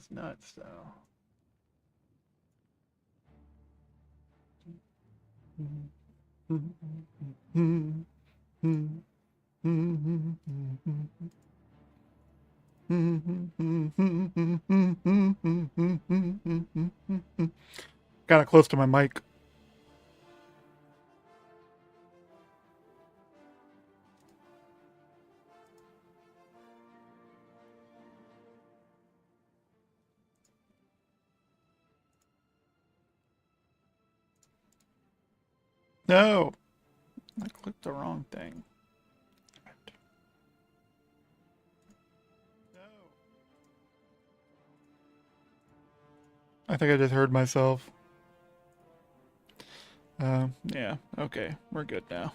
is nuts, though. Kind of close to my mic. No, I clicked the wrong thing. No. I think I just heard myself. Yeah, okay, we're good now.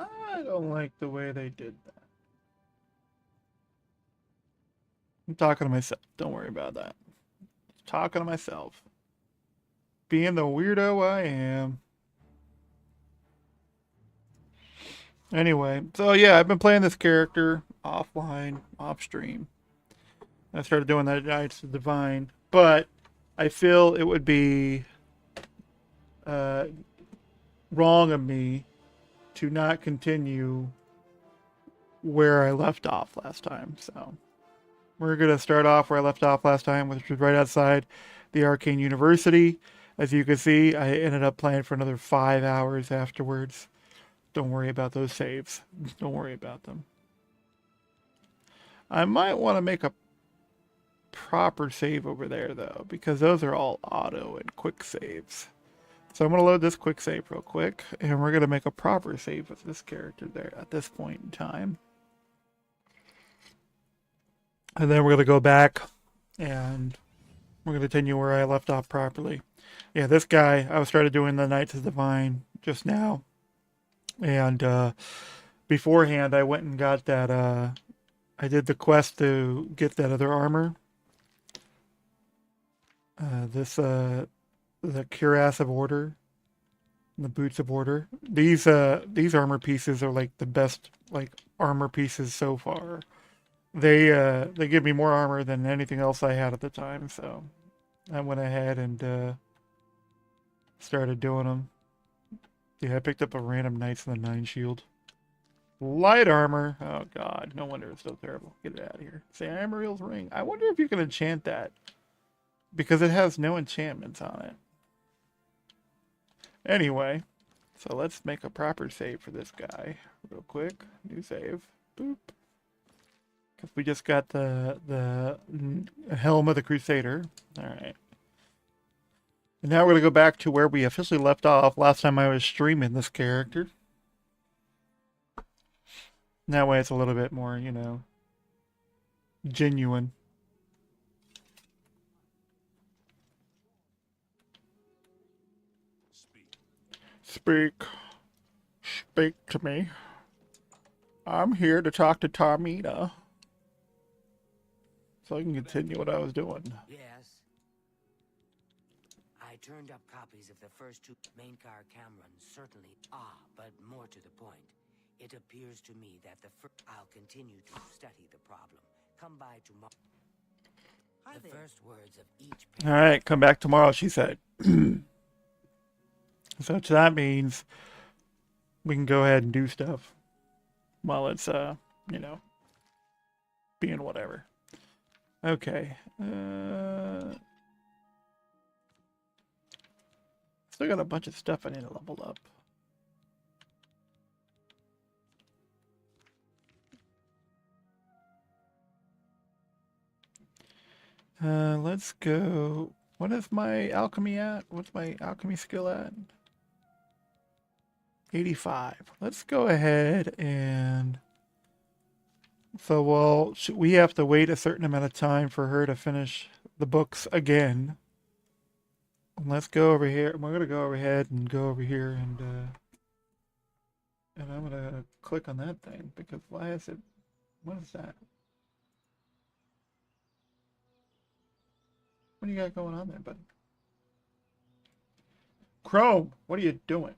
I don't like the way they did that. I'm talking to myself. Don't worry about that. Talking to myself. Being the weirdo I am. Anyway, so yeah, I've been playing this character offline, off stream. I started doing that at Knights of the Divine, but I feel it would be uh, wrong of me to not continue where I left off last time. So we're going to start off where I left off last time, which was right outside the Arcane University. As you can see, I ended up playing for another 5 hours afterwards. Don't worry about those saves. Don't worry about them. I might want to make a proper save over there, though, because those are all auto and quick saves. So I'm going to load this quick save real quick, and we're going to make a proper save with this character there at this point in time. And then we're going to go back, and we're going to continue where I left off properly. Yeah, this guy, I started doing the Knights of the Divine just now. And beforehand, I went and got that, I did the quest to get that other armor. The cuirass of order, the boots of order. These armor pieces are like the best like armor pieces so far. They give me more armor than anything else I had at the time, so I went ahead and started doing them. Yeah, I picked up a random Knights of the Nine shield. Light armor. Oh god, no wonder it's so terrible. Get it out of here. Say Amariel's ring. I wonder if you can enchant that because it has no enchantments on it. Anyway, so let's make a proper save for this guy real quick. New save. Boop. Because we just got the helm of the Crusader. All right. And now we're going to go back to where we officially left off last time I was streaming this character. That way it's a little bit more, you know, genuine. Speak. Speak to me. I'm here to talk to Tarmina. So I can continue what I was doing. Yes. I turned up copies of the first two Maincar Cameron, certainly. But more to the point. It appears to me that I'll continue to study the problem. Come by tomorrow. The first words of each. All right, come back tomorrow, she said. So that means we can go ahead and do stuff while it's, you know, being whatever. Okay. Still got a bunch of stuff I need to level up. Let's go. What is my alchemy at? What's my alchemy skill at? 85. Let's go ahead and... So, well, we have to wait a certain amount of time for her to finish the books again. Let's go over here. We're going to go ahead and go over here and I'm going to click on that thing because why is it... What is that? What do you got going on there, buddy? Chrome, what are you doing?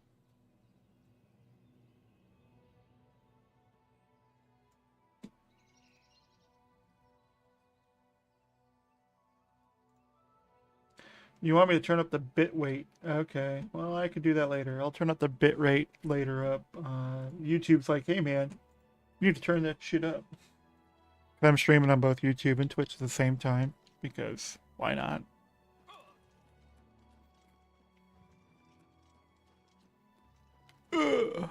You want me to turn up the bit rate? Okay, well, I could do that later. I'll turn up the bit rate later up. YouTube's like, hey, man, you need to turn that shit up. I'm streaming on both YouTube and Twitch at the same time because why not? Ugh.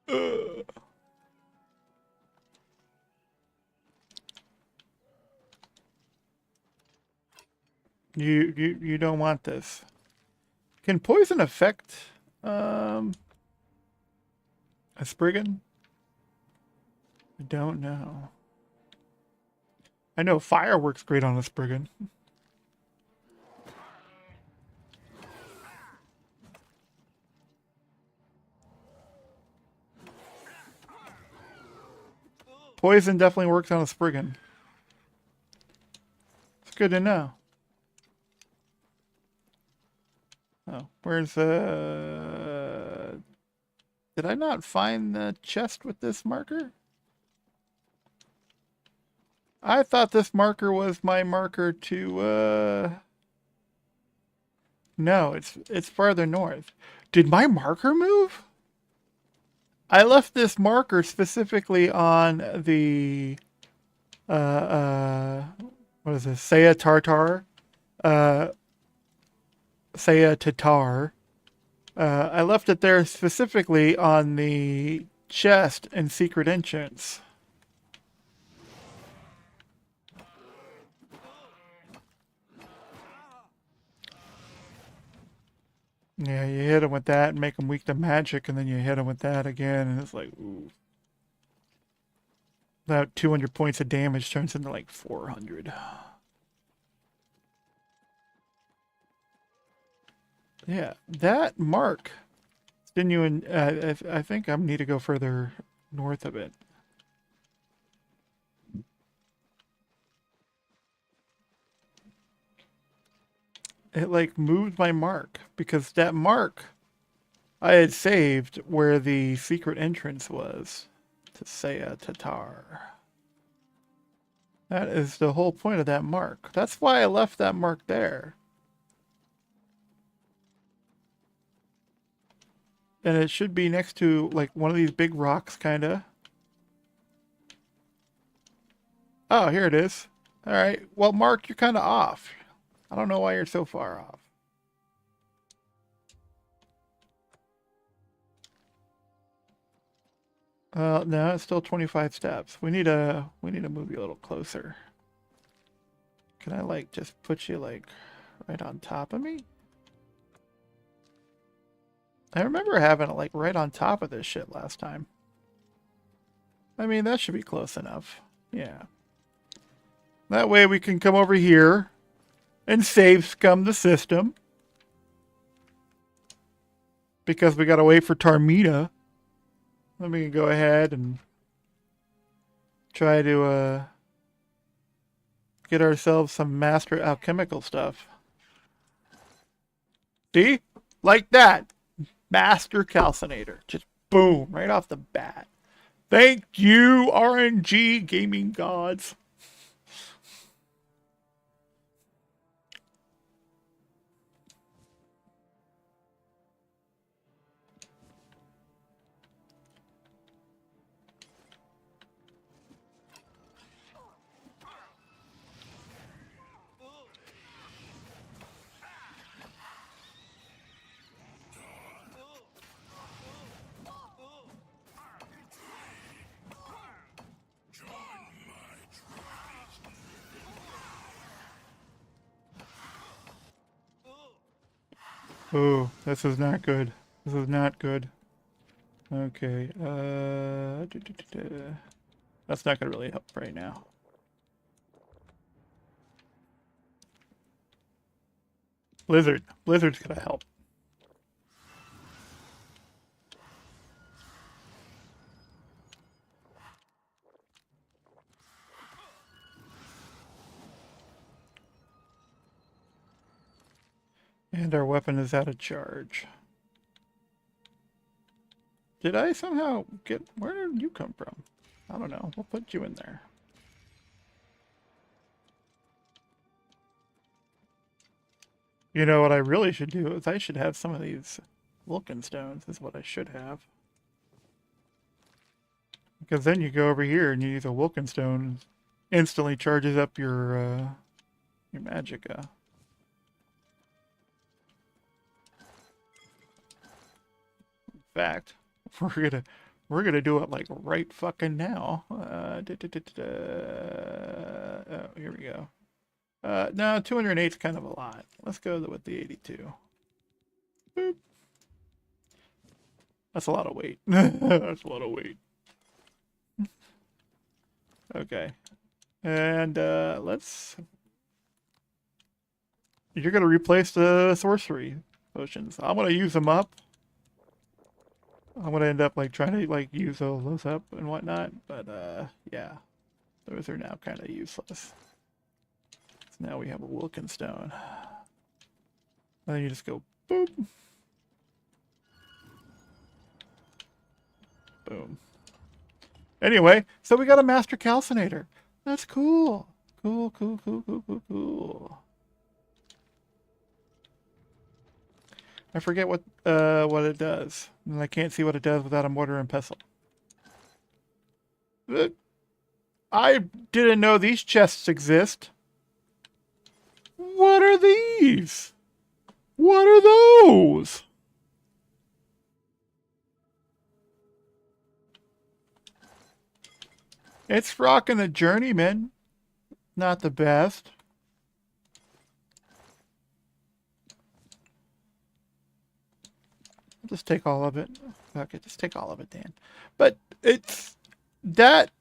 Ugh. You don't want this. Can poison affect a Spriggan? I don't know. I know fire works great on a Spriggan. Poison definitely works on a Spriggan. It's good to know. Oh, where's did I not find the chest with this marker? I thought this marker was my marker to no, it's farther north. Did my marker move? I left this marker specifically on the what is this? Saya Tartar. Saya Tatar. I left it there specifically on the chest and secret entrance. Yeah, you hit him with that and make him weak to magic, and then you hit him with that again, and it's like, ooh. About 200 points of damage turns into like 400. Yeah, that mark. Genuine. I think I need to go further north of it. It like moved my mark because that mark I had saved where the secret entrance was to Saya Tatar. That is the whole point of that mark. That's why I left that mark there. And it should be next to like one of these big rocks, kinda. Oh, here it is. All right. Well, Mark, you're kind of off. I don't know why you're so far off. No, it's still 25 steps. We need to move you a little closer. Can I like just put you like right on top of me? I remember having it like right on top of this shit last time. I mean, that should be close enough. Yeah. That way we can come over here and save scum the system. Because we gotta wait for Tarmina. Let me go ahead and try to get ourselves some master alchemical stuff. See? Like that. Master calcinator. Just boom, right off the bat. Thank you, RNG gaming gods. Oh, this is not good. This is not good. Okay. That's not gonna really help right now. Blizzard. Blizzard's gonna help. And our weapon is out of charge. Did I somehow get... Where did you come from? I don't know. We'll put you in there. You know what I really should do is I should have some of these Vulcan stones is what I should have. Because then you go over here and you use a Vulcan stone, instantly charges up your magicka. In fact, we're gonna do it like right fucking now. Oh, here we go. No, 208 is kind of a lot. Let's go with the 82. Boop. That's a lot of weight. That's a lot of weight. Okay. And let's... You're going to replace the sorcery potions. I'm going to use them up. I'm going to end up like trying to like use all those up and whatnot. But yeah, those are now kind of useless. So now we have a Vulcan stone. Then you just go boop. Boom. Anyway, so we got a Master Calcinator. That's cool. Cool, cool, cool, cool, cool, cool. I forget what it does. And I can't see what it does without a mortar and pestle. I didn't know these chests exist. What are these? What are those? It's rocking the Journeyman. Not the best. Just take all of it. Okay, just take all of it, Dan. But it's that.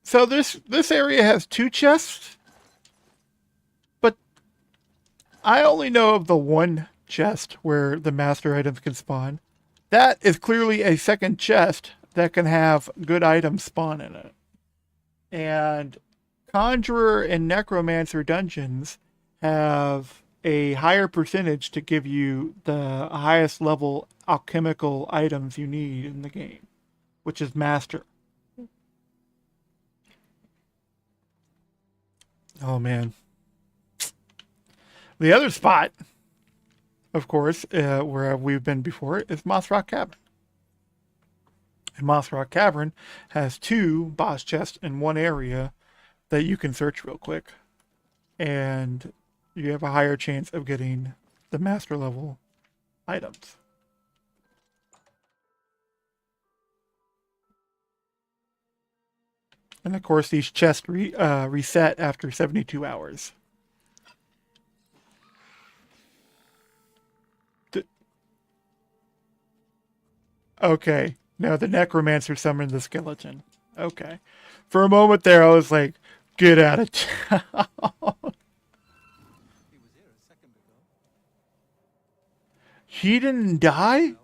So this area has 2 chests, but I only know of the one chest where the master items can spawn. That is clearly a second chest that can have good items spawn in it. And Conjurer and Necromancer dungeons have a higher percentage to give you the highest level alchemical items you need in the game, which is Master. Oh man. The other spot, of course, where we've been before, is Mossrock Cavern. And Mossrock Cavern has 2 boss chests in one area that you can search real quick. And you have a higher chance of getting the master level items. And of course, these chests reset after 72 hours. Okay. Now the Necromancer summoned the skeleton. Okay. For a moment there, I was like, get out of town. He didn't die?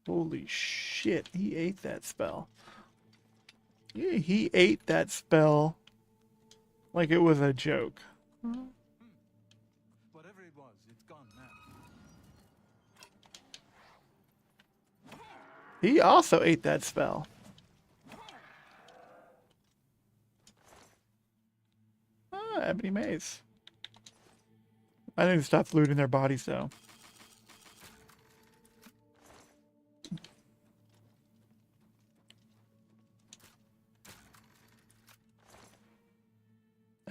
Holy shit, he ate that spell. Yeah, he ate that spell like it was a joke. Whatever it was, it's gone now. He also ate that spell. Ah, Ebony Maze. I need to stop looting their bodies though.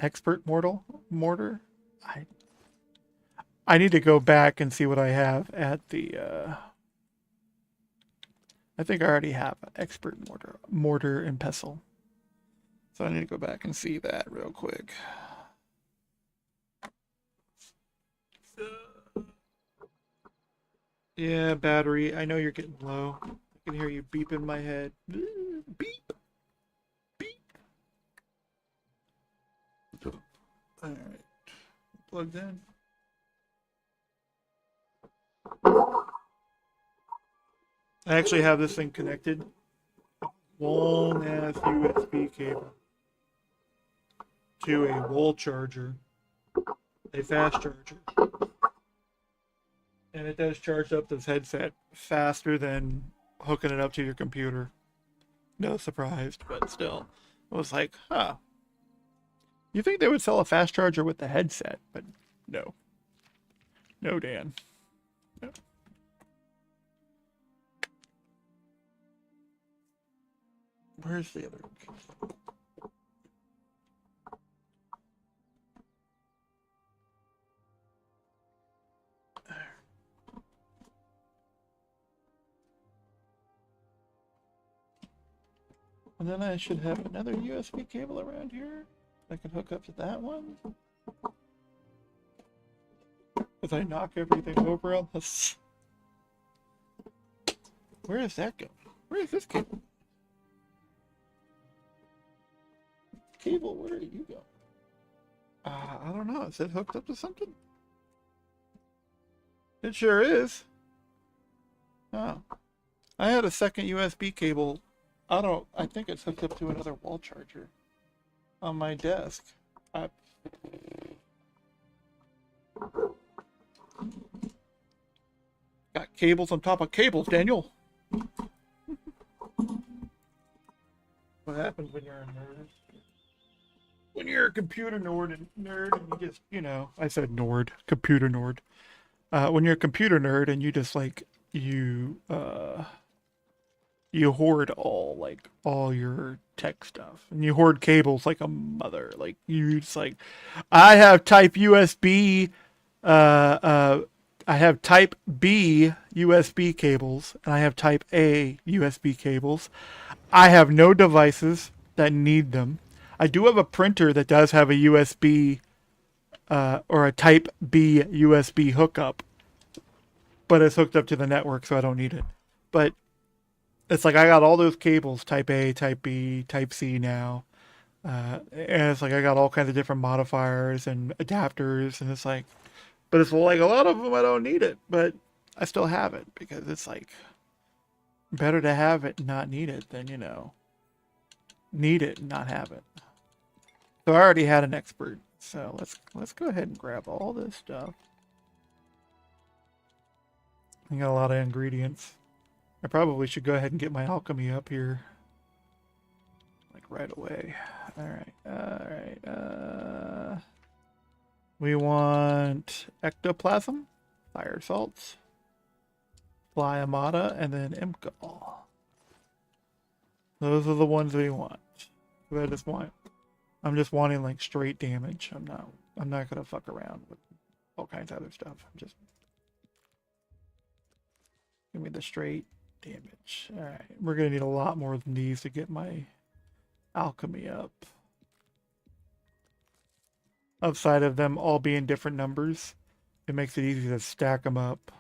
Expert mortar. I need to go back and see what I have at the. I think I already have expert mortar and pestle. So I need to go back and see that real quick. Yeah, battery. I know you're getting low. I can hear you beep in my head. Beep, beep. All right, plugged in. I actually have this thing connected. Long ass USB cable to a wall charger, a fast charger. And it does charge up this headset faster than hooking it up to your computer. No surprise, but still. I was like, huh. You think they would sell a fast charger with the headset, but no. No, Dan. No. Where's the other? And then I should have another USB cable around here. I can hook up to that one. As I knock everything over on this. Where is that going? Where is this cable? Cable, where are you going? I don't know. Is it hooked up to something? It sure is. Oh. I had a second USB cable. I think it's hooked up to another wall charger on my desk. Got cables on top of cables, Daniel. What happens when you're a nerd? When you're a computer nerd and you just, I said nerd, computer nerd. When you're a computer nerd and you just like you hoard all your tech stuff, and you hoard cables like a mother. Like you just like, I have type USB, I have type B USB cables, and I have type A USB cables. I have no devices that need them. I do have a printer that does have a USB or a type B USB hookup, but it's hooked up to the network, so I don't need it. But it's like I got all those cables, type A, type B, type C now. And it's like I got all kinds of different modifiers and adapters, and it's like, but it's like a lot of them I don't need it, but I still have it because it's like better to have it and not need it than, need it and not have it. So I already had an expert, so let's go ahead and grab all this stuff. I got a lot of ingredients. I probably should go ahead and get my alchemy up here. Like right away. Alright. We want ectoplasm, fire salts, fly amata, and then imkal. Those are the ones we want. So I'm just wanting like straight damage. I'm not gonna fuck around with all kinds of other stuff. Give me the straight damage. Alright, we're gonna need a lot more than these to get my alchemy up. Outside of them all being different numbers, it makes it easy to stack them up.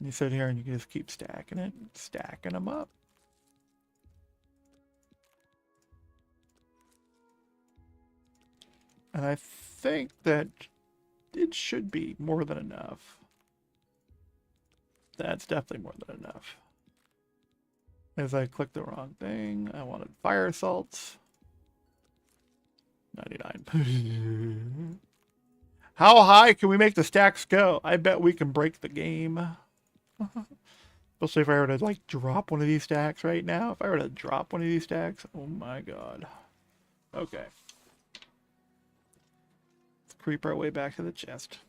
You sit here and you can just keep stacking it, stacking them up. And I think that it should be more than enough. That's definitely more than enough. As I clicked the wrong thing, I wanted fire salts. 99. How high can we make the stacks go? I bet we can break the game. Especially if I were to like drop one of these stacks right now. If I were to drop one of these stacks, oh my god. Okay. Let's creep our way back to the chest.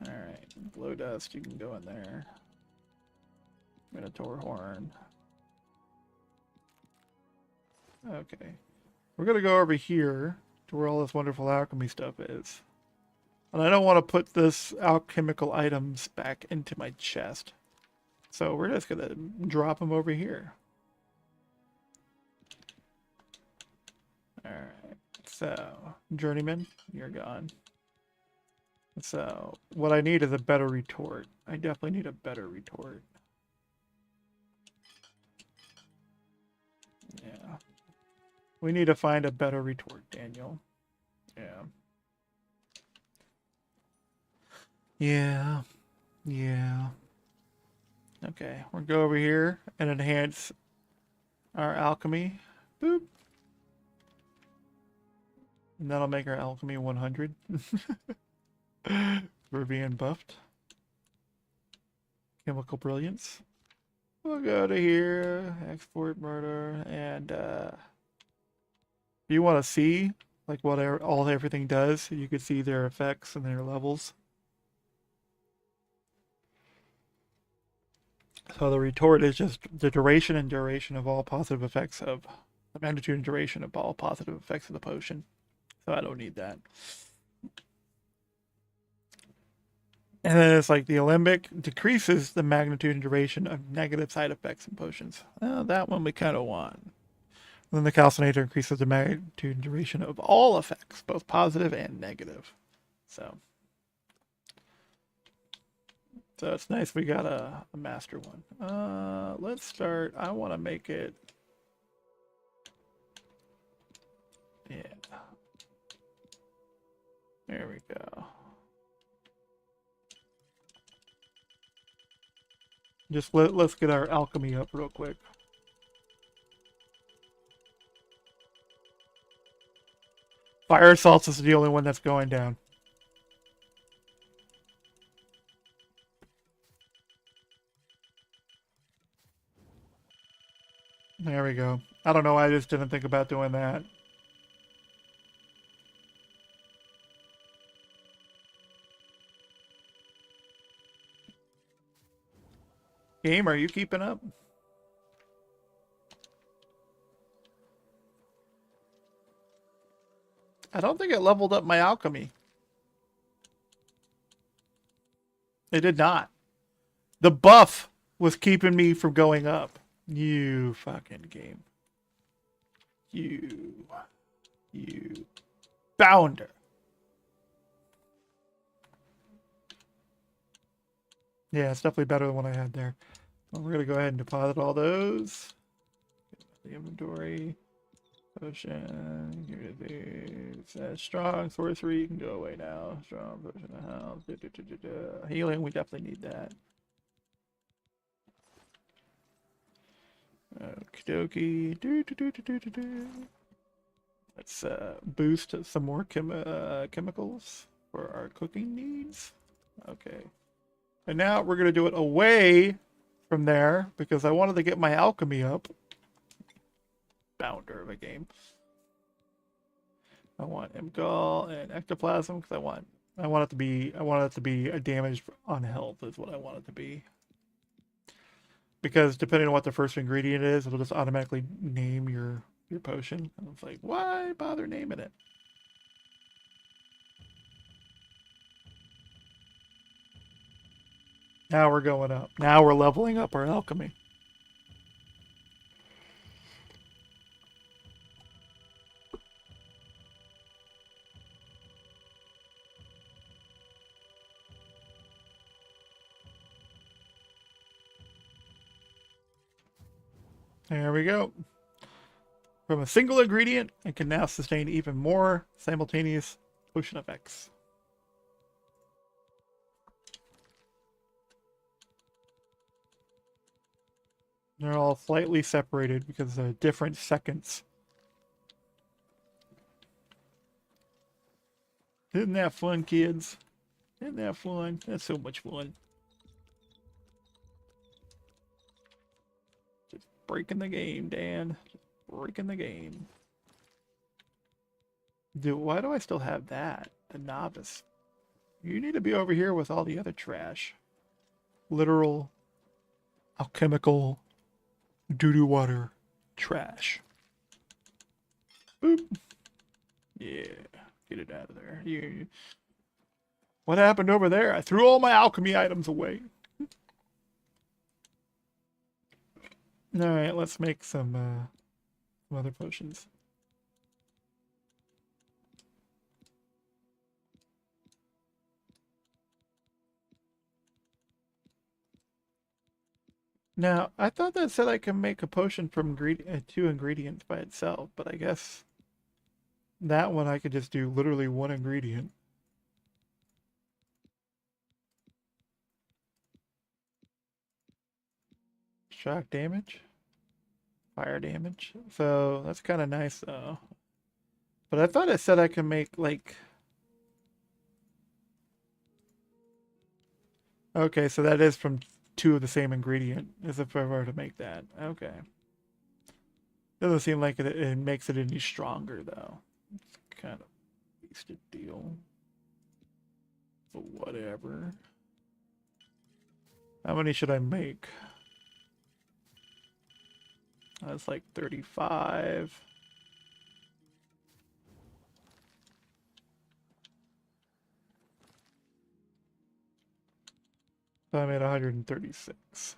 Alright, glow dust, you can go in there. Minotaur horn. Okay. We're gonna go over here to where all this wonderful alchemy stuff is. And I don't want to put this alchemical items back into my chest. So we're just gonna drop them over here. Alright, so, Journeyman, you're gone. So what I need is a better retort. I definitely need a better retort. Yeah. We need to find a better retort, Daniel. Yeah. Yeah. Yeah. Okay, we'll go over here and enhance our alchemy. Boop. And that'll make our alchemy 100. We're being buffed. Chemical brilliance. We'll go to here, export murder, and if you want to see like what everything does, you can see their effects and their levels. So the retort is just the duration and duration of all positive effects of the magnitude and duration of all positive effects of the potion. So I don't need that. And then it's like the alembic decreases the magnitude and duration of negative side effects in potions. Well, that one we kind of want. And then the calcinator increases the magnitude and duration of all effects, both positive and negative. So it's nice we got a master one. Let's start. I want to make it. Yeah. There we go. Just let's get our alchemy up real quick. Fire assaults is the only one that's going down. There we go. I don't know why I just didn't think about doing that. Game, are you keeping up? I don't think it leveled up my alchemy. It did not. The buff was keeping me from going up. You fucking game. You bounder. Yeah, it's definitely better than what I had there. Well, we're gonna go ahead and deposit all those. The inventory. Potion. Here it is. Strong sorcery. You can go away now. Strong potion of health. Healing. We definitely need that. Okie dokie. Let's boost some more chemicals for our cooking needs. Okay. And now we're going to do it away from there because I wanted to get my alchemy up. Bounder of a game. I want Mgall and ectoplasm because I want it to be a damage on health is what I want it to be. Because depending on what the first ingredient is, it'll just automatically name your potion. And it's like, why bother naming it? Now we're going up. Now we're leveling up our alchemy. There we go. From a single ingredient, it can now sustain even more simultaneous potion effects. They're all slightly separated because of different seconds. Isn't that fun, kids? Isn't that fun? That's so much fun. Just breaking the game, Dan. Just breaking the game. Dude, why do I still have that? The novice. You need to be over here with all the other trash. Literal, alchemical, doo-doo water trash. Boop. Yeah, get it out of there. What happened over there? I threw all my alchemy items away. Alright, let's make some other potions. Now, I thought that said I can make a potion from two ingredients by itself, but I guess that one I could just do literally one ingredient. Shock damage, fire damage. So that's kind of nice though. But I thought it said I can make like. Okay, so that is from two of the same ingredient, as if I were to make that. Okay. Doesn't seem like it makes it any stronger though. It's kind of a wasted deal. But whatever. How many should I make? That's like 35. So I'm at 136.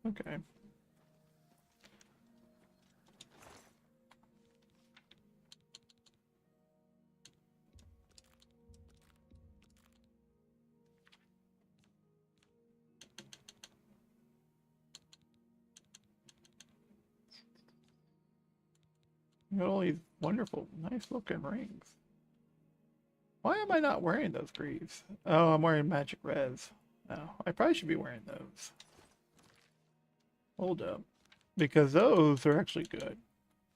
Okay. You got all these wonderful, nice looking rings. Why am I not wearing those greaves? Oh, I'm wearing magic res. Oh, I probably should be wearing those. Hold up. Because those are actually good.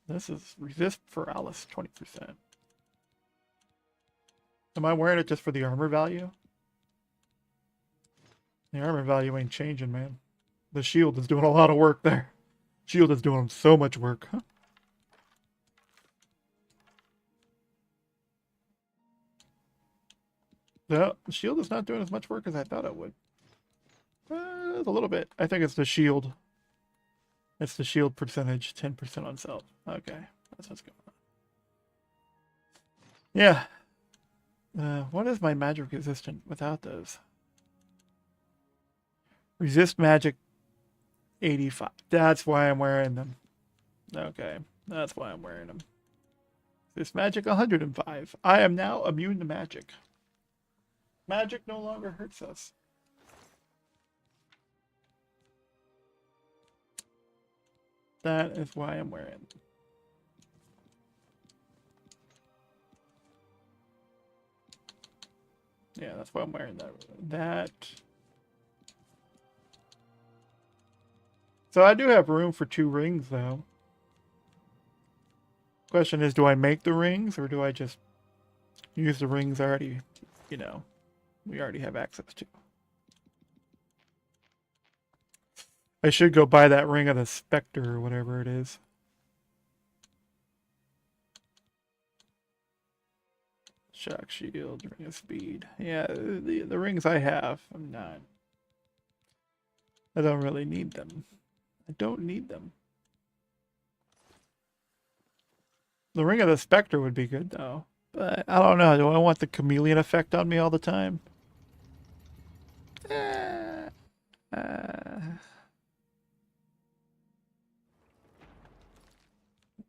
This is resist paralysis 20%. Am I wearing it just for the armor value? The armor value ain't changing, man. The shield is doing a lot of work there. Shield is doing so much work. Huh? No, the shield is not doing as much work as I thought it would. A little bit. I think it's the shield. It's the shield percentage, 10% on self. Okay, that's what's going on. Yeah. What is my magic resistant without those? Resist magic 85. That's why I'm wearing them. Okay, that's why I'm wearing them. Resist magic 105. I am now immune to magic. Magic no longer hurts us. That is why I'm wearing them. Yeah, that's why I'm wearing that. So I do have room for 2 rings, though. Question is, do I make the rings, or do I just use the rings already, you know, we already have access to? I should go buy that ring of the Spectre, or whatever it is. Shock shield, ring of speed. Yeah, the rings I have, I'm not. I don't really need them. I don't need them. The ring of the Spectre would be good, though. But I don't know. Do I want the chameleon effect on me all the time?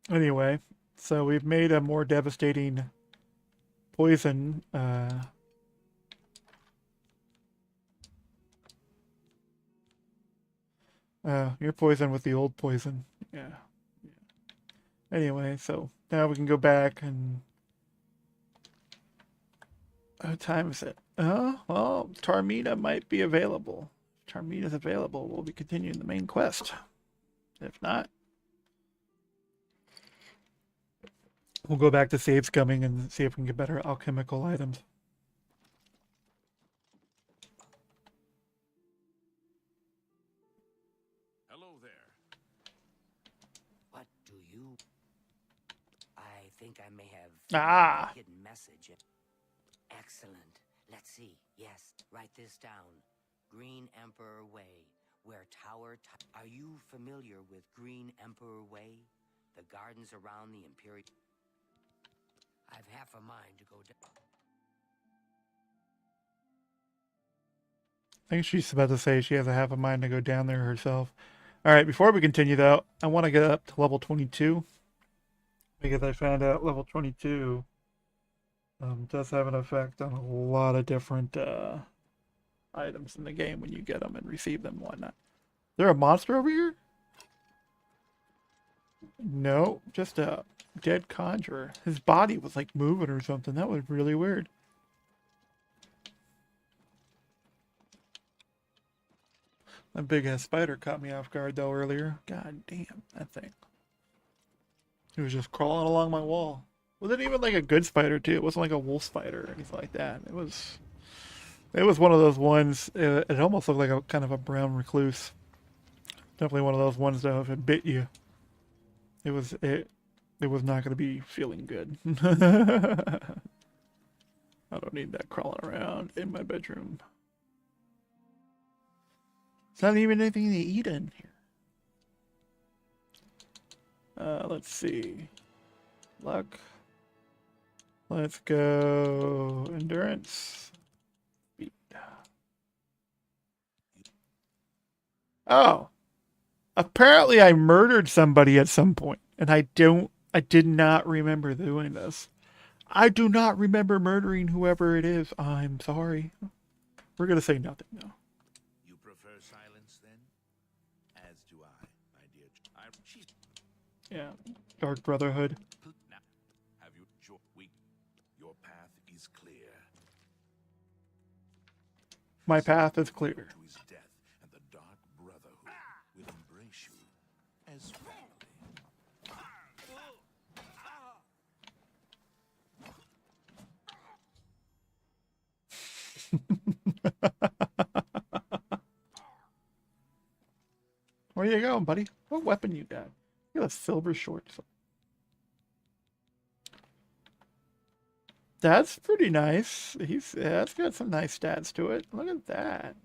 Anyway, so we've made a more devastating poison. You're poisoned with the old poison. Yeah. Anyway, so now we can go back and... What time is it? Well, Tarmina might be available. If Tarmina's available, we'll be continuing the main quest. If not, we'll go back to Save Scumming and see if we can get better alchemical items. Hello there. What do you... I think I may have Ah! a hidden message. Excellent. Let's see. Yes, write this down. Green Emperor Way, where Tower... Are you familiar with Green Emperor Way? The gardens around the Imperial... I've half a mind to go down. I think she's about to say she has a half a mind to go down there herself. Alright, before we continue though, I want to get up to level 22. Because I found out level 22 does have an effect on a lot of different items in the game when you get them and receive them and whatnot. there a monster over here? No, just a dead conjurer. His body was like moving or something. That was really weird. That big ass spider caught me off guard though earlier. God damn, that thing. It was just crawling along my wall. Wasn't even like a good spider too. It wasn't like a wolf spider or anything like that. It was one of those ones. It almost looked like a kind of a brown recluse. Definitely one of those ones though. If it bit you, it was not going to be feeling good. I don't need that crawling around in my bedroom. It's not even anything to eat in here. Let's see. Luck. Let's go endurance. Speed. Oh. Apparently I murdered somebody at some point, and I did not remember doing this. I do not remember murdering whoever it is. I'm sorry. We're gonna say nothing now. You prefer silence then? As do I, my dear. Yeah. Dark Brotherhood. Now, have you your path is clear. My path is clear. To his death, and the Dark Brotherhood will embrace you as family. Where you going, buddy? What weapon you got? You got a silver short sword. That's pretty nice. That's got some nice stats to it. Look at that.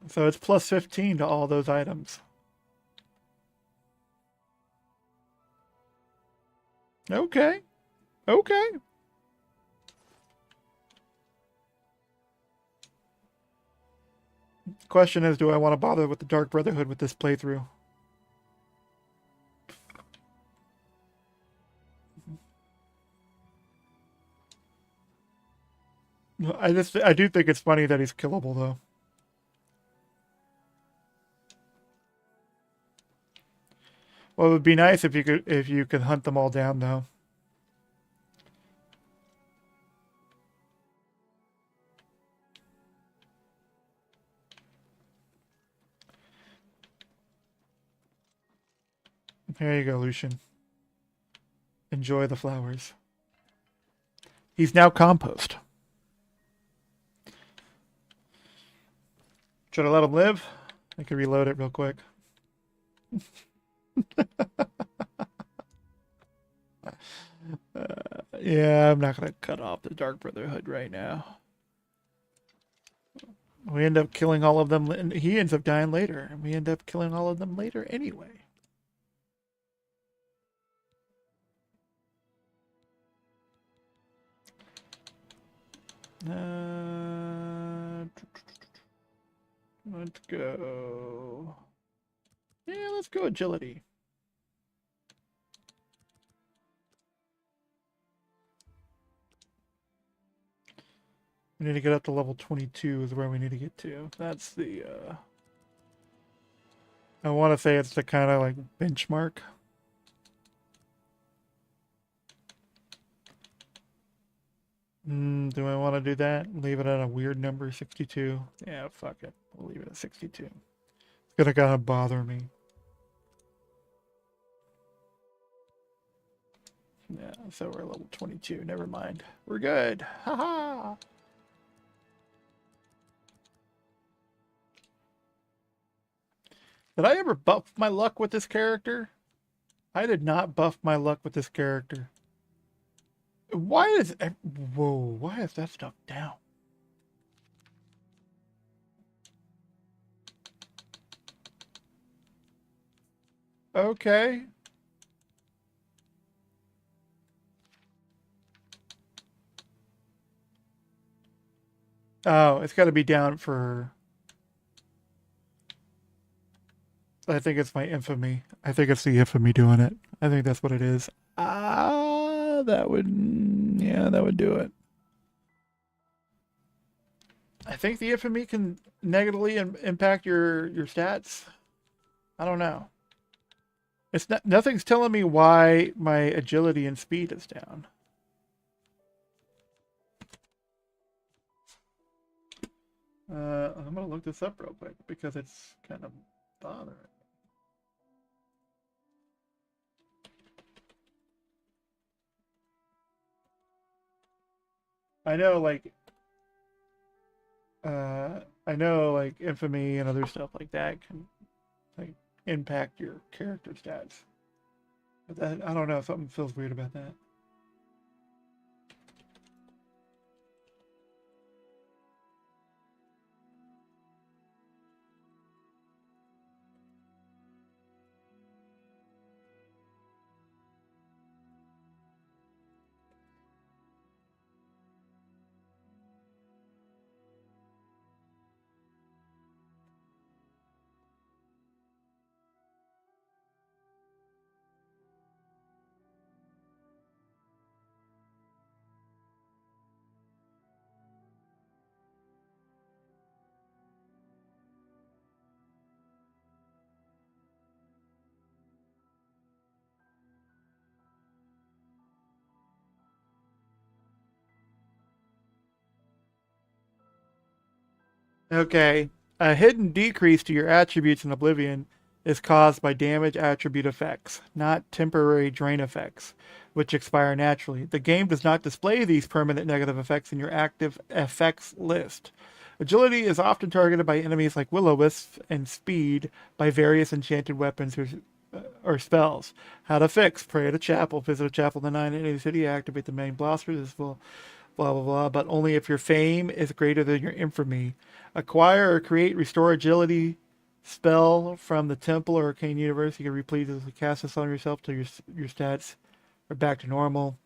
So it's plus 15 to all those items. Okay. Okay. Question is, do I want to bother with the Dark Brotherhood with this playthrough? I do think it's funny that he's killable though. Well, it would be nice if you could hunt them all down though. Here you go, Lucian. Enjoy the flowers. He's now compost. Should I let him live? I can reload it real quick. Yeah, I'm not going to cut off the Dark Brotherhood right now. We end up killing all of them, and he ends up dying later, and we end up killing all of them later anyway. Let's go. Yeah, let's go agility. We need to get up to level 22 is where we need to get to. That's the, I want to say it's the kind of like benchmark. Do I want to do that? Leave it at a weird number, 62? Yeah, fuck it. We'll leave it at 62. It's gonna kind of bother me. Yeah, so we're level 22. Never mind. We're good. Haha. Did I ever buff my luck with this character? I did not buff my luck with this character. Why is... Whoa, why is that stuff down? Okay. Oh, it's got to be down for... I think it's my infamy. I think it's the infamy doing it. I think that's what it is. That would... Yeah, that would do it. I think the infamy can negatively impact your stats. I don't know. It's not, nothing's telling me why my agility and speed is down. I'm gonna look this up real quick because it's kind of bothering. I know, like, I know, like, infamy and other stuff like that can, like, impact your character stats. But that, I don't know, something feels weird about that. Okay. A hidden decrease to your attributes in Oblivion is caused by damage attribute effects, not temporary drain effects, which expire naturally. The game does not display these permanent negative effects in your active effects list. Agility is often targeted by enemies like Will-O-Wisp, and speed by various enchanted weapons or spells. How to fix: pray at a chapel, visit a chapel in the 9 city, activate the main blaster. This will blah blah blah, but only if your fame is greater than your infamy. Acquire or create restore agility spell from the temple or arcane universe. You can repeatedly cast this on yourself till your stats are back to normal.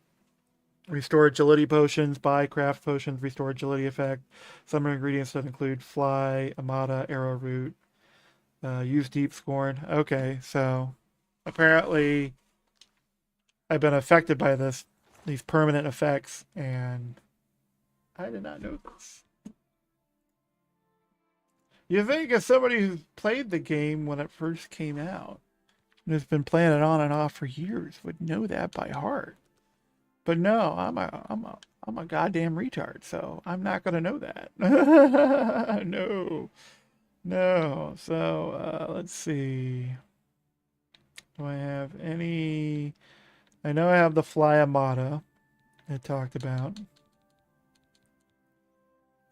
Restore agility potions, buy craft potions, restore agility effect. Some ingredients that include fly, amata, arrowroot. Use deep scorn. Okay, so apparently I've been affected by these permanent effects, and I did not know this. You think as somebody who's played the game when it first came out and has been playing it on and off for years would know that by heart. But no, I'm a goddamn retard, so I'm not gonna know that. No. No. So let's see. Do I have any? I know I have the Fly Amata I talked about.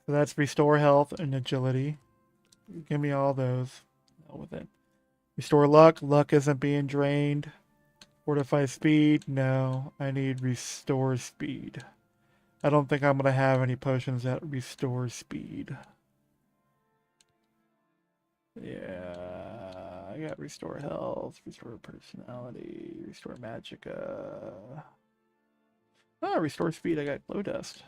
So that's restore health and agility. Give me all those. Hell with it. Restore luck. Luck isn't being drained. Fortify speed. No, I need restore speed. I don't think I'm going to have any potions that restore speed. Yeah, I got restore health, restore personality, restore magicka. Oh, restore speed. I got glow dust.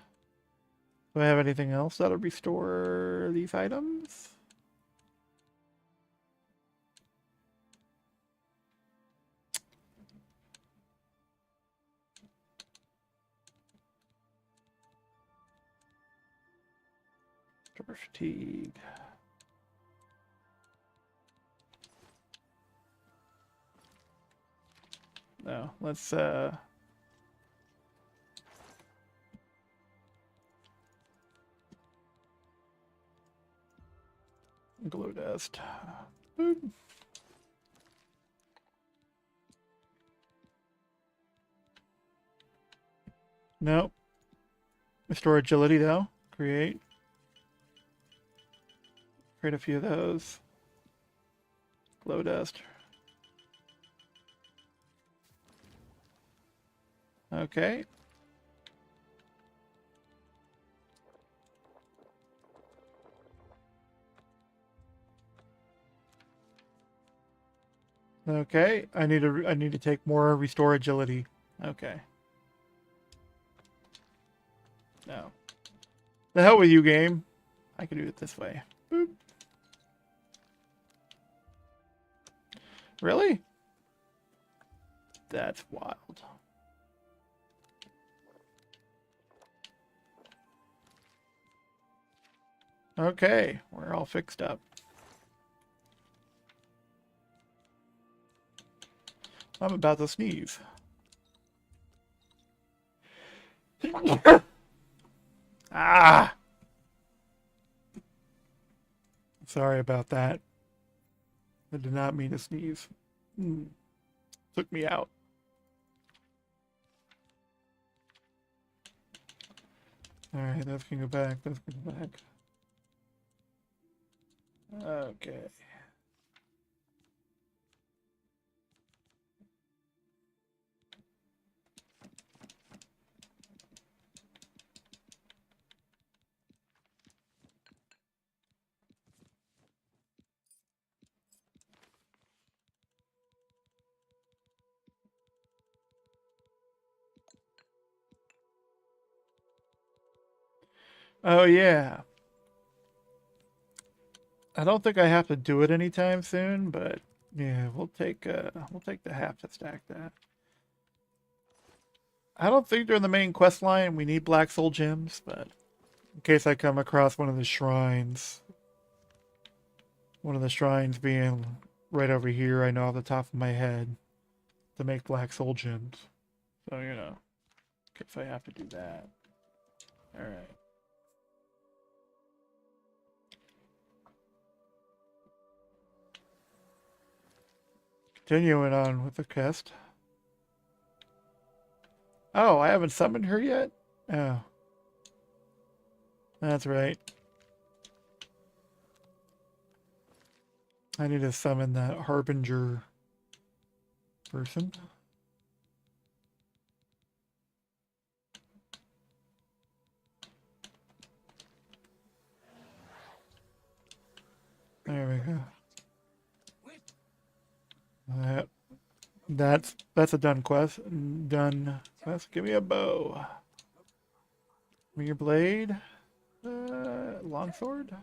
Do I have anything else that'll restore these items? Restore fatigue. No, let's glow dust. Boop. Nope. Restore agility though. Create. Create a few of those. Glow dust. Okay. Okay. I need to take more restore agility. Okay. No. The hell with you, game. I can do it this way. Boop. Really? That's wild. Okay, we're all fixed up. I'm about to sneeze. Ah! Sorry about that. I did not mean to sneeze. Took me out. Alright, that's gonna go back. That's gonna go back. Okay. Oh yeah. I don't think I have to do it anytime soon, but yeah, we'll take the half to stack that. I don't think during the main quest line we need Black Soul gems, but in case I come across one of the shrines being right over here, I know off the top of my head to make Black Soul gems. So, you know, in case I have to do that. Alright. Continuing on with the quest. Oh, I haven't summoned her yet? Oh. That's right. I need to summon that Harbinger person. There we go. That's a done quest. Done quest. Give me a bow. Give me your blade. Longsword.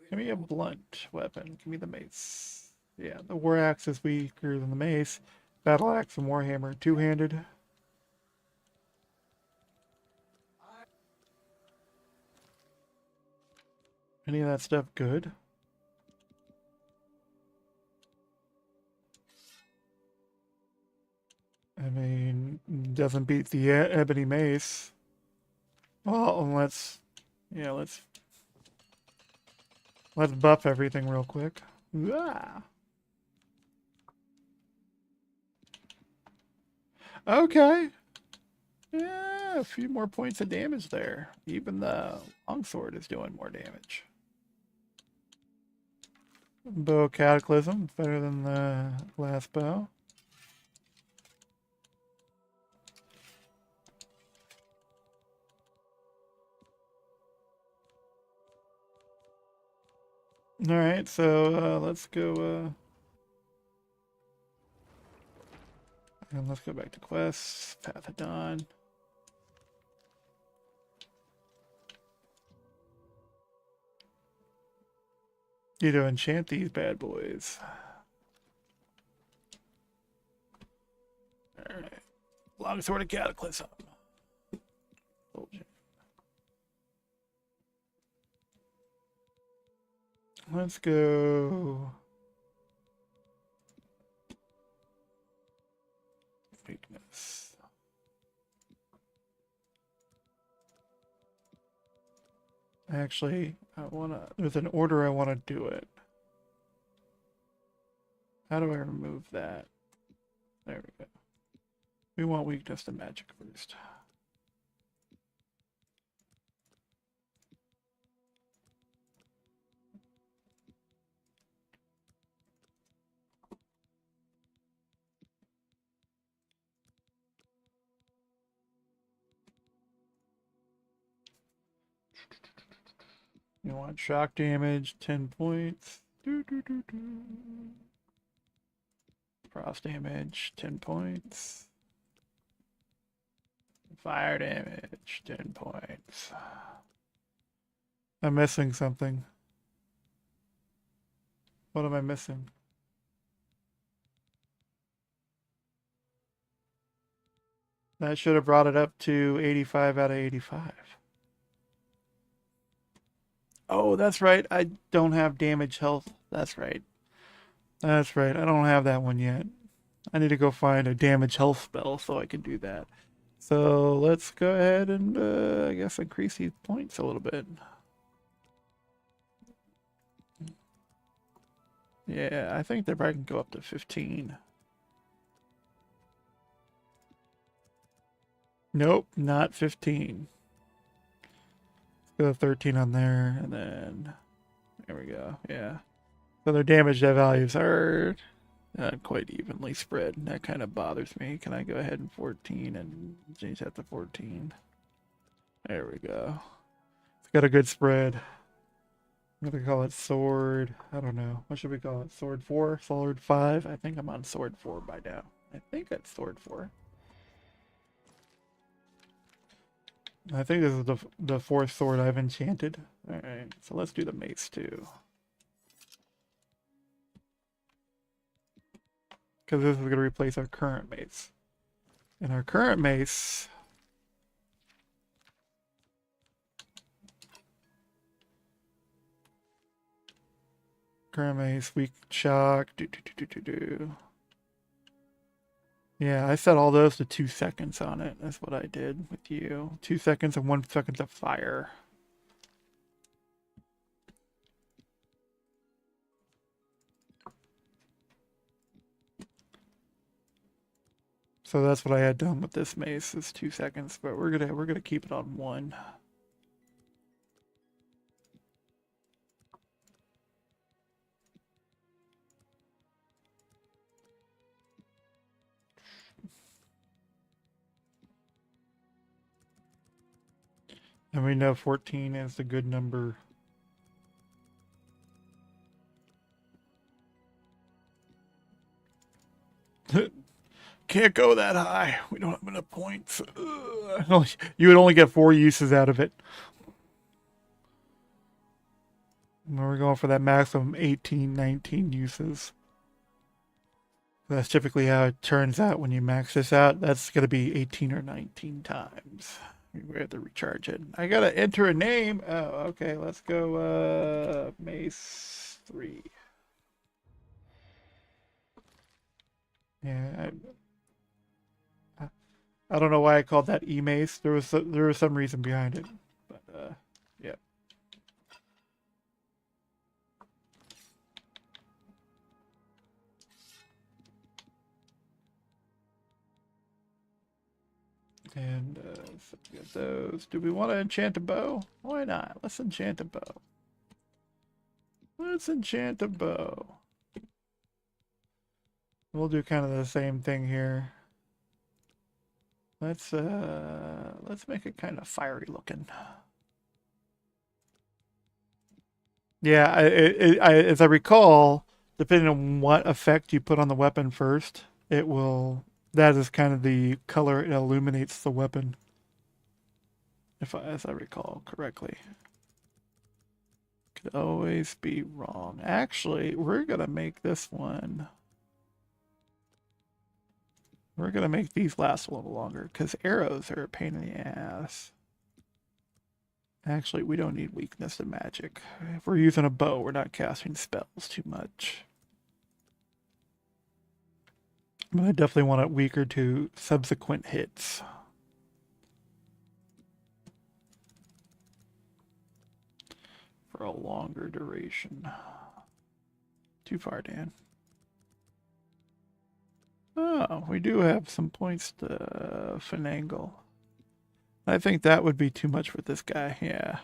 Give me a blunt weapon. Give me the mace. Yeah, the war axe is weaker than the mace. Battle axe and warhammer, two-handed. Any of that stuff good? I mean, doesn't beat the ebony mace. Well, let's buff everything real quick. Ah. Okay. Yeah, a few more points of damage there. Even the longsword is doing more damage. Bow Cataclysm, better than the last bow. Alright, so let's go and let's go back to quests. Path of Dawn. Need to enchant these bad boys. Alright. Longsword of Cataclysm. Let's go. Weakness. Actually, there's an order I wanna do it. How do I remove that? There we go. We want weakness to magic first. You want shock damage, 10 points. Frost damage, 10 points. Fire damage, 10 points. I'm missing something. What am I missing? That should have brought it up to 85 out of 85. Oh, that's right. I don't have damage health. That's right. That's right. I don't have that one yet. I need to go find a damage health spell so I can do that. So let's go ahead and, I guess, increase these points a little bit. Yeah, I think they probably can go up to 15. Nope, not 15. Let's go 13 on there, and then there we go. Yeah. So their damage values are not quite evenly spread. That kind of bothers me. Can I go ahead and 14 and change that to 14? There we go. It's got a good spread. I'm gonna call it sword. I don't know. What should we call it? Sword 4? Sword 5? I think I'm on sword 4 by now. I think it's sword 4. I think this is the fourth sword I've enchanted. Alright, so let's do the mace too. Because this is going to replace our current mace. And our current mace... Current mace, weak shock, Yeah, I set all those to 2 seconds on it. That's what I did with you. 2 seconds and 1 second of fire. So that's what I had done with this mace is 2 seconds, but we're gonna keep it on 1. And we know 14 is the good number. Can't go that high. We don't have enough points. Ugh. You would only get 4 uses out of it. We're going for that maximum 18, 19 uses. That's typically how it turns out when you max this out. That's going to be 18 or 19 times. We have to recharge it. I got to enter a name. Oh, okay. Let's go Mace 3. Yeah, I don't know why I called that E-Mace. There was some reason behind it. But, yeah. And so we got those. Do we want to enchant a bow? Why not? Let's enchant a bow. Let's enchant a bow. We'll do kind of the same thing here. Let's make it kind of fiery looking. Yeah, as I recall, depending on what effect you put on the weapon first, it will. That is kind of the color it illuminates the weapon. As I recall correctly. Could always be wrong. Actually, we're gonna make this one. We're gonna make these last a little longer because arrows are a pain in the ass. Actually, we don't need weakness to magic. If we're using a bow, we're not casting spells too much. But I definitely want it weaker to subsequent hits. For a longer duration. Too far, Dan. Oh, we do have some points to finagle. I think that would be too much for this guy, yeah.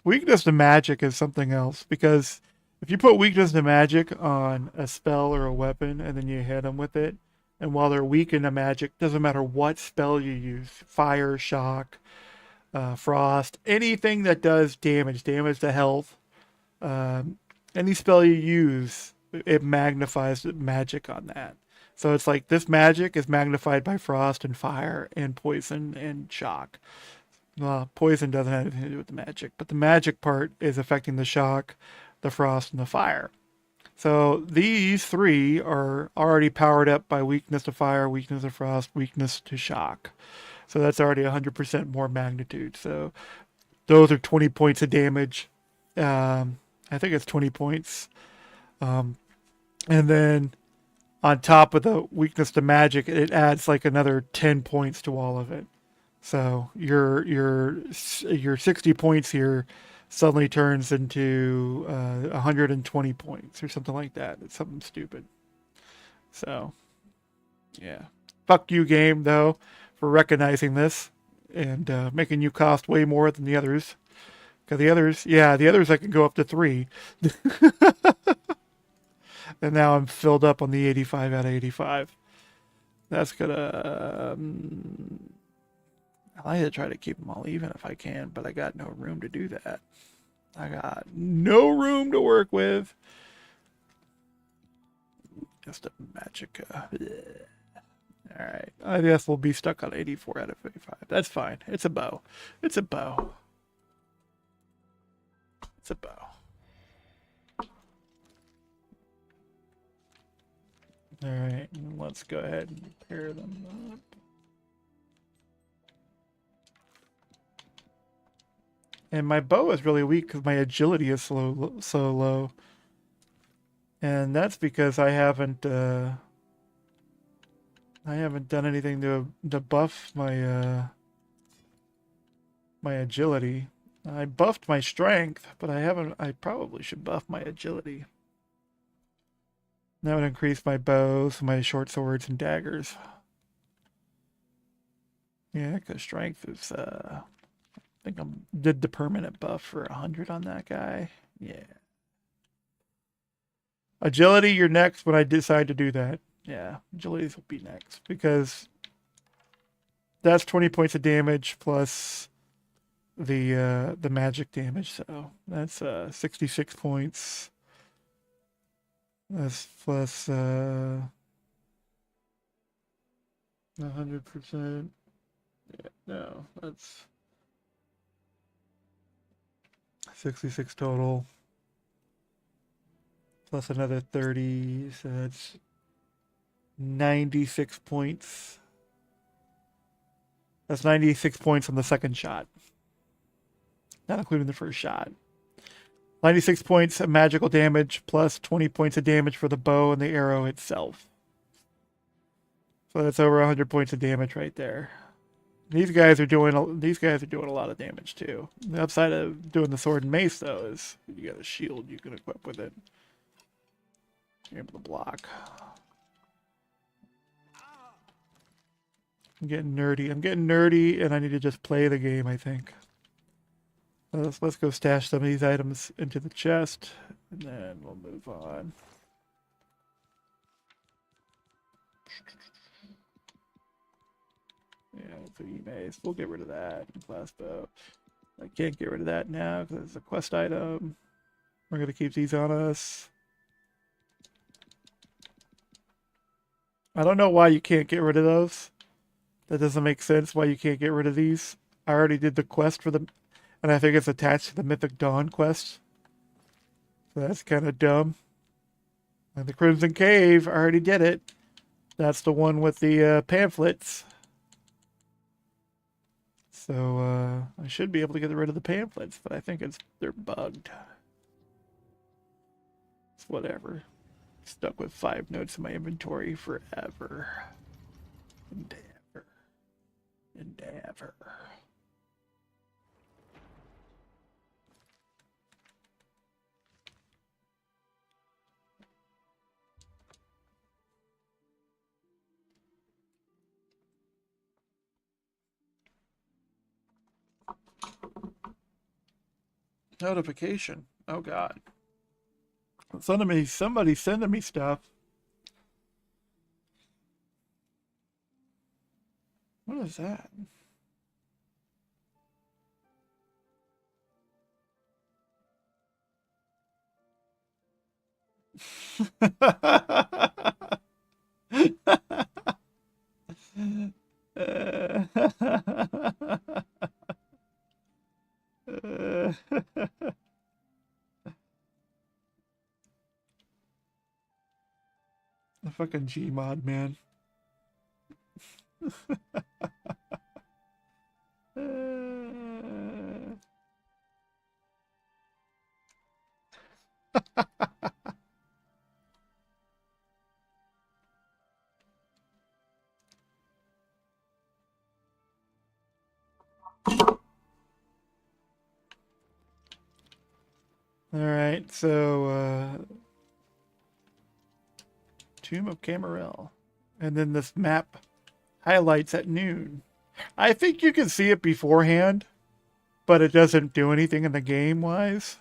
Weakness to magic is something else, because if you put weakness to magic on a spell or a weapon, and then you hit them with it, and while they're weak in the magic, doesn't matter what spell you use, fire, shock, frost, anything that does damage to health, any spell you use, it magnifies the magic on that. So it's like this magic is magnified by frost and fire and poison and shock. Poison doesn't have anything to do with the magic, but the magic part is affecting the shock, the frost, and the fire. So these three are already powered up by weakness to fire, weakness to frost, weakness to shock. So that's already 100% more magnitude. So those are 20 points of damage. I think it's 20 points. And then on top of the weakness to magic, it adds like another 10 points to all of it. So your 60 points here suddenly turns into 120 points or something like that. It's something stupid. So yeah, fuck you, game, though, for recognizing this and making you cost way more than the others. Because the others I can go up to 3. And now I'm filled up on the 85 out of 85. That's gonna. I like to try to keep them all even if I can, but I got no room to do that. I got no room to work with. Just a magica. All right. I guess we'll be stuck on 84 out of 85. That's fine. It's a bow. It's a bow. It's a bow. All right. Let's go ahead and pair them up. And my bow is really weak because my agility is so low. And that's because I haven't done anything to buff my my agility. I buffed my strength, but I probably should buff my agility. That would increase my bows, my short swords, and daggers. Yeah, because strength is I think I did the permanent buff for 100 on that guy. Yeah. Agility, you're next when I decide to do that. Yeah, agilities will be next because that's 20 points of damage plus the magic damage. So that's 66 points. That's plus 100%. Yeah, no, that's 66 total. Plus another 30, so that's 96 points. That's 96 points on the second shot. Not including the first shot. 96 points of magical damage plus 20 points of damage for the bow and the arrow itself. So that's over 100 points of damage right there. These guys are doing a lot of damage too. The upside of doing the sword and mace though is you got a shield you can equip with it. You're able to block. I'm getting nerdy and I need to just play the game, I think. Let's go stash some of these items into the chest, and then we'll move on. Yeah, so mace. We'll get rid of that. Classbow. I can't get rid of that now because it's a quest item. We're going to keep these on us. I don't know why you can't get rid of those. That doesn't make sense why you can't get rid of these. I already did the quest for them. And I think it's attached to the Mythic Dawn quest. So that's kind of dumb. And the Crimson Cave, I already did it. That's the one with the pamphlets. So I should be able to get rid of the pamphlets, but I think they're bugged. It's whatever. Stuck with 5 notes in my inventory forever. And ever. And ever. Notification. Oh God. Somebody sending me stuff. What is that? Fucking Gmod, man. Alright, so Tomb of Camarel. And then this map highlights at noon. I think you can see it beforehand, but it doesn't do anything in the game wise.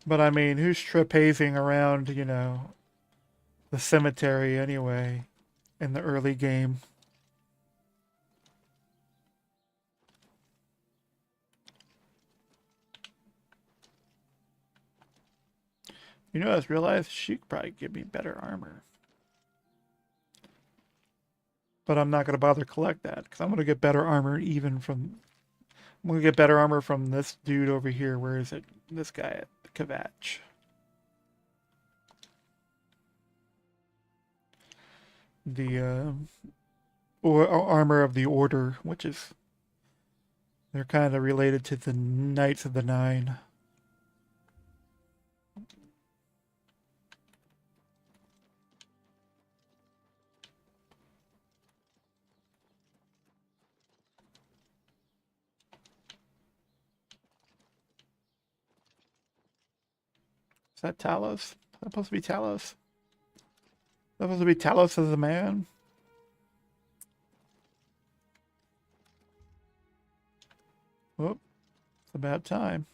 But I mean, who's trapezing around, you know, the cemetery anyway in the early game? You know, I just realized she could probably give me better armor. But I'm not going to bother collect that because I'm going to get better armor even from... I'm going to get better armor from this dude over here. Where is it? This guy at Kvatch. The armor of the Order, which is... They're kind of related to the Knights of the Nine. Is that Talos? Is that supposed to be Talos? Is that supposed to be Talos as a man? Whoop. It's about time.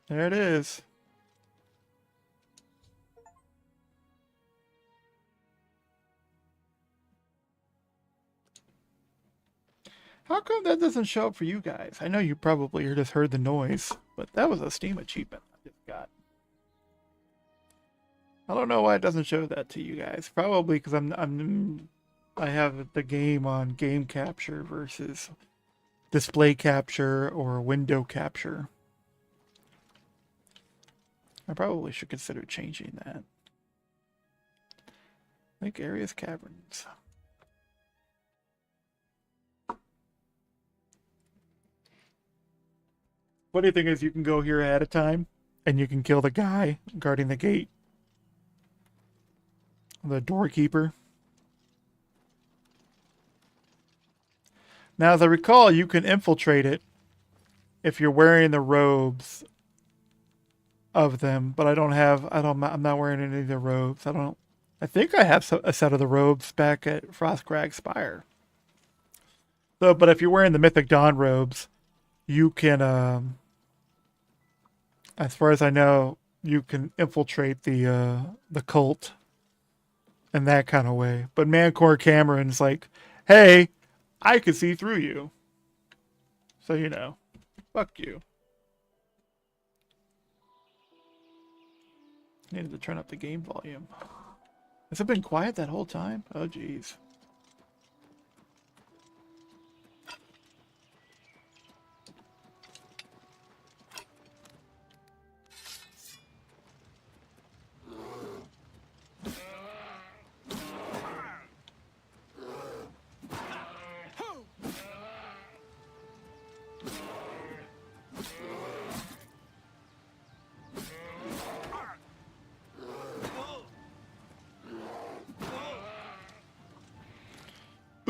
There it is. How come that doesn't show up for you guys? I know you probably just heard the noise, but that was a Steam achievement I just got. I don't know why it doesn't show that to you guys. Probably because I have the game on game capture versus display capture or window capture. I probably should consider changing that. Lake Areas Caverns. Funny thing is, you can go here ahead of time, and you can kill the guy guarding the gate. The doorkeeper. Now, as I recall, you can infiltrate it if you're wearing the robes of them, but I'm not wearing any of the robes. I think I have a set of the robes back at Frostcrag Spire. So, but if you're wearing the Mythic Dawn robes, you can, as far as I know, you can infiltrate the cult in that kind of way. But Mancor Cameron's like, hey, I can see through you. So, you know, fuck you. Needed to turn up the game volume. Has it been quiet that whole time? Oh, jeez.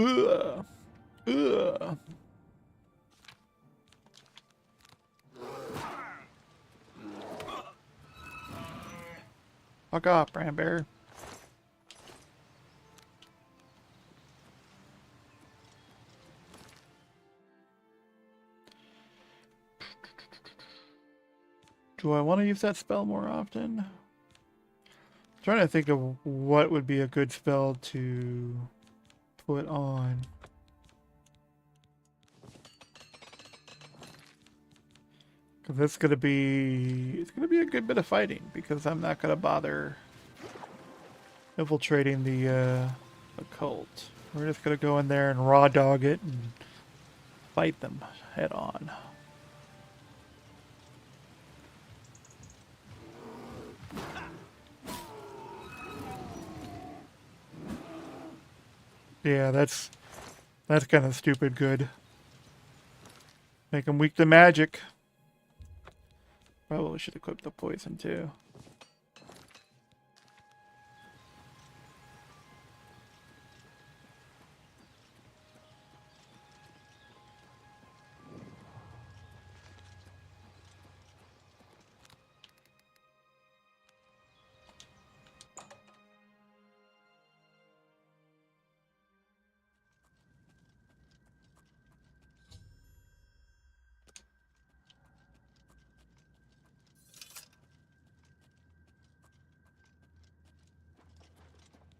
Ugh. Ugh. Fuck off, Brambear. Do I want to use that spell more often? I'm trying to think of what would be a good spell to put on. 'Cause it's gonna be a good bit of fighting because I'm not gonna bother infiltrating the cult. We're just gonna go in there and raw dog it and fight them head on. Yeah, that's kind of stupid good. Make them weak to magic. Probably should equip the poison too.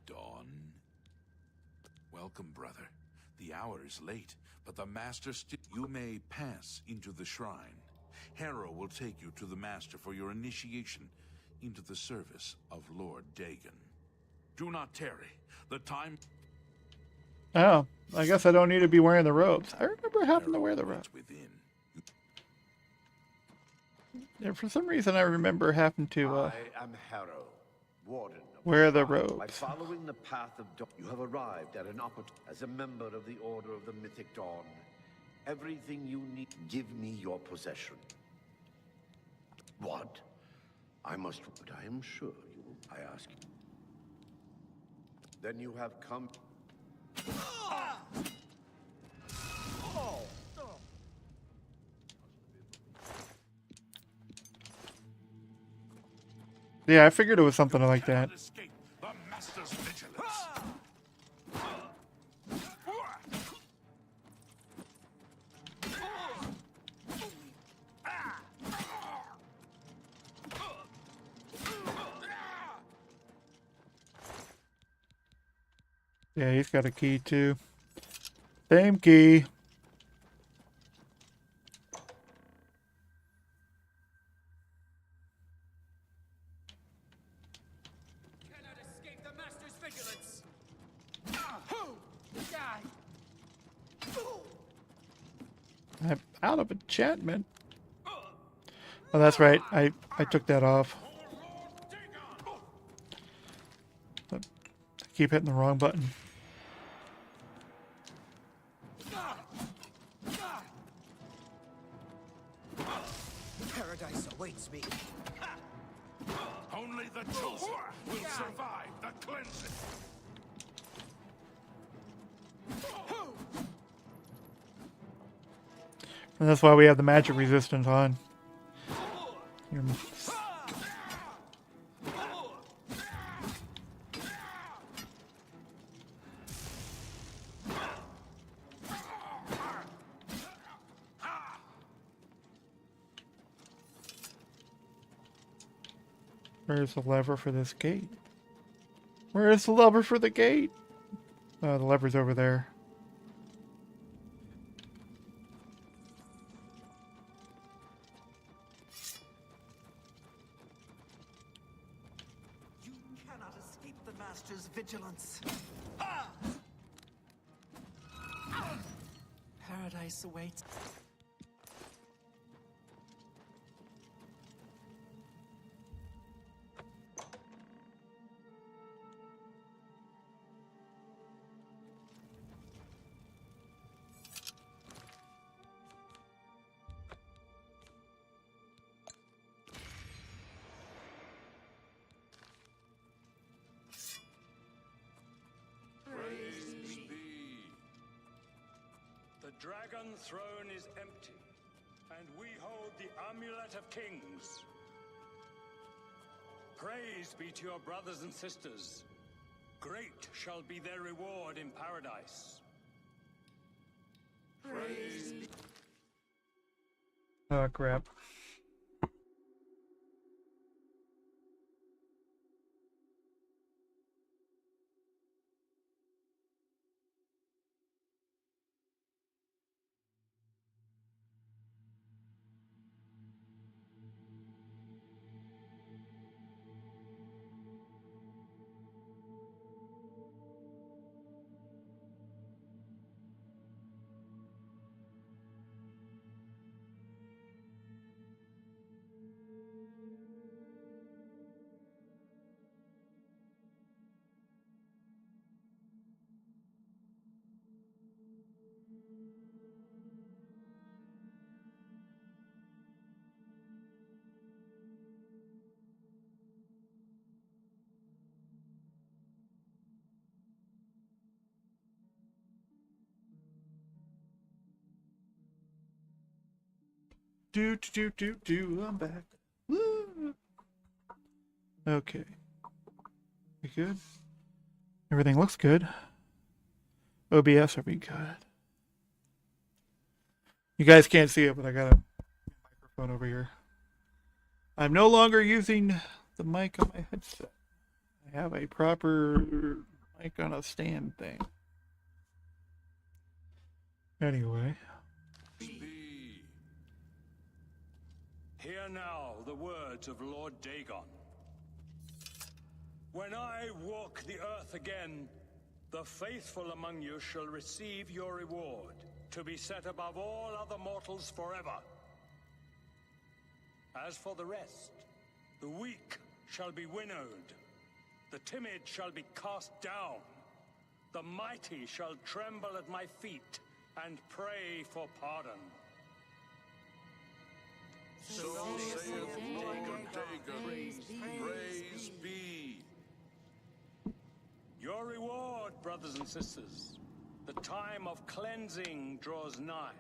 Dawn. Welcome, brother. The hour is late, but the Master still... You may pass into the shrine. Harrow will take you to the Master for your initiation into the service of Lord Dagon. Do not tarry. The time... Oh, I guess I don't need to be wearing the robes. I remember having to wear the Harrow robes. waits within. Yeah, for some reason I remember having to I am Harrow, Warden of wear the Shrine. By robes. following the path of dawn, you have arrived at an opportunity. As a member of the Order of the Mythic Dawn, everything you need, give me your possession. What? I must, but I am sure you will, I ask you. Then you have come. Yeah, I figured it was something like that. Cannot escape the Master's vigilance. Yeah, he's got a key too. Same key. Cannot escape the Master's vigilance. I'm out of enchantment. Oh, that's right. I took that off. I keep hitting the wrong button. Paradise awaits me. Only the chosen will survive the cleansing. And that's why we have the magic resistance on. Here, where's the lever for this gate? Where's the lever for the gate? Oh, the lever's over there. You cannot escape the Master's vigilance. Paradise awaits. Praise be. The Dragon Throne is empty, and we hold the Amulet of Kings. Praise be to your brothers and sisters. Great shall be their reward in paradise. Oh, crap. I'm back. Woo. Okay. We good? Everything looks good. OBS will be good. You guys can't see it, but I got a microphone over here. I'm no longer using the mic on my headset. I have a proper mic on a stand thing. Anyway. Hear now the words of Lord Dagon. When I walk the earth again, the faithful among you shall receive your reward, to be set above all other mortals forever. As for the rest, the weak shall be winnowed, the timid shall be cast down, the mighty shall tremble at my feet and pray for pardon. So saith Lord Dagon, praise be. Your reward, brothers and sisters. The time of cleansing draws nigh.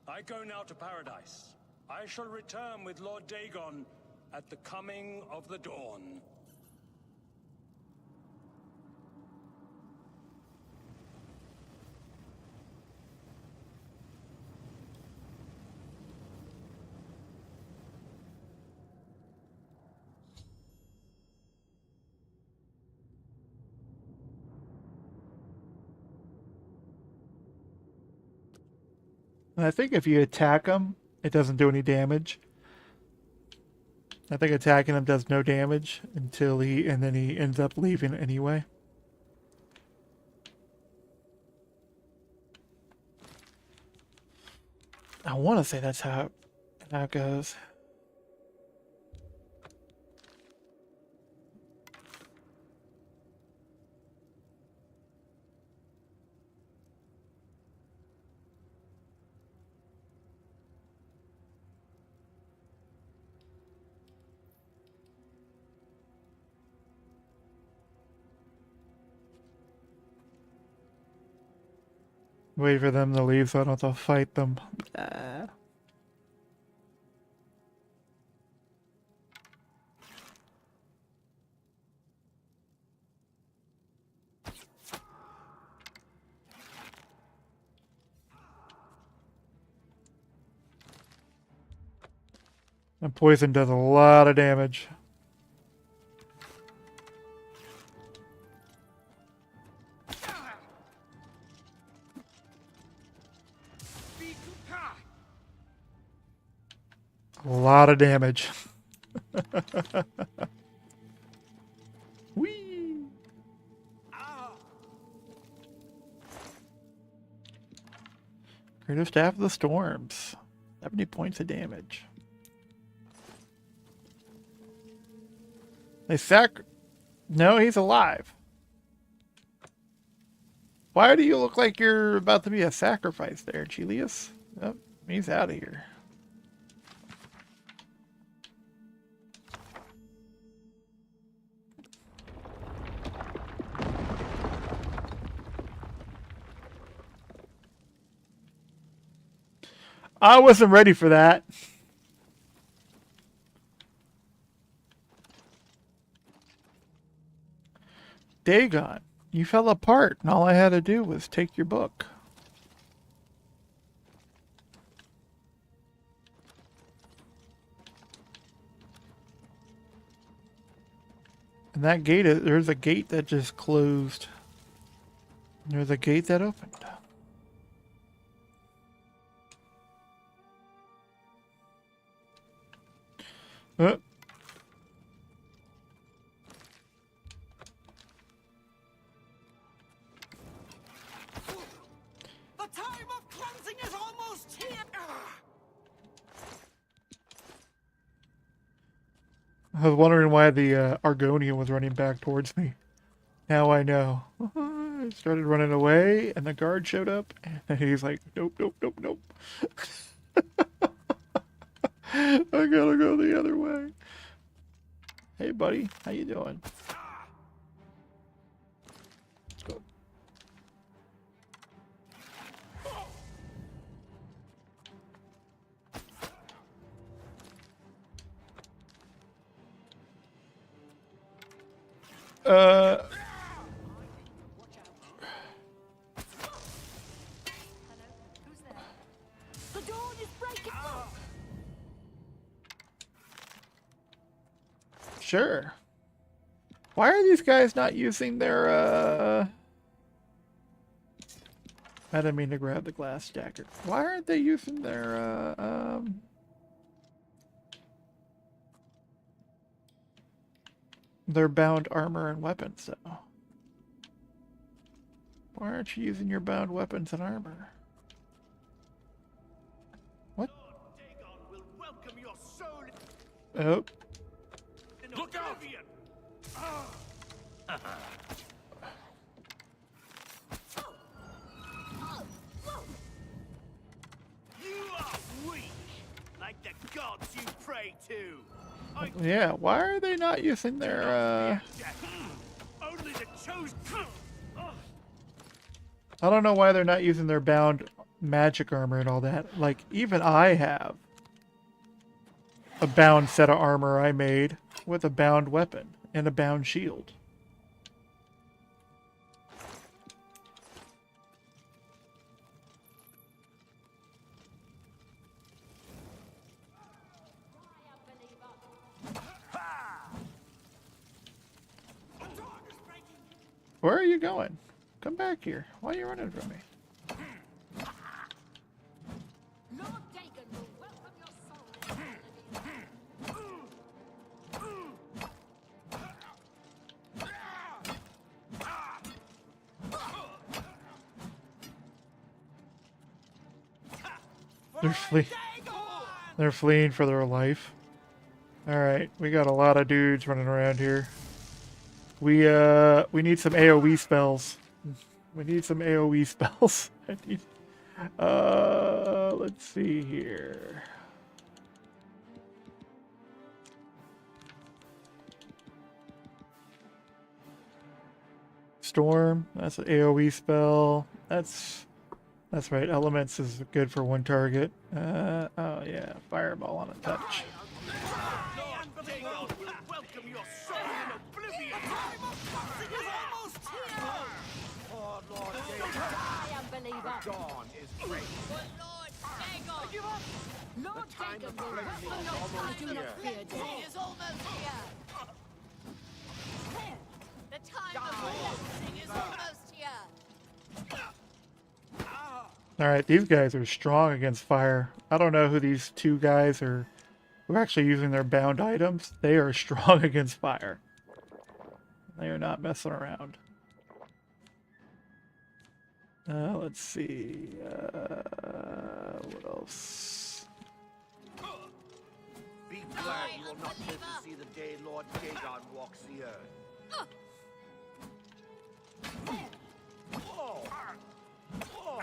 I go now to paradise. I shall return with Lord Dagon at the coming of the dawn. And I think if you attack him, it doesn't do any damage. I think attacking him does no damage until and then he ends up leaving anyway. I want to say that's how it goes. Wait for them to leave so I don't have to fight them. And poison does a lot of damage. A lot of damage. Whee! Creative Staff of the Storms. 70 points of damage. They No, he's alive. Why do you look like you're about to be a sacrifice there, Chelius? Oh, he's out of here. I wasn't ready for that. Dagon, you fell apart, and all I had to do was take your book. And that gate, there's a gate that just closed. There's a gate that opened. The time of cleansing is almost here! I was wondering why the Argonian was running back towards me. Now I know. I started running away, and the guard showed up, and he's like, nope, nope, nope, nope. I gotta go the other way. Hey, buddy. How you doing? Let's go. Uh, The dawn is breaking. sure. Why are these guys not using their, I didn't mean to grab the glass stacker. Why aren't they using their, their bound armor and weapons, though? Why aren't you using your bound weapons and armor? What? Oh. Look out! You are weak, like the gods you pray to. Yeah, why are they not using their, Only the chosen. I don't know why they're not using their bound magic armor and all that. Like, even I have a bound set of armor I made with a bound weapon and a bound shield. Where are you going? Come back here. Why are you running from me? Lord Dagon will welcome your soul. They're fleeing for their life. Alright, we got a lot of dudes running around here. We need some AoE spells. We need some AoE spells. I need, let's see here. Storm, that's an AoE spell. That's right, Elements is good for one target. Oh yeah, Fireball on a touch. Lord Dagon will welcome your soul in oblivion. Oh, Lord Dagon, Die, unbeliever. dawn is great. Lord Dagon will welcome your soul. Do not fear death. is almost here. The time of blessing is almost here. Alright, these guys are strong against fire. I don't know who these two guys are who are actually using their bound items. They are strong against fire. They are not messing around. Let's see. What else? Be glad you will not live to see the day Lord Dagon walks the earth. Oh. Oh.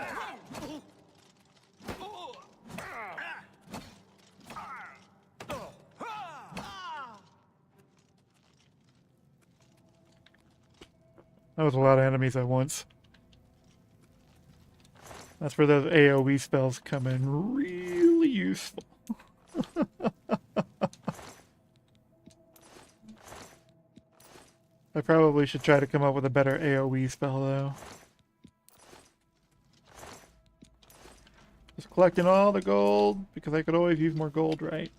That was a lot of enemies at once. That's where those AoE spells come in really useful. I probably should try to come up with a better AoE spell though. Just collecting all the gold because I could always use more gold, right?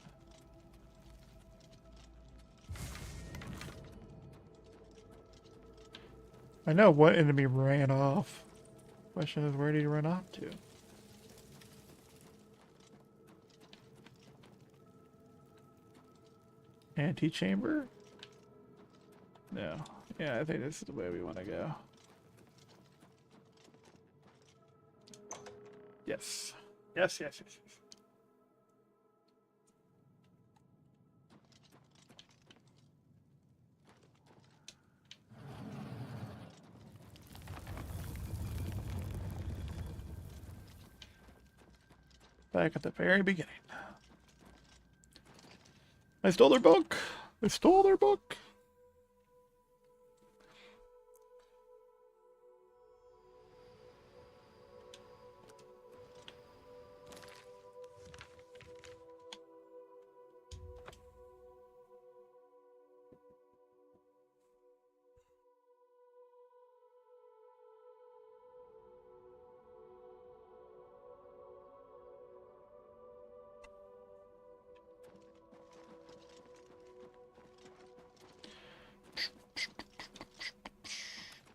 I know what enemy ran off. Question is, where did he run off to? Antechamber? No. Yeah, I think this is the way we want to go. Yes. Yes, yes, yes, yes. Back at the very beginning. I stole their book. I stole their book.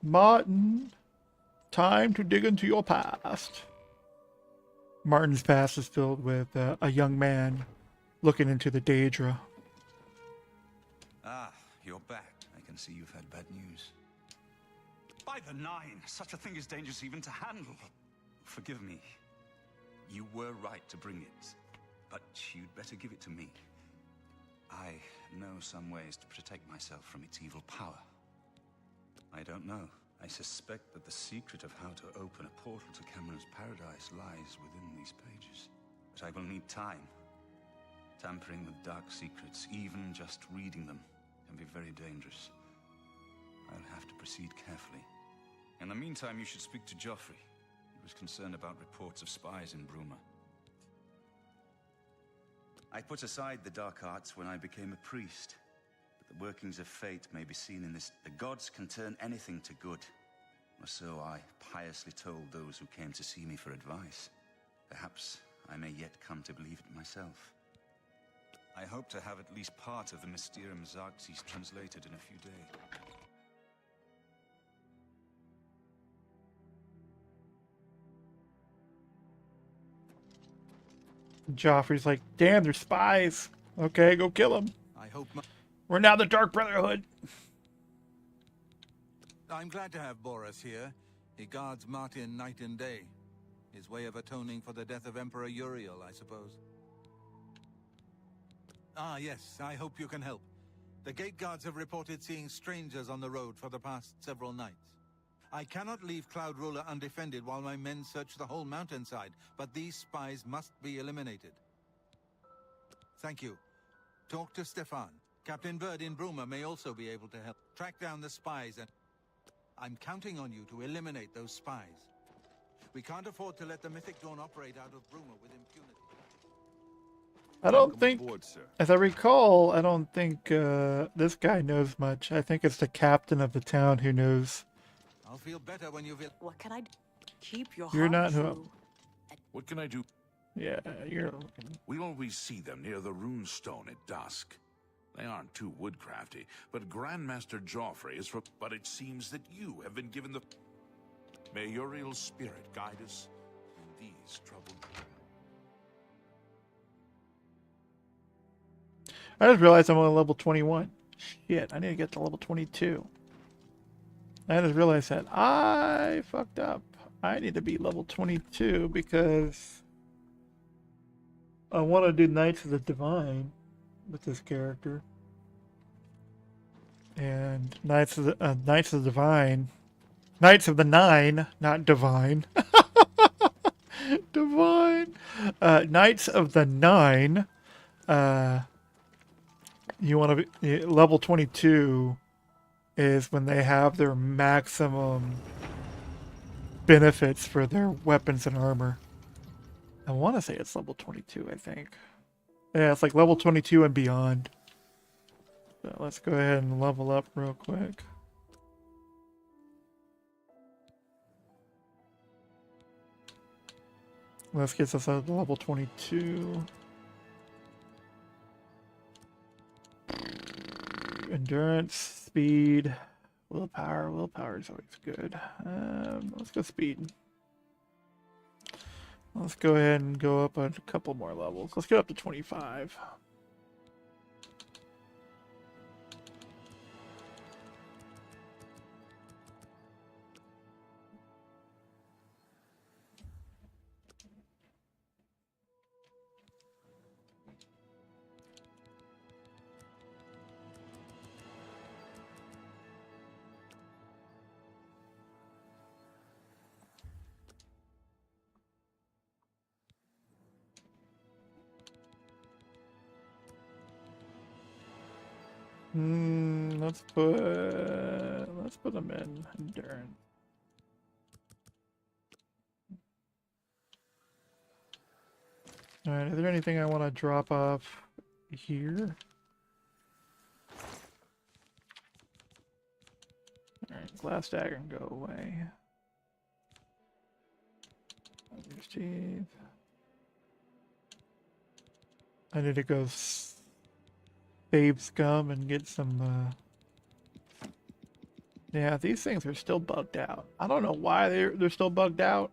Martin, time to dig into your past. Martin's past is filled with a young man looking into the Daedra. Ah, you're back. I can see you've had bad news. By the Nine, such a thing is dangerous even to handle. Forgive me. You were right to bring it, but you'd better give it to me. I know some ways to protect myself from its evil power. I don't know. I suspect that the secret of how to open a portal to Cameron's paradise lies within these pages. But I will need time. Tampering with dark secrets, even just reading them, can be very dangerous. I'll have to proceed carefully. In the meantime, you should speak to Joffrey. He was concerned about reports of spies in Bruma. I put aside the dark arts when I became a priest. But the workings of fate may be seen in this. The gods can turn anything to good. Or so I piously told those who came to see me for advice. Perhaps I may yet come to believe it myself. I hope to have at least part of the Mysterium Xarxes translated in a few days. Joffrey's like, damn, they're spies. Okay, go kill them. I hope We're now the Dark Brotherhood. I'm glad to have Boris here. He guards Martin night and day. His way of atoning for the death of Emperor Uriel, I suppose. Ah, yes, I hope you can help. The gate guards have reported seeing strangers on the road for the past several nights. I cannot leave Cloud Ruler undefended while my men search the whole mountainside, but these spies must be eliminated. Thank you. Talk to Stefan. Captain Bird in Bruma may also be able to help. Track down the spies and... I'm counting on you to eliminate those spies. We can't afford to let the Mythic Dawn operate out of Bruma with impunity. I don't Welcome think, aboard, sir. as I recall, I don't think this guy knows much. I think it's the captain of the town who knows. I'll feel better when you've... What can I do? Keep your You're heart not who- true. What can I do? Yeah, you're... We always see them near the rune stone at dusk. They aren't too woodcrafty, but Grandmaster Joffrey is from... But it seems that you have been given the... May Uriel's spirit guide us in these troubled... I just realized I'm on level 21. Shit, I need to get to level 22. I just realized that I fucked up. I need to be level 22 because I want to do Knights of the Divine with this character. And Knights of the Divine, Knights of the Nine, not Divine. Divine. Knights of the Nine. You want to be level 22 is when they have their maximum benefits for their weapons and armor. I want to say it's level 22, I think. Yeah, it's like level 22 and beyond. So let's go ahead and level up real quick. Let's get us up to level 22. Endurance, speed, willpower. Willpower is always good. Let's go speed. Let's go ahead and go up a couple more levels. Let's get up to 25. Let's put them in endurance. All right, is there anything I want to drop off here? All right, glass dagger can go away. There's teeth. I need to go save scum and get some Yeah, these things are still bugged out. I don't know why they're still bugged out,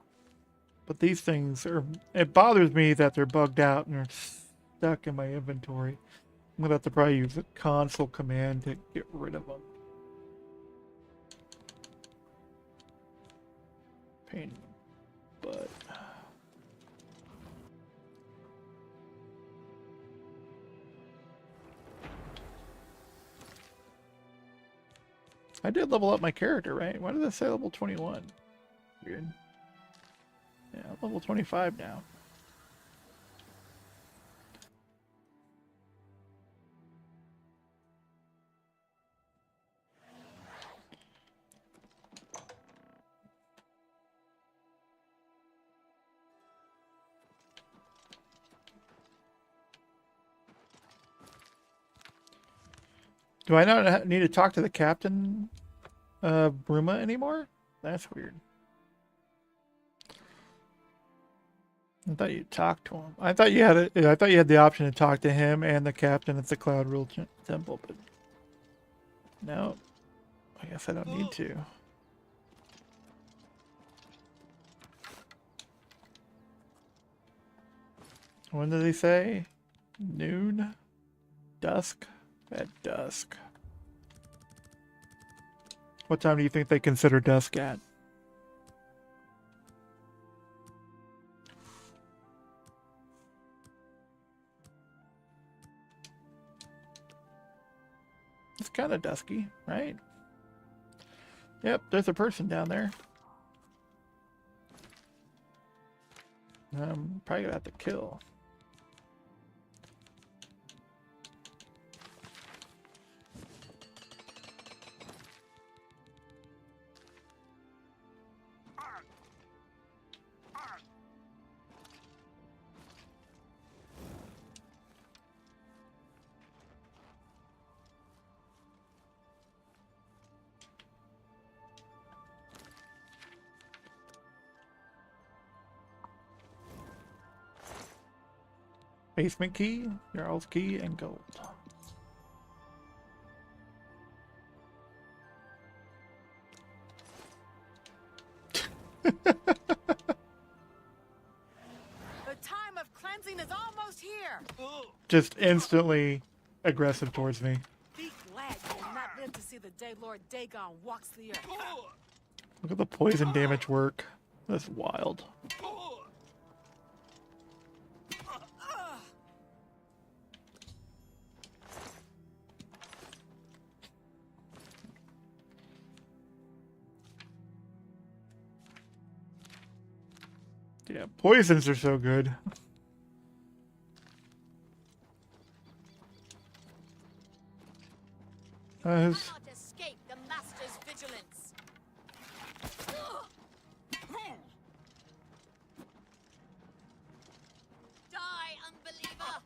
but these things are. It bothers me that they're bugged out and they're stuck in my inventory. I'm gonna have to probably use a console command to get rid of them. Pain, but. I did level up my character, right? Why did it say level 21? Weird. Yeah, level 25 now. Do I not need to talk to the captain, Bruma anymore? That's weird. I thought you talked to him. I thought you had the option to talk to him and the captain at the Cloud Rule Temple, but no. I guess I don't need to. When did he say? Noon? Dusk? At dusk. What time do you think they consider dusk at? It's kind of dusky, right? Yep, there's a person down there. I'm probably gonna have to kill. Basement key, Jarl's key, and gold. The time of cleansing is almost here. Just instantly aggressive towards me. Be glad you will not live to see the day Lord Dagon walks the earth. Look at the poison damage work. That's wild. Yeah, poisons are so good. Cannot escape the master's vigilance. Die, unbeliever!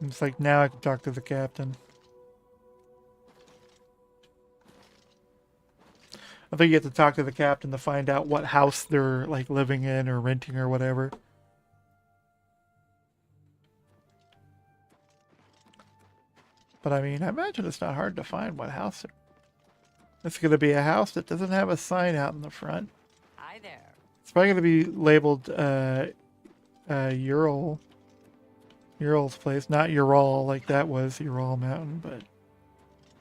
It's like now I can talk to the captain. I think you have to talk to the captain to find out what house they're like living in or renting or whatever. But I mean, I imagine it's not hard to find what house it's going to be. A house that doesn't have a sign out in the front. Hi there. It's probably going to be labeled Ural's place, not Ural like that was Ural Mountain, but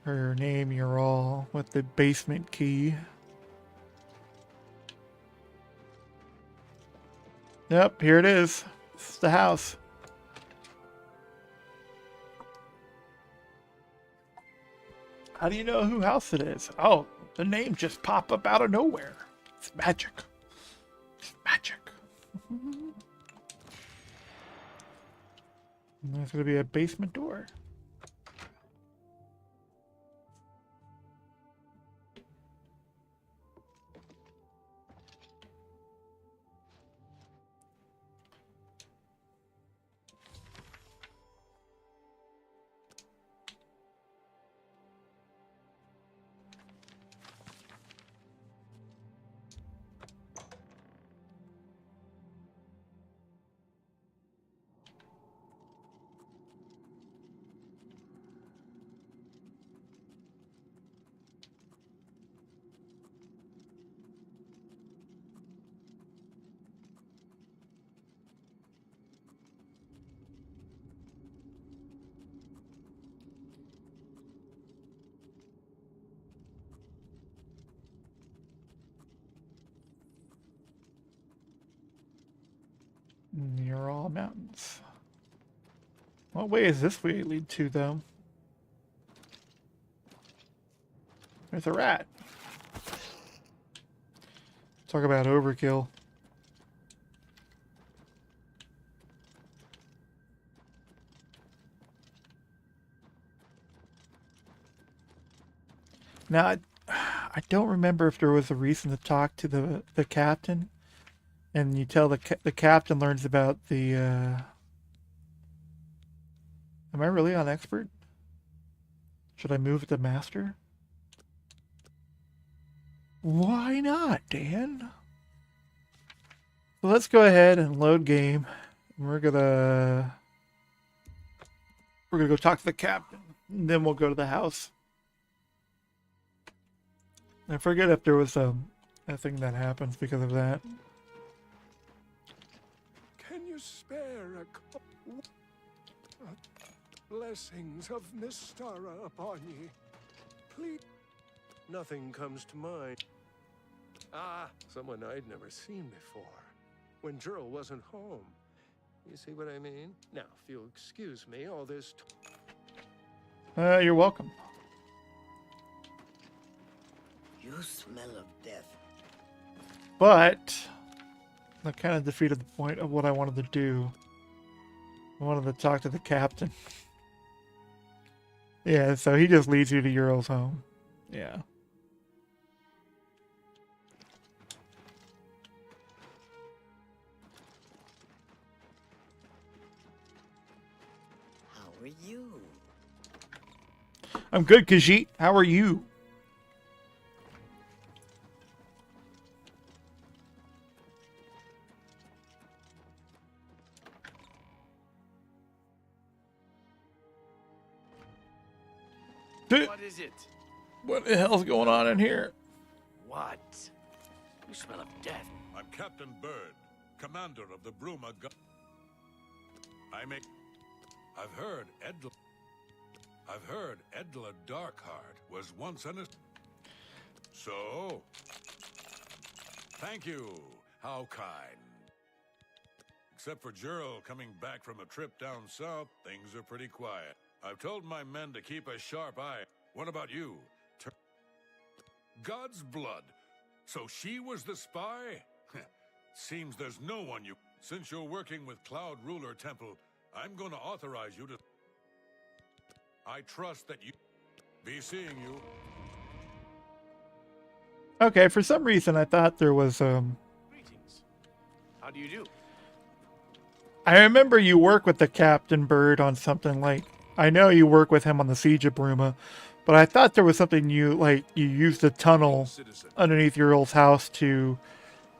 her name Ural with the basement key. Yep, here it is. This is the house. How do you know who house it is? Oh, the name just popped up out of nowhere. It's magic. It's magic. And there's going to be a basement door. Near all mountains. What way is this way lead to, though? There's a rat. Talk about overkill. Now, I don't remember if there was a reason to talk to the captain, and you tell the captain learns about the. Am I really on expert? Should I move to master? Why not, Dan? So let's go ahead and load game. We're gonna go talk to the captain, and then we'll go to the house. I forget if there was a thing that happens because of that. Can you spare a blessings of Mystara upon ye? Please. Nothing comes to mind. Ah, someone I'd never seen before. When Jurl wasn't home. You see what I mean? Now, if you'll excuse me, all this. You're welcome. You smell of death. But that kind of defeated the point of what I wanted to do. I wanted to talk to the captain. Yeah, so he just leads you to Ural's home. Yeah. How are you? I'm good, Khajiit. How are you? What is it? What the hell's going on in here? What? You smell of death. I'm Captain Bird, commander of the Bruma I've heard Edla Darkheart was once So, thank you. How kind. Except for Jurl coming back from a trip down south, things are pretty quiet. I've told my men to keep a sharp eye. What about you? God's blood. So she was the spy? Seems there's no one you... Since you're working with Cloud Ruler Temple, I'm going to authorize you to... I trust that you... Be seeing you. Okay, for some reason I thought there was, Greetings. How do you do? I remember you work with the Captain Bird on something like... I know you work with him on the Siege of Bruma, but I thought there was something you used a tunnel underneath your old house to,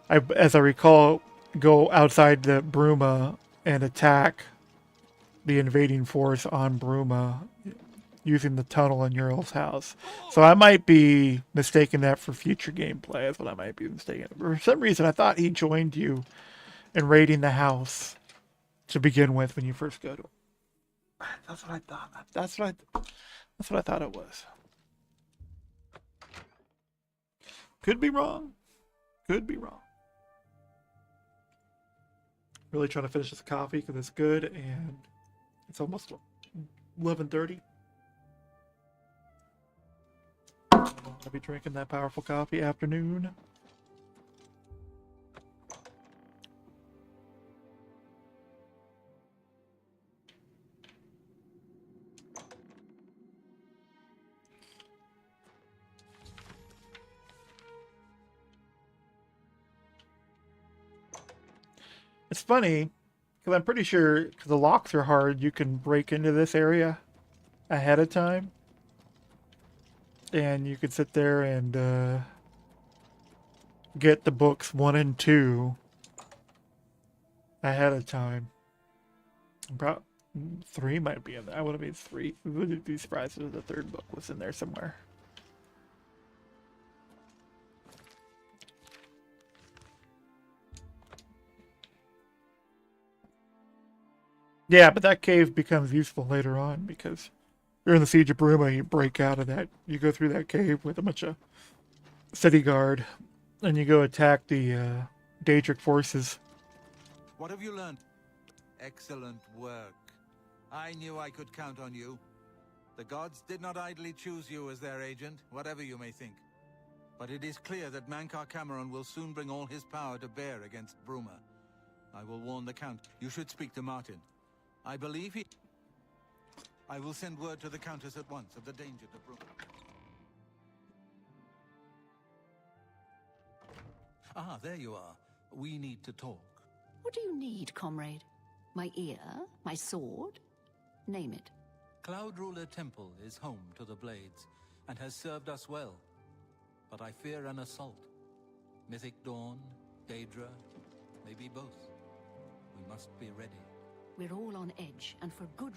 as I recall, go outside the Bruma and attack the invading force on Bruma using the tunnel in Ural's house. So I might be mistaking that for future gameplay. That's what I might be mistaken. For some reason, I thought he joined you in raiding the house to begin with when you first go to him. That's what I thought. That's what I thought it was. Could be wrong. Could be wrong. Really trying to finish this coffee because it's good and it's almost 11:30. I'll be drinking that powerful coffee afternoon. It's funny, because I'm pretty sure, because the locks are hard, you can break into this area ahead of time. And you could sit there and get the books 1 and 2 ahead of time. 3 might be in there. I would have made 3. We wouldn't be surprised if the 3rd book was in there somewhere. Yeah, but that cave becomes useful later on because you're in the Siege of Bruma, you break out of that. You go through that cave with a bunch of city guard, and you go attack the Daedric forces. What have you learned? Excellent work. I knew I could count on you. The gods did not idly choose you as their agent, whatever you may think. But it is clear that Mankar Cameron will soon bring all his power to bear against Bruma. I will warn the Count. You should speak to Martin. I believe he... I will send word to the Countess at once of the danger to Bruma. Ah, there you are. We need to talk. What do you need, comrade? My ear? My sword? Name it. Cloud Ruler Temple is home to the Blades, and has served us well. But I fear an assault. Mythic Dawn, Daedra, maybe both. We must be ready. We're all on edge, and for good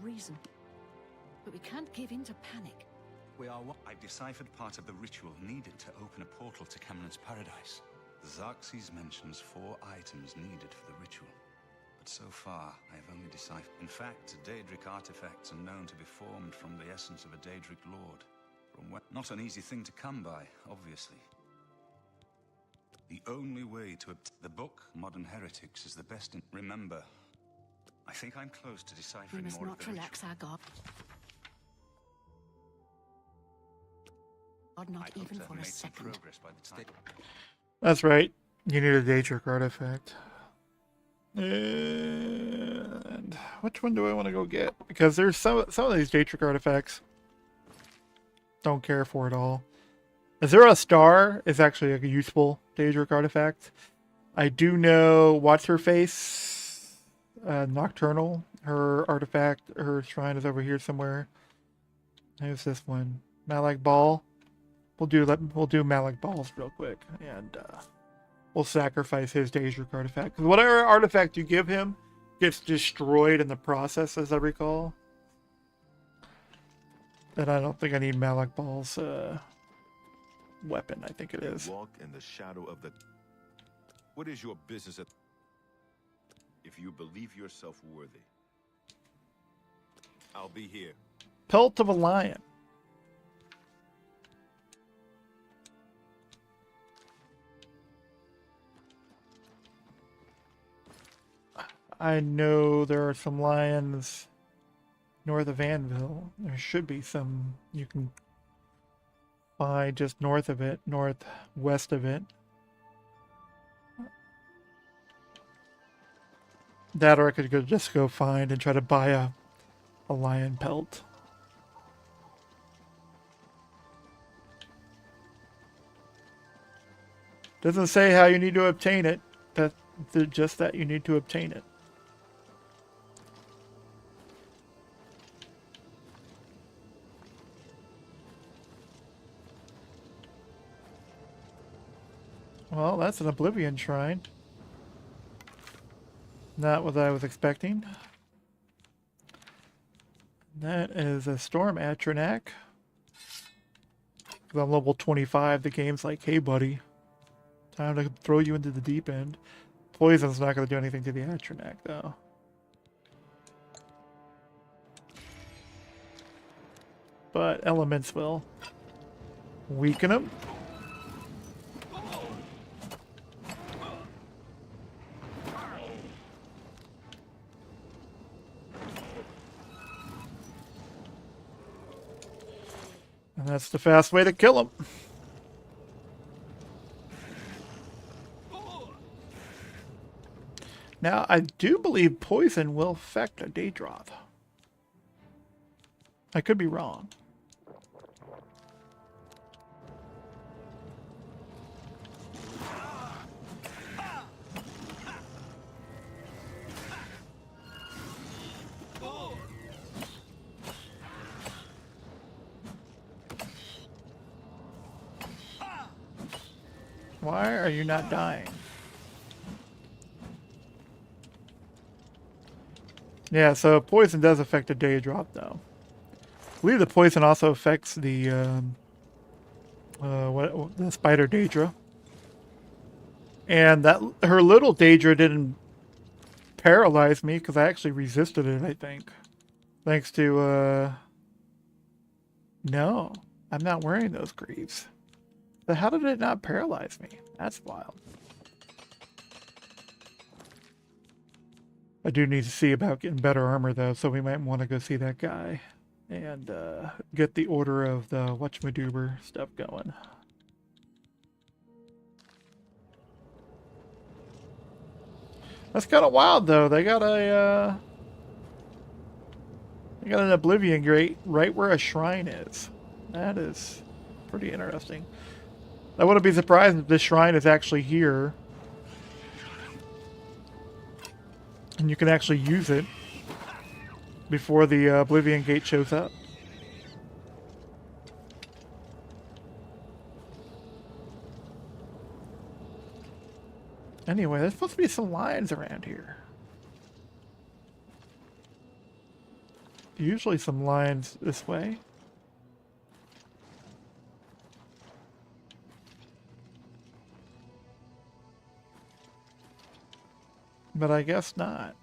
reason. But we can't give in to panic. We are one. I've deciphered part of the ritual needed to open a portal to Cameron's paradise. Xerxes mentions 4 items needed for the ritual. But so far, I have only deciphered. In fact, Daedric artifacts are known to be formed from the essence of a Daedric lord. Not an easy thing to come by, obviously. The only way to the book, Modern Heretics, is the best in... Remember, I think I'm close to deciphering We must more not of the relax our guard. Not I even hope to have for a made some second. progress by the time. That's right. You need a Daedric artifact. And which one do I want to go get? Because there's some of these Daedric artifacts don't care for it all. Azura Star is actually like a useful Daedric artifact. I do know what's her face, Nocturnal. Her artifact, her shrine is over here somewhere. There's this one, Malak Ball. We'll do Malak Balls real quick, and we'll sacrifice his Daedric artifact. Because whatever artifact you give him gets destroyed in the process, as I recall. And I don't think I need Malak Ball's weapon. I think it is. Walk in the shadow of the... What is your business if you believe yourself worthy? I'll be here. Pelt of a Lion. I know there are some lions north of Anvil. There should be some you can find just north of it, northwest of it. That, or I could just go find and try to buy a lion pelt. Doesn't say how you need to obtain it. Just that you need to obtain it. Well, that's an Oblivion Shrine. Not what I was expecting. That is a Storm Atronach. On level 25, the game's like, hey buddy, time to throw you into the deep end. Poison's not going to do anything to the Atronach, though. But elements will weaken him. And that's the fast way to kill him. Now, I do believe poison will affect a Daedroth. I could be wrong. Why are you not dying? Yeah, so poison does affect a Daedroth, though. I believe the poison also affects the the spider Daedra, and that her little Daedra didn't paralyze me because I actually resisted it. I think, thanks to no, I'm not wearing those greaves. But how did it not paralyze me? That's wild. I do need to see about getting better armor though, so we might want to go see that guy and get the order of the whatchamadoober stuff going. That's kind of wild though. They got an Oblivion Gate right where a shrine is. That is pretty interesting. I wouldn't be surprised if this shrine is actually here. And you can actually use it before the Oblivion Gate shows up. Anyway, there's supposed to be some lions around here. Usually some lions this way. But I guess not.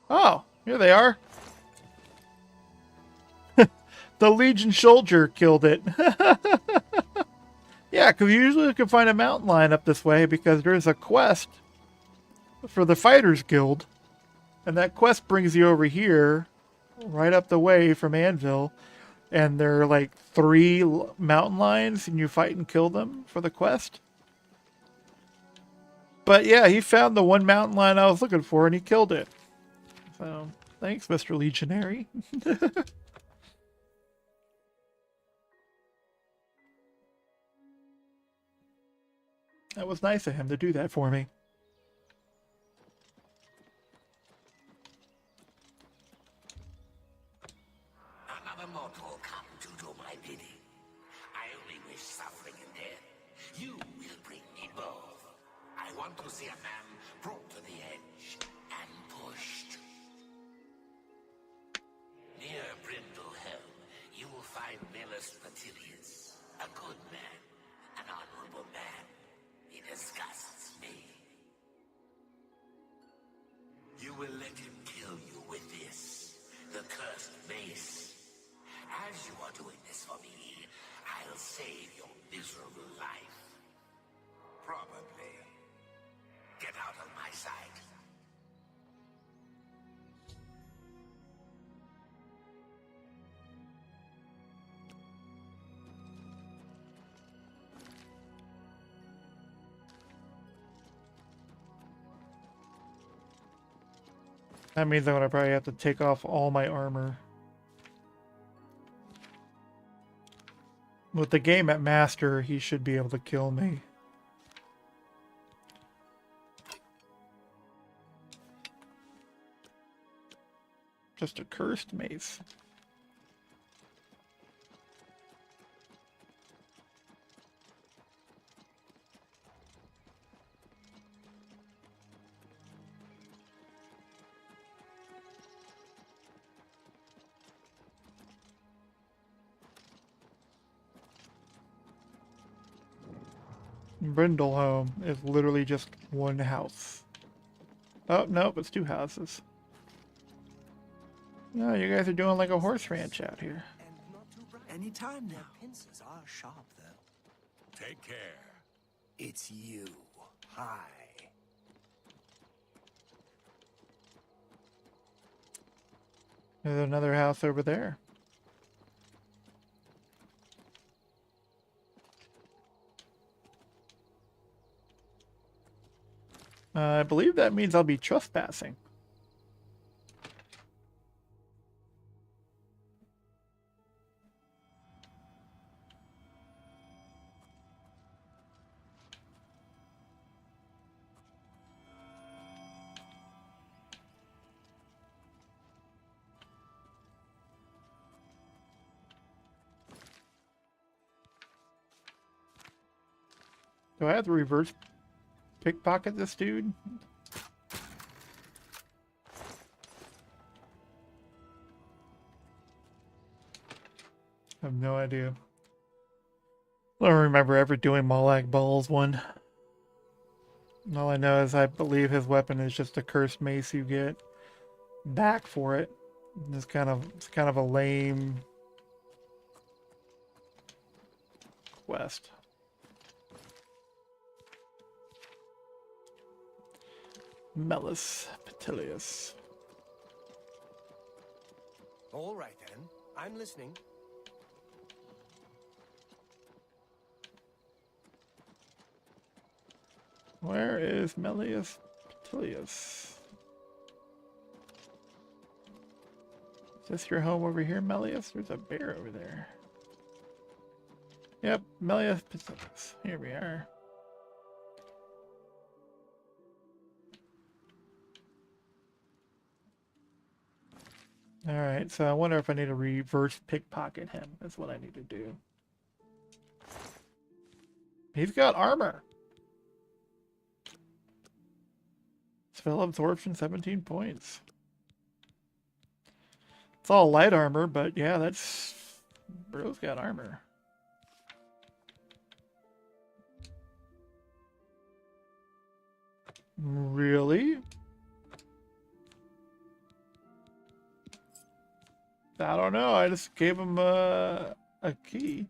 Oh, here they are. The Legion soldier killed it. Yeah, because usually you can find a mountain lion up this way because there's a quest for the Fighters Guild. And that quest brings you over here, right up the way from Anvil. And there are like 3 mountain lions and you fight and kill them for the quest. But yeah, he found the one mountain lion I was looking for and he killed it. So, thanks, Mr. Legionary. That was nice of him to do that for me. Another mortal come to do my bidding. I only wish suffering and death. You will bring me both. I want to see a man brought to the edge and pushed. Near Brindlehelm, you will find Melus Patilius, a good man, an honorable man. He disgusts me. You will let him kill you with this, the cursed mace. As you are doing this for me, I'll save your miserable life. Probably. Get out of my sight. That means I'm going to probably have to take off all my armor. With the game at Master, he should be able to kill me. Just a cursed mace. Brindlehelm is literally just one house. Oh, nope, it's 2 houses. No, you guys are doing like a horse ranch out here. Any time now. Pincers are sharp, though. Take care. It's you. Hi. There's another house over there. I believe that means I'll be trespassing. Do I have to reverse pickpocket this dude? I have no idea. I don't remember ever doing Molag Bal's one. All I know is I believe his weapon is just a cursed mace you get back for it. It's kind of a lame southwest. Mellus Petilius. All right, then. I'm listening. Where is Melius Petilius? Is this your home over here, Melius? There's a bear over there. Yep, Melius Petilius. Here we are. Alright, so I wonder if I need to reverse pickpocket him. That's what I need to do. He's got armor. Spell absorption 17 points. It's all light armor, but yeah, that's... Bro's got armor. Really? I don't know. I just gave him a key.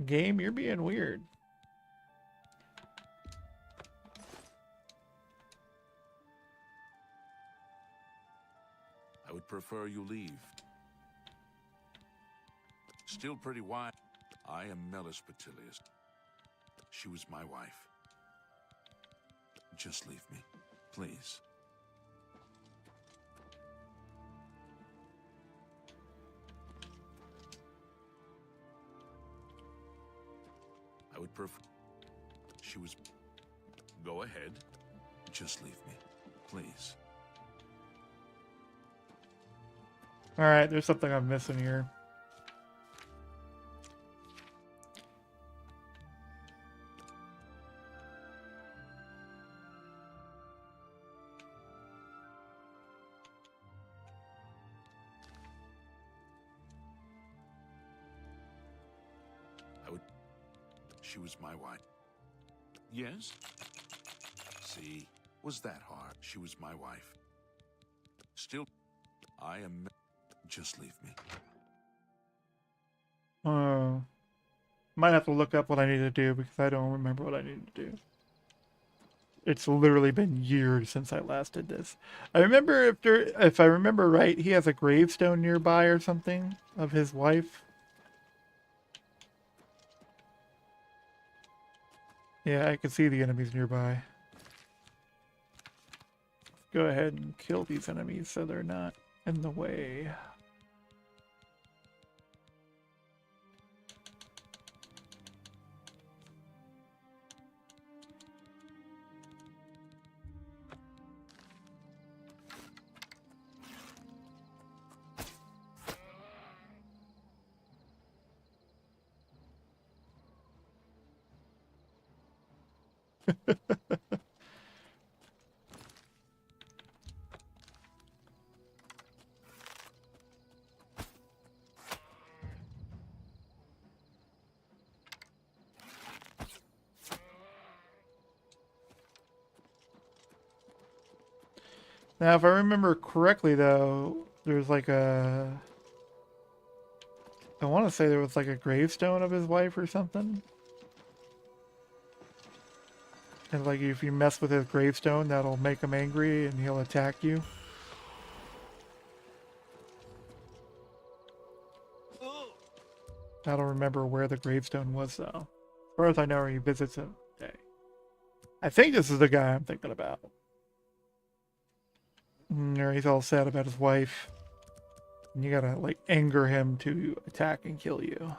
Game, you're being weird. I would prefer you leave. Still pretty wide. I am Mellus Petilius. She was my wife. Just leave me, please. I would prefer... She was... Go ahead. Just leave me, please. Alright, there's something I'm missing here. She was my wife. Yes? See, was that hard? She was my wife. Still, I am... Just leave me. Might have to look up what I need to do because I don't remember what I need to do. It's literally been years since I last did this. I remember if I remember right, he has a gravestone nearby or something of his wife. Yeah, I can see the enemies nearby. Go ahead and kill these enemies so they're not in the way. Now, if I remember correctly, though, there's like a... I want to say there was like a gravestone of his wife or something. And like if you mess with his gravestone, that'll make him angry and he'll attack you. I don't remember where the gravestone was, though. As far as I know, he visits him today. I think this is the guy I'm thinking about. Or he's all sad about his wife. And you gotta, like, anger him to attack and kill you.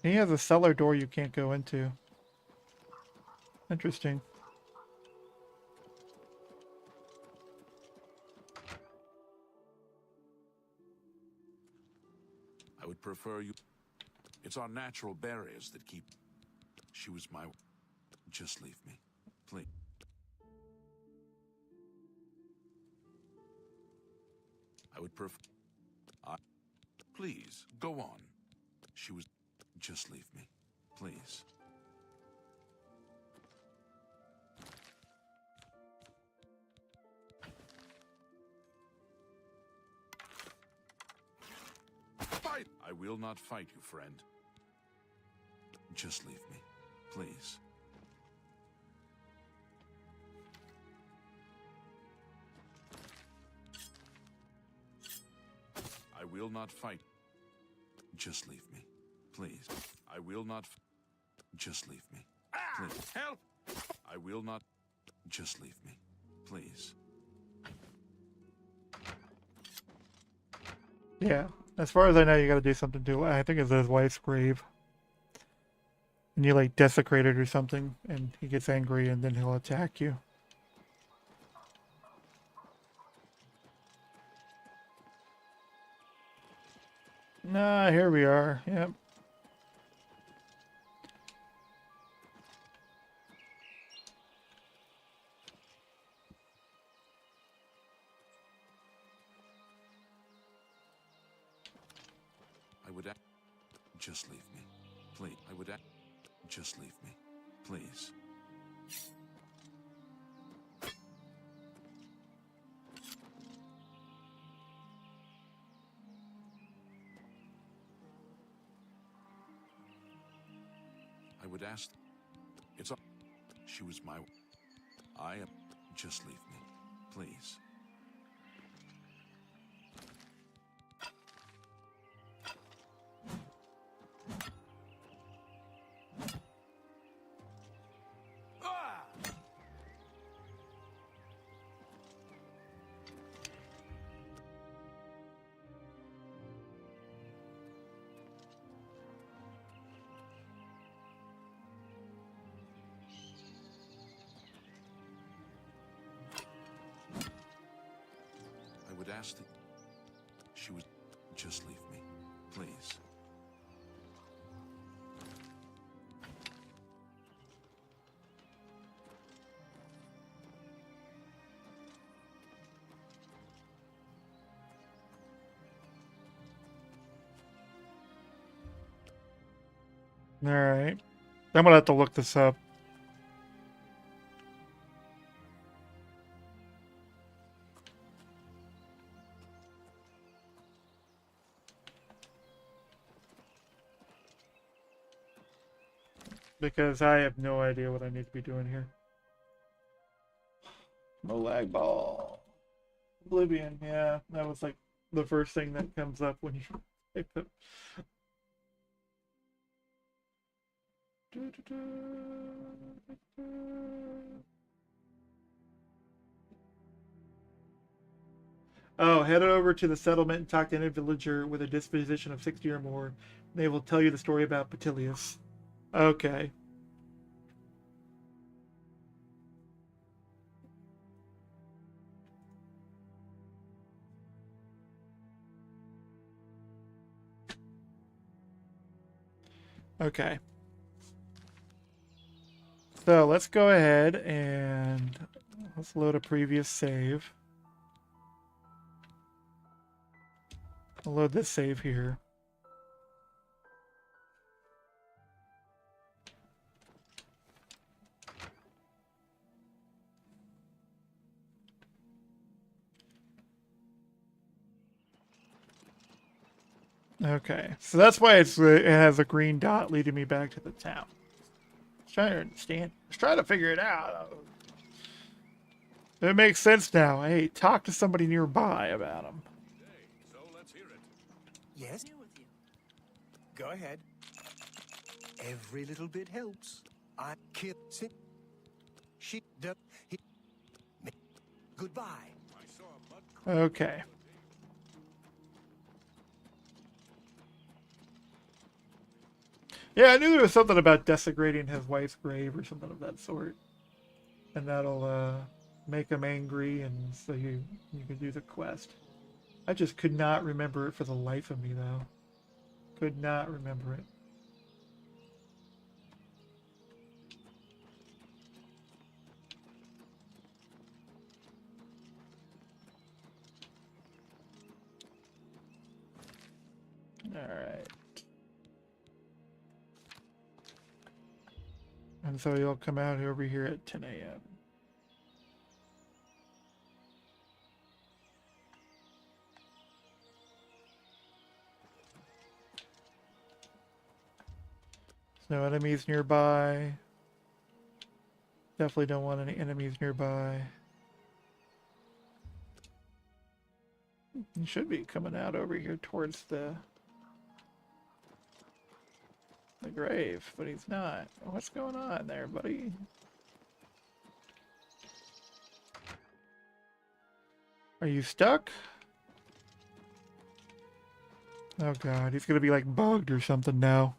He has a cellar door you can't go into. Interesting. I would prefer you... It's our natural barriers that keep... She was my... Just leave me, please. I would prefer... Please, go on. She was... Just leave me, please. Fight! I will not fight you, friend. Just leave me, please. I will not fight. Just leave me, please. I will not. Just leave me, please. Help! I will not. Just leave me, please. Yeah, as far as I know, you gotta do something to, I think it's his wife's grave. And you like desecrate it or something, and he gets angry and then he'll attack you. Nah, here we are. Yep. I would just leave me, please. I would just leave me, please. I would ask. It's up. She was my. I am. Just leave me, please. Asked that she was just leave me, please. All right, I'm gonna have to look this up. Because I have no idea what I need to be doing here. No lag ball. Oblivion, yeah. That was like the first thing that comes up when you type it. Oh, head over to the settlement and talk to any villager with a disposition of 60 or more. They will tell you the story about Petilius. Okay. Okay. So let's go ahead and let's load a previous save. I'll load this save here. Okay, so that's why it has a green dot leading me back to the town. Let's try to understand. Let's try to figure it out. It makes sense now. Hey, talk to somebody nearby about him. So let's hear it. Yes? Go ahead. Every little bit helps. I killed him. She does. Goodbye. Okay. Yeah, I knew there was something about desecrating his wife's grave or something of that sort. And that'll make him angry, and so you can do the quest. I just could not remember it for the life of me, though. Could not remember it. Alright. And so you'll come out over here at 10 a.m. No enemies nearby. Definitely don't want any enemies nearby. He should be coming out over here towards the grave, but he's not. What's going on there, buddy? Are you stuck? Oh god, he's gonna be like bugged or something now.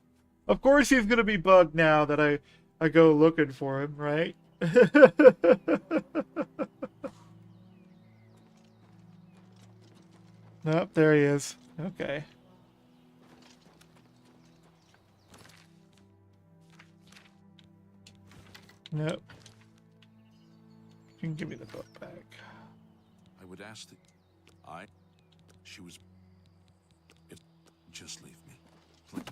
Of course he's gonna be bugged now that I go looking for him, right? Nope, there he is. Okay. Nope. You can give me the book back. I would ask that she was... Just leave me. Please.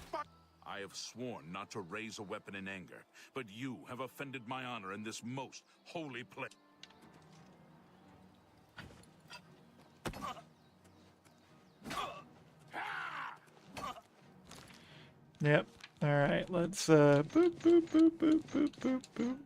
I have sworn not to raise a weapon in anger, but you have offended my honor in this most holy place. Yep. Alright, let's boop boop boop boop boop boop boop.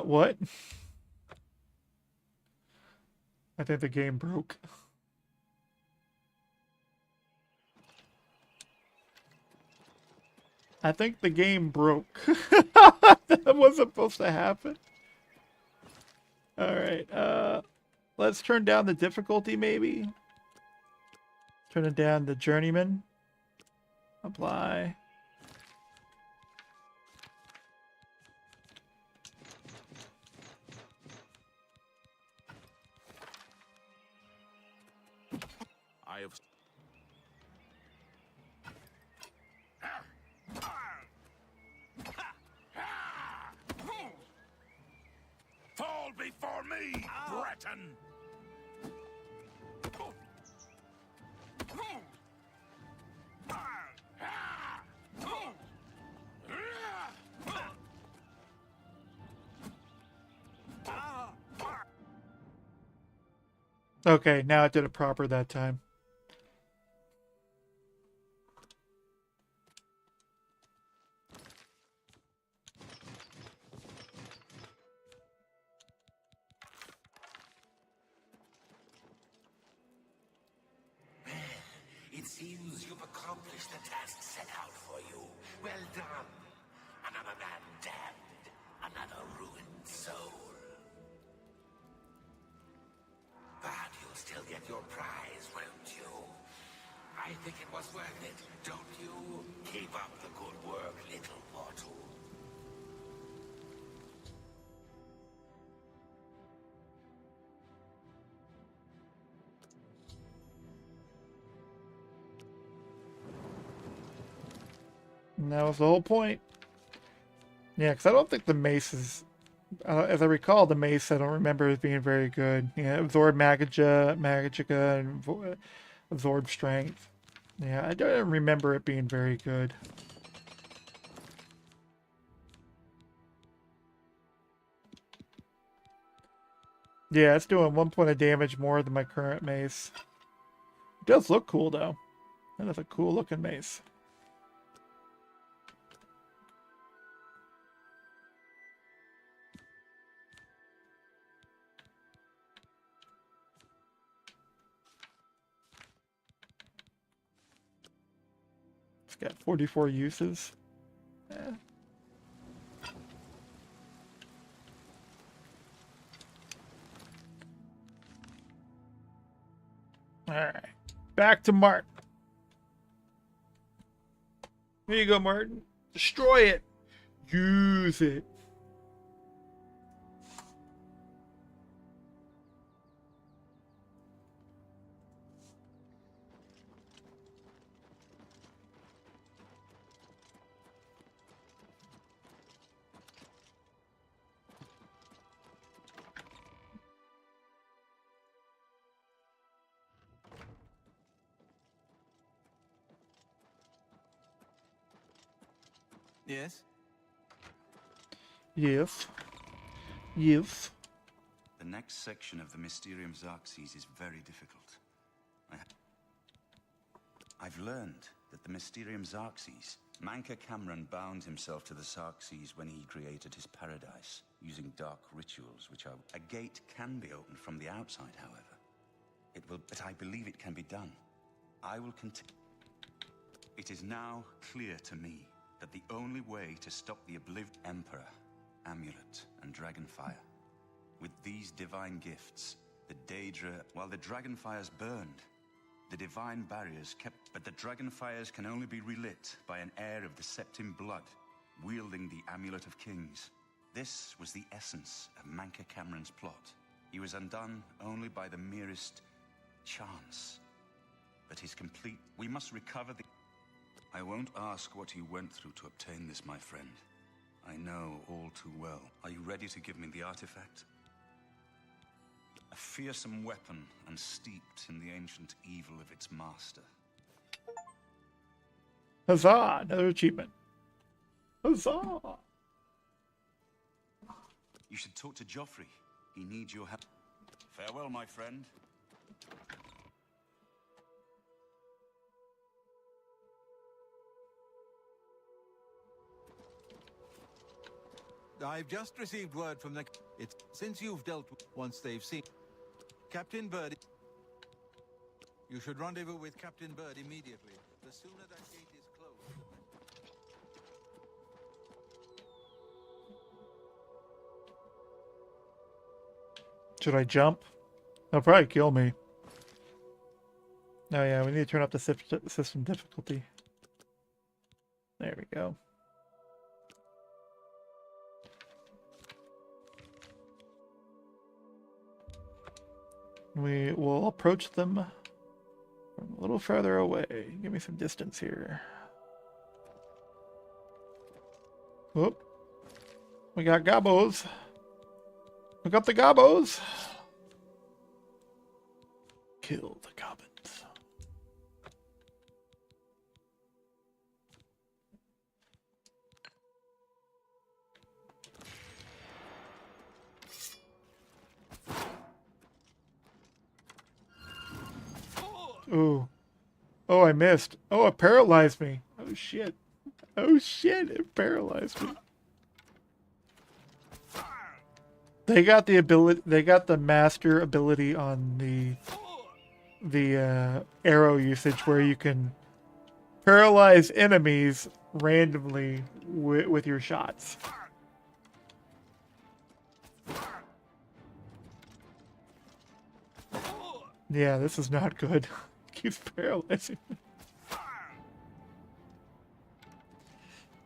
What? I think the game broke. I think the game broke. That wasn't supposed to happen. Alright, let's turn down the difficulty maybe. Turn it down to Journeyman. Apply. I have... Fall before me, Breton! Okay, now I did it proper that time. It seems you've accomplished the task set out for you. Well done. Another man damned, another ruined soul. But you'll still get your prize, won't you? I think it was worth it, don't you? Keep up the good work, little mortal. And that was the whole point. Yeah, because I don't think the mace is... as I recall, the mace I don't remember as being very good. Yeah, absorb Magica, and absorb strength. Yeah, I don't remember it being very good. Yeah, it's doing 1 point of damage more than my current mace. It does look cool, though. That is a cool looking mace. It's got 44 uses. Eh. back to Martin. Here you go, Martin. Destroy it. Use it. Yes? Yes. Yes. The next section of the Mysterium Xarxes is very difficult. I've learned that the Mysterium Xarxes, Manka Cameron bound himself to the Xarxes when he created his paradise, using dark rituals which are... A gate can be opened from the outside, however. It will... But I believe it can be done. I will continue. It is now clear to me that the only way to stop the Emperor, Amulet, and Dragonfire. With these divine gifts, the Daedra, while the Dragonfires burned, the divine barriers kept, but the Dragonfires can only be relit by an heir of the Septim blood, wielding the Amulet of Kings. This was the essence of Manka Cameron's plot. He was undone only by the merest chance. But his complete... We must recover the... I won't ask what you went through to obtain this, my friend. I know all too well. Are you ready to give me the artifact? A fearsome weapon and steeped in the ancient evil of its master. Huzzah! Another achievement. Huzzah! You should talk to Joffrey. He needs your help. Farewell, my friend. I've just received word from the... It's since you've dealt with... Once they've seen... Captain Bird... You should rendezvous with Captain Bird immediately. The sooner that gate is closed... Should I jump? They'll probably kill me. Oh yeah, we need to turn up the system difficulty. There we go. We will approach them from a little further away. Give me some distance here. Whoop. We got gobos. We got the gobos. Kill the goblins. Ooh. Oh, I missed. Oh, it paralyzed me. Oh, shit. Oh, shit. It paralyzed me. They got the ability. They got the master ability on the arrow usage where you can paralyze enemies randomly with your shots. Yeah, this is not good. Keeps paralyzing me.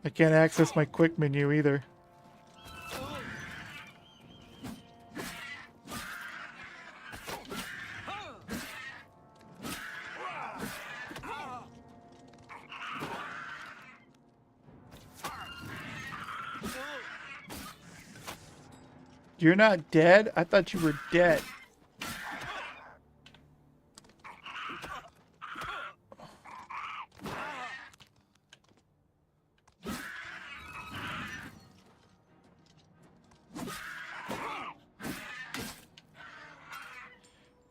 I can't access my quick menu either. You're not dead? I thought you were dead.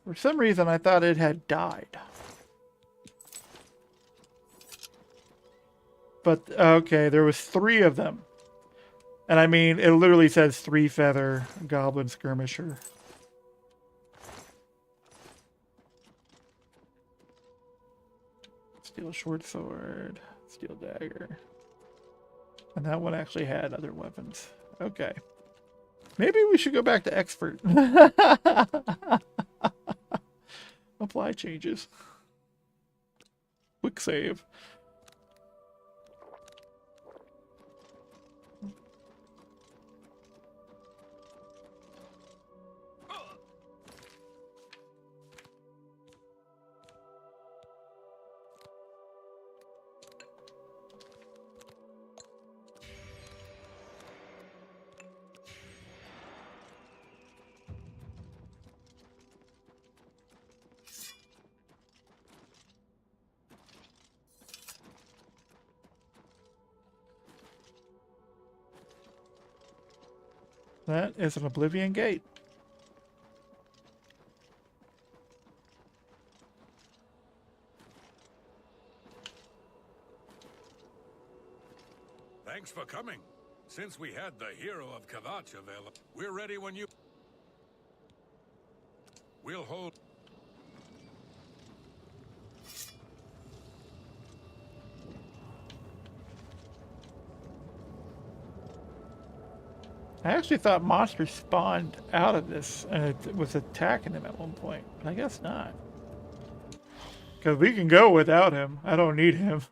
For some reason, I thought it had died. But, okay, there was 3 of them. And I mean, it literally says 3 feather goblin skirmisher. Steel short sword, steel dagger. And that one actually had other weapons. Okay. Maybe we should go back to expert. Apply changes. quick save. That is an Oblivion Gate. Thanks for coming. Since we had the hero of Kvatch available, we're ready when you... We'll hold... I actually thought monsters spawned out of this and it was attacking him at one point, but I guess not. Because we can go without him. I don't need him.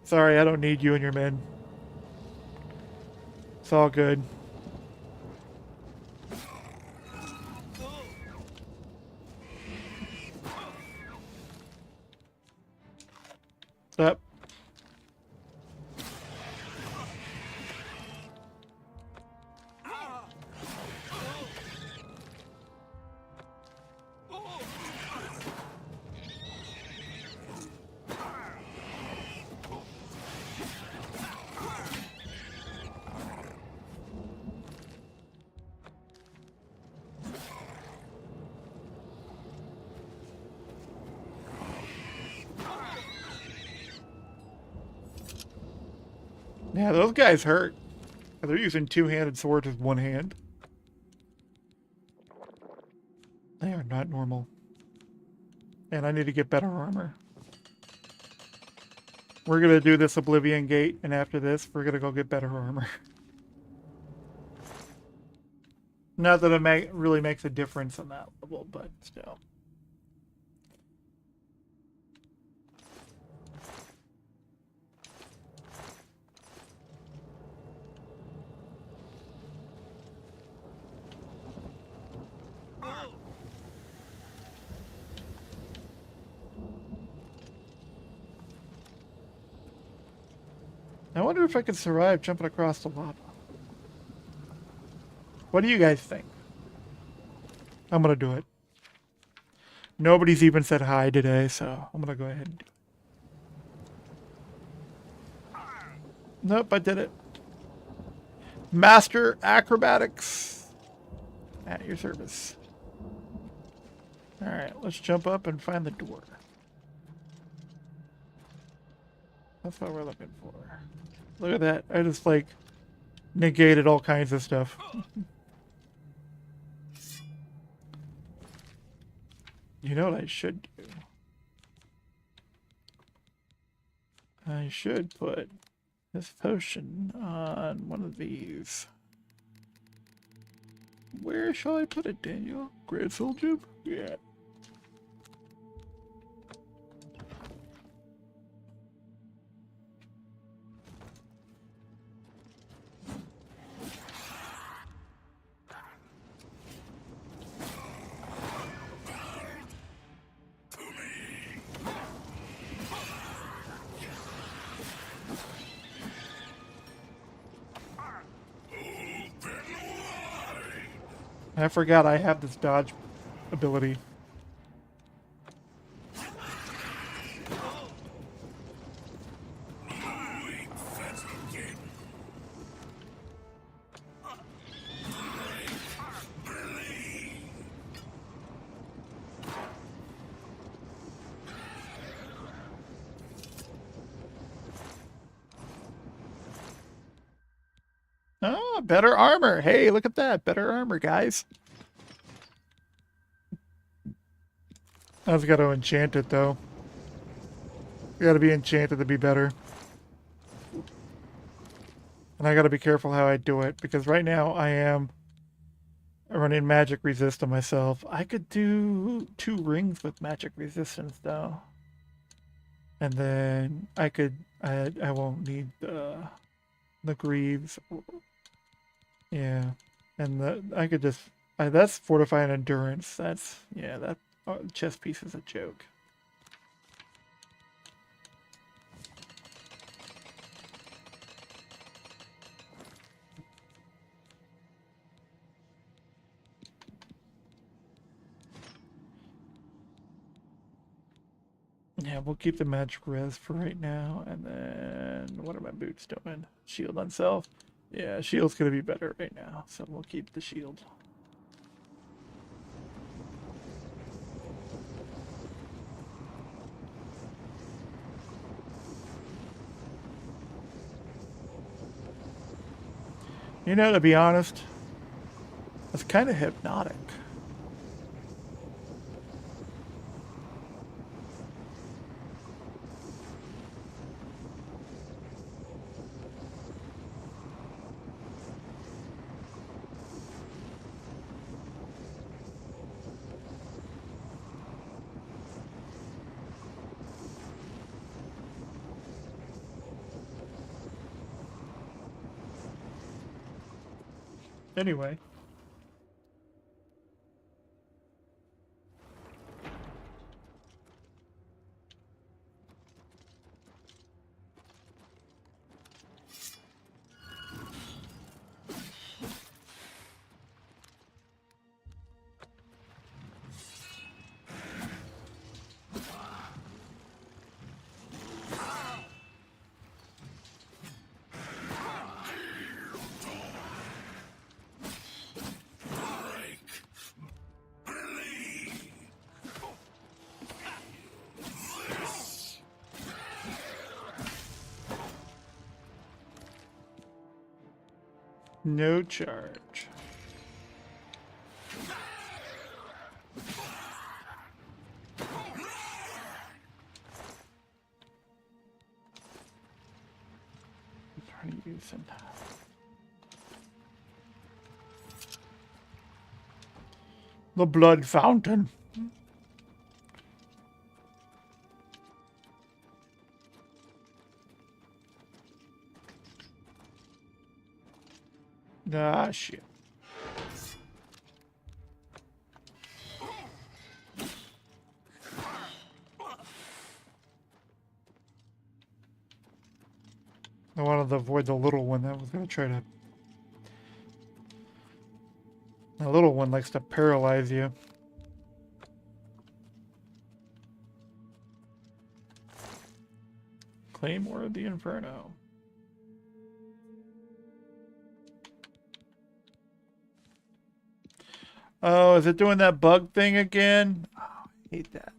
Sorry, I don't need you and your men. It's all good. Up. Yeah, those guys hurt. They're using two-handed swords with one hand. They are not normal. And I need to get better armor. We're going to do this Oblivion Gate, and after this, we're going to go get better armor. Not that it really makes a difference on that level, but still. I wonder if I could survive jumping across the lava. What do you guys think? I'm gonna do it. Nobody's even said hi today, so I'm gonna go ahead and do it. Nope, I did it. Master Acrobatics at your service. Alright, let's jump up and find the door. That's what we're looking for. Look at that. I just, like, negated all kinds of stuff. You know what I should do? I should put this potion on one of these. Where shall I put it, Daniel? Grand Soldier? Yeah. I forgot I have this dodge ability. Oh, better armor. Hey, look at that. Better armor, guys. I just got to enchant it, though. You got to be enchanted to be better. And I got to be careful how I do it, because right now I am running magic resist on myself. I could do 2 rings with magic resistance, though. And then I won't need the greaves. Yeah, and I could just that's fortify and endurance. That's yeah, that chess piece is a joke. Yeah, we'll keep the magic res for right now, and then what are my boots doing? Shield on self. Yeah, shield's gonna be better right now, so we'll keep the shield. You know, to be honest, that's kind of hypnotic. Anyway. No charge. I'm trying to use some. The blood fountain. Ah, shit. I wanted to avoid the little one that was going to try to... The little one likes to paralyze you. Claymore of the Inferno. Oh, is it doing that bug thing again? Oh, I hate that.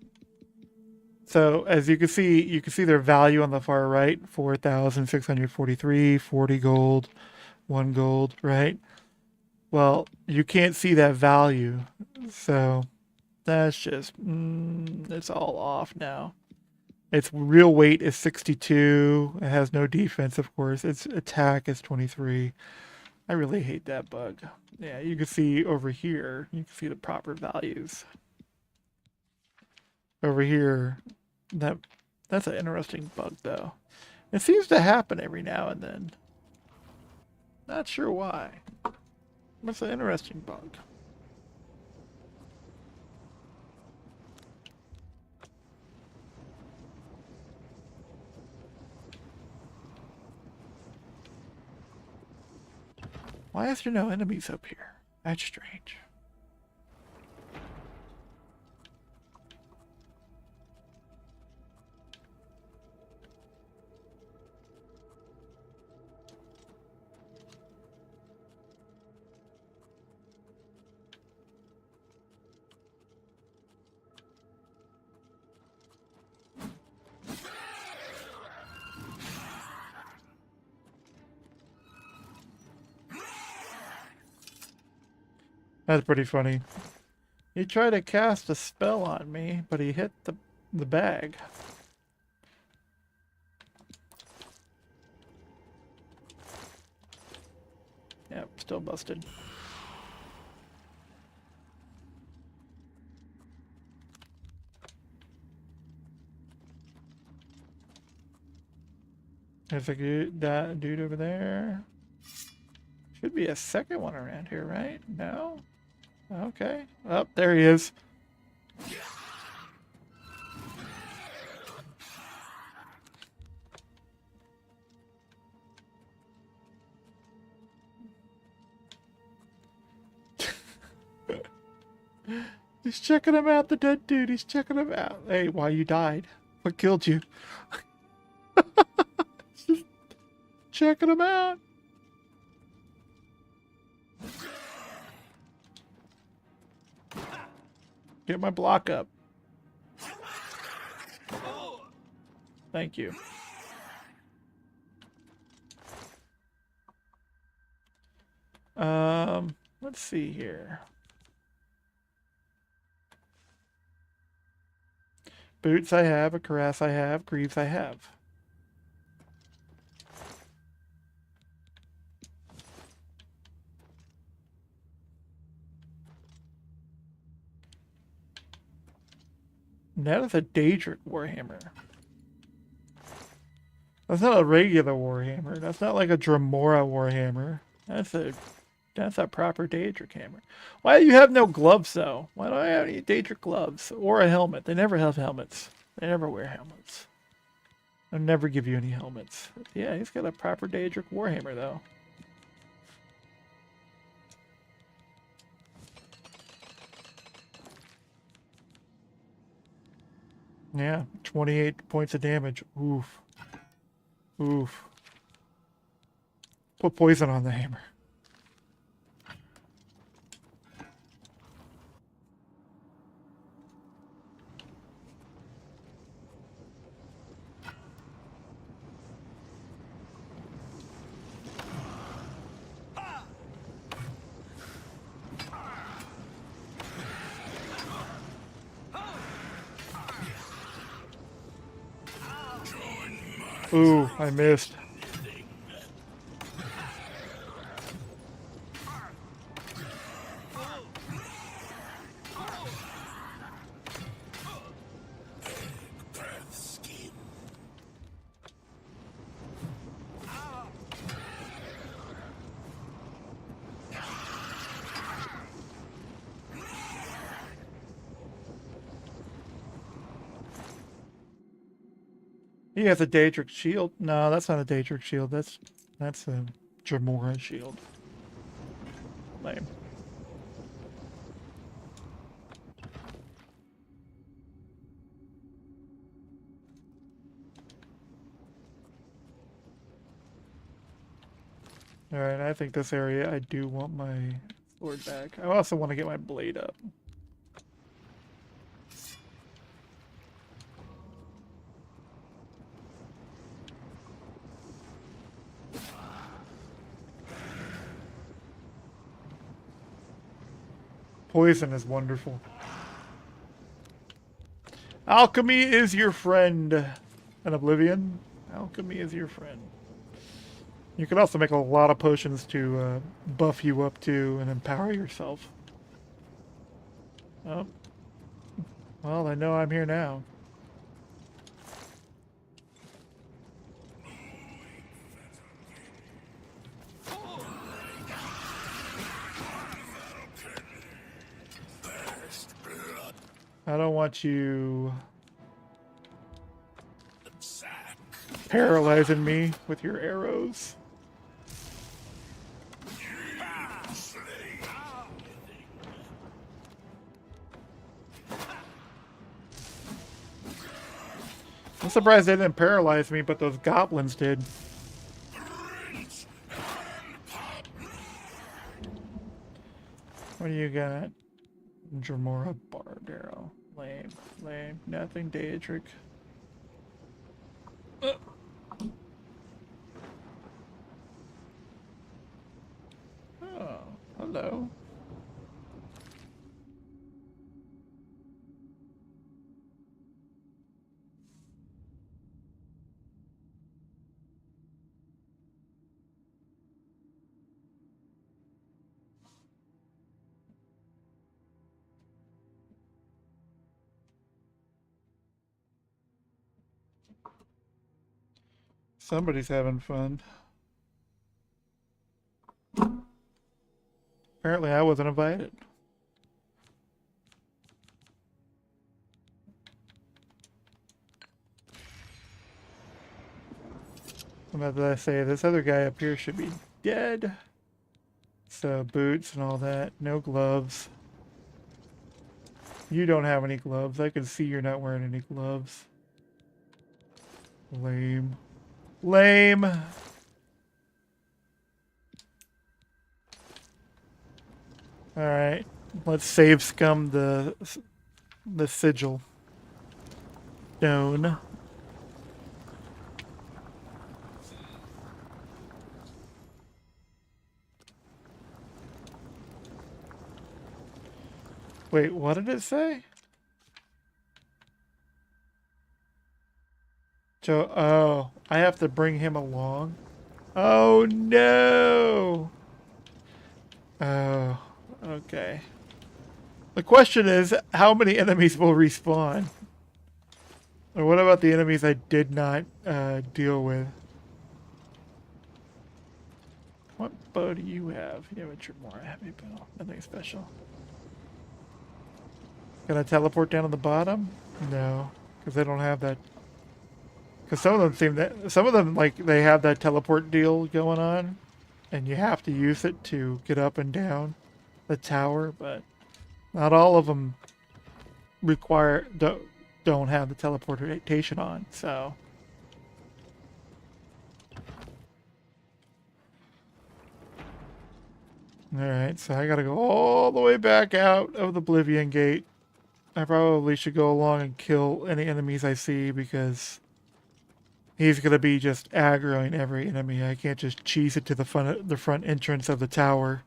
So as you can see their value on the far right, 4,643, 40 gold, 1 gold, right? Well, you can't see that value. So that's just, it's all off now. Its real weight is 62. It has no defense, of course. Its attack is 23. I really hate that bug. Yeah, you can see over here, you can see the proper values. Over here, that's an interesting bug, though. It seems to happen every now and then. Not sure why. That's an interesting bug. Why is there no enemies up here? That's strange. That's pretty funny. He tried to cast a spell on me, but he hit the bag. Yep, still busted. There's a that dude over there. Should be a second one around here, right? No? Okay. Oh, there he is. He's checking him out, the dead dude. He's checking him out. Hey, why you died? What killed you? Just checking him out. Get my block up. Thank you. Let's see here. Boots I have, a cuirass I have, greaves I have. That is a Daedric Warhammer. That's not a regular Warhammer. That's not like a Dremora Warhammer. That's a proper Daedric hammer. Why do you have no gloves though? Why don't I have any Daedric gloves or a helmet? They never have helmets. They never wear helmets. They'll never give you any helmets. Yeah, he's got a proper Daedric Warhammer though. Yeah, 28 points of damage. Oof. Oof. Put poison on the hammer. Ooh, I missed. He has a Daedric shield. No, that's not a Daedric shield. That's a Dremora shield. Lame. Alright, I think this area I do want my sword back. I also want to get my blade up. Poison is wonderful. Alchemy is your friend. And Oblivion, alchemy is your friend. You can also make a lot of potions to buff you up too and empower yourself. Oh. Well, I know I'm here now. I don't want you paralyzing me with your arrows. I'm surprised they didn't paralyze me, but those goblins did. What do you got? Dremora Barbaro. Lame. Lame. Nothing Daedric. Oh, hello. Somebody's having fun. Apparently I wasn't invited. What did I say? This other guy up here should be dead. So boots and all that. No gloves. You don't have any gloves. I can see you're not wearing any gloves. Lame. Lame. Alright. Let's save scum the sigil. Stone. Wait, what did it say? Joe, oh, I have to bring him along. Oh no! Oh, okay. The question is, how many enemies will respawn? Or what about the enemies I did not deal with? What bow do you have? You have a Tremora heavy bow. Nothing special. Can I teleport down to the bottom? No, because they don't have that. Because some of them seem that like they have that teleport deal going on, and you have to use it to get up and down the tower. But not all of them don't have the teleportation on. So all right, so I gotta go all the way back out of the Oblivion Gate. I probably should go along and kill any enemies I see because he's going to be just aggroing every enemy. I can't just cheese it to the front entrance of the tower.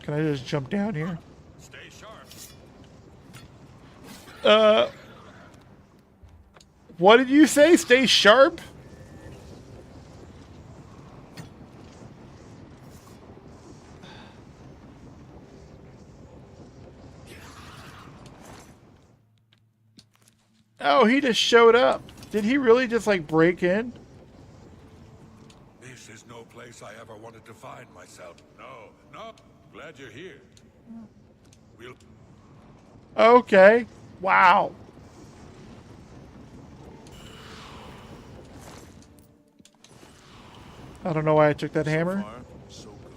Can I just jump down here? Stay sharp. What did you say? Stay sharp? Oh, he just showed up. Did he really just like break in? This is no place I ever wanted to find myself. No. Glad you're here. We'll... Okay. Wow. I don't know why I took that hammer. So far, so good.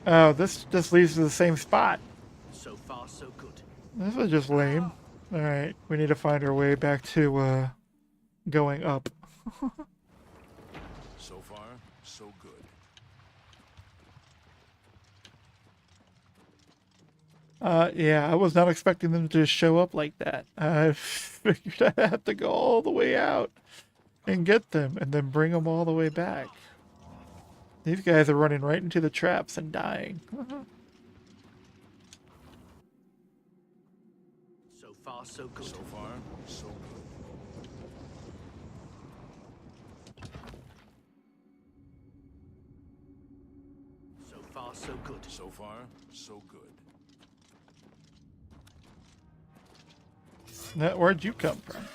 Oh, this just leads to the same spot. So far, so good. This is just lame. Alright, we need to find our way back to, going up. So far, so good. Yeah, I was not expecting them to just show up like that. I figured I'd have to go all the way out and get them and then bring them all the way back. These guys are running right into the traps and dying. So far, so good. So far, so good. So far, so good. So far, so good. Now, where'd you come from?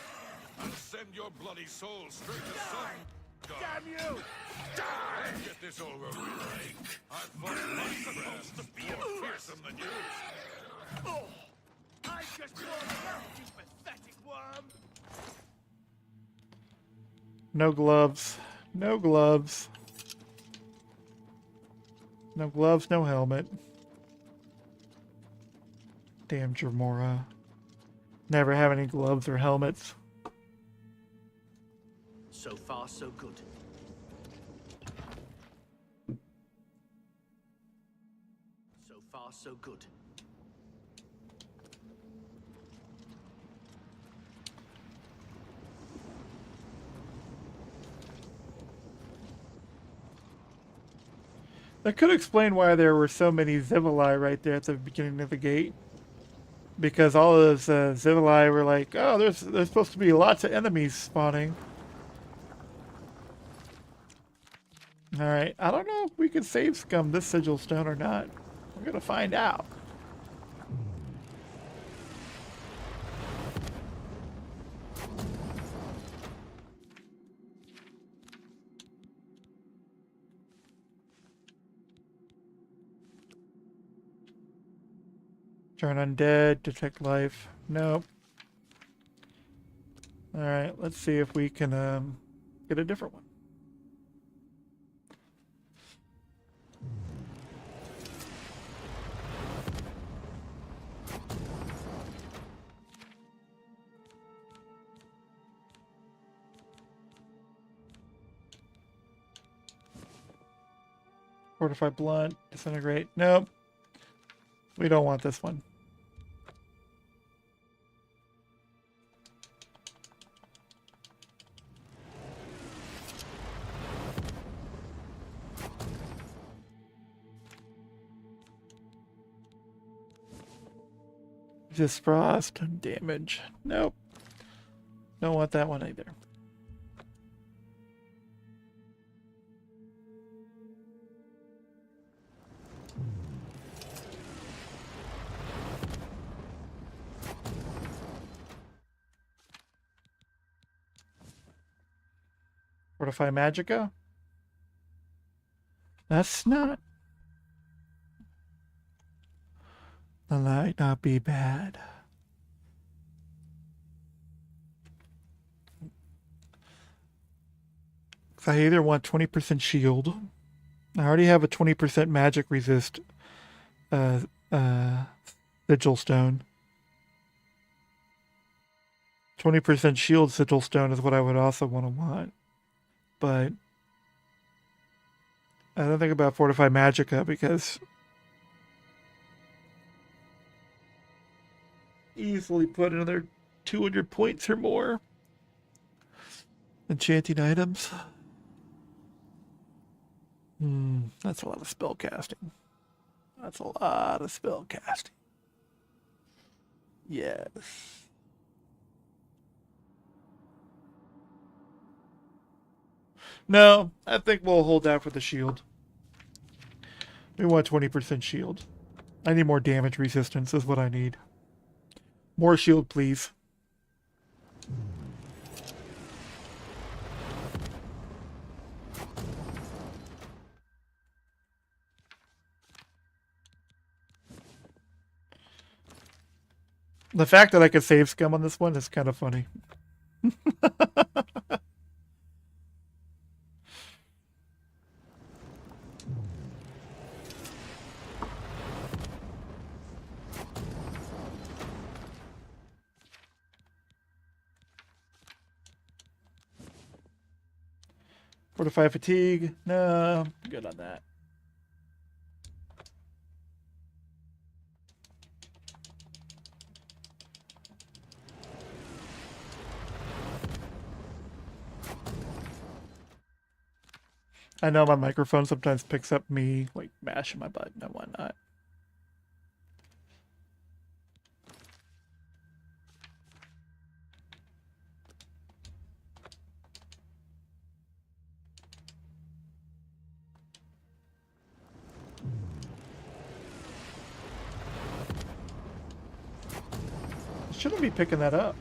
I'll send your bloody soul straight to sun. Damn you! Die! Get this over with. I've fought lots of folks to be more fearsome than you. Oh, I just brought out, you pathetic worm! No gloves. No gloves. No gloves, no helmet. Damn Tremora. Never have any gloves or helmets. So far, so good. So far, so good. That could explain why there were so many Zivali right there at the beginning of the gate. because all of those Zivili were like, oh, there's supposed to be lots of enemies spawning. Alright, I don't know if we can save scum this sigil stone or not. We're gonna find out. Turn undead, detect life. Nope. Alright, let's see if we can get a different one. Fortify blunt, disintegrate. Nope. We don't want this one. Just frost and damage. Nope. Don't want that one either. Fortify Magicka? That's not... That might not be bad. I either want 20% shield. I already have a 20% magic resist sigil stone. 20% shield sigil stone is what I would also want. But I don't think about Fortify Magicka because easily put another 200 points or more. Enchanting items. That's a lot of spell casting. That's a lot of spell casting. Yes. No, I think we'll hold out for the shield. We want 20% shield. I need more damage resistance is what I need. More shield, please. The fact that I could save scum on this one is kind of funny. Fortify fatigue. No, good on that. I know my microphone sometimes picks up me like mashing my button and whatnot. Shouldn't be picking that up.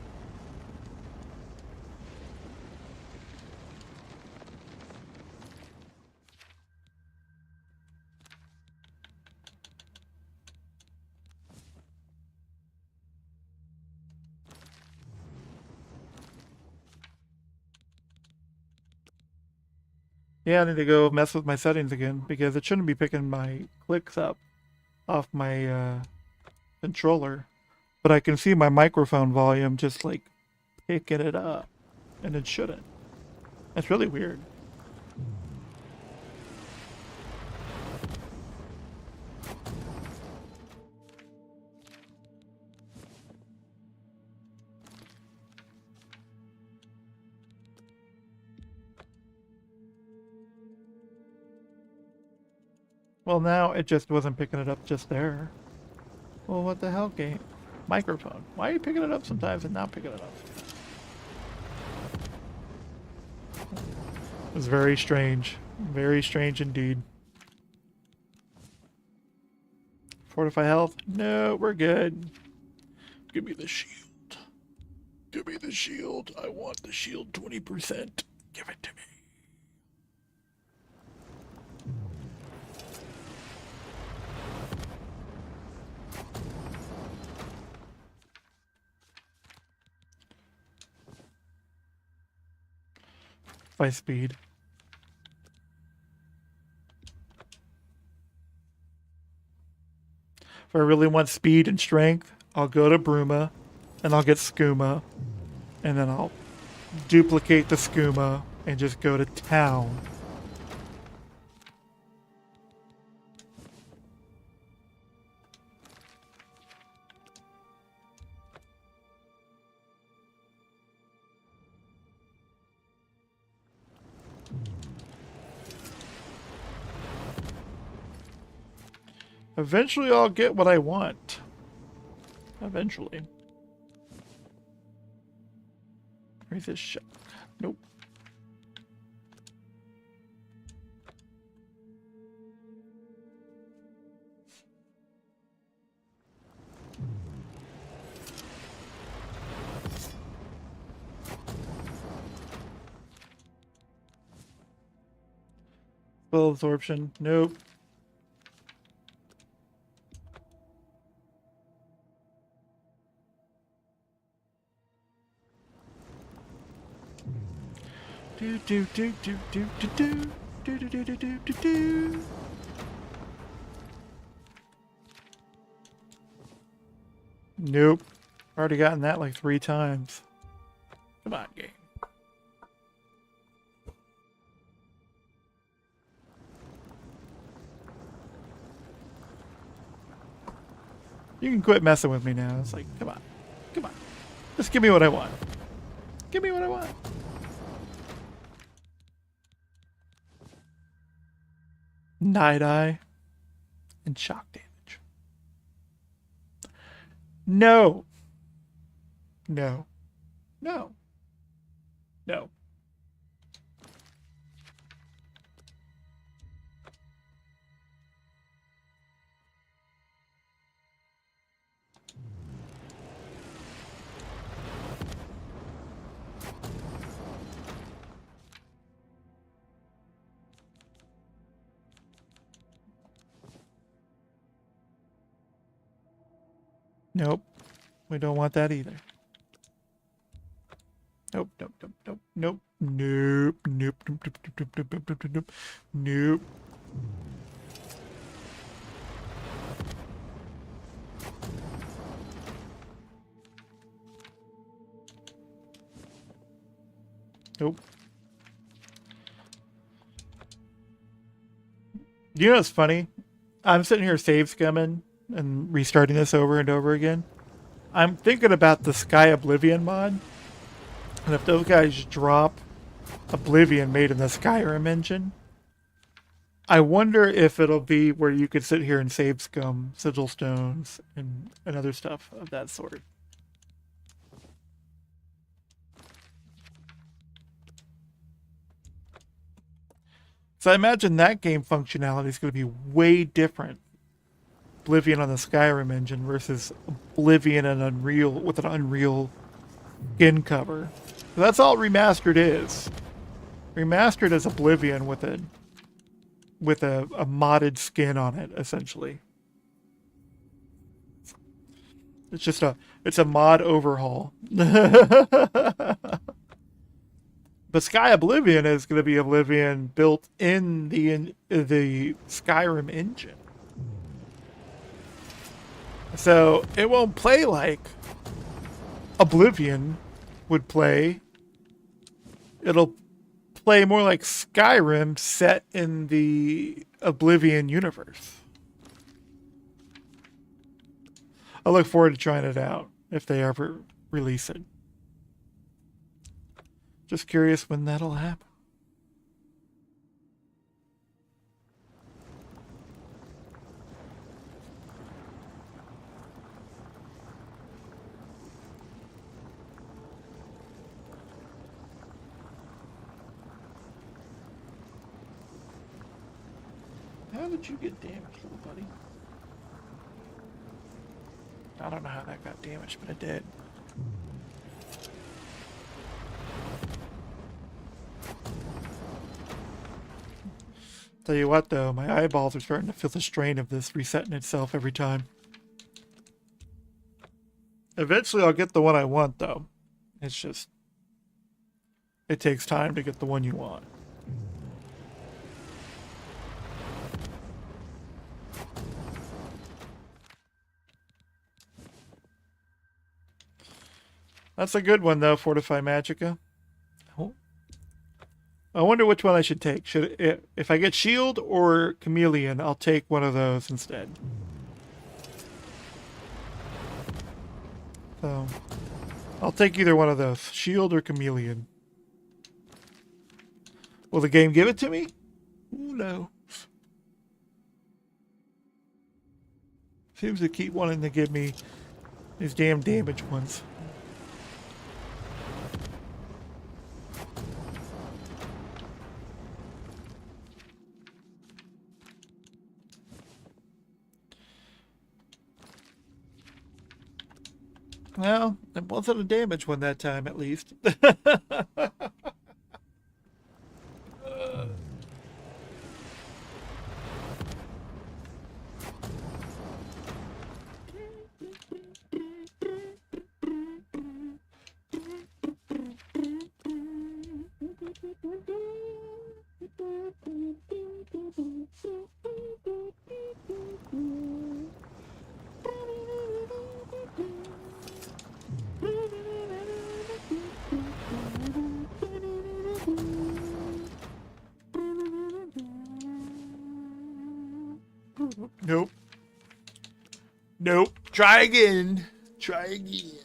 Yeah, I need to go mess with my settings again because it shouldn't be picking my clicks up off my controller. But I can see my microphone volume just like picking it up, and it shouldn't. That's really weird. Well, now it just wasn't picking it up just there. Well, what the hell, game? Microphone. Why are you picking it up sometimes and not picking it up? It was very strange. Very strange indeed. Fortify health? No, we're good. Give me the shield. Give me the shield. I want the shield 20%. Give it to me. By speed. If I really want speed and strength, I'll go to Bruma, and I'll get Skooma, and then I'll duplicate the Skooma and just go to town. Eventually I'll get what I want. Eventually. Where's this shot? Nope. Spell absorption. Nope. Do do do do do do do do do do do do do do. Nope. Already gotten that like 3 times. Come on, game. You can quit messing with me now. It's like, come on. Come on. Just give me what I want. Give me what I want. Night Eye and shock damage. No. No. No. No. Nope. We don't want that either. Nope, nope, nope, nope, nope, nope, nope, nope, nope, nope, nope, nope, nope, nope, nope. Nope. You know what's funny? I'm sitting here save scumming and restarting this over and over again. I'm thinking about the Sky Oblivion mod. And if those guys drop Oblivion made in the Skyrim engine, I wonder if it'll be where you could sit here and save scum, sigil stones, and other stuff of that sort. So I imagine that game functionality is going to be way different. Oblivion on the Skyrim engine versus Oblivion and Unreal with an Unreal skin cover. So that's all Remastered is. Remastered is Oblivion with a modded skin on it, essentially. It's just a mod overhaul. But Sky Oblivion is going to be Oblivion built in the Skyrim engine. So it won't play like Oblivion would play. It'll play more like Skyrim set in the Oblivion universe. I look forward to trying it out if they ever release it. Just curious when that'll happen. How did you get damaged, little buddy? I don't know how that got damaged, but it did. Tell you what, though, my eyeballs are starting to feel the strain of this resetting itself every time. Eventually, I'll get the one I want, though. It's just... it takes time to get the one you want. That's a good one, though, Fortify Magicka. Oh. I wonder which one I should take. If I get Shield or Chameleon, I'll take one of those instead. So, I'll take either one of those. Shield or Chameleon. Will the game give it to me? Who knows? Seems to keep wanting to give me these damn damage ones. Well, it wasn't a damage one that time, at least. Nope. Nope. Try again. Try again.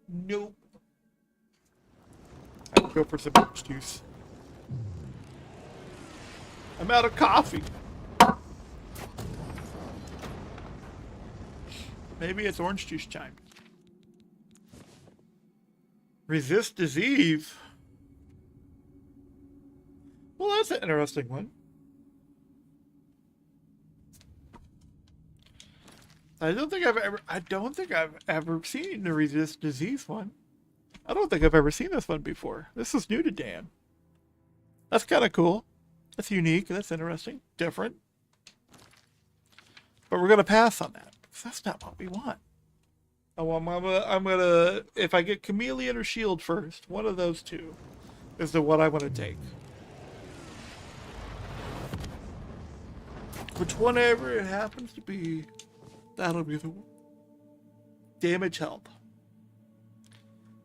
Nope. I'll go for some orange juice. I'm out of coffee. Maybe it's orange juice time. Resist disease. Well, that's an interesting one. I don't think I've ever seen the resist disease one. I don't think I've ever seen this one before. This is new to Dan. That's kind of cool. That's unique. That's interesting. Different. But we're gonna pass on that because that's not what we want. Oh, I'm gonna if I get Chameleon or Shield first, one of those two is the one I want to take. Which whenever it happens to be, that'll be the damage help.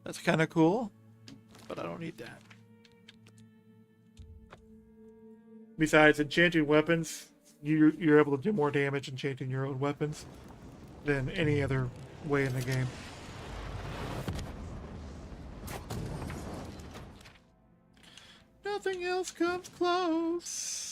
That's kind of cool, but I don't need that. Besides, enchanting weapons, you're able to do more damage enchanting your own weapons than any other way in the game. Nothing else comes close.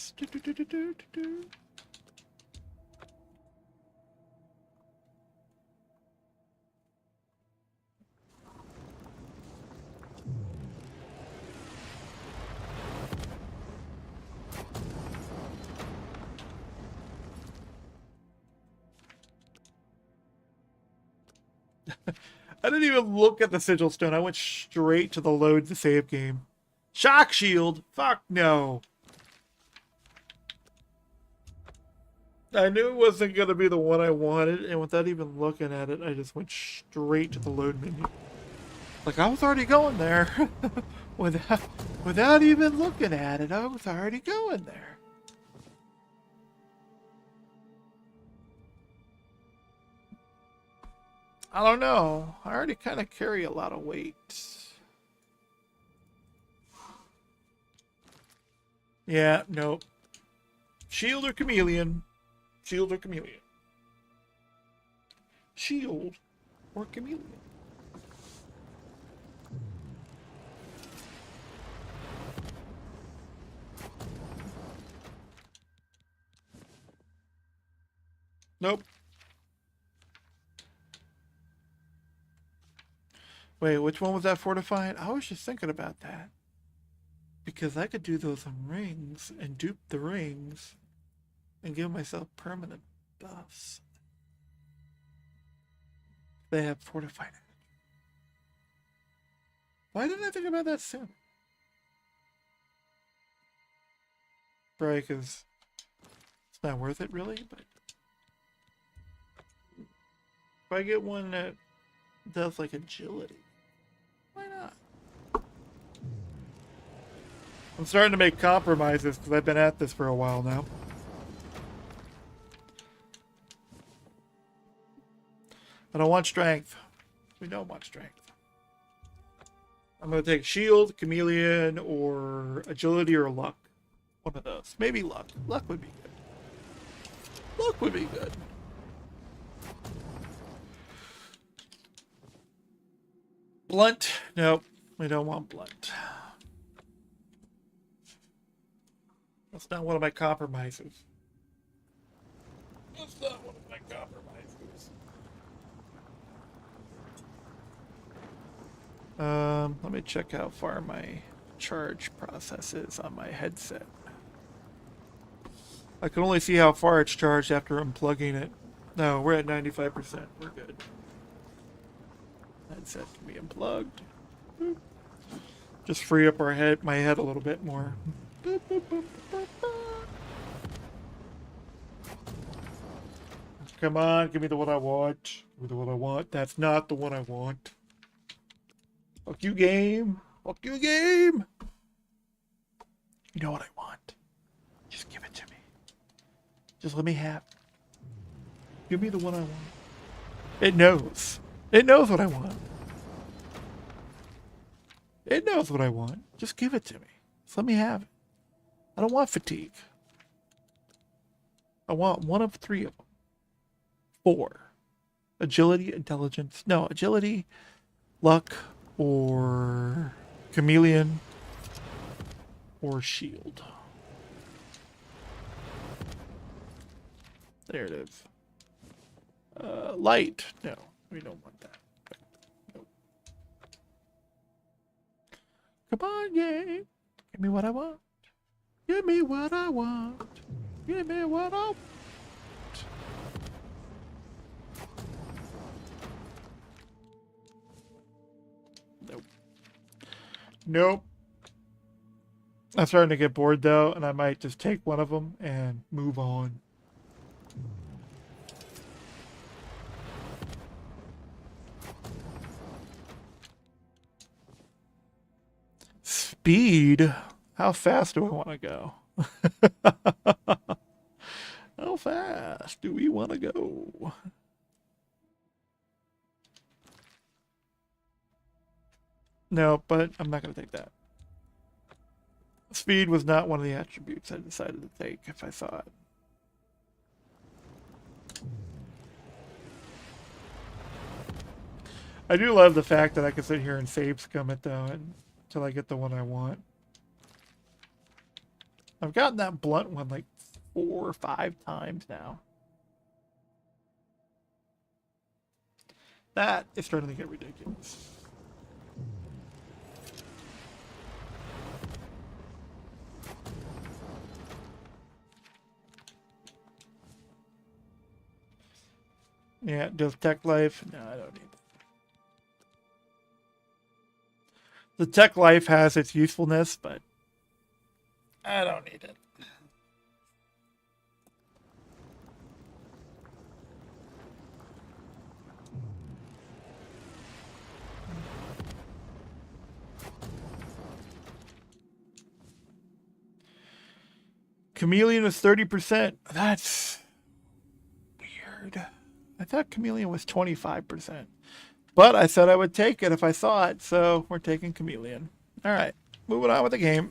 I didn't even look at the sigil stone. I went straight to the load to save game. Shock shield? Fuck no. I knew it wasn't going to be the one I wanted, and without even looking at it, I just went straight to the load menu. Like, I was already going there. without even looking at it, I was already going there. I don't know. I already kind of carry a lot of weight. Yeah, nope. Shield or Chameleon? Shield or Chameleon? Shield or Chameleon? Nope. Wait, which one was that fortified? I was just thinking about that. Because I could do those on rings and dupe the rings. and give myself permanent buffs. They have fortified it. Why didn't I think about that sooner? Probably because it's not worth it, really. But if I get one that does like agility, why not? I'm starting to make compromises because I've been at this for a while now. I don't want strength. We don't want strength. I'm going to take shield, chameleon, or agility or luck. One of those. Maybe luck. Luck would be good. Luck would be good. Blunt. Nope. We don't want blunt. That's not one of my compromises. That's not one of my compromises. Let me check how far my charge process is on my headset. I can only see how far it's charged after unplugging it. No, we're at 95%. We're good. Headset can be unplugged. Boop. Just free up my head a little bit more. Boop, boop, boop, boop, boop. Come on, give me the one I want. Give me the one I want. That's not the one I want. Fuck you, game. Fuck you, game. You know what I want. Just give it to me. Just let me have it. Give me the one I want. It knows. It knows what I want. It knows what I want. Just give it to me. Just let me have it. I don't want fatigue. I want one of three of them. 4. Agility, intelligence. No, agility, luck, or chameleon, or shield. There it is. Light. No, we don't want that. Nope. Come on, game. Give me what I want. Give me what I want. Give me what I want. Nope. Nope. I'm starting to get bored though, and I might just take one of them and move on. Speed? How fast do I want to go? How fast do we want to go? No, but I'm not going to take that. Speed was not one of the attributes I decided to take if I saw it. I do love the fact that I can sit here and save scum it though until I get the one I want. I've gotten that blunt one like 4 or 5 times now. That is starting to get ridiculous. Yeah, does tech life? No, I don't need it. The tech life has its usefulness, but I don't need it. Chameleon is 30%. That's weird. I thought Chameleon was 25%. But I said I would take it if I saw it, so we're taking Chameleon. Alright, moving on with the game.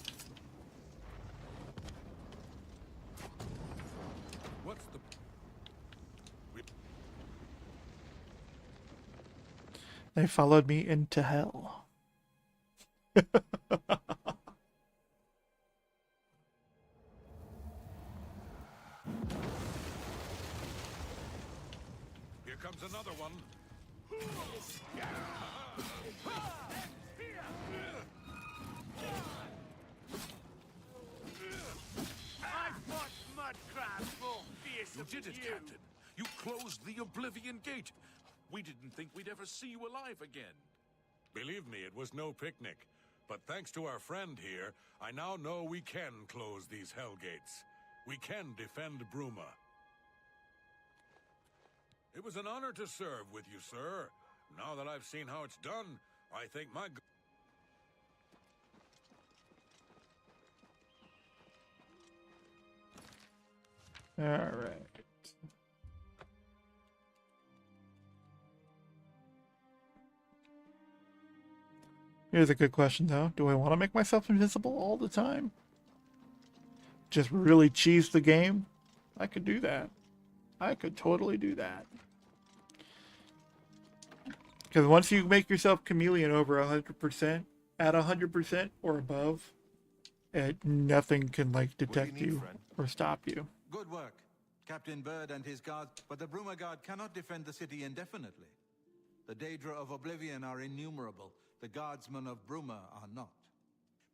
What's the... They followed me into hell. Here comes another one. I've fought mud crabs for did it, Captain. You closed the Oblivion Gate. We didn't think we'd ever see you alive again. Believe me, it was no picnic. But thanks to our friend here, I now know we can close these hell gates. We can defend Bruma. It was an honor to serve with you, sir. Now that I've seen how it's done, I think my... All right. Here's a good question, though. Do I want to make myself invisible all the time? Just really cheese the game? I could do that. I could totally do that. Because once you make yourself chameleon over 100%, at 100% or above, nothing can, like, detect you or stop you. Good work, Captain Bird and his guard. But the Bruma Guard cannot defend the city indefinitely. The Daedra of Oblivion are innumerable. The guardsmen of Bruma are not.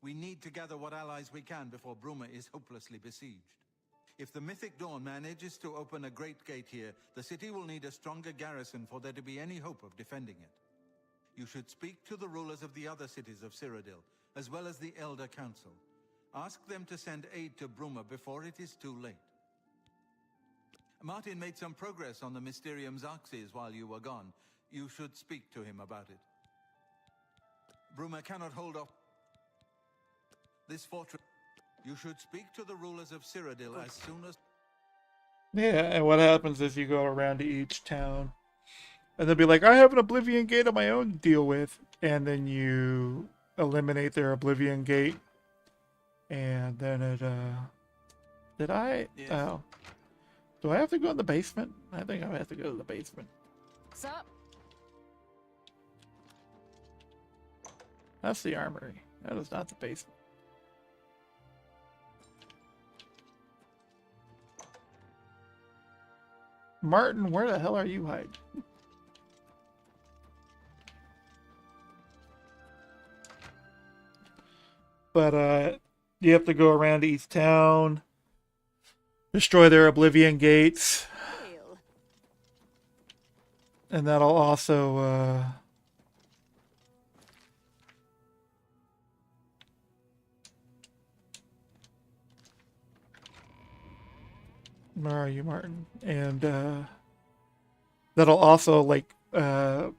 We need to gather what allies we can before Bruma is hopelessly besieged. If the Mythic Dawn manages to open a great gate here, the city will need a stronger garrison for there to be any hope of defending it. You should speak to the rulers of the other cities of Cyrodiil, as well as the Elder Council. Ask them to send aid to Bruma before it is too late. Martin made some progress on the Mysterium Xarxes while you were gone. You should speak to him about it. Bruma cannot hold off this fortress. You should speak to the rulers of Cyrodiil as soon as... Yeah, and what happens is you go around to each town, and they'll be like, I have an Oblivion Gate of my own to deal with, and then you eliminate their Oblivion Gate, and then it, Did I? Yes. Oh. Do I have to go in the basement? I think I have to go to the basement. What's up? That's the armory. That is not the basement. Martin, where the hell are you hiding? But you have to go around to each town, destroy their Oblivion gates, and that'll also where are you, Martin? And that'll also, like, Good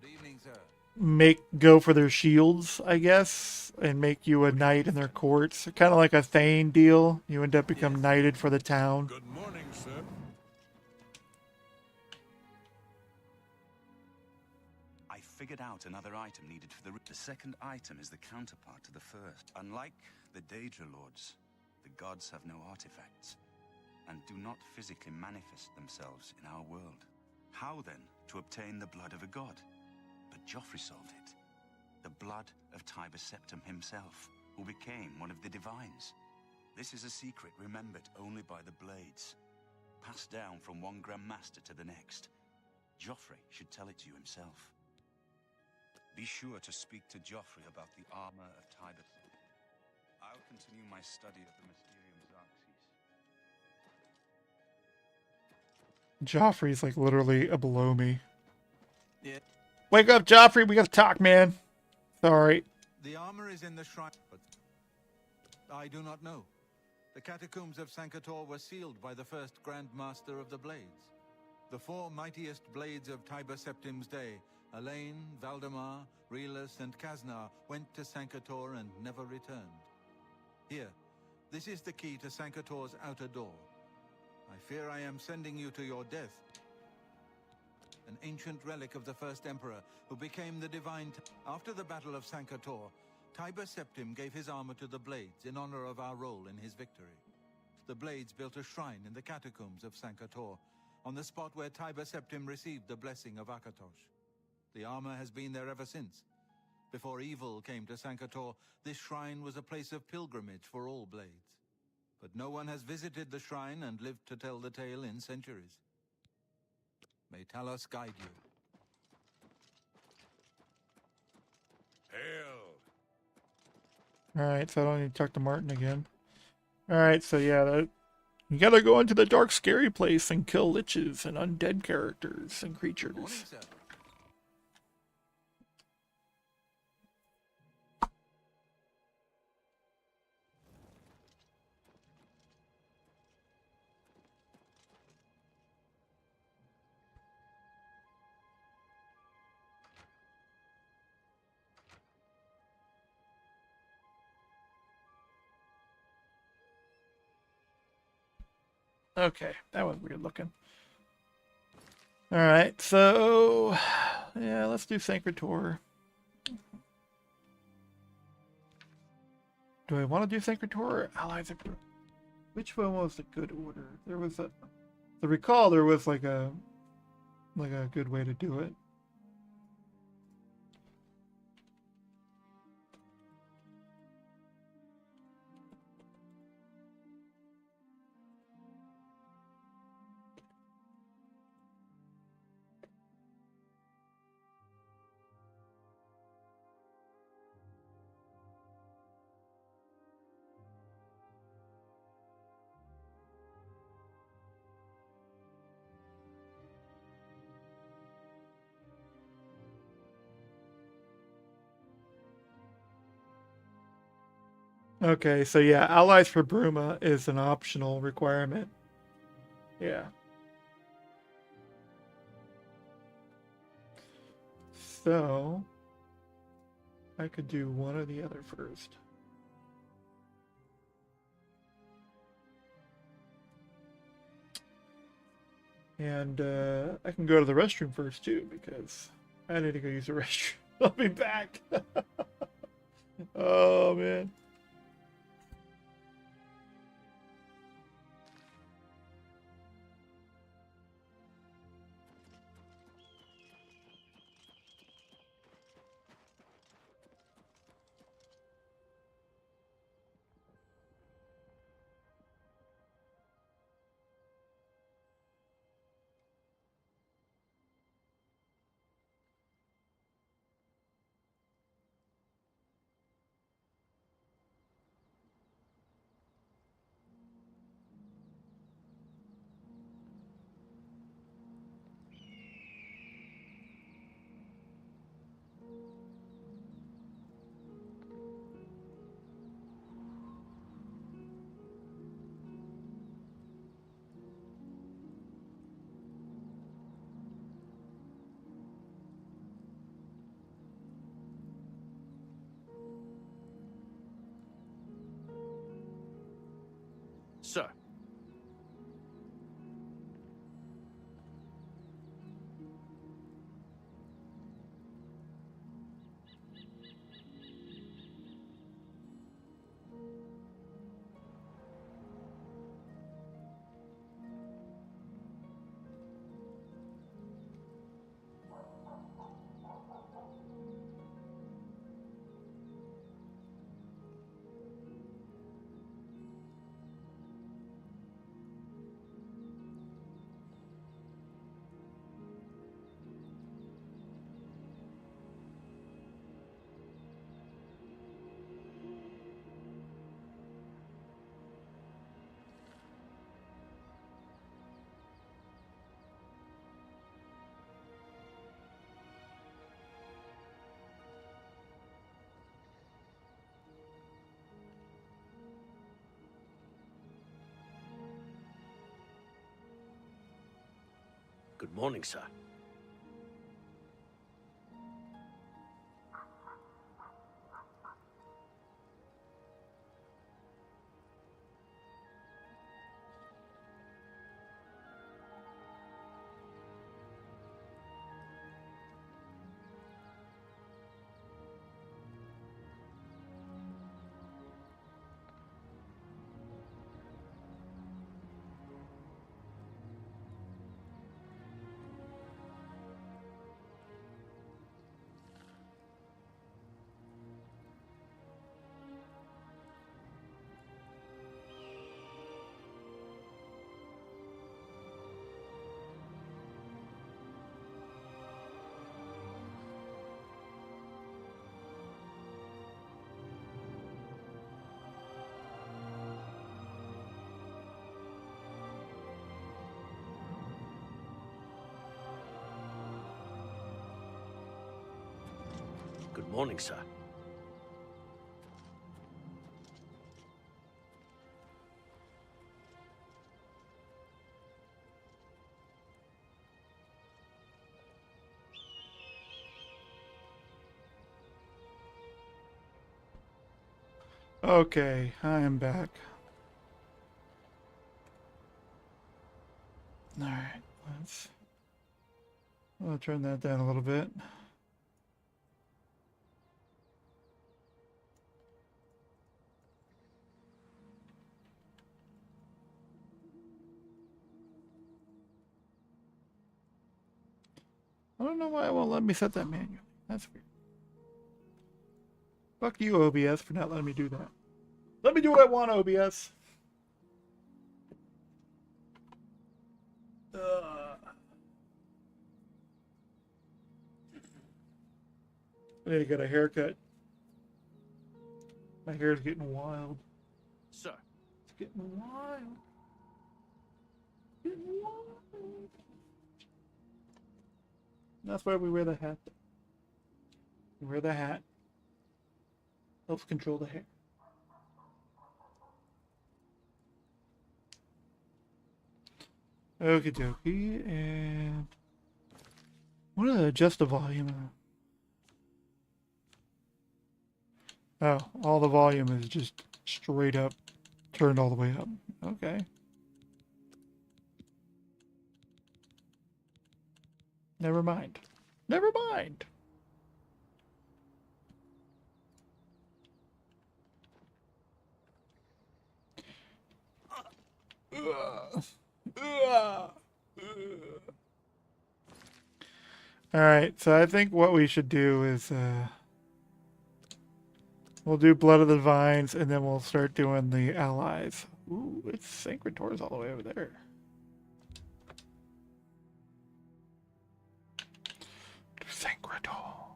evening, sir. go for their shields, I guess, and make you a knight in their courts. Kind of like a Thane deal. You end up become knighted for the town. Good morning, sir. I figured out another item needed for the second item is the counterpart to the first. Unlike the Daedra Lords, the gods have no artifacts and do not physically manifest themselves in our world. How then to obtain the blood of a god? But Joffrey solved it. The blood of Tiber Septim himself, who became one of the divines. This is a secret remembered only by the Blades, passed down from one Grand Master to the next. Joffrey should tell it to you himself. Be sure to speak to Joffrey about the armor of Tiber Septim. I'll continue my study of the Mysterium Xarxes. Joffrey's like literally below me. Yeah. Wake up, Joffrey. We gotta talk, man. Sorry. The armor is in the shrine, but I do not know. The catacombs of Sankator were sealed by the first Grand Master of the Blades. The four mightiest blades of Tiber Septim's day, Elaine, Valdemar, Relus, and Kaznar, went to Sankator and never returned. Here, this is the key to Sankator's outer door. I fear I am sending you to your death. An ancient relic of the first emperor who became the divine... After the Battle of Sankator, Tiber Septim gave his armor to the Blades in honor of our role in his victory. The Blades built a shrine in the catacombs of Sankator, on the spot where Tiber Septim received the blessing of Akatosh. The armor has been there ever since. Before evil came to Sankator, this shrine was a place of pilgrimage for all Blades. But no one has visited the shrine and lived to tell the tale in centuries. May Talos guide you. Hail! Alright, so I don't need to talk to Martin again. Alright, so yeah, You gotta go into the dark, scary place and kill liches and undead characters and creatures. Morning, sir. Okay, that was weird looking. Alright, so... yeah, let's do Sanctuary. Do I want to do Sanctuary or Allies of... Which one was the good order? There was a... The recall, there was like a good way to do it. Okay, so yeah, Allies for Bruma is an optional requirement. Yeah. So, I could do one or the other first. And I can go to the restroom first too, because I need to go use the restroom. I'll be back. Oh, man. Sir. Good morning, sir. morning, sir. Okay, I am back. Alright, I'll turn that down a little bit. I don't know why it won't let me set that manually. That's weird. Fuck you, OBS, for not letting me do that. Let me do what I want, OBS. I need to get a haircut. My hair's getting wild. Sir. It's getting wild. Getting wild. That's why we wear the hat. We wear the hat. Helps control the hair. Okie dokie, and what did I adjust the volume? Oh, all the volume is just straight up turned all the way up. Okay. Never mind. Never mind. Alright, so I think what we should do is we'll do Blood of the Vines and then we'll start doing the allies. Ooh, it's Syncretor's all the way over there. Syncretor.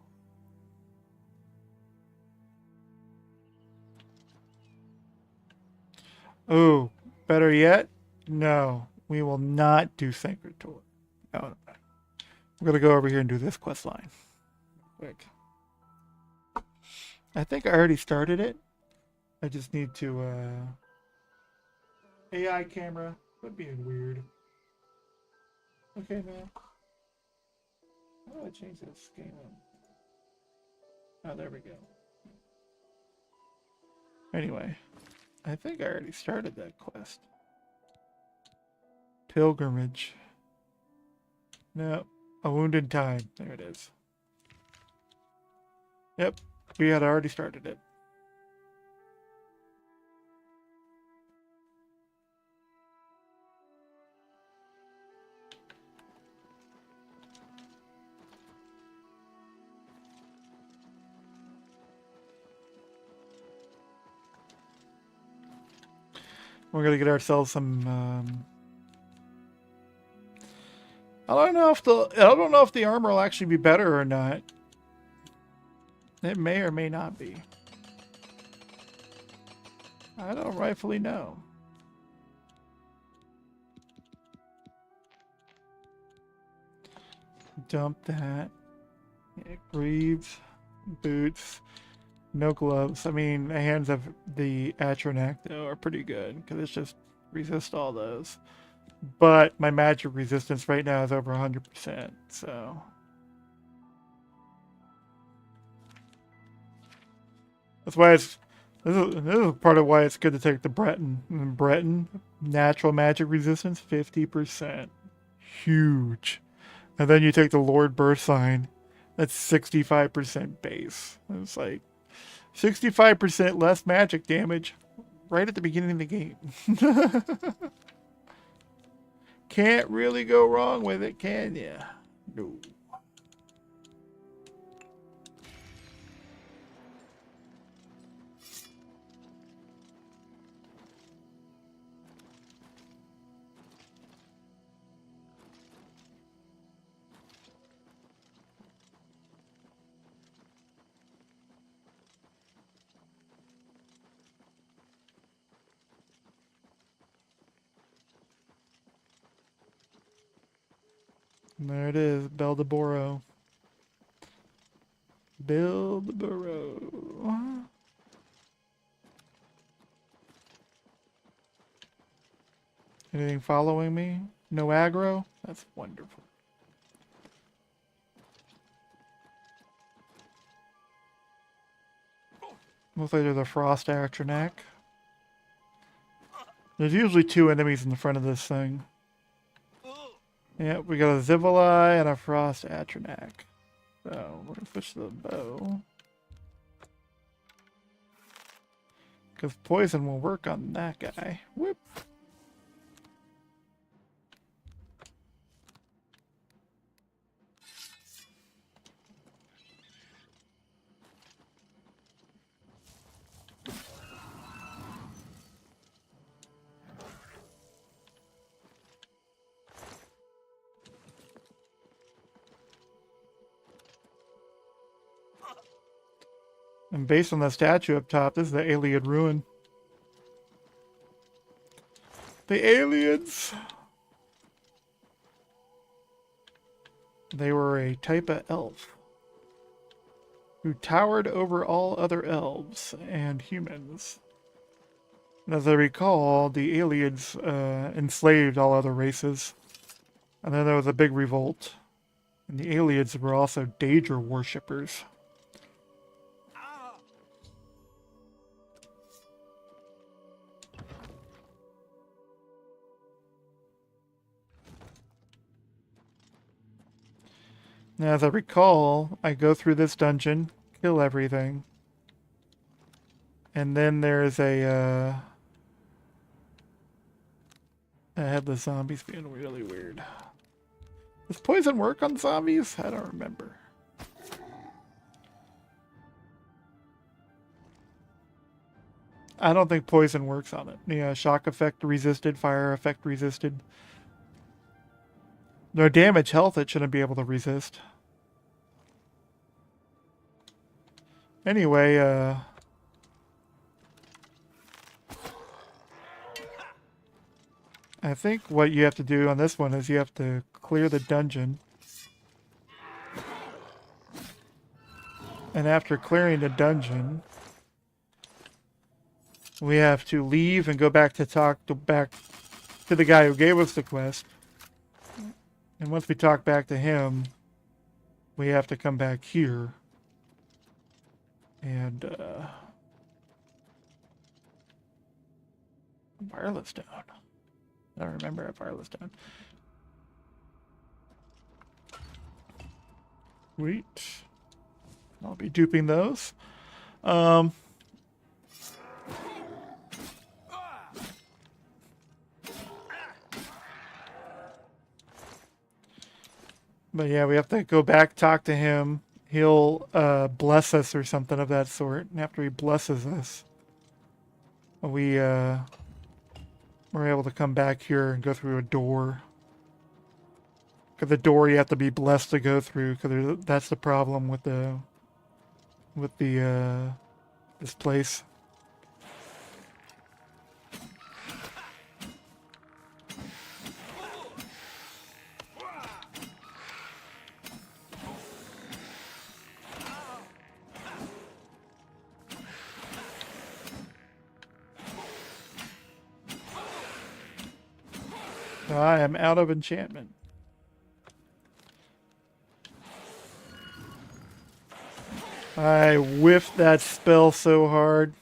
Ooh, better yet, no, we will not do Syncretor. No. We're gonna go over here and do this quest line. Quick. I think I already started it. I just need to AI camera. Quit being weird. Okay, man. How do I change this game? Oh, there we go. Anyway, I think I already started that quest. Pilgrimage. No, A Wounded Time. There it is. Yep, we had already started it. We're gonna get ourselves some. I don't know if the armor will actually be better or not. It may or may not be. I don't rightfully know. Dump that. Yeah, greaves, boots. No gloves. I mean, the hands of the Atronach, though, are pretty good, because it's just resist all those. But my magic resistance right now is over 100%, so... That's why it's... This is part of why it's good to take the Breton. Breton, natural magic resistance, 50%. Huge. And then you take the Lord Burrsign, that's 65% base. It's like... 65% less magic damage right at the beginning of the game. Can't really go wrong with it, can ya? No. And there it is, Beldeboro. build the burrow. Anything following me? No aggro? That's wonderful. Looks like there's a Frost Atronak. There's usually two enemies in the front of this thing. Yeah, we got a Zivali and a Frost Atronak. So, we're gonna switch to the bow. Because poison will work on that guy. Whoop. And based on the statue up top, this is the Alien Ruin. The aliens! They were a type of elf who towered over all other elves and humans. And as I recall, the aliens enslaved all other races. And then there was a big revolt. And the aliens were also Daedra worshippers. Now, as I recall, I go through this dungeon, kill everything, and then there's a I had the zombies being really weird. Does poison work on zombies? I don't remember. I don't think poison works on it. Yeah, shock effect resisted, fire effect resisted. No damage health it shouldn't be able to resist. Anyway, I think what you have to do on this one is you have to clear the dungeon. And after clearing the dungeon, we have to leave and go back to talk to the guy who gave us the quest. And once we talk back to him, we have to come back here. And, Fireless Stone. I don't remember a Fireless Stone. Sweet. I'll be duping those. But yeah, we have to go back, talk to him. He'll bless us or something of that sort. And after he blesses us, we're able to come back here and go through a door. Because the door you have to be blessed to go through. Because that's the problem with this place. I am out of enchantment. I whiffed that spell so hard.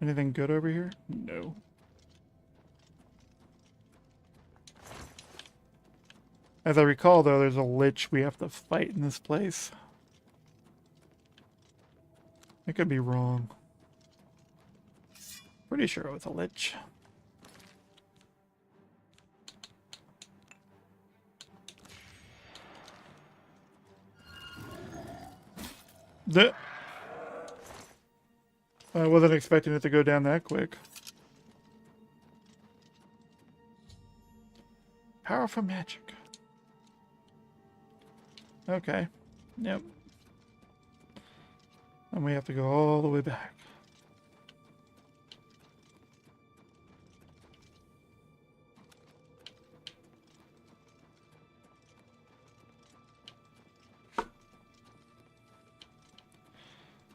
Anything good over here? No. As I recall, though, there's a lich we have to fight in this place. I could be wrong. Pretty sure it was a lich. I wasn't expecting it to go down that quick. Powerful magic. Okay. Yep. And we have to go all the way back.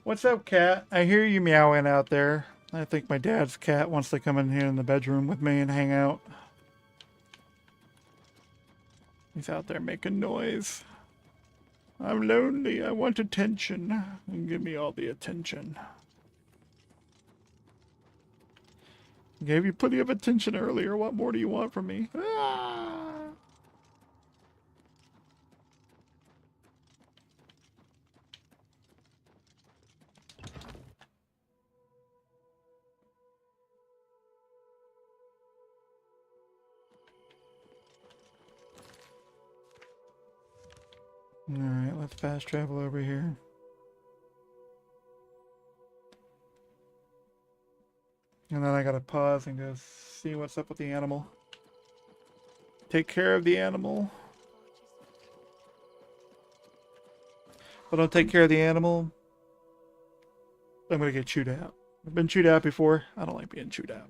What's up, cat? I hear you meowing out there. I think my dad's cat wants to come in here in the bedroom with me and hang out. He's out there making noise. I'm lonely. I want attention. And give me all the attention. Gave you plenty of attention earlier. What more do you want from me? Ah! Alright, let's fast travel over here. And then I gotta pause and go see what's up with the animal. Take care of the animal. If I don't take care of the animal, I'm gonna get chewed out. I've been chewed out before. I don't like being chewed out.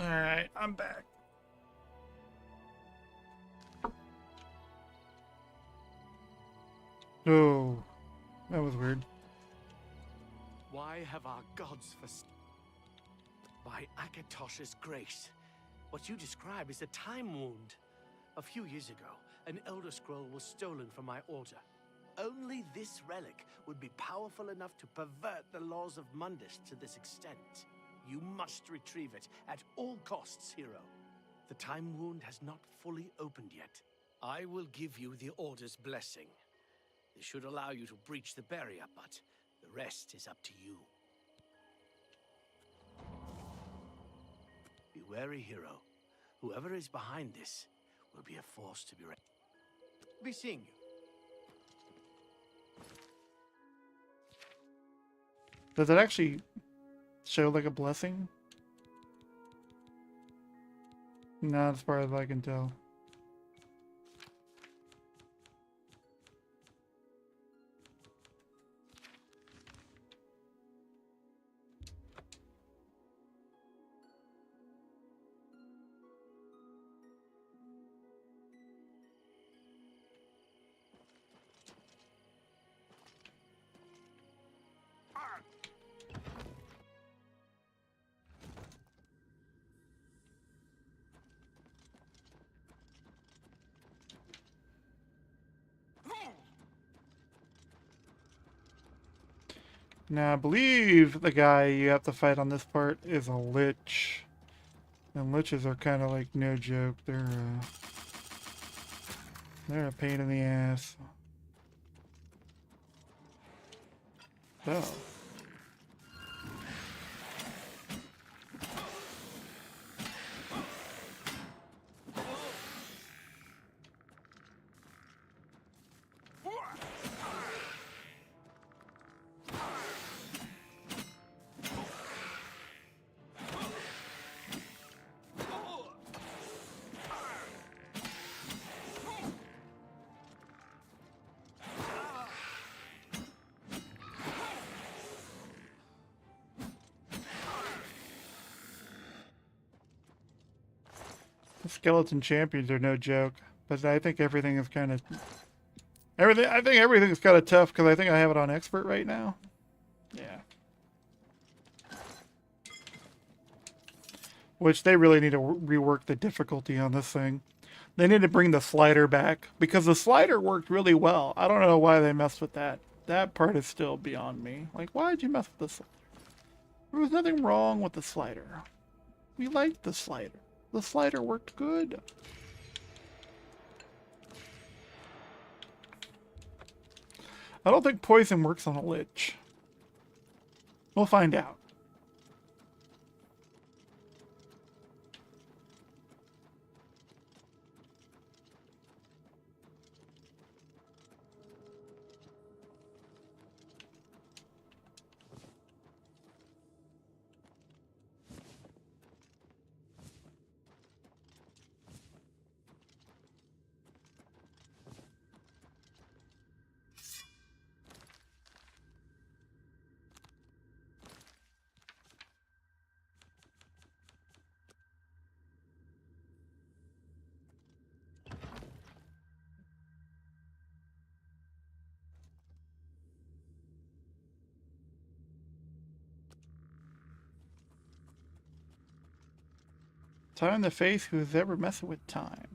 Alright, I'm back. Oh, that was weird. Why have our gods by Akatosh's grace? What you describe is a time wound. A few years ago, an Elder Scroll was stolen from my altar. Only this relic would be powerful enough to pervert the laws of Mundus to this extent. You must retrieve it at all costs, hero. The time wound has not fully opened yet. I will give you the Order's blessing. This should allow you to breach the barrier, but the rest is up to you. Be wary, hero. Whoever is behind this will be a force to be reckoned. Be seeing you. Does it actually show like a blessing? Not as far as I can tell. Now, I believe the guy you have to fight on this part is a lich. And liches are kind of like no joke. They're a pain in the ass. So. The skeleton champions are no joke, but I think everything is kind of I think everything's kind of tough because I think I have it on expert right now. Yeah. Which they really need to rework the difficulty on this thing. They need to bring the slider back because the slider worked really well. I don't know why they messed with that. That part is still beyond me. Like, why did you mess with the slider? There was nothing wrong with the slider. We liked the slider. The slider worked good. I don't think poison works on a lich. We'll find out. Time to face who's ever messing with time.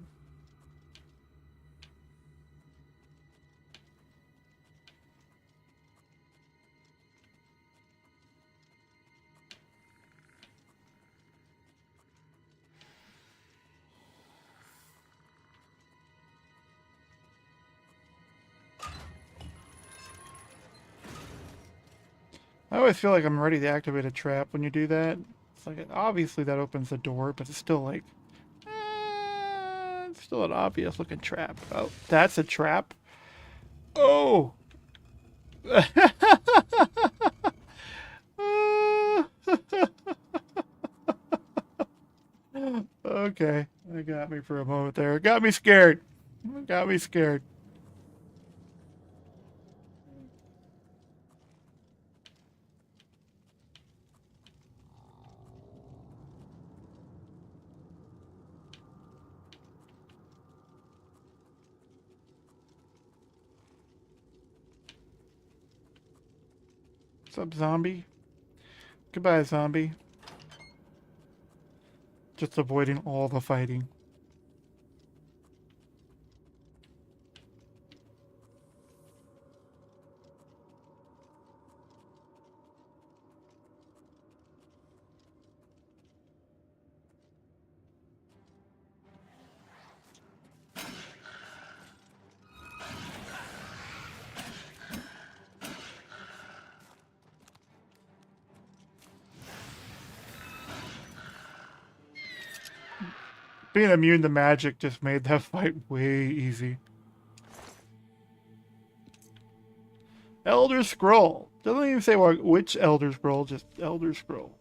I always feel like I'm ready to activate a trap when you do that. It's like, obviously that opens the door, but it's still like, it's still an obvious looking trap. Oh, that's a trap. Oh! Okay, that got me for a moment there. It got me scared. It got me scared. What's up, zombie? Goodbye, zombie. Just avoiding all the fighting. Being immune to magic just made that fight way easy. Elder Scroll. Doesn't even say which Elder Scroll, just Elder Scroll.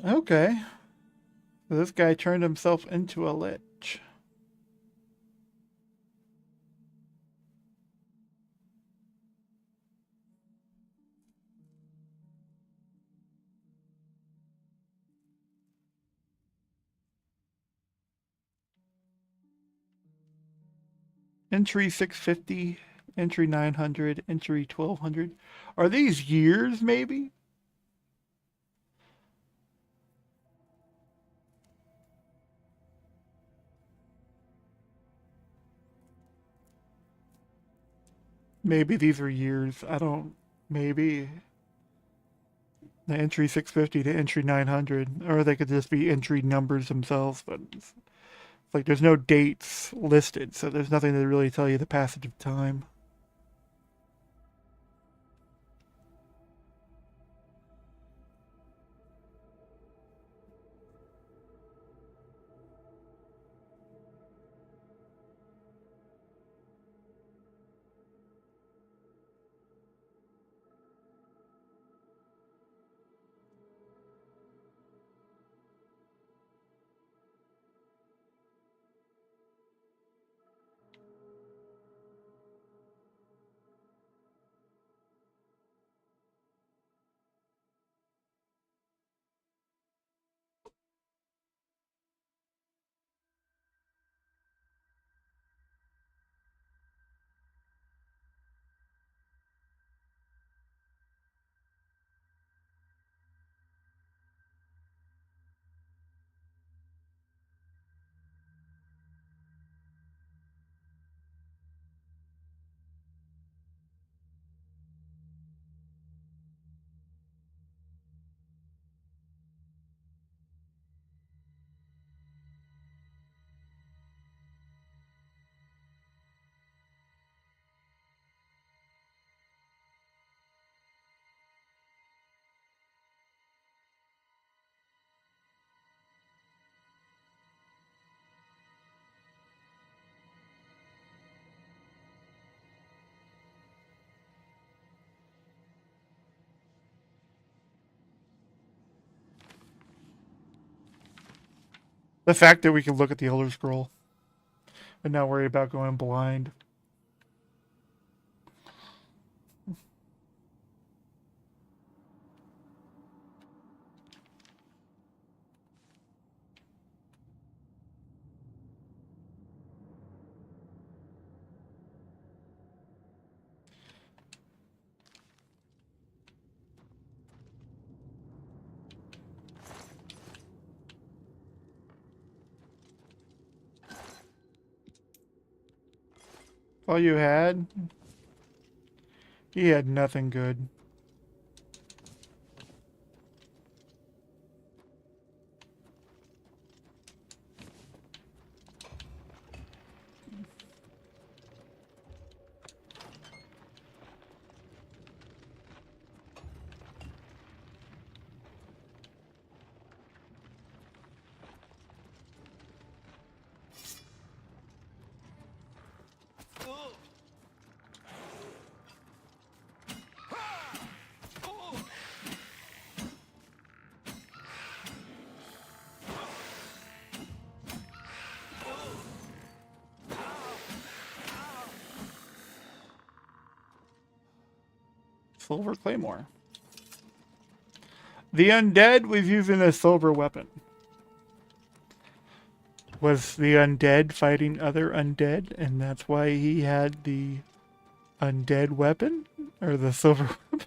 Okay. So this guy turned himself into a lich. Entry 650, entry 900, entry 1200. Are these years, maybe? Maybe these are years. I don't... Maybe. The entry 650 to entry 900. Or they could just be entry numbers themselves, but... It's like there's no dates listed, so there's nothing to really tell you the passage of time. The fact that we can look at the Elder Scroll and not worry about going blind. All you had? He had nothing good. Silver claymore. The undead was using a silver weapon. Was the undead fighting other undead, and that's why he had the undead weapon? Or the silver weapon?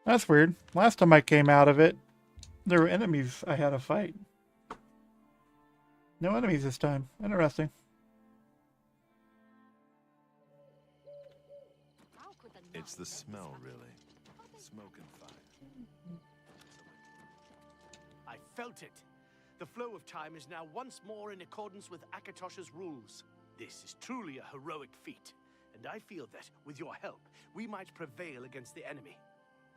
That's weird. Last time I came out of it, there were enemies I had to fight. No enemies this time. Interesting. It's the smell, really. Smoke and fire. I felt it. The flow of time is now once more in accordance with Akatosh's rules. This is truly a heroic feat, and I feel that, with your help, we might prevail against the enemy.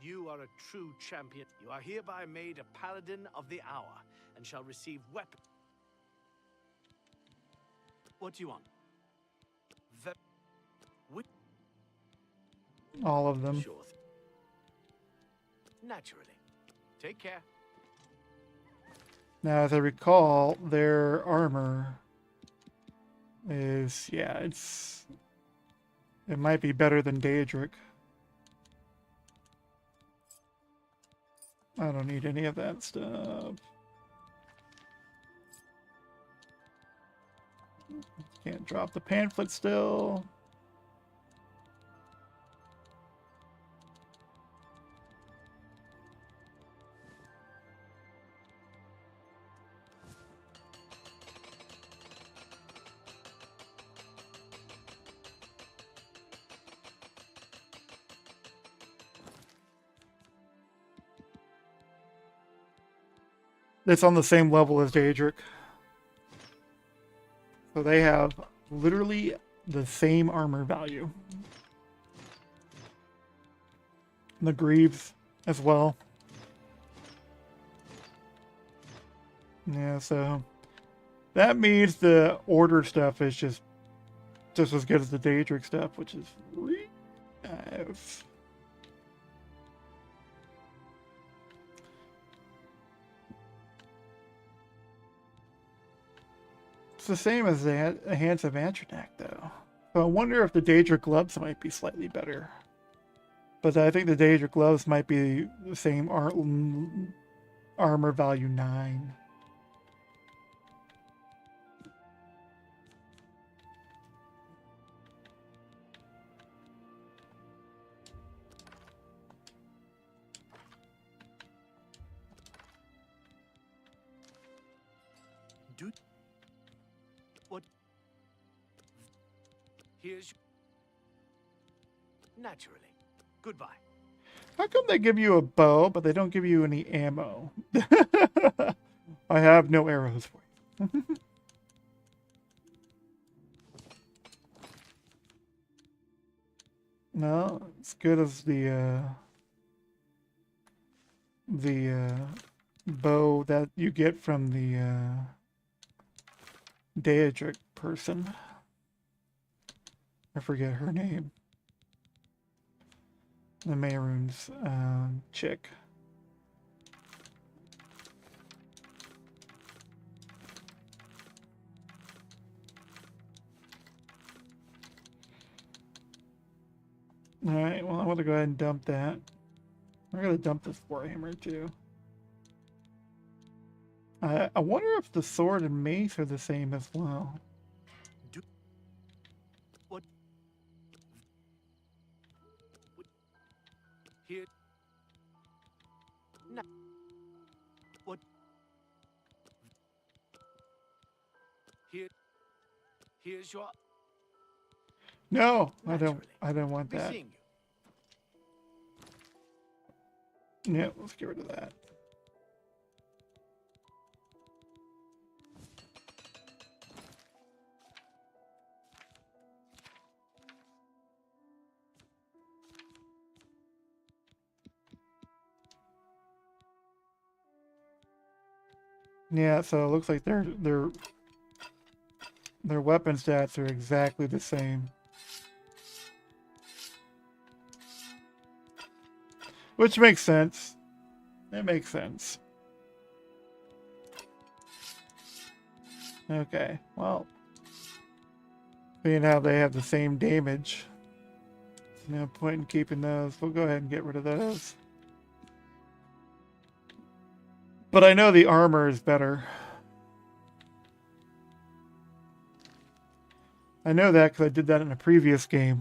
You are a true champion. You are hereby made a paladin of the hour, and shall receive weapons. What do you want? All of them. Sure. Naturally. Take care. Now, as I recall, their armor is, yeah, it might be better than Daedric. I don't need any of that stuff. Can't drop the pamphlet still. It's on the same level as Daedric. So they have literally the same armor value. And the Greaves as well. Yeah, so that means the Order stuff is just as good as the Daedric stuff, which is really nice. It's the same as the Hands of Antronak, though. So I wonder if the Daedric gloves might be slightly better. But I think the Daedric gloves might be the same armor value 9. Here's... Naturally. Goodbye. How come they give you a bow, but they don't give you any ammo? I have no arrows for you. No, it's good as the bow that you get from the Daedric person. I forget her name. The Mehrunes chick. Alright, well, I'm going to go ahead and dump that. We're going to dump this Warhammer too. I wonder if the sword and mace are the same as well. Here's your... No, I don't want Be that. seeing you. Yeah, let's get rid of that. Yeah, so it looks like their weapon stats are exactly the same. Which makes sense. It makes sense. Okay, well, seeing how they have the same damage, no point in keeping those. We'll go ahead and get rid of those. But I know the armor is better. I know that because I did that in a previous game.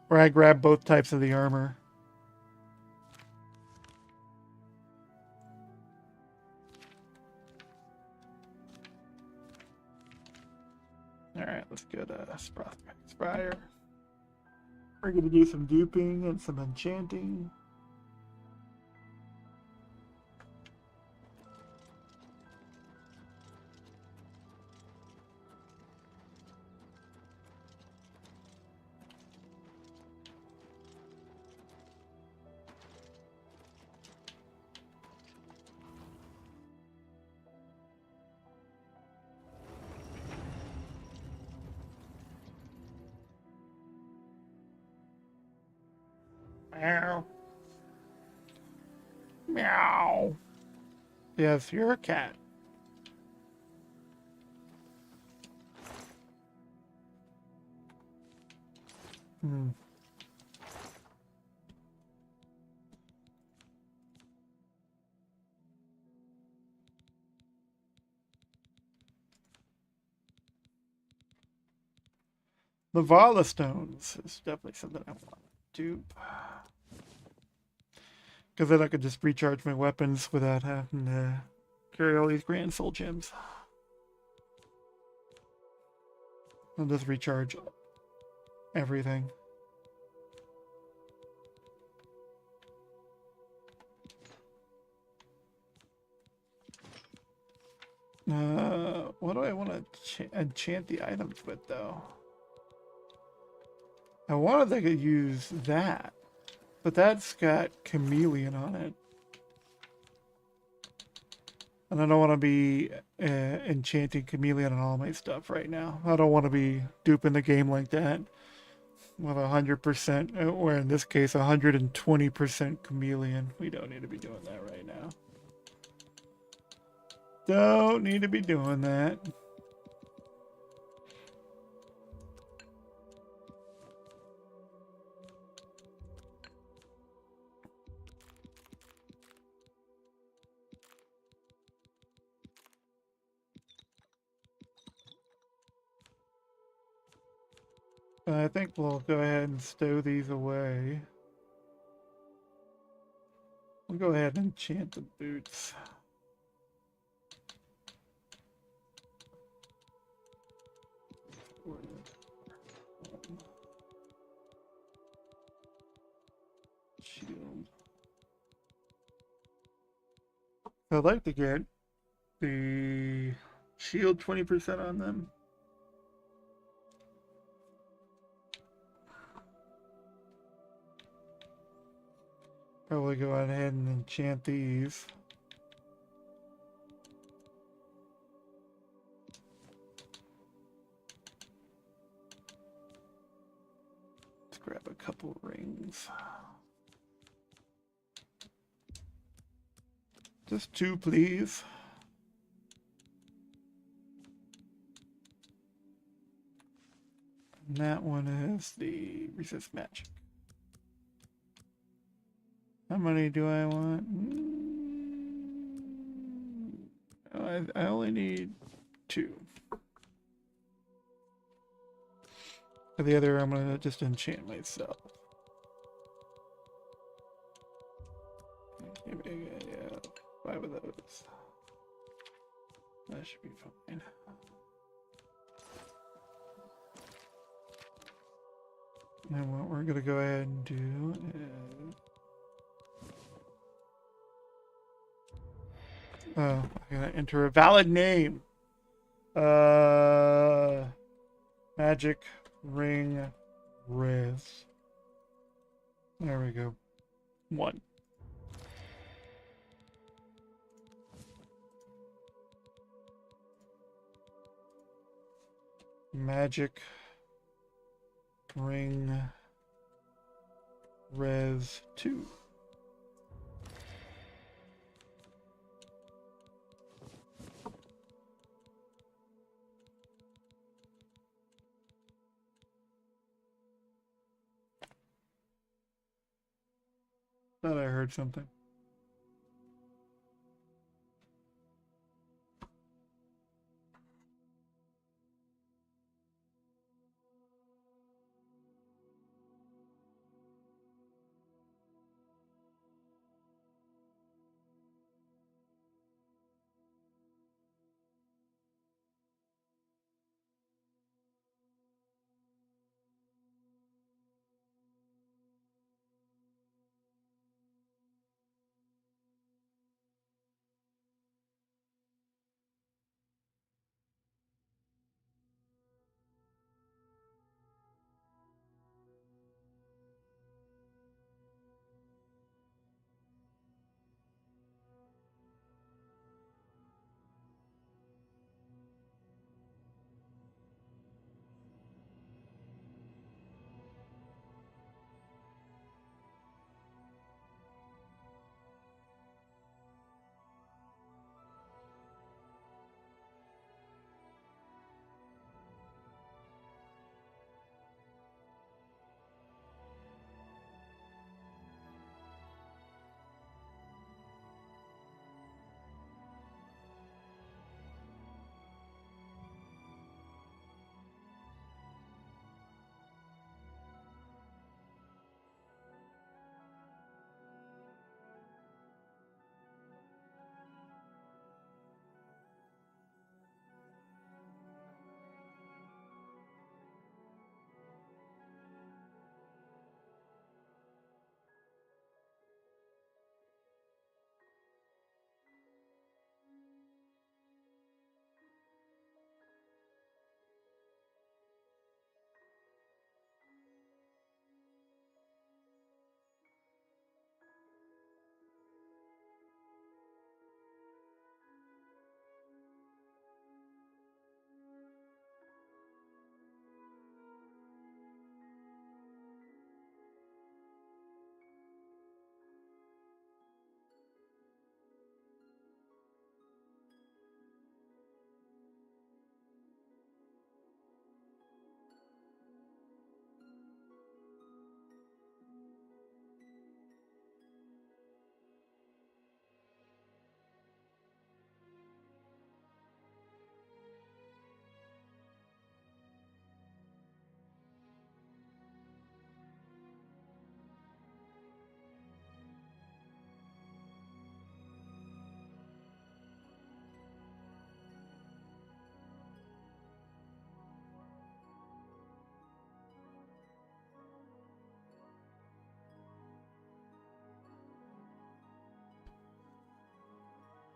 Where I grabbed both types of the armor. Alright, let's go to Spire. We're going to do some duping and some enchanting. Meow. Meow. Yes, you're a cat. Hmm. The Vala Stones is definitely something I want to dupe. Because then I could just recharge my weapons without having to carry all these Grand Soul Gems. I'll just recharge everything. What do I want to enchant the items with, though? I wanted to use that, but that's got Chameleon on it. And I don't want to be enchanting Chameleon on all my stuff right now. I don't want to be duping the game like that with 100%, or in this case, 120% Chameleon. We don't need to be doing that right now. Don't need to be doing that. I think we'll go ahead and stow these away. We'll go ahead and enchant the boots. Shield. I'd like to get the shield 20% on them. Probably go ahead and enchant these. Let's grab a couple rings. Just 2, please. And that one is the resist magic. How many do I want? I only need 2. For the other, I'm gonna just enchant myself. Yeah, 5 of those. That should be fine. And what we're gonna go ahead and do is, oh, I gotta enter a valid name. Magic Ring Riz. There we go. 1. Magic Ring Res 2. Thought I heard something.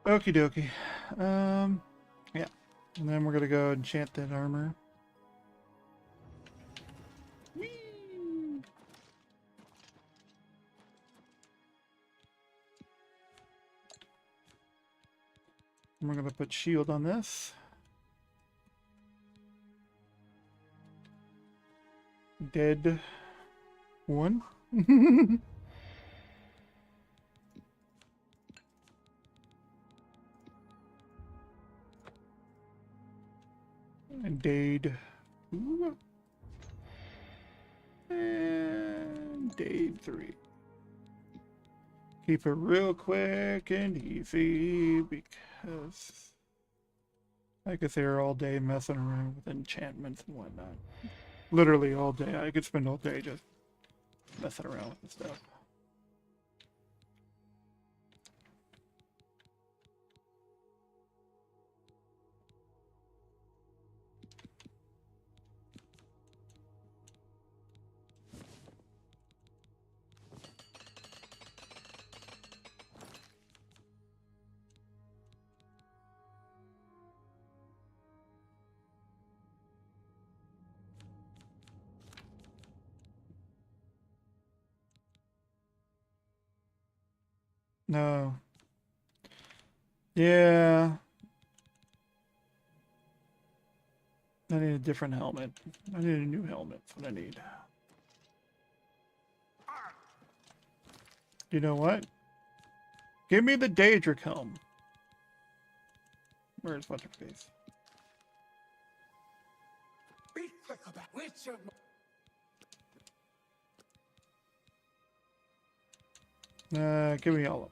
Okie dokie. Yeah. And then we're gonna go enchant that armor. Whee! And we're gonna put shield on this. Dead 1. And Dade 2. And Dade 3. Keep it real quick and easy because I could sit here all day messing around with enchantments and whatnot. Literally all day. I could spend all day just messing around with this stuff. No. Yeah. I need a different helmet. I need a new helmet. That's what I need. You know what? Give me the Daedric helm. Where's what's her face? Give me all of them.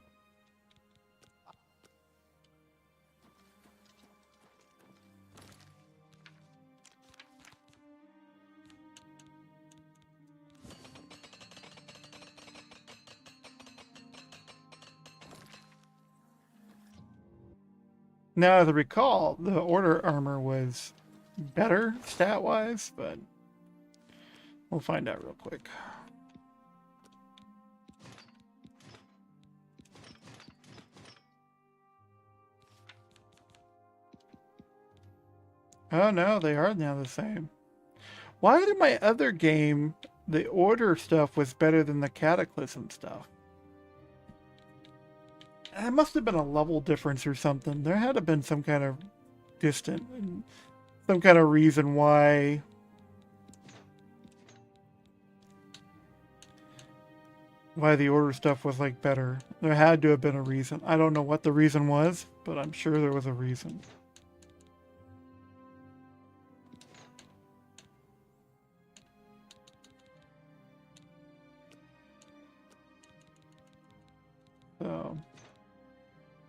Now, as I recall, the Order armor was better stat-wise, but we'll find out real quick. Oh no, they are now the same. Why did my other game, the Order stuff was better than the Cataclysm stuff? It must have been a level difference or something. There had to have been some kind of some kind of reason why. Why the Order stuff was like better. There had to have been a reason. I don't know what the reason was, but I'm sure there was a reason. So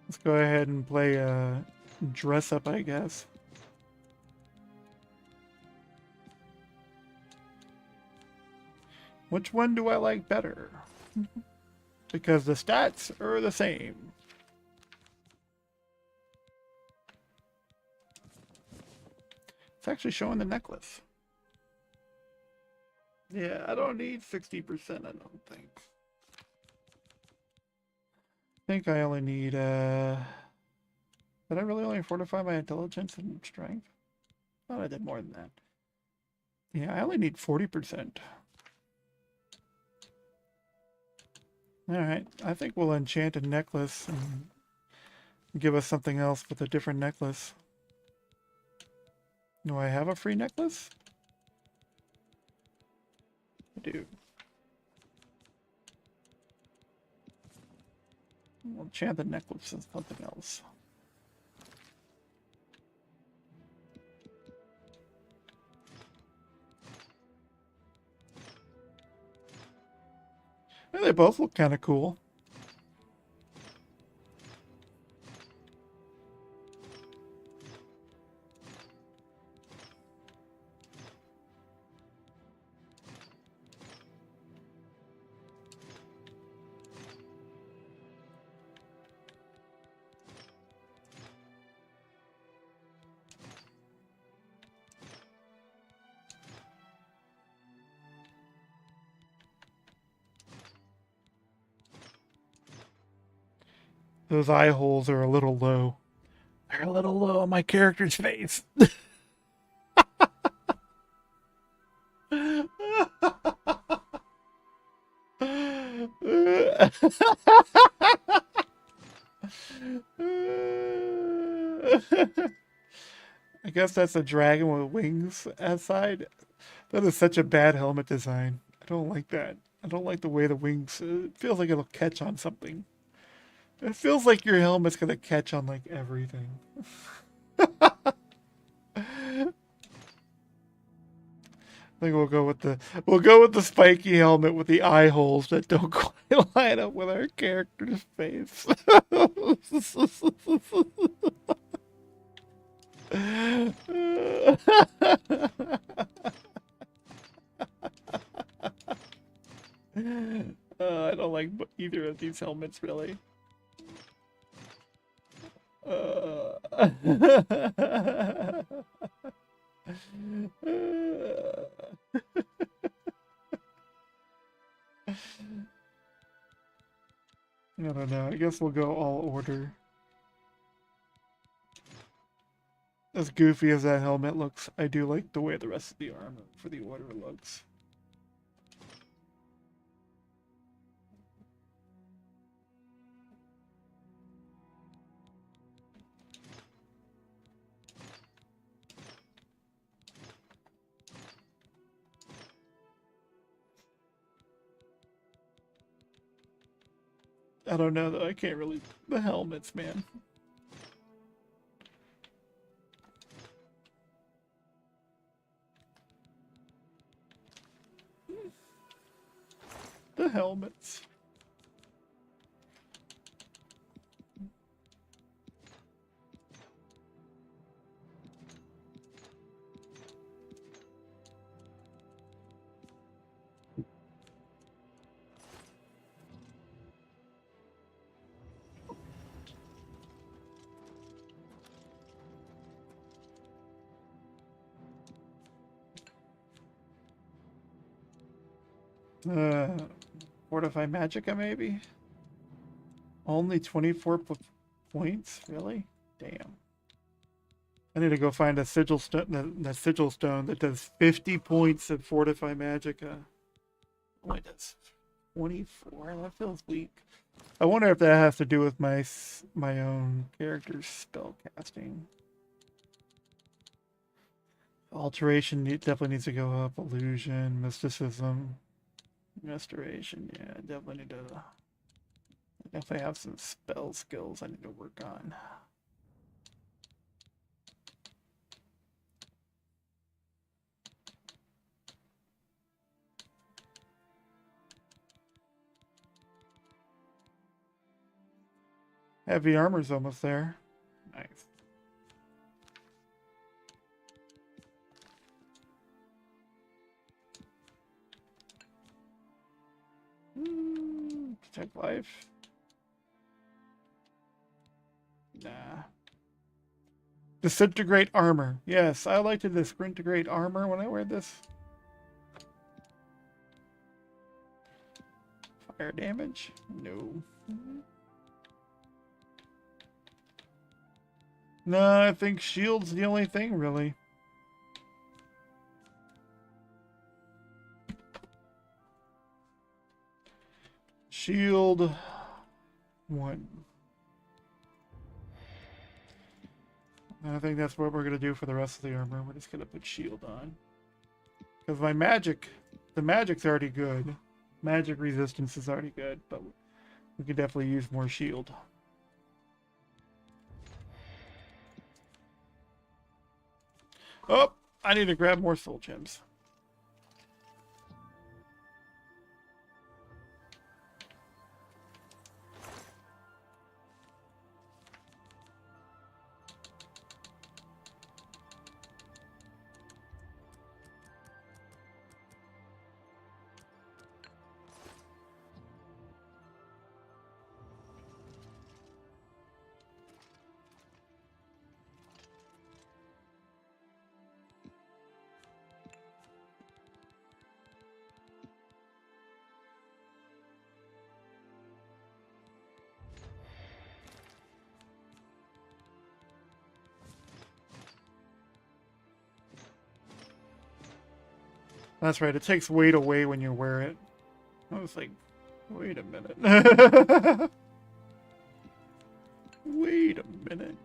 let's go ahead and play dress up, I guess. Which one do I like better? Because the stats are the same. It's actually showing the necklace. Yeah, I don't need 60%, I don't think. I think I only need, did I really only fortify my intelligence and strength? I thought I did more than that. Yeah, I only need 40%. Alright, I think we'll enchant a necklace and give us something else with a different necklace. Do I have a free necklace? I do. We'll enchant the necklace and something else. Yeah, they both look kind of cool. Those eye holes are a little low. They're a little low on my character's face. I guess that's a dragon with wings outside. That is such a bad helmet design. I don't like that. I don't like the way the wings... it feels like it'll catch on something. It feels like your helmet's gonna catch on like everything. I think we'll go with the spiky helmet with the eye holes that don't quite line up with our character's face. I don't like either of these helmets really. I don't know. I guess we'll go all Order. As goofy as that helmet looks, I do like the way the rest of the armor for the Order looks. I don't know though. I can't really. The helmets, man. The helmets. Fortify Magicka, maybe? Only 24 points? Really? Damn. I need to go find a sigil stone, the sigil stone that does 50 points of Fortify Magicka. Only does 24? That feels weak. I wonder if that has to do with my own character's spell casting. Alteration definitely needs to go up. Illusion, mysticism, restoration. Yeah, I definitely need to. I definitely have some spell skills I need to work on. Heavy armor's almost there. Nice. Protect life. Nah. Disintegrate armor. Yes, I like to disintegrate armor when I wear this. Fire damage? No. No, I think shield's the only thing, really. Shield 1. I think that's what we're going to do for the rest of the armor. We're just going to put shield on. Because my magic, the magic's already good. Magic resistance is already good, but we could definitely use more shield. Oh, I need to grab more soul gems. That's right, it takes weight away when you wear it. I was like, wait a minute. Wait a minute.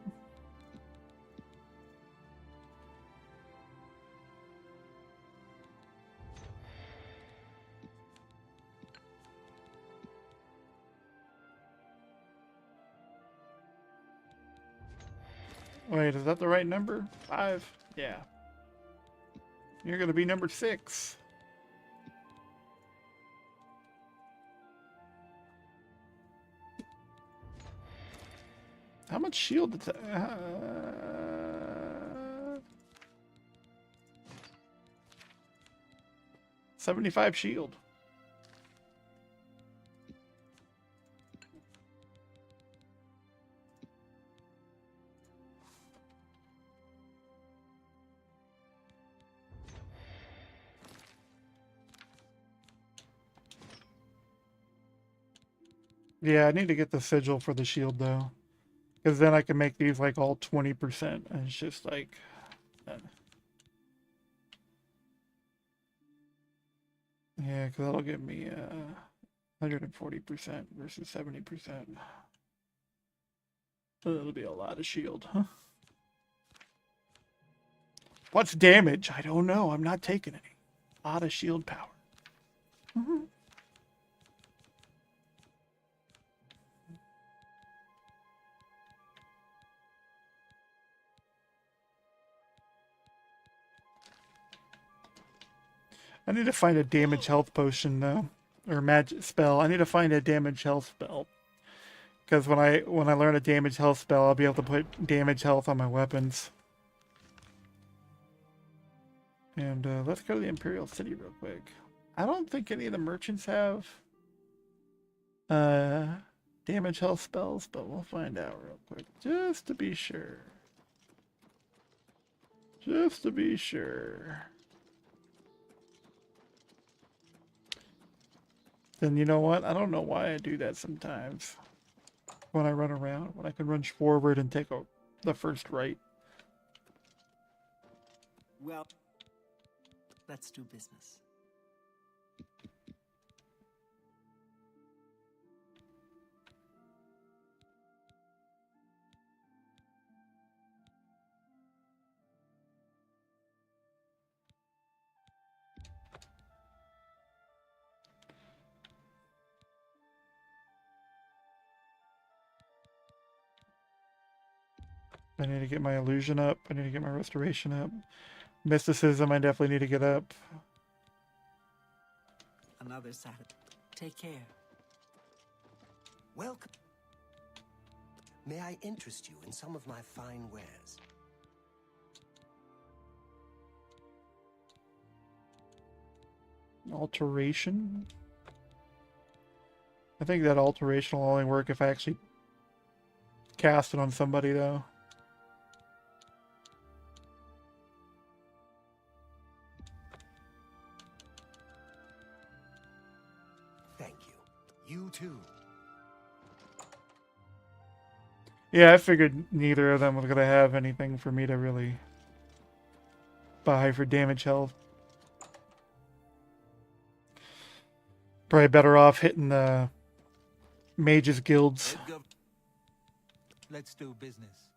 Wait, is that the right number? 5? Yeah. You're going to be number 6. How much shield did 75 shield. Yeah, I need to get the sigil for the shield though, because then I can make these like all 20%, and it's just like. Yeah, because that'll give me 140% versus 70%. That'll be a lot of shield, huh? What's damage? I don't know. I'm not taking any. A lot of shield power. I need to find a damage health potion though, or magic spell. I need to find a damage health spell, because when I learn a damage health spell, I'll be able to put damage health on my weapons. And let's go to the Imperial City real quick. I don't think any of the merchants have damage health spells, but we'll find out real quick just to be sure. Just to be sure. Then you know what? I don't know why I do that sometimes. When I run around, when I can run forward and take the first right. Well, let's do business. I need to get my illusion up. I need to get my restoration up. Mysticism, I definitely need to get up. Another Saturday. Take care. Welcome. May I interest you in some of my fine wares? Alteration? I think that alteration will only work if I actually cast it on somebody, though. Thank you. You too. Yeah, I figured neither of them was going to have anything for me to really buy for damage health. Probably better off hitting the mages guilds. Let's do business.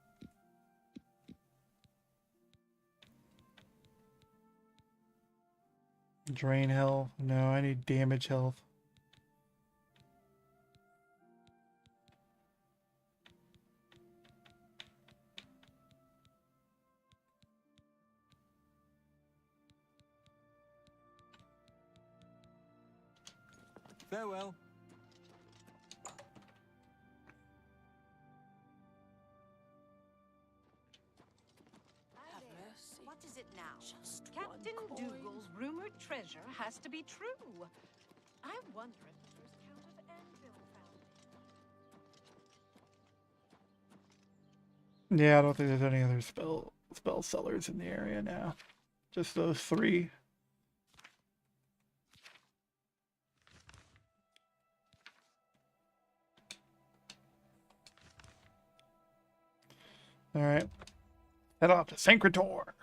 Drain health. No, I need damage health. Farewell. What is it now? Captain Dougal's rumored treasure has to be true. I wonder if the first Count of Anvil found it. Yeah, I don't think there's any other spell sellers in the area now. Just those three. Alright. Head off to Syncrator.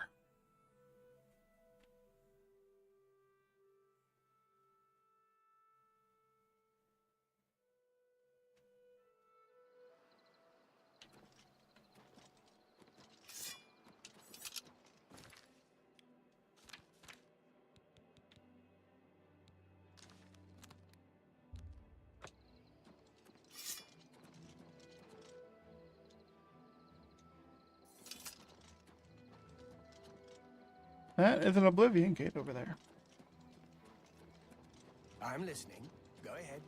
That is an Oblivion Gate over there. I'm listening. Go ahead.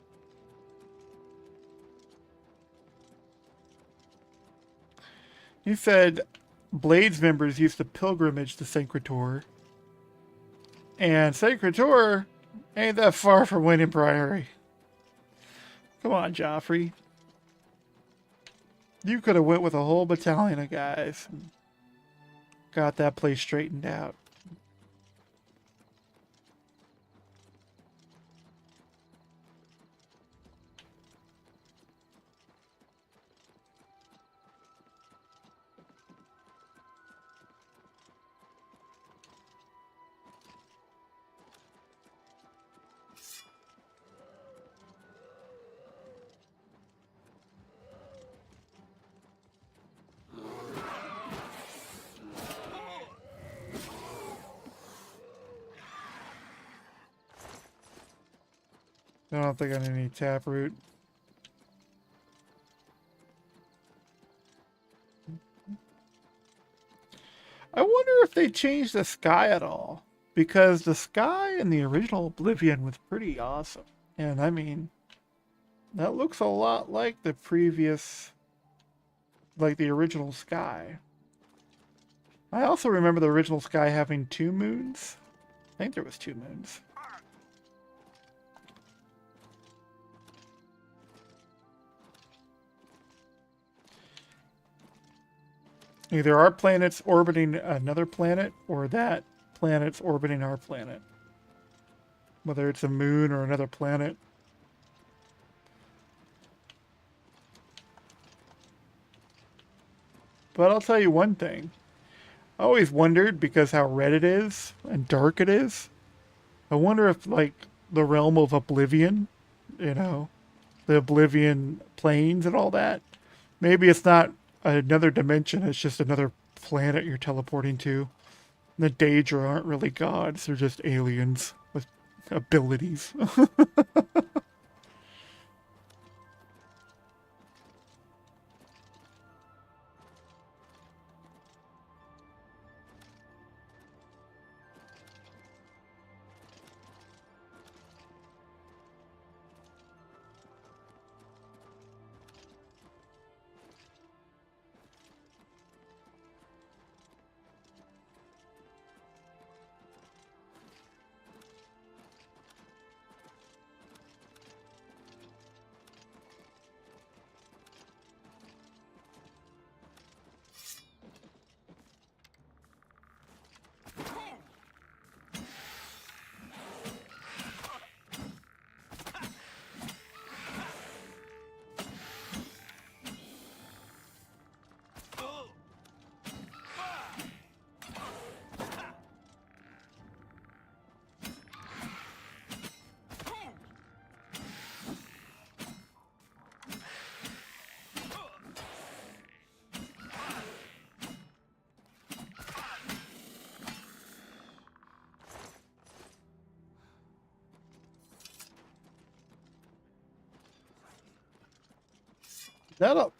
You said Blades members used to pilgrimage to Syncrator. And Syncrator ain't that far from Winning Priory. Come on, Joffrey. You could have went with a whole battalion of guys and got that place straightened out. I don't think I need any taproot. I wonder if they changed the sky at all. Because the sky in the original Oblivion was pretty awesome. And I mean, that looks a lot like the previous, like the original sky. I also remember the original sky having 2 moons. I think there was 2 moons. Either our planet's orbiting another planet, or that planet's orbiting our planet. Whether it's a moon or another planet. But I'll tell you one thing. I always wondered, because how red it is and dark it is, I wonder if, like, the realm of Oblivion, you know, the Oblivion planes and all that, maybe it's not another dimension, it's just another planet you're teleporting to. The Daedra aren't really gods, they're just aliens with abilities.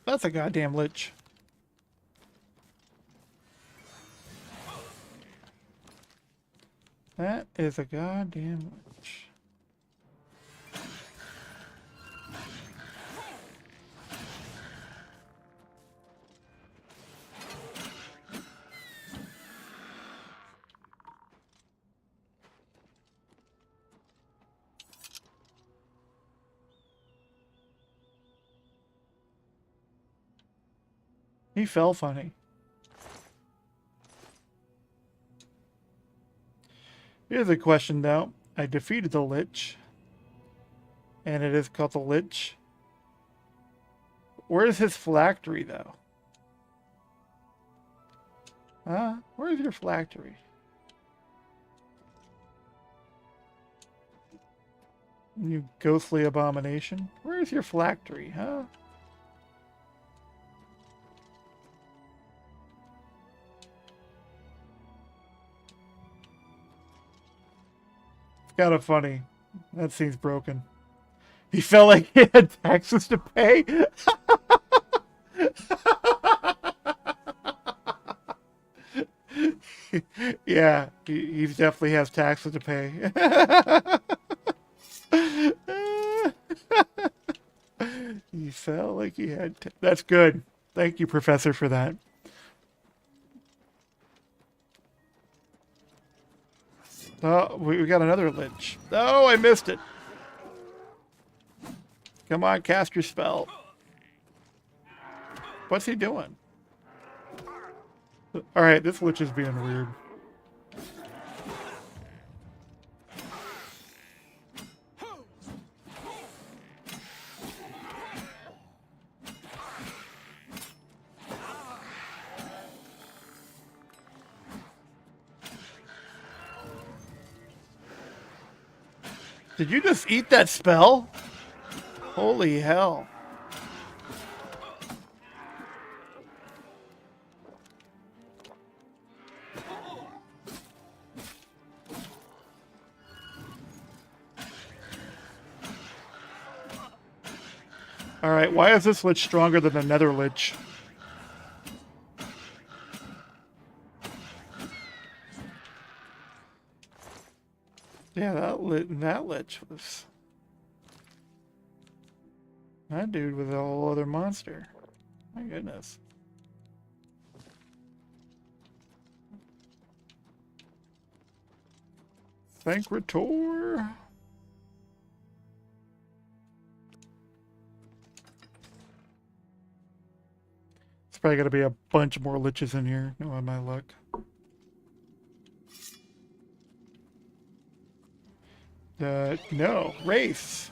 That's a goddamn lich. That is a goddamn lich. He fell funny. Here's a question though. I defeated the Lich. And it is called the Lich. Where's his phylactery though? Huh? Where's your phylactery? You ghostly abomination. Where's your phylactery, huh? Kind of funny. That seems broken. He felt like he had taxes to pay. Yeah, he definitely has taxes to pay. He felt like he had. That's good. Thank you, Professor, for that. Oh, we got another Lich. Oh, I missed it. Come on, cast your spell. What's he doing? Alright, this Lich is being weird. Did you just eat that spell? Holy hell. Alright, why is this Lich stronger than another Lich? Yeah, that lich was... That dude was a whole other monster. My goodness. Thankrator. It's probably gonna be a bunch more liches in here, knowing my luck. No, Wraiths.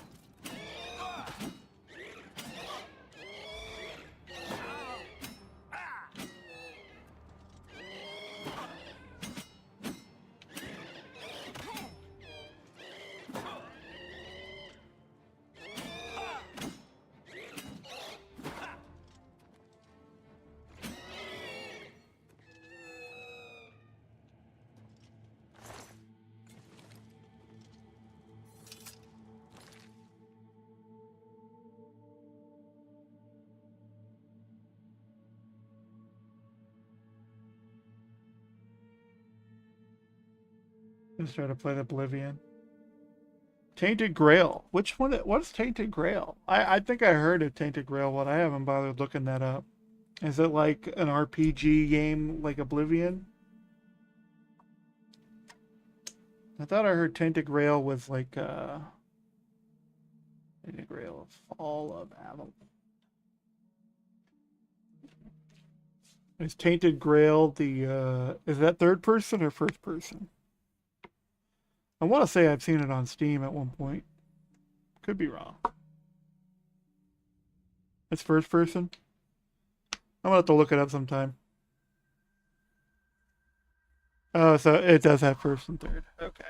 Let's try to play the Oblivion. Tainted Grail. Which one? What's Tainted Grail? I think I heard of Tainted Grail, but I haven't bothered looking that up. Is it like an RPG game like Oblivion? I thought I heard Tainted Grail was like Tainted Grail Fall of Avalon. Is Tainted Grail the is that third person or first person? I want to say I've seen it on Steam at one point. Could be wrong. It's first person? I'm going to have to look it up sometime. Oh, so it does have first and third. Okay.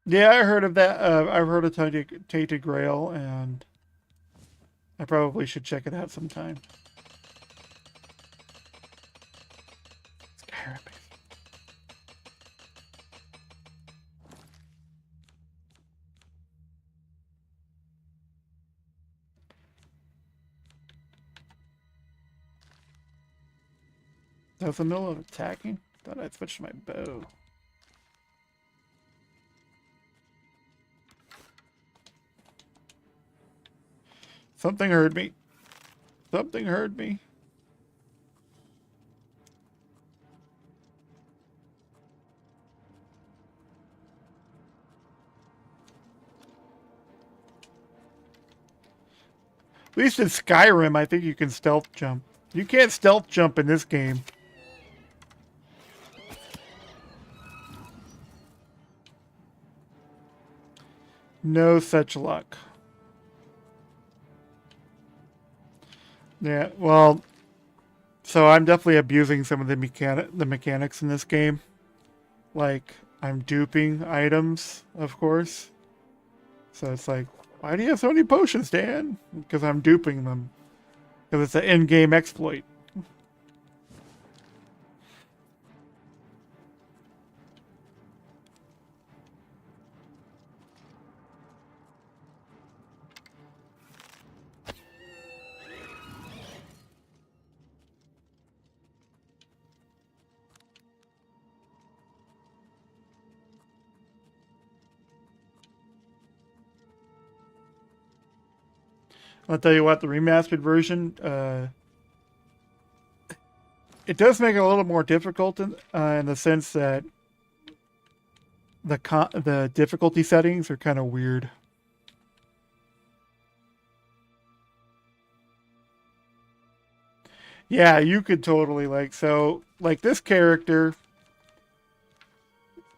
Yeah, I heard of that. I've heard of Tainted Grail, and I probably should check it out sometime. Skyrim. That was the middle of attacking? Thought I switched my bow. Something heard me. Something heard me. At least in Skyrim, I think you can stealth jump. You can't stealth jump in this game. No such luck. Yeah, well, so I'm definitely abusing some of the mechanics in this game. Like, I'm duping items, of course. So it's like, why do you have so many potions, Dan? Because I'm duping them. Because it's an in-game exploit. I'll tell you what, the remastered version, it does make it a little more difficult in the sense that the difficulty settings are kind of weird. Yeah, you could totally like this character.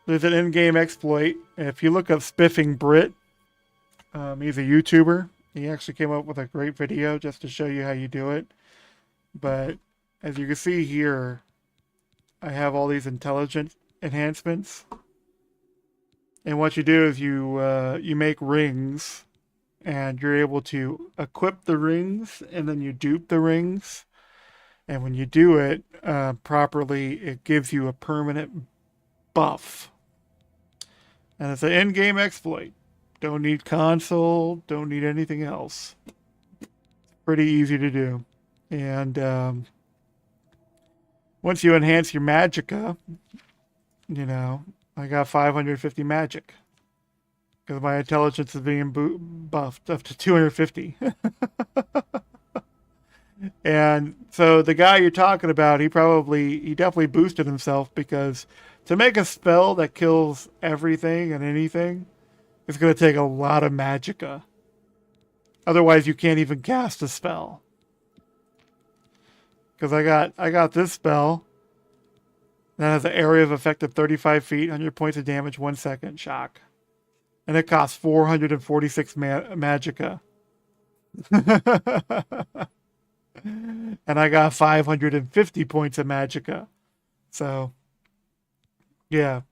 There's an in-game exploit. If you look up Spiffing Brit, he's a YouTuber. He actually came up with a great video just to show you how you do it. But as you can see here, I have all these intelligence enhancements. And what you do is you make rings, and you're able to equip the rings, and then you dupe the rings. And when you do it properly, it gives you a permanent buff. And it's an in-game exploit. Don't need console, don't need anything else. It's pretty easy to do. And once you enhance your magicka, you know, I got 550 magic. Because my intelligence is being buffed up to 250. And so the guy you're talking about, he definitely boosted himself, because to make a spell that kills everything and anything, it's going to take a lot of magicka. Otherwise, you can't even cast a spell. Because I got this spell that has an area of effect of 35 feet, 100 points of damage, 1 second, shock. And it costs 446 magicka. And I got 550 points of magicka. So, yeah.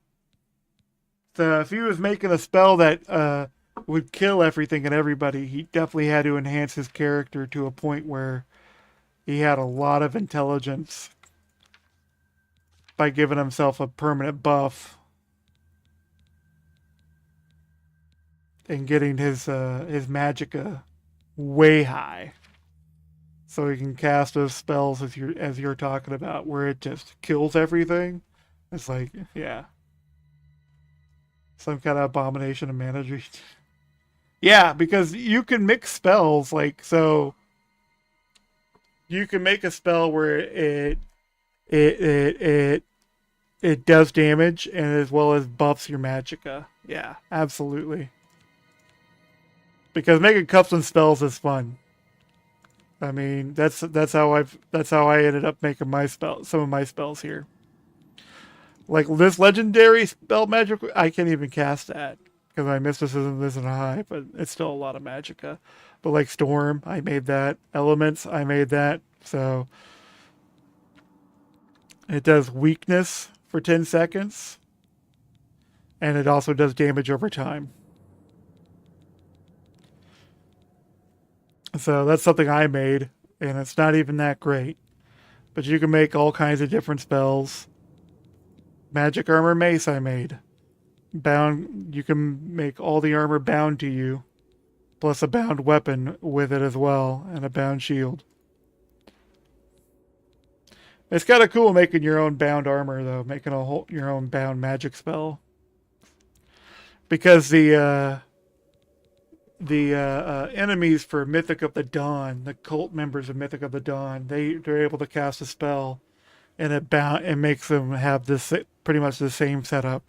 So if he was making a spell that would kill everything and everybody, he definitely had to enhance his character to a point where he had a lot of intelligence by giving himself a permanent buff and getting his magicka way high, so he can cast those spells as you're talking about, where it just kills everything. It's like, yeah, some kind of abomination of mana. Yeah, because you can mix spells, like, so you can make a spell where it does damage and as well as buffs your magicka. Yeah, absolutely. Because making custom spells is fun. I mean, that's how I ended up making some of my spells here. Like this legendary spell magic, I can't even cast that because my mysticism isn't high, but it's still a lot of magicka. But like Storm, I made that. Elements, I made that. So it does weakness for 10 seconds. And it also does damage over time. So that's something I made, and it's not even that great. But you can make all kinds of different spells. Magic armor mace I made. You can make all the armor bound to you, plus a bound weapon with it as well, and a bound shield. It's kind of cool making your own bound armor, though, making your own bound magic spell. Because the enemies for Mythic of the Dawn, the cult members of Mythic of the Dawn, they're able to cast a spell, and it makes them have this pretty much the same setup.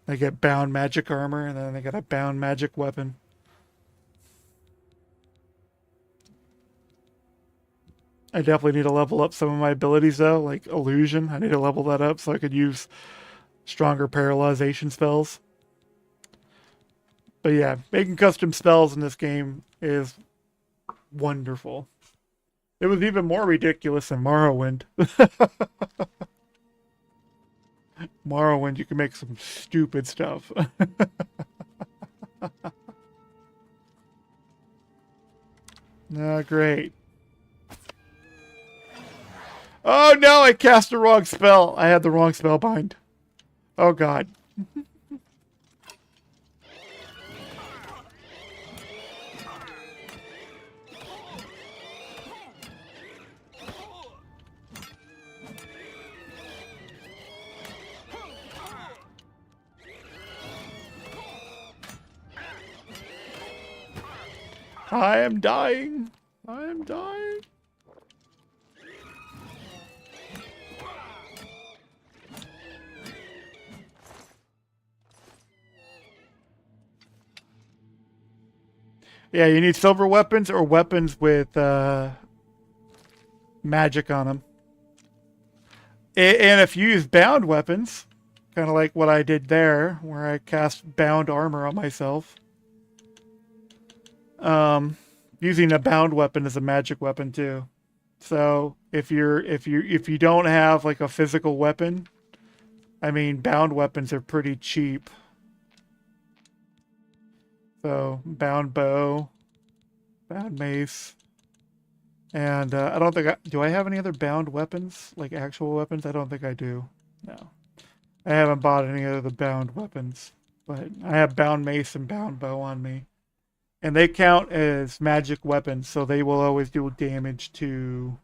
They get bound magic armor, and then they get a bound magic weapon. I definitely need to level up some of my abilities, though, like illusion. I need to level that up so I could use stronger paralyzation spells. But yeah, making custom spells in this game is wonderful. It was even more ridiculous than Morrowind. Morrowind, you can make some stupid stuff. Great. Oh no, I cast the wrong spell. I had the wrong spellbind. Oh god. I am dying. I am dying. Yeah, you need silver weapons or weapons with magic on them. And if you use bound weapons, kind of like what I did there, where I cast bound armor on myself. Using a bound weapon is a magic weapon too. So if you don't have like a physical weapon, I mean, bound weapons are pretty cheap. So bound bow, bound mace, and I don't think do I have any other bound weapons, like actual weapons? I don't think I do. No, I haven't bought any of the bound weapons, but I have bound mace and bound bow on me. And they count as magic weapons, so they will always do damage to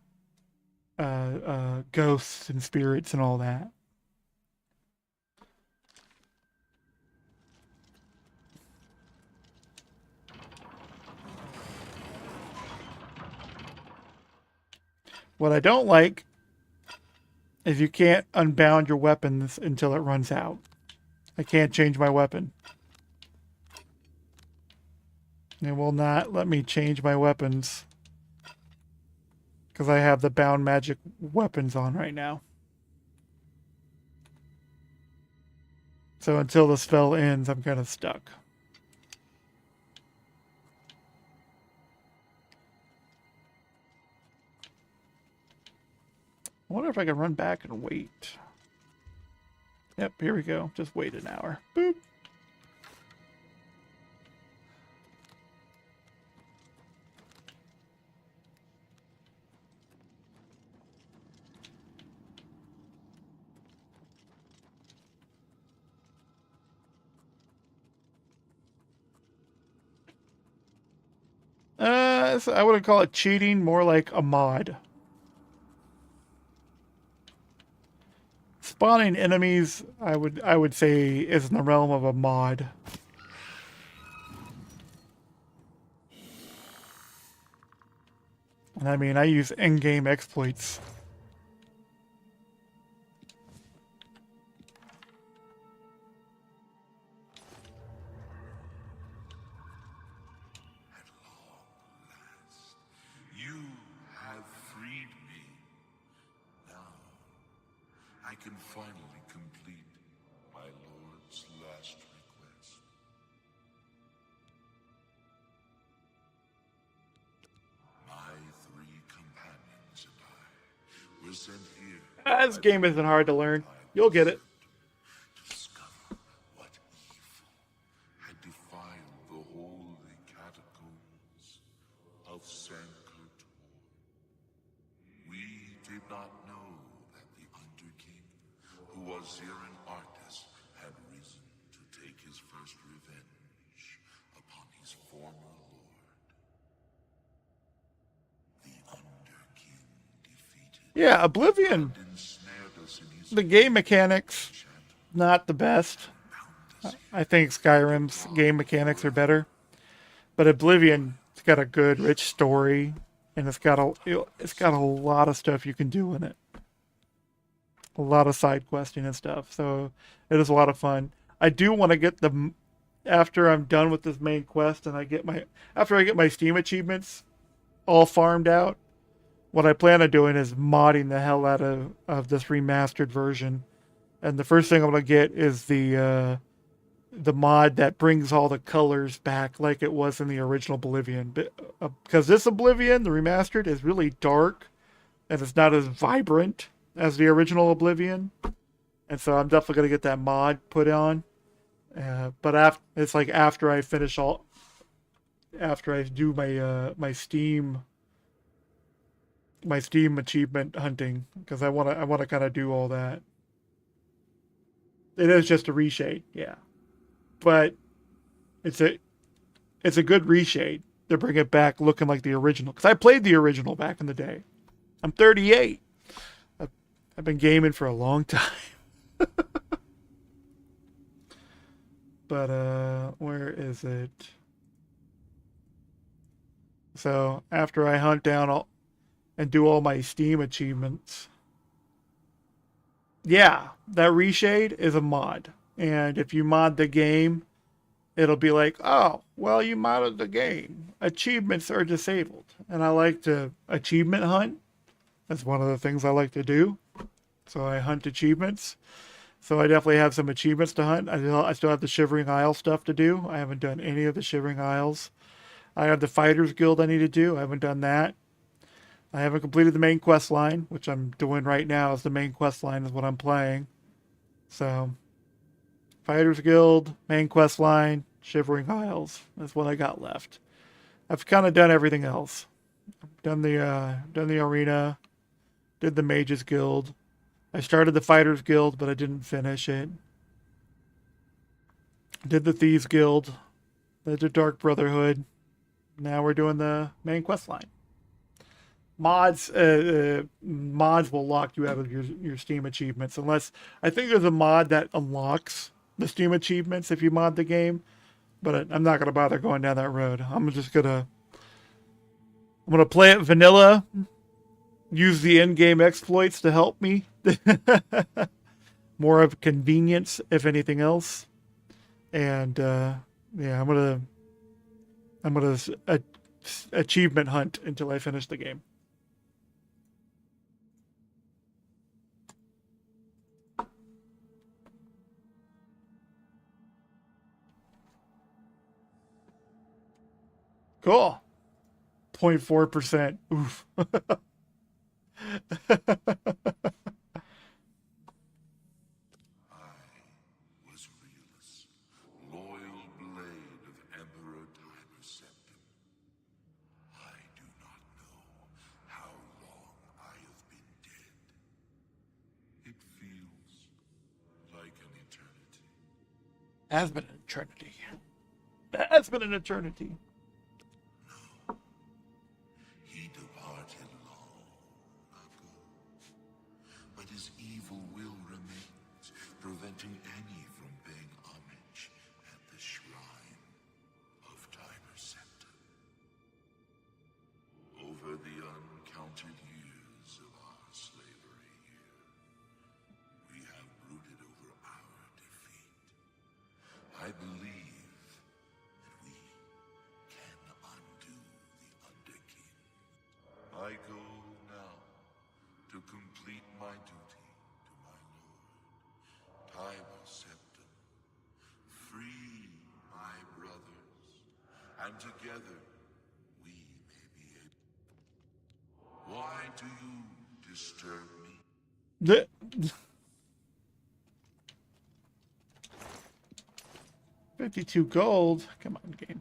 ghosts and spirits and all that. What I don't like is you can't unbound your weapons until it runs out. I can't change my weapon. It will not let me change my weapons because I have the bound magic weapons on right now. So until the spell ends, I'm kind of stuck. I wonder if I can run back and wait. Yep, here we go. Just wait an hour. Boop. So I wouldn't call it cheating, more like a mod. Spawning enemies, I would say, is in the realm of a mod. And I mean, I use in-game exploits. You have freed me. Now, I can finally complete my lord's last request. My 3 companions and I were sent here. This game isn't hard to learn. You'll get it. Had defiled the holy catacombs of Sankar-Tor. We did not know that the Underking, who was Zirin Artis, had risen to take his first revenge upon his former lord. The Underking defeated. Yeah, Oblivion. The game mechanics, not the best. I think Skyrim's game mechanics are better. But Oblivion, it's got a good, rich story, and it's got a lot of stuff you can do in it. A lot of side questing and stuff. So it is a lot of fun. I do want to get after I'm done with this main quest and after I get my Steam achievements all farmed out, what I plan on doing is modding the hell out of this remastered version. And the first thing I'm going to get is the mod that brings all the colors back like it was in the original Oblivion. Because this Oblivion, the remastered, is really dark and it's not as vibrant as the original Oblivion. And so I'm definitely going to get that mod put on. But it's like after I finish after I do my Steam achievement hunting, because I want to kind of do all that. It is just a reshade, yeah, but it's a good reshade to bring it back looking like the original. Because I played the original back in the day. I'm 38. I've been gaming for a long time. But where is it? So after I hunt down and do all my Steam achievements, yeah, that reshade is a mod. And if you mod the game, it'll be like, oh, well, you modded the game. Achievements are disabled. And I like to achievement hunt. That's one of the things I like to do. So I hunt achievements. So I definitely have some achievements to hunt. I still have the Shivering Isle stuff to do. I haven't done any of the Shivering Isles. I have the Fighters Guild I need to do. I haven't done that. I haven't completed the main quest line, which I'm doing right now. Is the main quest line is what I'm playing. So, Fighters Guild, main quest line, Shivering Isles. That's what I got left. I've kind of done everything else. I've done the arena, did the Mages Guild. I started the Fighters Guild, but I didn't finish it. Did the Thieves Guild, did the Dark Brotherhood. Now we're doing the main quest line. Mods will lock you out of your Steam achievements, unless I think there's a mod that unlocks the Steam achievements if you mod the game, but I'm not gonna bother going down that road. I'm gonna play it vanilla use the in-game exploits to help me. More of convenience, if anything else. And yeah, I'm gonna achievement hunt until I finish the game. Cool. 0.4%. Oof. Was Realus, loyal blade of Emperor Tiber Septim. I do not know how long I have been dead. It feels like an eternity. Has been an eternity. Has been an eternity. He departed long ago, but his evil will remains, preventing any from paying homage at the shrine of Tiber Septim. Over the uncounted years of our slavery here, we have brooded over our defeat. I believe that we can undo the Underking. I go now to complete my duty to my lord, Tiber Septim. Free my brothers, and together we may be able. Why do you disturb me? 52 gold. Come on, game.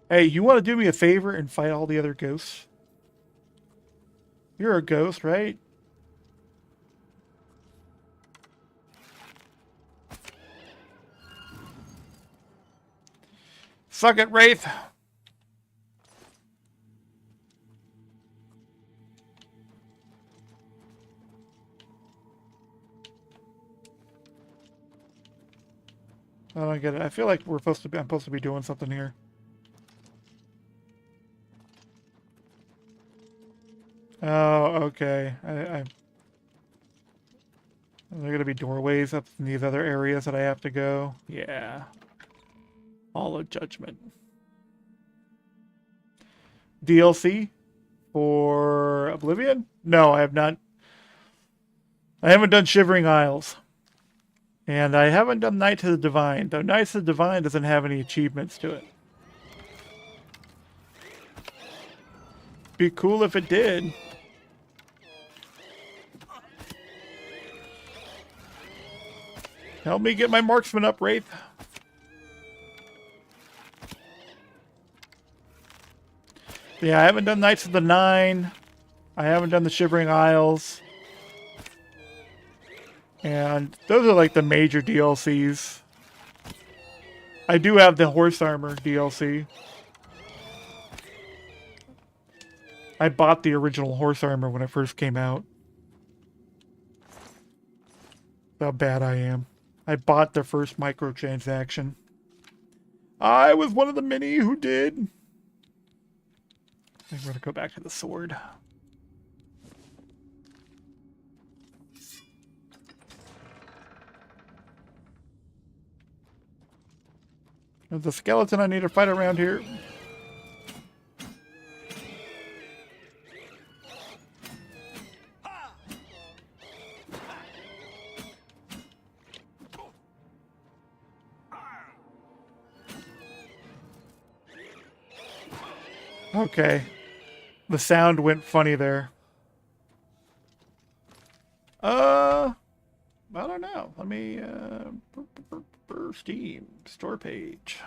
Hey, you want to do me a favor and fight all the other ghosts? You're a ghost, right? Suck it, Wraith. I don't get it. I feel like I'm supposed to be doing something here. Oh, okay. Are there going to be doorways up in these other areas that I have to go? Yeah. Hall of Judgment. DLC for Oblivion? No, I have not. I haven't done Shivering Isles. And I haven't done Knights of the Divine, though Knights of the Divine doesn't have any achievements to it. Be cool if it did. Help me get my marksman up, Wraith. Yeah, I haven't done Knights of the Nine. I haven't done the Shivering Isles. And those are like the major DLCs. I do have the Horse Armor DLC. I bought the original Horse Armor when it first came out. How bad I am. I bought the first microtransaction. I was one of the many who did. I think we're going to go back to the sword. There's a skeleton I need to fight around here. Okay. The sound went funny there. I don't know. Let me, Steam, store page.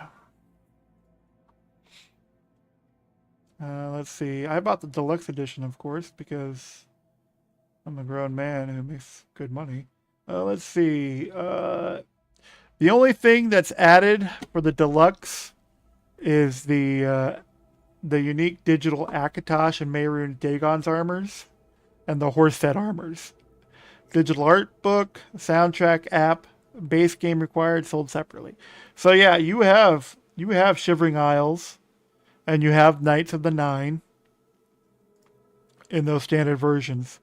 Let's see. I bought the deluxe edition, of course, because I'm a grown man who makes good money. Let's see. The only thing that's added for the deluxe is the unique digital Akatosh and Mehrunes Dagon's armors and the Horsehead armors. Digital art book, soundtrack app, base game required, sold separately. So yeah, you have Shivering Isles, and you have Knights of the Nine in those standard versions.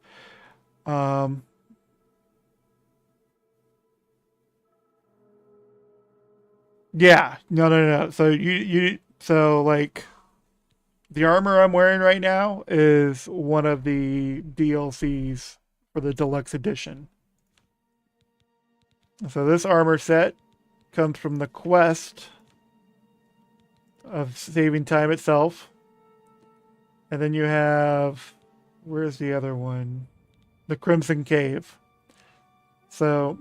Yeah, no. So like the armor I'm wearing right now is one of the DLCs for the deluxe edition. So this armor set comes from the quest of saving time itself. And then you have, where's the other one? The Crimson Cave. So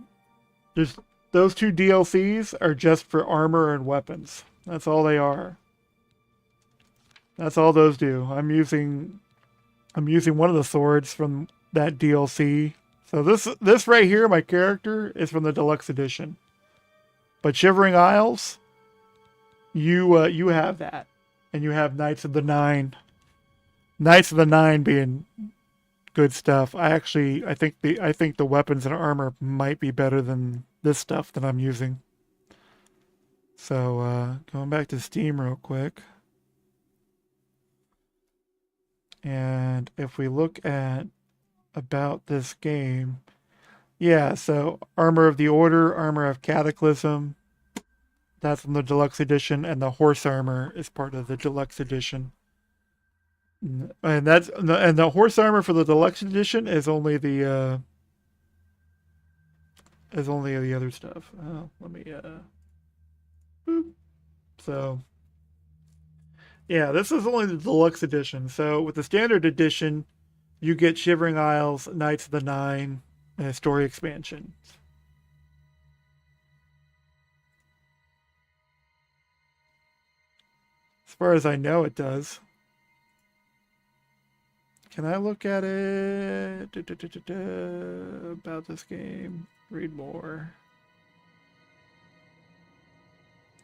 there's those two DLCs are just for armor and weapons. That's all they are. That's all those do. I'm using one of the swords from that DLC. So this right here, my character, is from the deluxe edition. But Shivering Isles, you have that, and you have Knights of the Nine. Knights of the Nine being good stuff. I think the weapons and armor might be better than this stuff that I'm using. So going back to Steam real quick. And if we look at about this game, yeah, so Armor of the Order, Armor of Cataclysm, that's from the deluxe edition, and the horse armor is part of the deluxe edition. And the horse armor for the deluxe edition is only the other stuff. Oh, let me boop. So yeah, this is only the deluxe edition. So with the standard edition, you get Shivering Isles, Knights of the Nine, and a story expansion. As far as I know, it does. Can I look at it? About this game. Read more.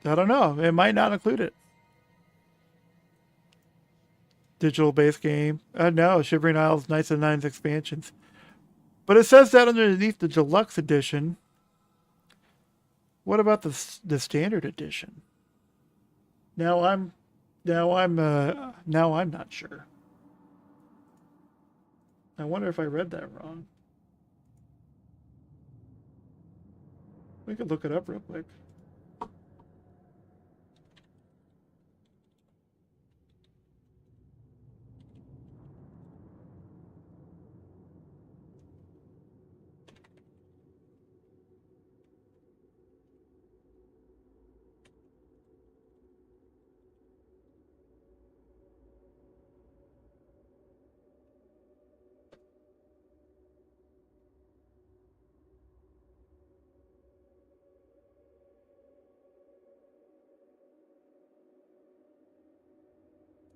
I don't know. It might not include it. Digital base game. No, Shivering Isles, Knights of the Nine's expansions. But it says that underneath the deluxe edition. What about the standard edition? Now I'm not sure. I wonder if I read that wrong. We could look it up real quick.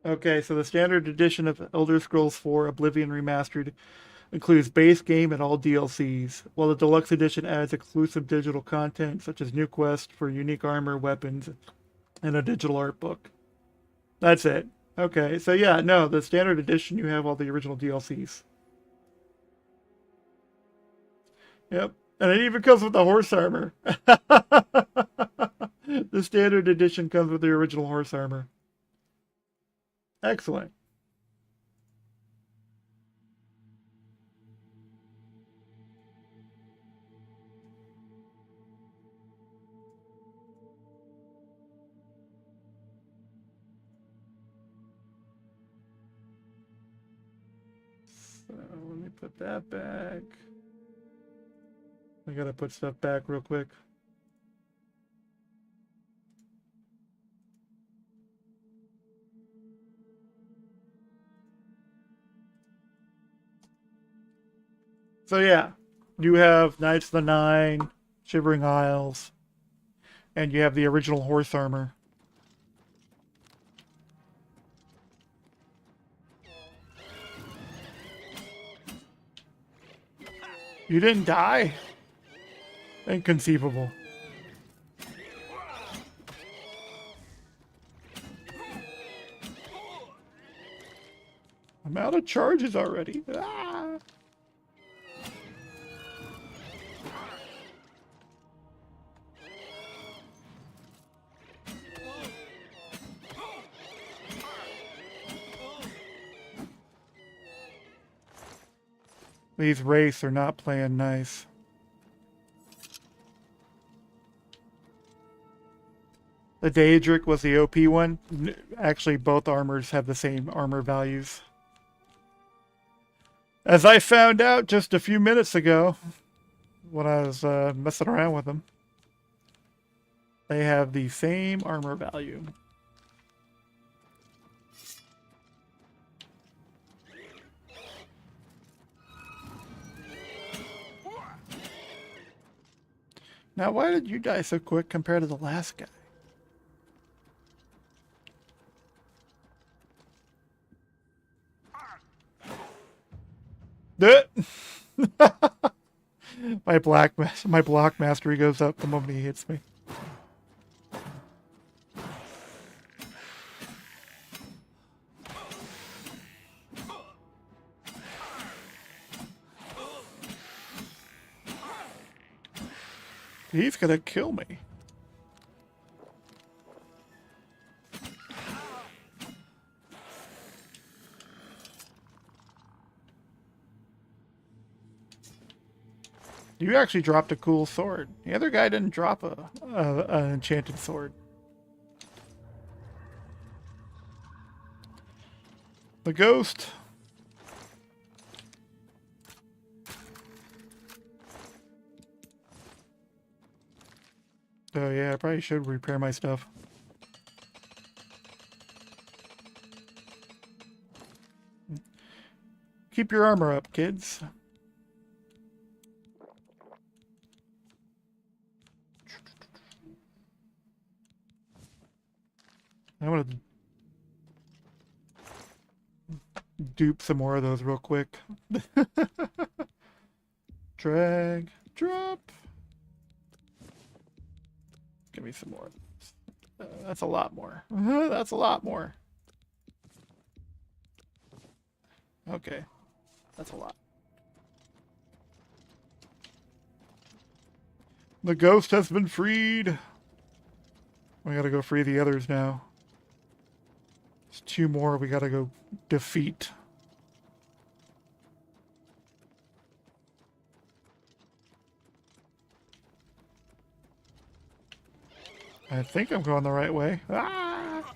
Okay, so the standard edition of Elder Scrolls 4 Oblivion Remastered includes base game and all DLCs, while the deluxe edition adds exclusive digital content such as new quests for unique armor, weapons, and a digital art book. That's it. Okay, so yeah, no, the standard edition, you have all the original DLCs. Yep, and it even comes with the horse armor. The standard edition comes with the original horse armor. Excellent. So let me put that back. I gotta put stuff back real quick. So yeah, you have Knights of the Nine, Shivering Isles, and you have the original horse armor. You didn't die? Inconceivable. I'm out of charges already. Ah! These wraiths are not playing nice. The Daedric was the OP one. Actually, both armors have the same armor values. As I found out just a few minutes ago, when I was messing around with them, they have the same armor value. Now, why did you die so quick compared to the last guy? My block mastery goes up the moment he hits me. He's gonna kill me. You actually dropped a cool sword. The other guy didn't drop an enchanted sword. The ghost. Oh yeah, I probably should repair my stuff. Keep your armor up, kids. I want to dupe some more of those real quick. Drag, drop. Give me some more. That's a lot more. That's a lot more. Okay. That's a lot. The ghost has been freed. We gotta go free the others now. There's 2 more we gotta go defeat. I think I'm going the right way. Ah!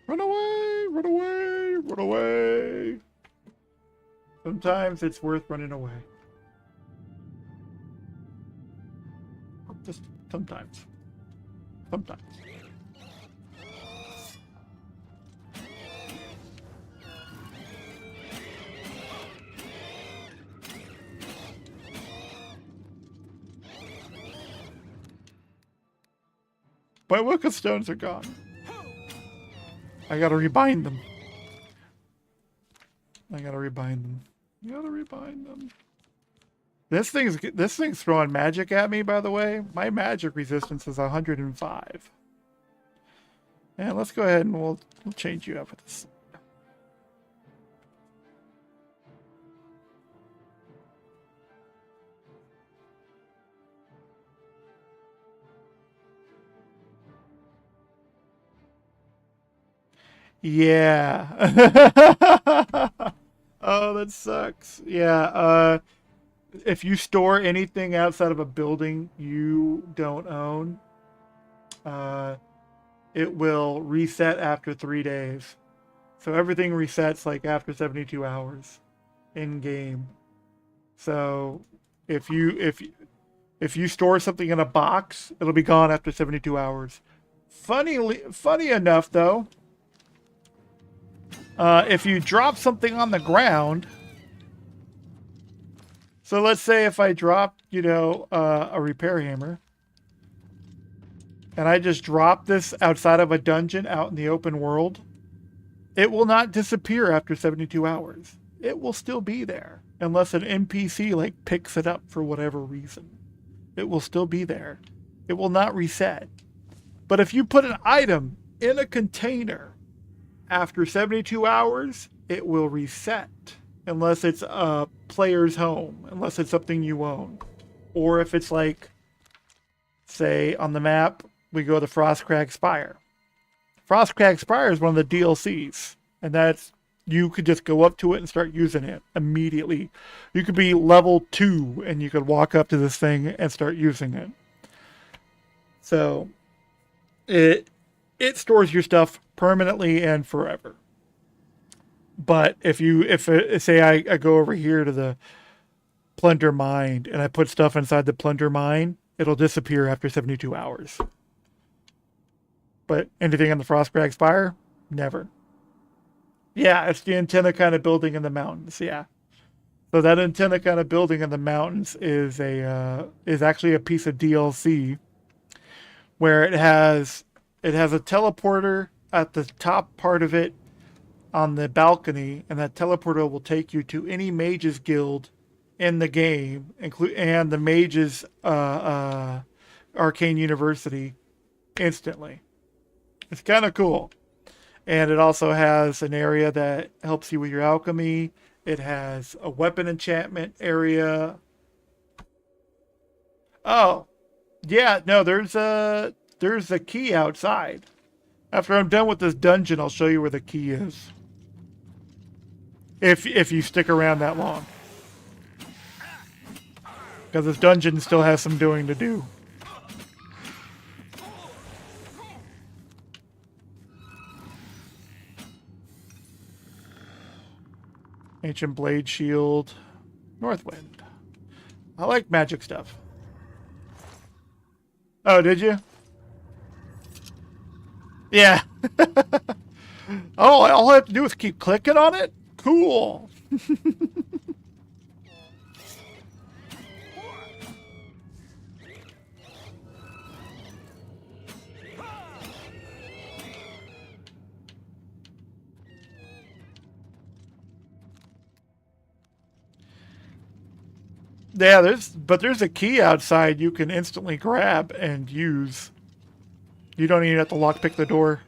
Run away! Run away! Run away! Sometimes it's worth running away. Just sometimes. Sometimes. My Wicca stones are gone. I gotta rebind them. I gotta rebind them. Gotta rebind them. This thing's throwing magic at me, by the way. My magic resistance is 105. And let's go ahead and we'll change you up with this. Yeah. Oh, that sucks. Yeah, if you store anything outside of a building you don't own, it will reset after 3 days. So everything resets like after 72 hours in game. So if you store something in a box, it'll be gone after 72 hours. Funny enough though, if you drop something on the ground, so let's say if I drop, a repair hammer, and I just drop this outside of a dungeon out in the open world, it will not disappear after 72 hours. it will still be there unless an NPC like picks it up for whatever reason. It will still be there. It will not reset. But if you put an item in a container after 72 hours, it will reset unless it's a player's home, unless it's something you own. Or if it's like, say on the map, we go to Frostcrag Spire. Frostcrag Spire is one of the DLCs, and that's, you could just go up to it and start using it immediately. You could be level 2 and you could walk up to this thing and start using it. So it stores your stuff permanently and forever. But if say I go over here to the Plunder Mine and I put stuff inside the Plunder Mine, it'll disappear after 72 hours. But anything on the Frostcrag Spire, never. Yeah, it's the antenna kind of building in the mountains. Yeah, so that antenna kind of building in the mountains is actually a piece of DLC where it has a teleporter at the top part of it on the balcony, and that teleporter will take you to any mages guild in the game, and the mages arcane university instantly. It's kind of cool. And it also has an area that helps you with your alchemy. It has a weapon enchantment area. Oh, yeah, no, there's a key outside. After I'm done with this dungeon, I'll show you where the key is. If you stick around that long. Because this dungeon still has some doing to do. Ancient Blade Shield. Northwind. I like magic stuff. Oh, did you? Yeah. Oh, all I have to do is keep clicking on it? Cool. Yeah, there's a key outside you can instantly grab and use. You don't even have to lockpick the door.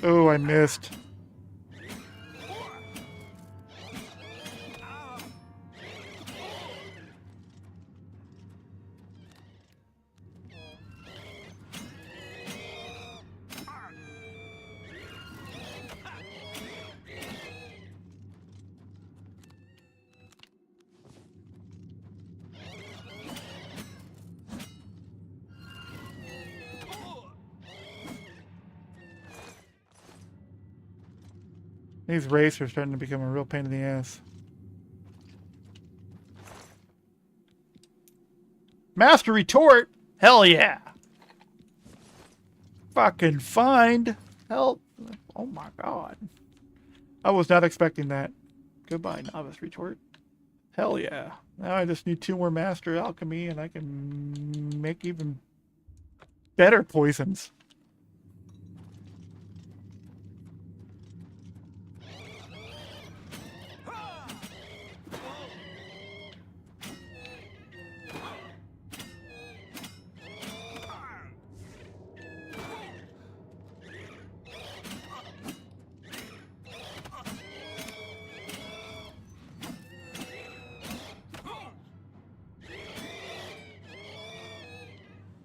Oh, I missed. These wraiths are starting to become a real pain in the ass. Master Retort? Hell yeah. Fucking find. Help. Oh my god. I was not expecting that. Goodbye, Novice Retort. Hell yeah. Now I just need 2 more Master Alchemy and I can make even better poisons.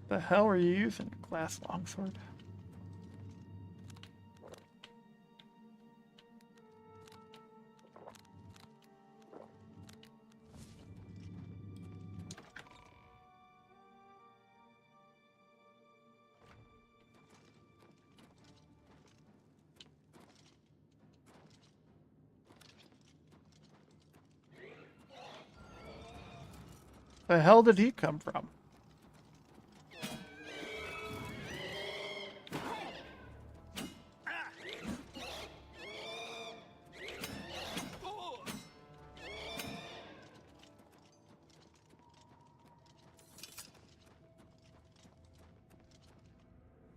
The hell are you using? Glass longsword. The hell did he come from?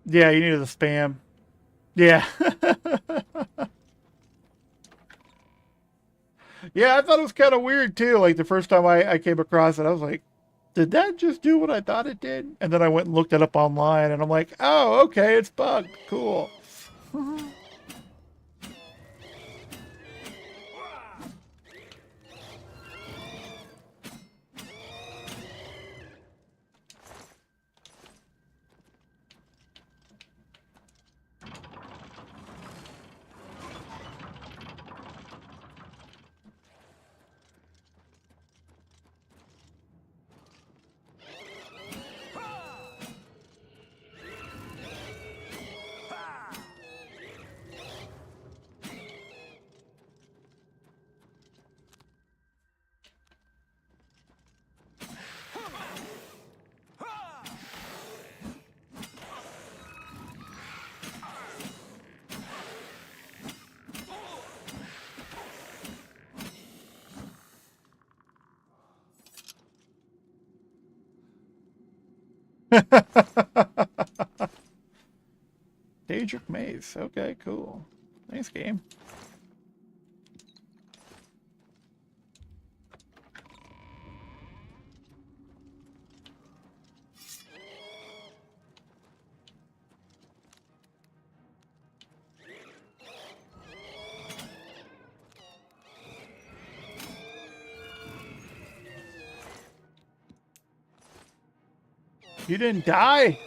Yeah, you needed the spam. Yeah. Yeah, I thought it was kind of weird too. Like the first time I came across it, I was like, did that just do what I thought it did? And then I went and looked it up online and I'm like, oh, okay, it's bugged. Cool. Daedric Maze. Okay, cool. Nice game. You didn't die?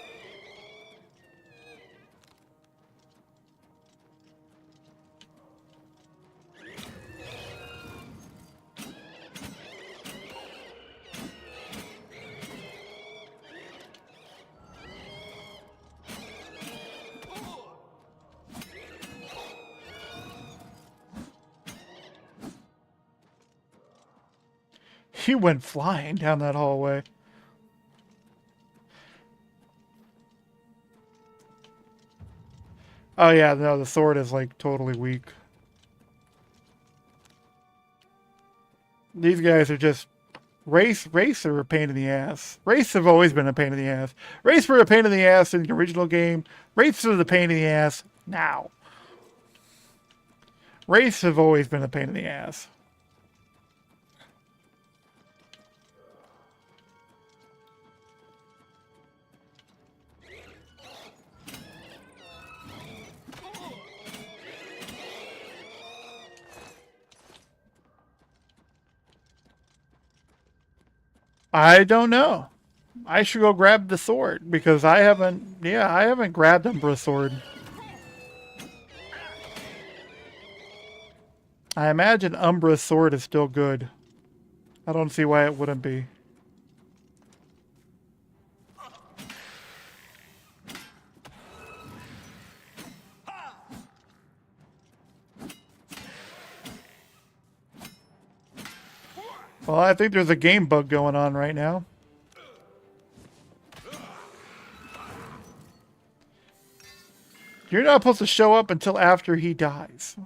He went flying down that hallway. Oh yeah, no, the sword is like totally weak. These guys are just Wraiths are a pain in the ass. Wraiths have always been a pain in the ass. Wraiths were a pain in the ass in the original game. Wraiths are the pain in the ass now. Wraiths have always been a pain in the ass. I don't know. I should go grab the sword because I haven't grabbed Umbra's sword. I imagine Umbra's sword is still good. I don't see why it wouldn't be. Well, I think there's a game bug going on right now. You're not supposed to show up until after he dies.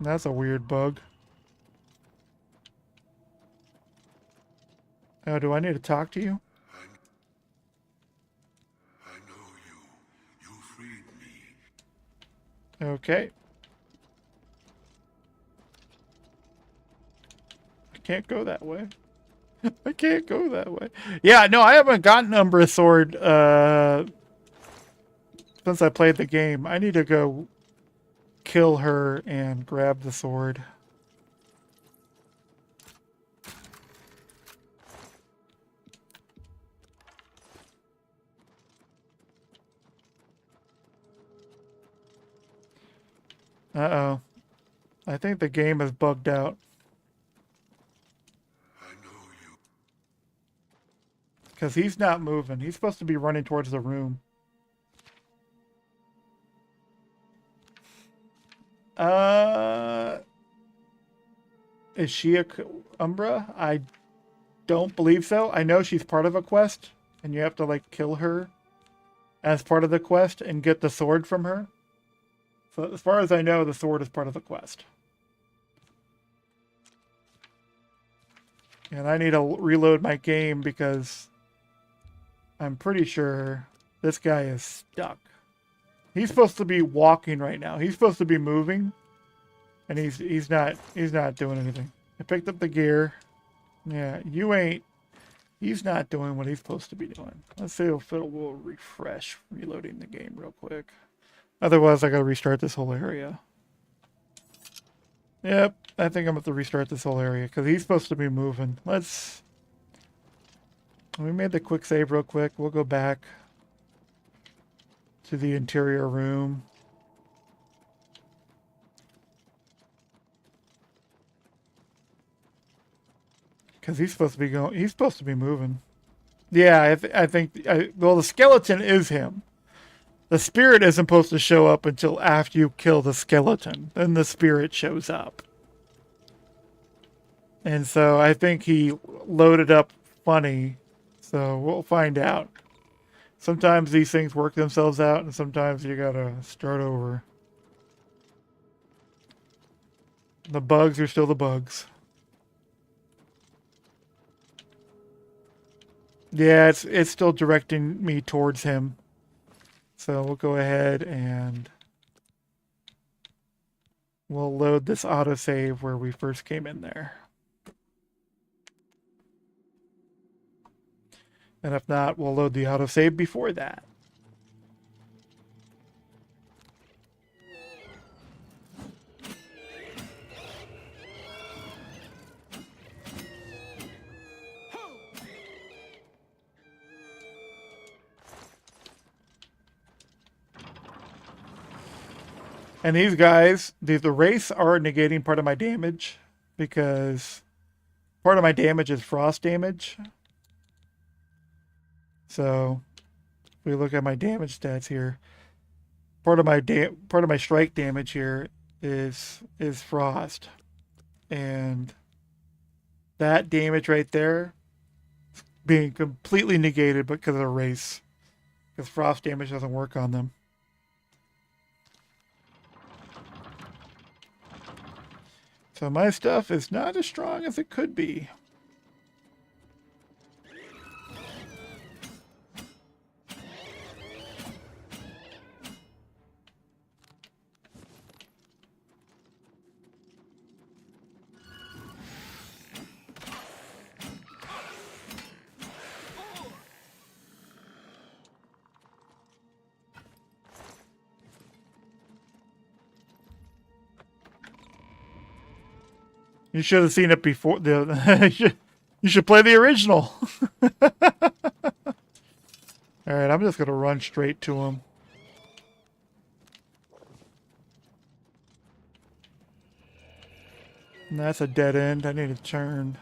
That's a weird bug. Oh, do I need to talk to you? Okay. I can't go that way. I can't go that way. Yeah, no, I haven't gotten Umbra's sword since I played the game. I need to go kill her and grab the sword. Uh-oh. I think the game is bugged out. Because he's not moving. He's supposed to be running towards the room. Is she a Umbra? I don't believe so. I know she's part of a quest, and you have to like kill her as part of the quest and get the sword from her. So as far as I know, the sword is part of the quest. And I need to reload my game because I'm pretty sure this guy is stuck. He's supposed to be walking right now. He's supposed to be moving, and he's not doing anything. I picked up the gear. Yeah, he's not doing what he's supposed to be doing. Let's see if it will refresh reloading the game real quick. Otherwise, I gotta restart this whole area. Yep, I think I'm going to restart this whole area because he's supposed to be moving. We made the quick save real quick. We'll go back to the interior room. Because he's supposed to be moving. Yeah, I think, well, the skeleton is him. The spirit isn't supposed to show up until after you kill the skeleton. Then the spirit shows up. And so I think he loaded up funny. So we'll find out. Sometimes these things work themselves out, and sometimes you gotta start over. The bugs are still the bugs. Yeah, it's still directing me towards him. So we'll go ahead and we'll load this autosave where we first came in there. And if not, we'll load the autosave before that. And these guys, the wraiths are negating part of my damage because part of my damage is frost damage. So if we look at my damage stats here, part of my strike damage here is frost, and that damage right there being completely negated because of the wraiths, because frost damage doesn't work on them. So my stuff is not as strong as it could be. You should have seen it before. You should play the original. Alright, I'm just going to run straight to him. And that's a dead end. I need to turn.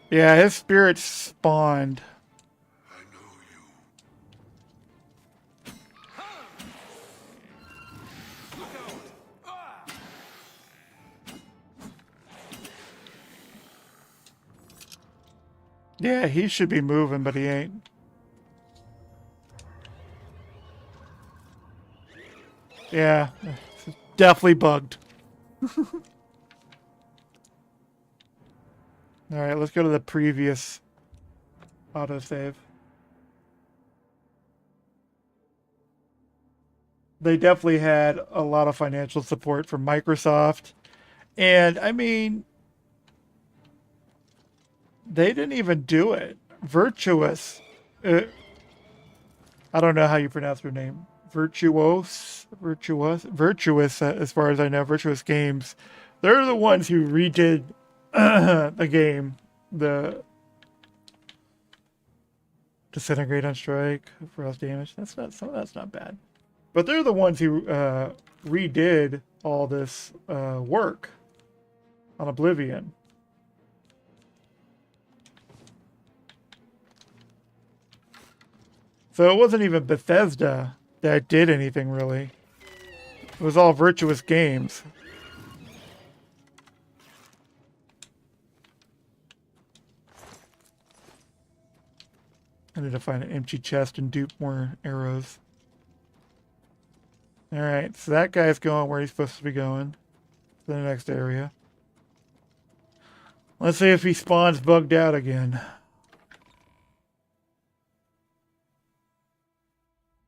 Yeah, his spirit spawned. Yeah, he should be moving, but he ain't. Yeah, definitely bugged. Alright, let's go to the previous autosave. They definitely had a lot of financial support from Microsoft. And, I mean, they didn't even do it. Virtuous. I don't know how you pronounce her name. Virtuous, as far as I know, Virtuous Games. They're the ones who redid the game. The Disintegrate on Strike, Frost Damage. Some of that's not bad. But they're the ones who redid all this work on Oblivion. So it wasn't even Bethesda that did anything really. It was all Virtuous Games. I need to find an empty chest and dupe more arrows. Alright, so that guy's going where he's supposed to be going. To the next area. Let's see if he spawns bugged out again.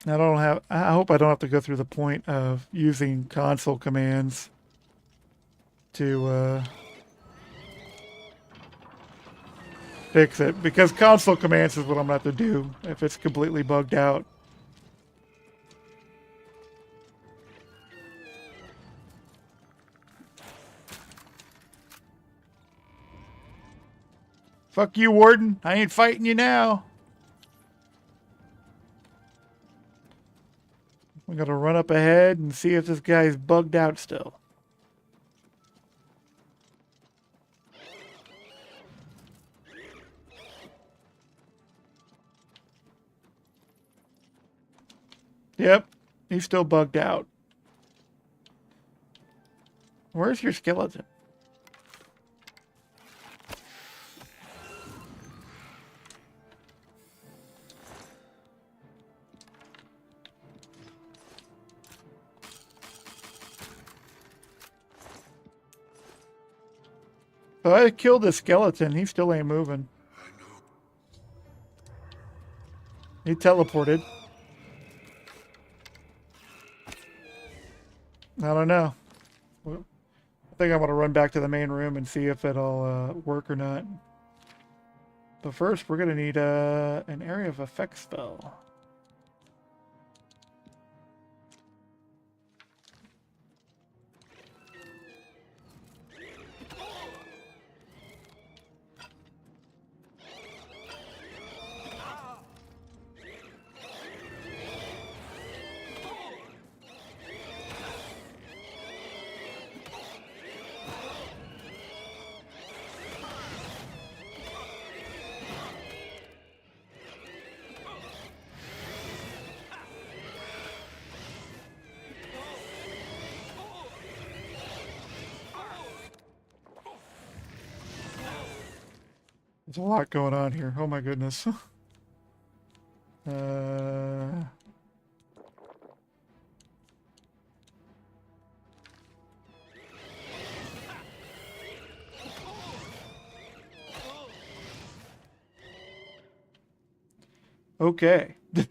I hope I don't have to go through the point of using console commands to fix it, because console commands is what I'm going to have to do if it's completely bugged out. Fuck you, Warden. I ain't fighting you now. We gotta run up ahead and see if this guy's bugged out still. Yep, he's still bugged out. Where's your skeleton? So I killed the skeleton. He still ain't moving. He teleported. I don't know. I think I'm going to run back to the main room and see if it'll work or not. But first, we're going to need an area of effect spell. There's a lot going on here. Oh my goodness. Okay. This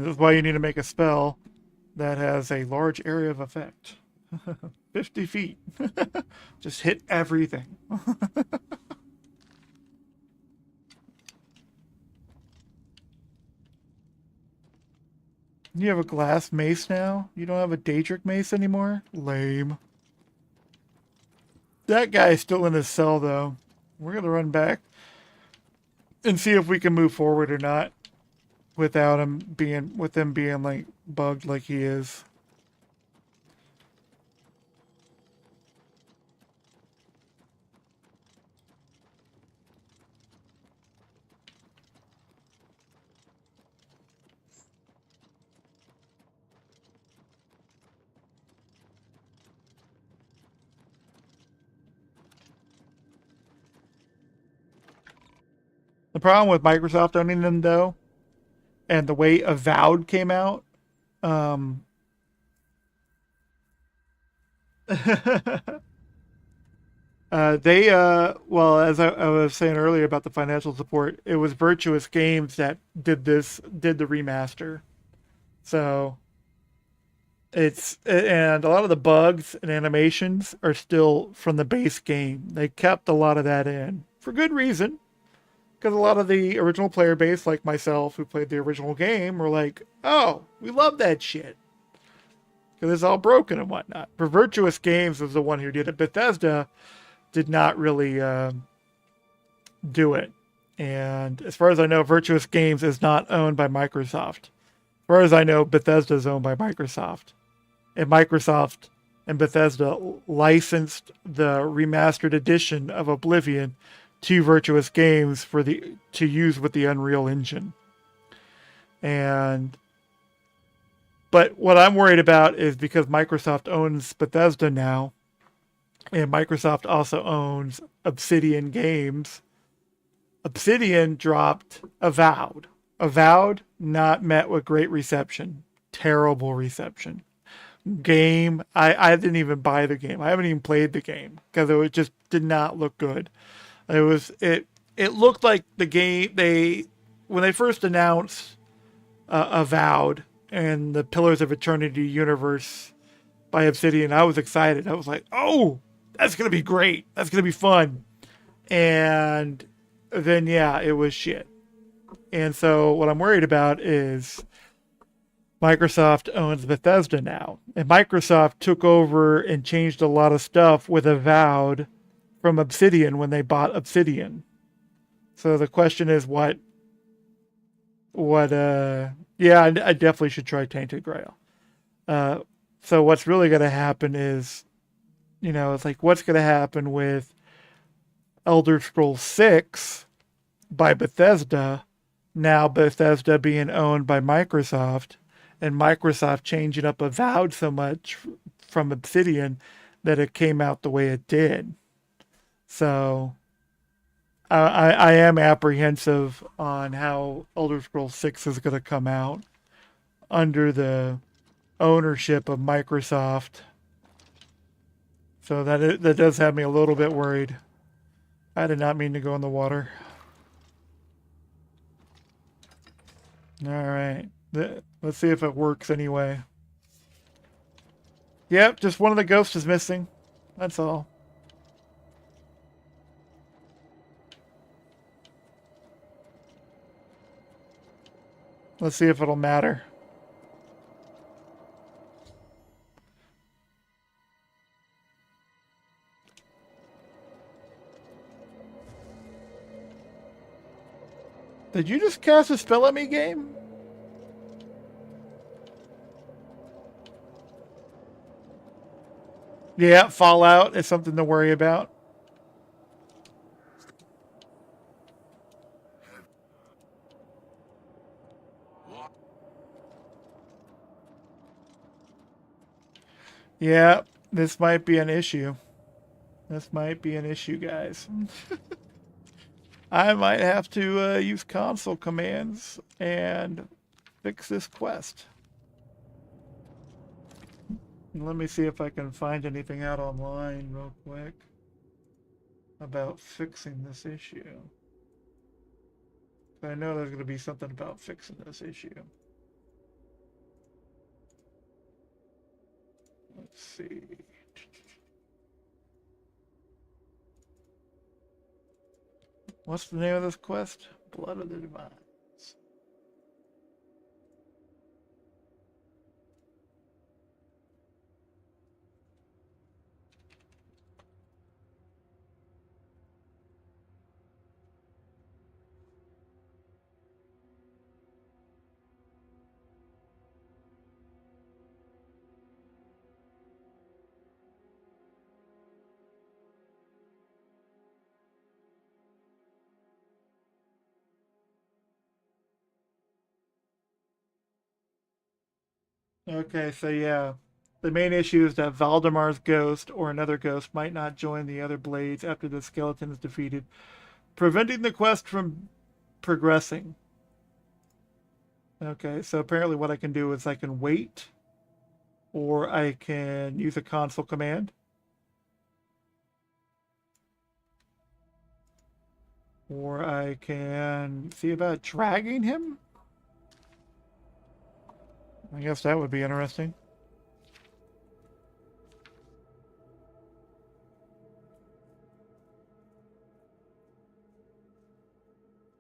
is why you need to make a spell that has a large area of effect. 50 feet. Just hit everything. You have a glass mace now? You don't have a Daedric mace anymore? Lame. That guy's still in his cell, though. We're going to run back and see if we can move forward or not without him being, with him being like bugged like he is. The problem with Microsoft owning them, though, and the way Avowed came out, well, as I was saying earlier about the financial support, it was Virtuous Games that did the remaster. So and a lot of the bugs and animations are still from the base game. They kept a lot of that in for good reason. Because a lot of the original player base, like myself, who played the original game, were like, oh, we love that shit. Because it's all broken and whatnot. For Virtuous Games was the one who did it. Bethesda did not really do it. And as far as I know, Virtuous Games is not owned by Microsoft. As far as I know, Bethesda is owned by Microsoft. And Microsoft and Bethesda licensed the remastered edition of Oblivion to Virtuous Games to use with the Unreal Engine. But what I'm worried about is because Microsoft owns Bethesda now, and Microsoft also owns Obsidian Games. Obsidian dropped Avowed. Avowed not met with great reception. Terrible reception. Game, I didn't even buy the game. I haven't even played the game because it just did not look good. It looked like the game when they first announced Avowed and the Pillars of Eternity universe by Obsidian, I was excited. I was like, oh, that's going to be great. That's going to be fun. And then, yeah, it was shit. And so what I'm worried about is Microsoft owns Bethesda now. And Microsoft took over and changed a lot of stuff with Avowed from Obsidian when they bought Obsidian. So the question is yeah, I definitely should try Tainted Grail. So what's really going to happen is, it's like, what's going to happen with Elder Scrolls 6 by Bethesda, now Bethesda being owned by Microsoft, and Microsoft changing up Avowed so much from Obsidian that it came out the way it did. So I am apprehensive on how Elder Scrolls 6 is going to come out under the ownership of Microsoft. So that does have me a little bit worried. I did not mean to go in the water. All right. Let's see if it works anyway. Yep, just one of the ghosts is missing. That's all. Let's see if it'll matter. Did you just cast a spell at me, game? Yeah, Fallout is something to worry about. Yeah, this might be an issue. This might be an issue, guys. I might have to use console commands and fix this quest. Let me see if I can find anything out online real quick about fixing this issue. I know there's going to be something about fixing this issue. Let's see. What's the name of this quest? Blood of the Divines. Okay, so yeah. The main issue is that Valdemar's ghost or another ghost might not join the other blades after the skeleton is defeated, preventing the quest from progressing. Okay, so apparently what I can do is I can wait, or I can use a console command. Or I can see about dragging him. I guess that would be interesting.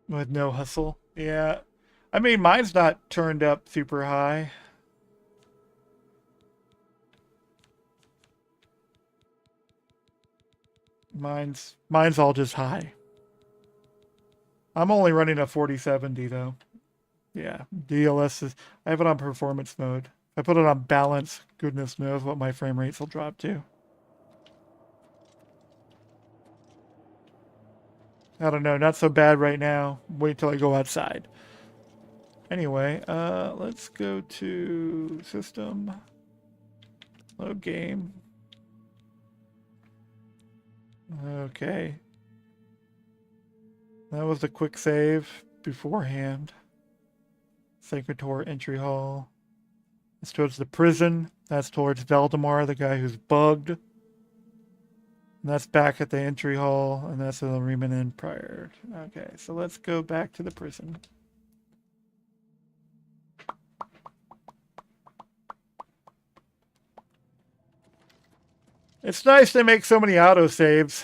With no hustle. Yeah. I mean, mine's not turned up super high. Mine's all just high. I'm only running a 4070 though. Yeah, DLS is... I have it on performance mode. If I put it on balance, goodness knows what my frame rates will drop to. I don't know, not so bad right now. Wait till I go outside. Anyway, let's go to system, load game. Okay. That was the quick save beforehand. Sanctuary entry hall. That's towards the prison. That's towards Valdemar, the guy who's bugged. And that's back at the entry hall, and that's the Riemann Inn prior. Okay, so let's go back to the prison. It's nice they make so many autosaves.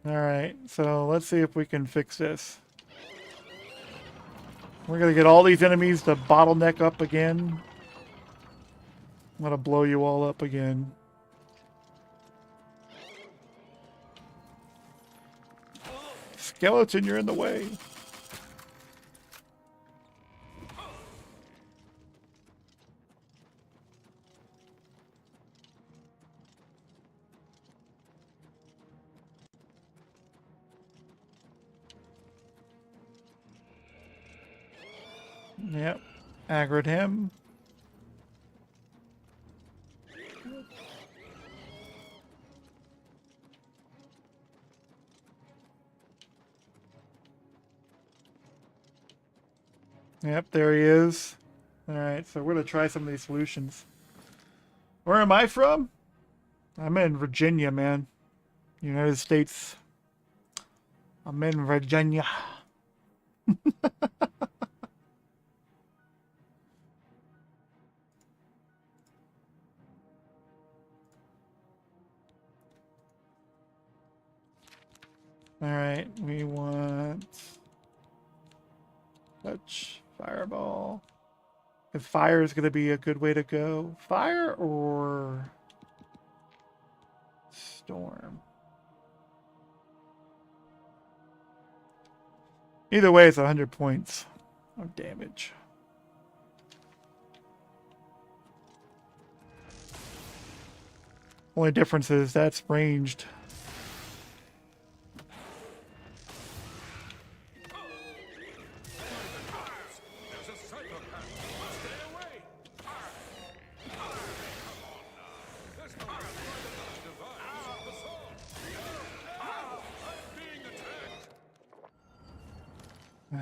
Alright, so let's see if we can fix this. We're gonna get all these enemies to bottleneck up again. I'm gonna blow you all up again. Skeleton, you're in the way. Yep, aggroed him. Yep, there he is. Alright, so we're going to try some of these solutions. Where am I from? I'm in Virginia, man. United States. I'm in Virginia. Alright, we want touch, fireball. If fire is going to be a good way to go. Fire or storm? Either way, it's 100 points of damage. Only difference is that's ranged.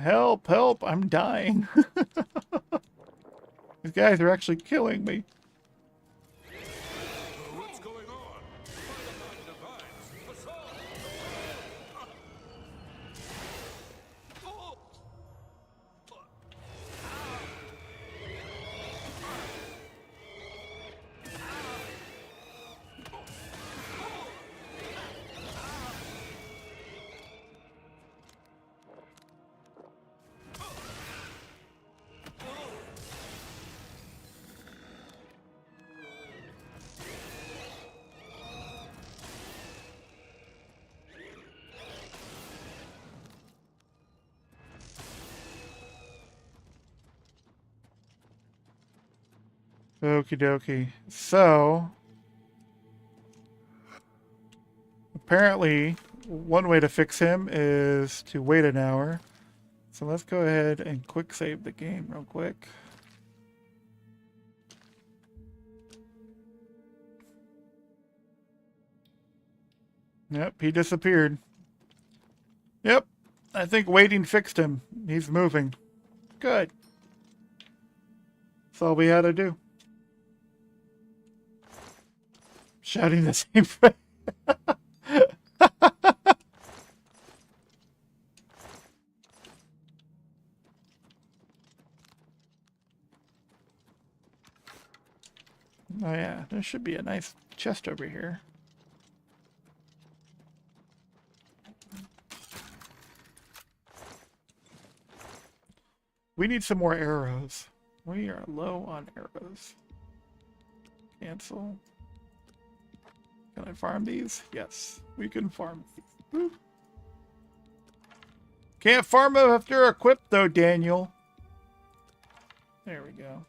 Help, help, I'm dying. These guys are actually killing me. What's going on? Okie dokie. So, apparently, one way to fix him is to wait an hour. So let's go ahead and quick save the game real quick. Yep, he disappeared. Yep, I think waiting fixed him. He's moving. Good. That's all we had to do. Shouting the same phrase. Oh yeah, there should be a nice chest over here. We need some more arrows. We are low on arrows. Cancel. Can I farm these? Yes, we can farm these. Woo. Can't farm them if they're equipped though, Daniel. There we go.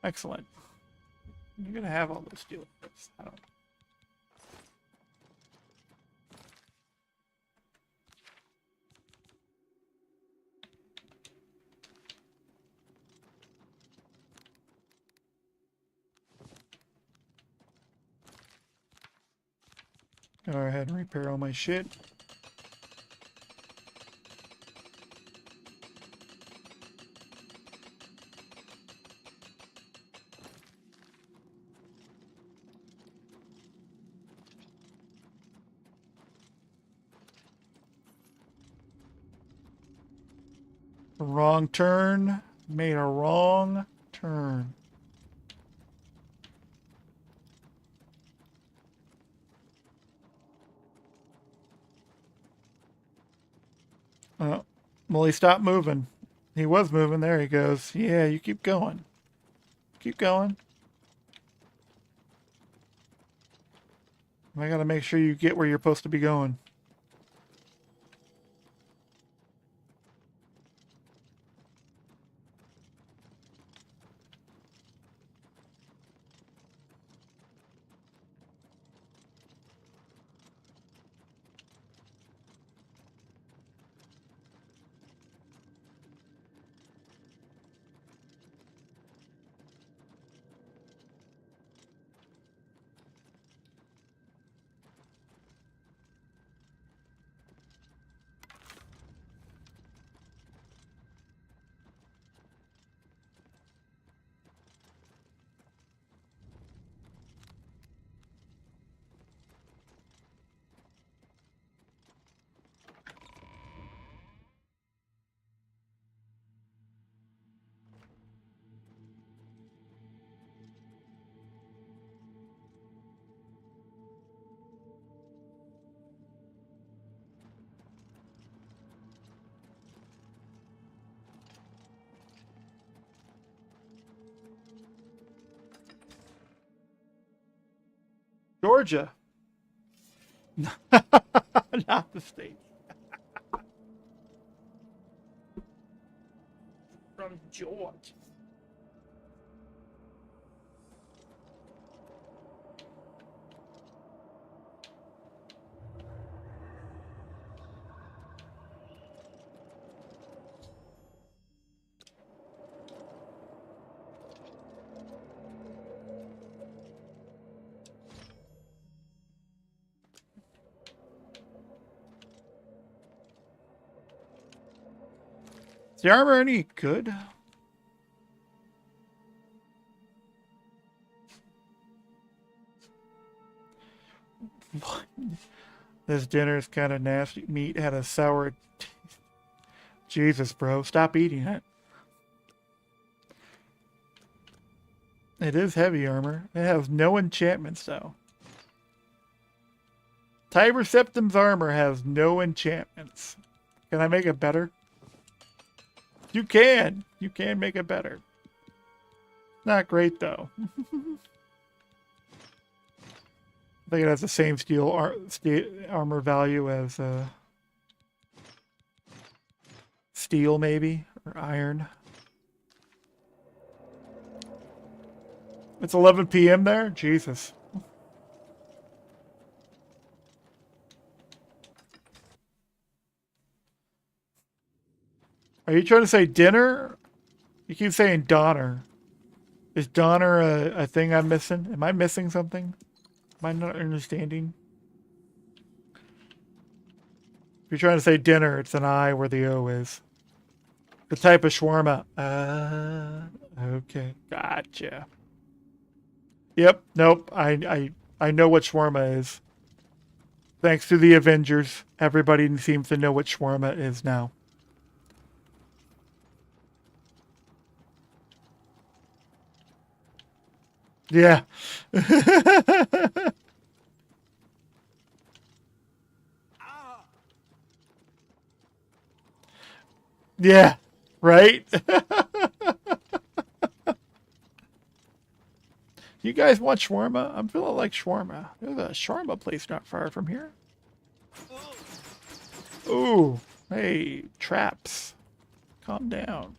Excellent. You're gonna have all those steel parts. I don't. Go ahead and repair all my shit. Wrong turn. Made a wrong turn. Well, he stopped moving. He was moving. There he goes. Yeah, you keep going. Keep going. I gotta make sure you get where you're supposed to be going. Georgia. Not the state. From Georgia. Is the armor any good? This dinner is kind of nasty. Meat had a sour taste. Jesus, bro. Stop eating it. It is heavy armor. It has no enchantments, though. Tiber Septim's armor has no enchantments. Can I make it better? You can. You can make it better. Not great, though. I think it has the same steel armor value as steel, maybe, or iron. It's 11 p.m. there? Jesus. Are you trying to say dinner? You keep saying Donner. Is Donner a thing I'm missing? Am I missing something? Am I not understanding? If you're trying to say dinner, it's an I where the O is. The type of shawarma. Okay. Gotcha. Yep. Nope. I know what shawarma is. Thanks to the Avengers, everybody seems to know what shawarma is now. Yeah. Yeah. Right? You guys want shawarma? I'm feeling like shawarma. There's a shawarma place not far from here. Ooh. Hey, traps. Calm down.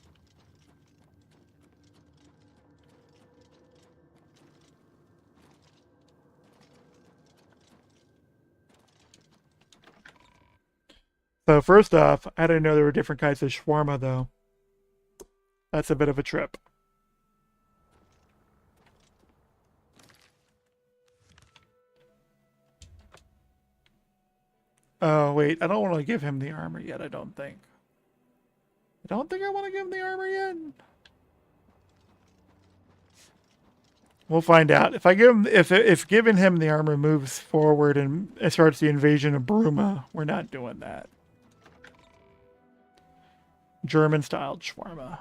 So first off, I didn't know there were different kinds of shawarma, though. That's a bit of a trip. Oh, wait. I don't want to give him the armor yet, I don't think. I don't think I want to give him the armor yet. We'll find out. If I give him, if giving him the armor moves forward and it starts the invasion of Bruma, we're not doing that. German-styled shawarma.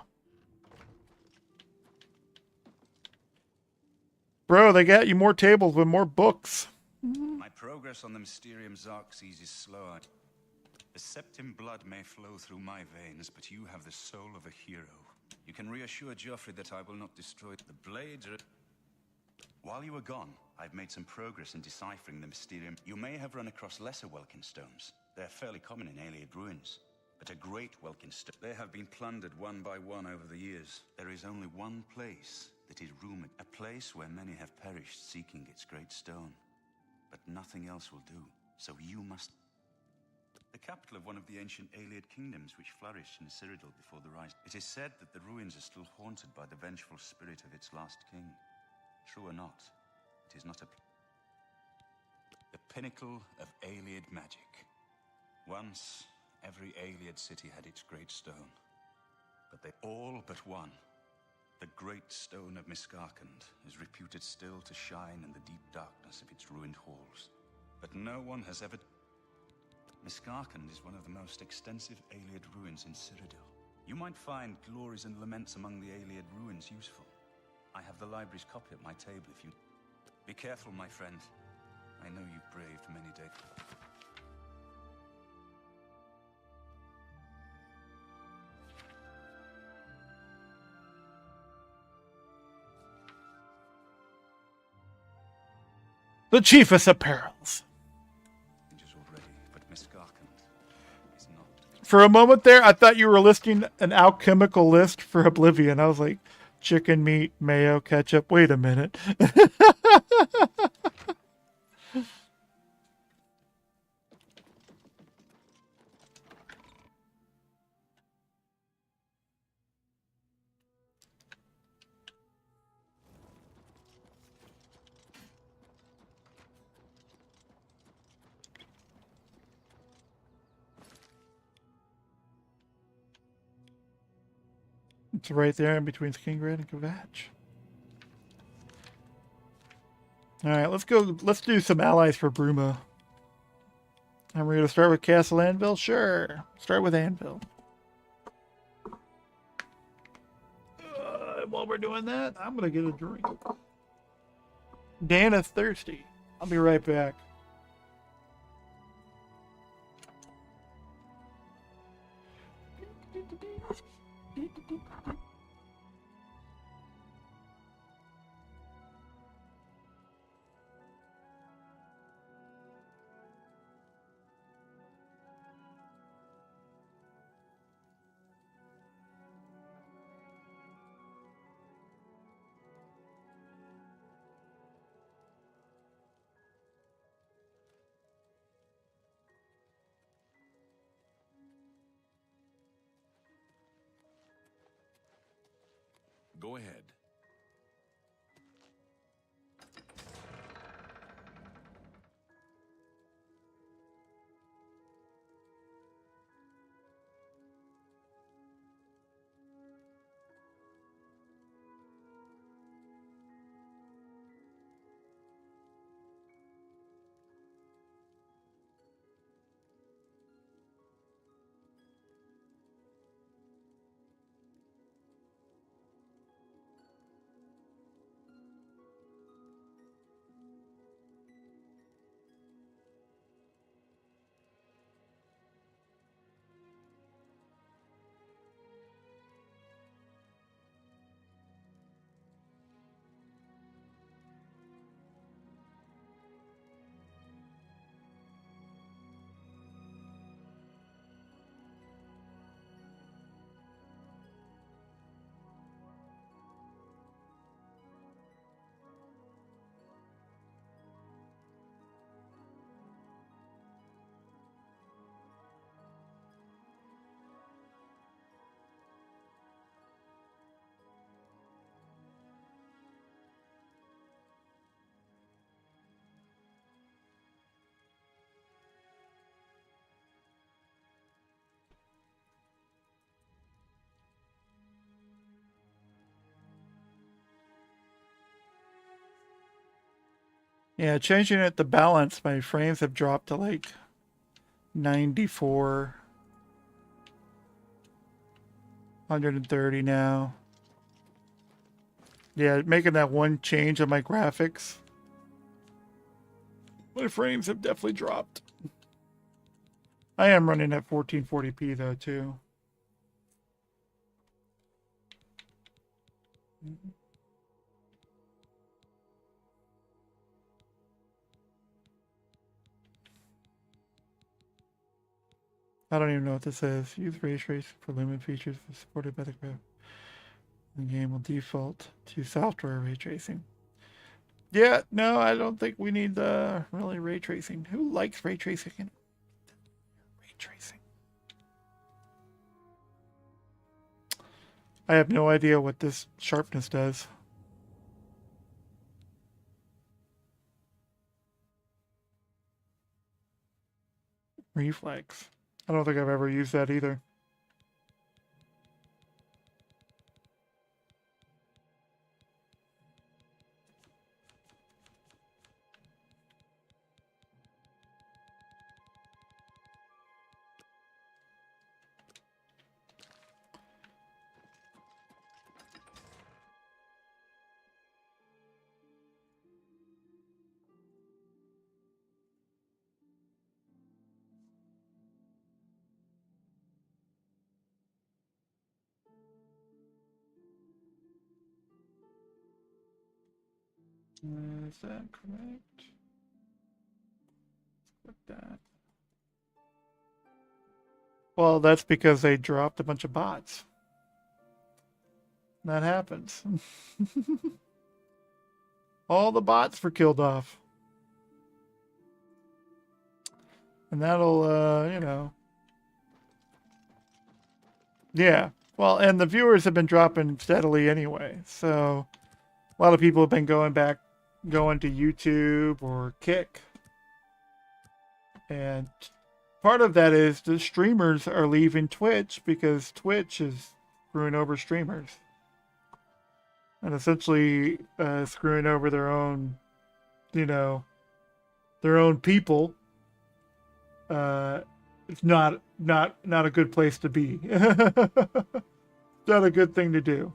Bro, they got you more tables with more books. My progress on the Mysterium Xerxes is slow. The Septim blood may flow through my veins, but you have the soul of a hero. You can reassure Joffrey that I will not destroy the blades. While you were gone, I've made some progress in deciphering the Mysterium. You may have run across lesser Welkin stones. They're fairly common in Ayleid ruins. But a great Welkin stone. They have been plundered one by one over the years. There is only one place that is rumored. A place where many have perished seeking its great stone. But nothing else will do. So you must... The capital of one of the ancient Ayleid kingdoms which flourished in Cyrodiil before the rise. It is said that the ruins are still haunted by the vengeful spirit of its last king. True or not, it is not a... The pinnacle of Ayleid magic. Once, every Ayleid city had its great stone. But they all but one. The great stone of Miskarkand is reputed still to shine in the deep darkness of its ruined halls. But no one has ever... Miskarkand is one of the most extensive Ayleid ruins in Cyrodiil. You might find glories and laments among the Ayleid ruins useful. I have the library's copy at my table if you... Be careful, my friend. I know you've braved many days. The chiefest of perils. For a moment there, I thought you were listing an alchemical list for Oblivion. I was like, chicken meat, mayo, ketchup. Wait a minute. It's right there in between Skingrad and Kvatch. Alright, let's go. Let's do some allies for Bruma. And we're going to start with Castle Anvil? Sure. Start with Anvil. While we're doing that, I'm going to get a drink. Dan is thirsty. I'll be right back. Go ahead. Yeah, changing it to balance, my frames have dropped to like 94, 130 now. Yeah, making that one change on my graphics, my frames have definitely dropped. I am running at 1440p though too. I don't even know what this is. Use ray tracing for limited features supported by the graph. The game will default to software ray tracing. Yeah, no, I don't think we need really ray tracing. Who likes ray tracing? Ray tracing. I have no idea what this sharpness does. Reflex. I don't think I've ever used that either. Is that correct? Click that. Well, that's because they dropped a bunch of bots. That happens. All the bots were killed off. And that'll, you know. Yeah. Well, and the viewers have been dropping steadily anyway. So a lot of people have been going to YouTube or Kick. And part of that is the streamers are leaving Twitch because Twitch is screwing over streamers. And essentially screwing over their own, you know, their own people. It's not a good place to be. Not a good thing to do.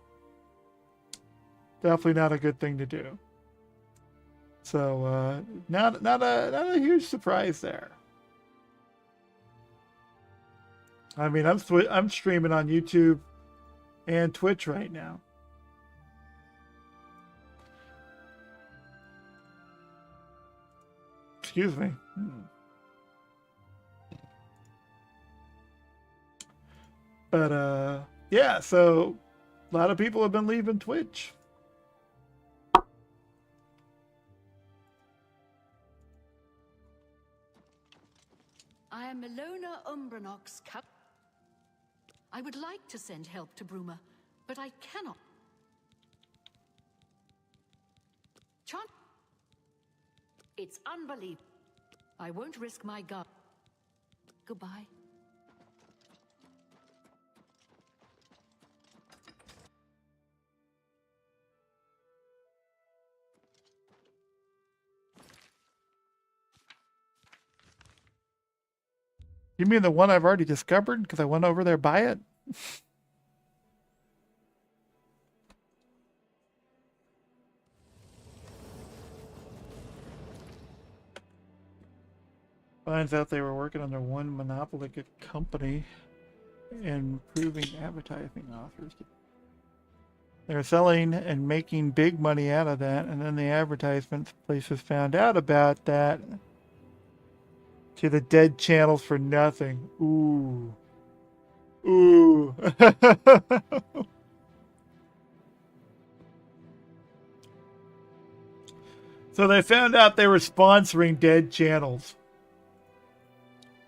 Definitely not a good thing to do. So not a huge surprise there. I mean, I'm streaming on YouTube and Twitch right now. Excuse me. But yeah, so a lot of people have been leaving Twitch. I am Melona Umbranox Cup. I would like to send help to Bruma, but I cannot. Chant. It's unbelievable. I won't risk my god. Goodbye. You mean the one I've already discovered because I went over there by it? Finds out they were working under one monopolistic company and improving advertising offers. They're selling and making big money out of that, and then the advertisement places found out about that. To the dead channels for nothing. Ooh. Ooh. So they found out they were sponsoring dead channels.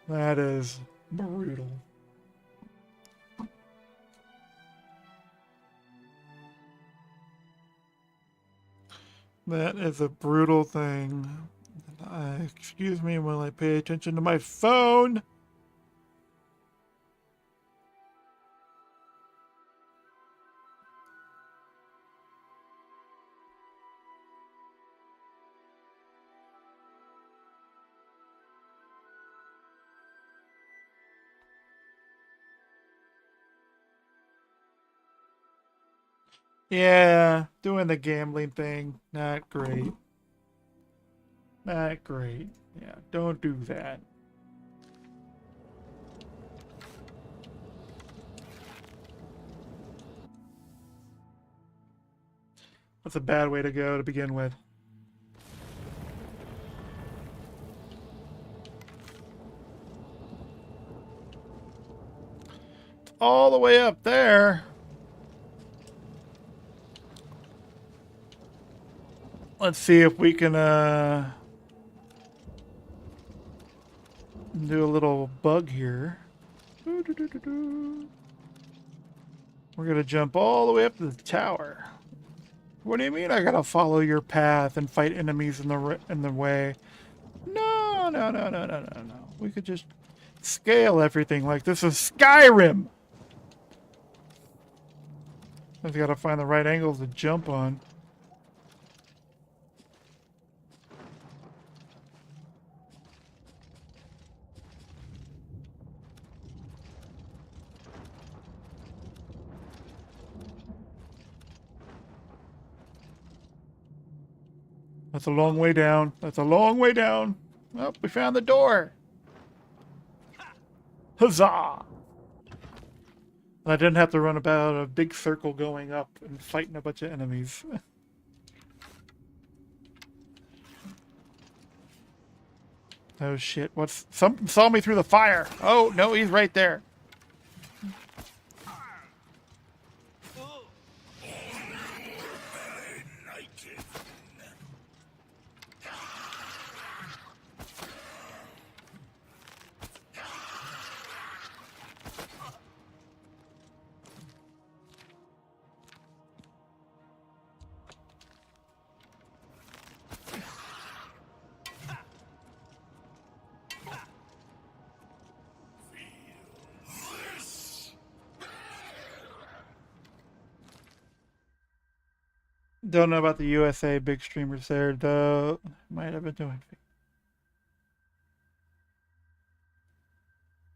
That is brutal. That is a brutal thing. Excuse me while I pay attention to my phone. Yeah, doing the gambling thing, not great. Not great. Yeah, don't do that. That's a bad way to go to begin with. It's all the way up there. Let's see if we can do a little bug here. We're gonna jump all the way up to the tower. What do you mean I gotta follow your path and fight enemies in the way? No, no, no, no, no, no, no. We could just scale everything like this is Skyrim. I've got to find the right angles to jump on. That's a long way down. That's a long way down. Oh, we found the door. Huzzah! And I didn't have to run about a big circle going up and fighting a bunch of enemies. Oh shit, something saw me through the fire. Oh, no, he's right there. Don't know about the USA big streamers there, though. Might have been doing.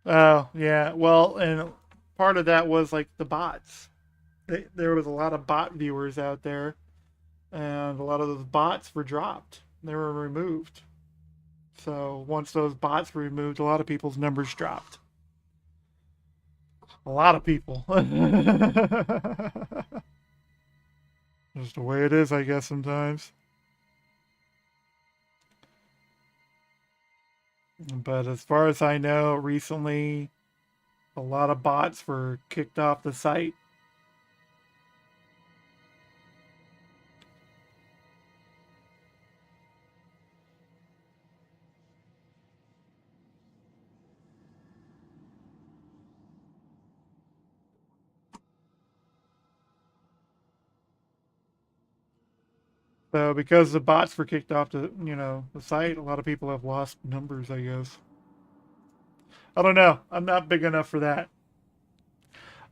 Oh, yeah. Well, and part of that was like the bots. There was a lot of bot viewers out there, and a lot of those bots were dropped. They were removed. So once those bots were removed, a lot of people's numbers dropped. A lot of people. Just the way it is, I guess, sometimes. But as far as I know, recently, a lot of bots were kicked off the site. So because the bots were kicked off the site, a lot of people have lost numbers, I guess. I don't know. I'm not big enough for that.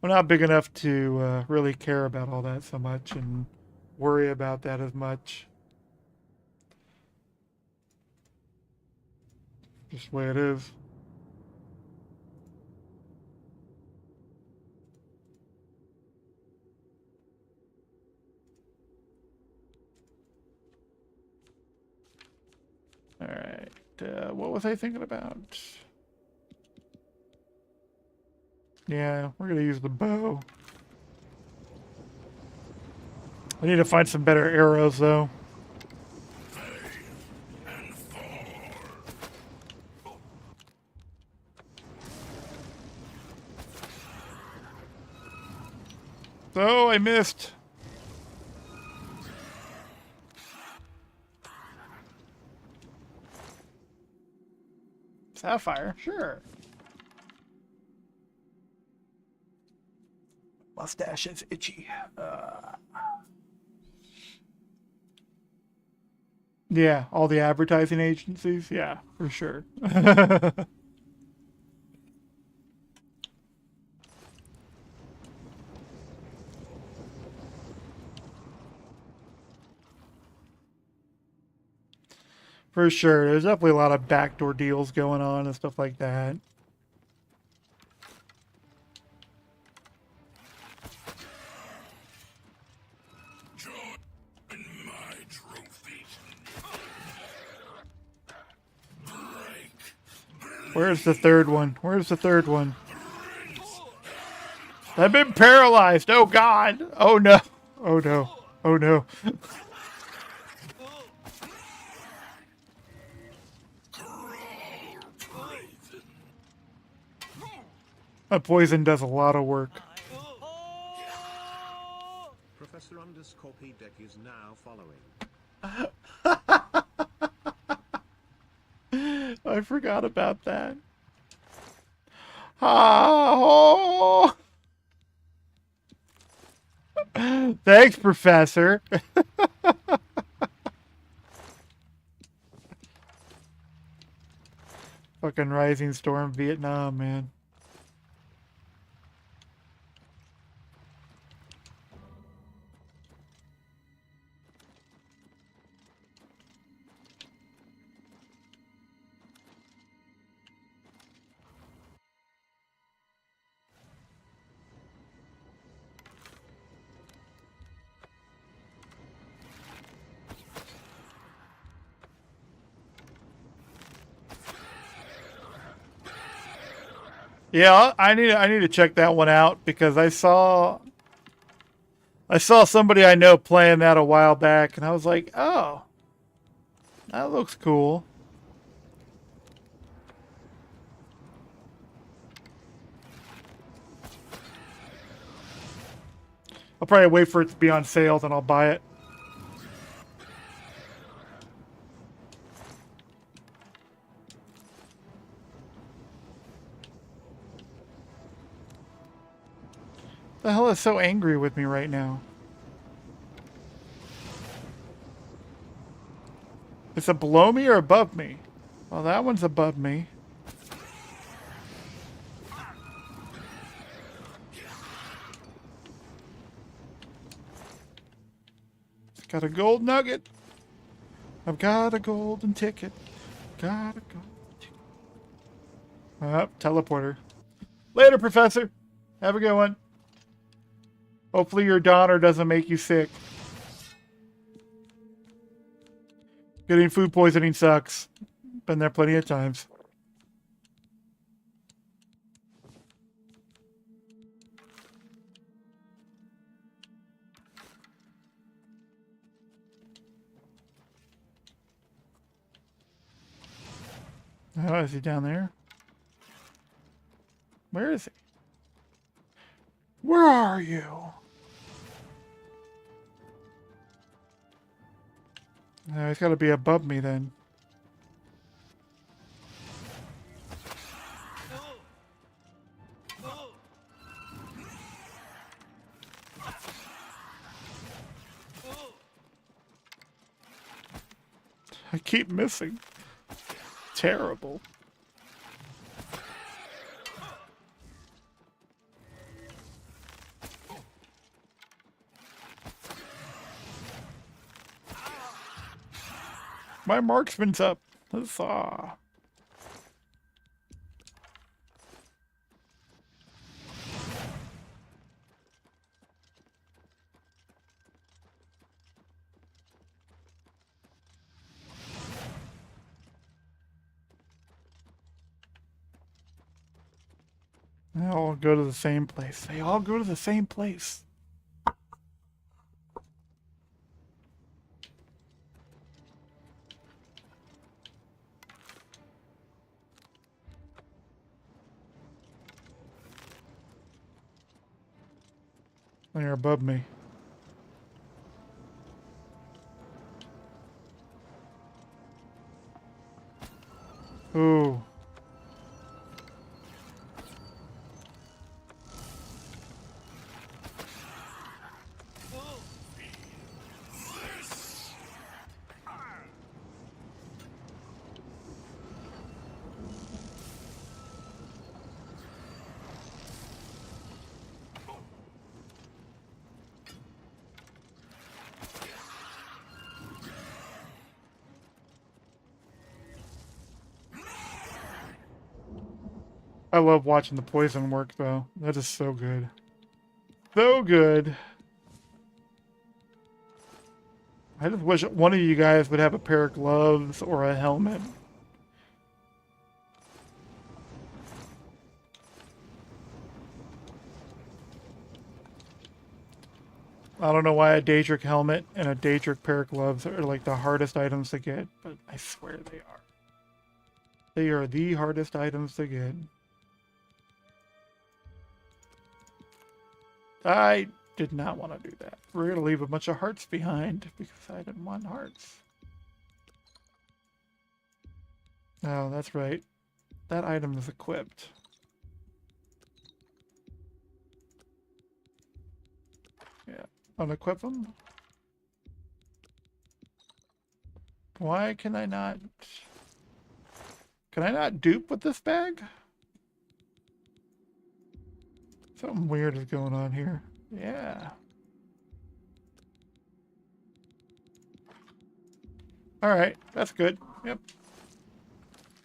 I'm not big enough to really care about all that so much and worry about that as much. Just the way it is. All right. What was I thinking about? Yeah, we're going to use the bow. I need to find some better arrows, though. Oh, I missed. Sapphire, sure. Mustache is itchy. Yeah, all the advertising agencies. Yeah, for sure. For sure. There's definitely a lot of backdoor deals going on and stuff like that. Where's the third one? Where's the third one? I've been paralyzed. Oh God. Oh no. Oh no. Oh no. That poison does a lot of work. Professor Under's copy deck is now following. I forgot about that. Oh. Thanks, Professor. Fucking Rising Storm Vietnam, man. Yeah, I need to check that one out because I saw somebody I know playing that a while back and I was like, "Oh. That looks cool." I'll probably wait for it to be on sale then I'll buy it. The hell is so angry with me right now? Is it below me or above me? Well, that one's above me. It's got a gold nugget. I've got a golden ticket. Got a golden ticket. Teleporter. Later, Professor. Have a good one. Hopefully your daughter doesn't make you sick. Getting food poisoning sucks. Been there plenty of times. Oh, is he down there? Where is he? Where are you? No, he's got to be above me then. I keep missing. Terrible. My marksman's up. Huzzah. They all go to the same place. They all go to the same place. They're above me. Ooh. I love watching the poison work, though. That is so good. So good. I just wish one of you guys would have a pair of gloves or a helmet. I don't know why a Daedric helmet and a Daedric pair of gloves are like the hardest items to get, but I swear they are. They are the hardest items to get. I did not want to do that. We're going to leave a bunch of hearts behind because I didn't want hearts. Oh, that's right. That item is equipped. Yeah. Unequip them? Why can I not... Can I not dupe with this bag? Something weird is going on here. Yeah. Alright, that's good. Yep.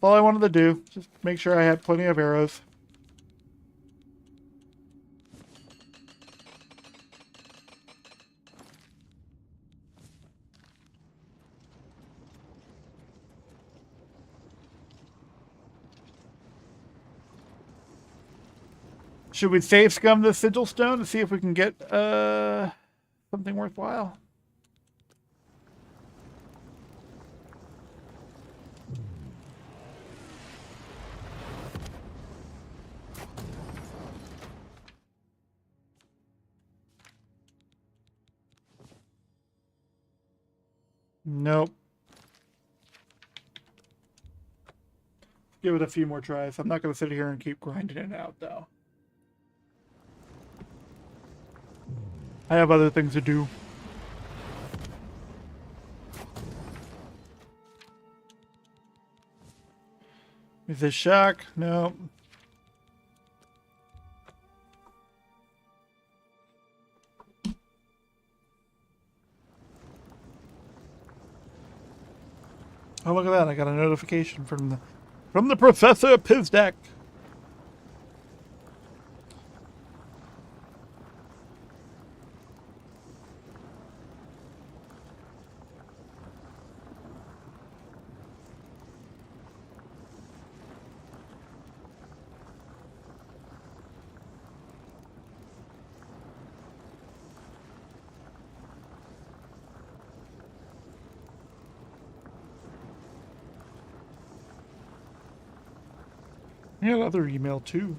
All I wanted to do. Just make sure I had plenty of arrows. Should we save scum the sigil stone to see if we can get something worthwhile? Nope. Give it a few more tries. I'm not going to sit here and keep grinding it out, though. I have other things to do. Is this shock? No. Oh, look at that. I got a notification from the Professor Pizdak. I got another email too.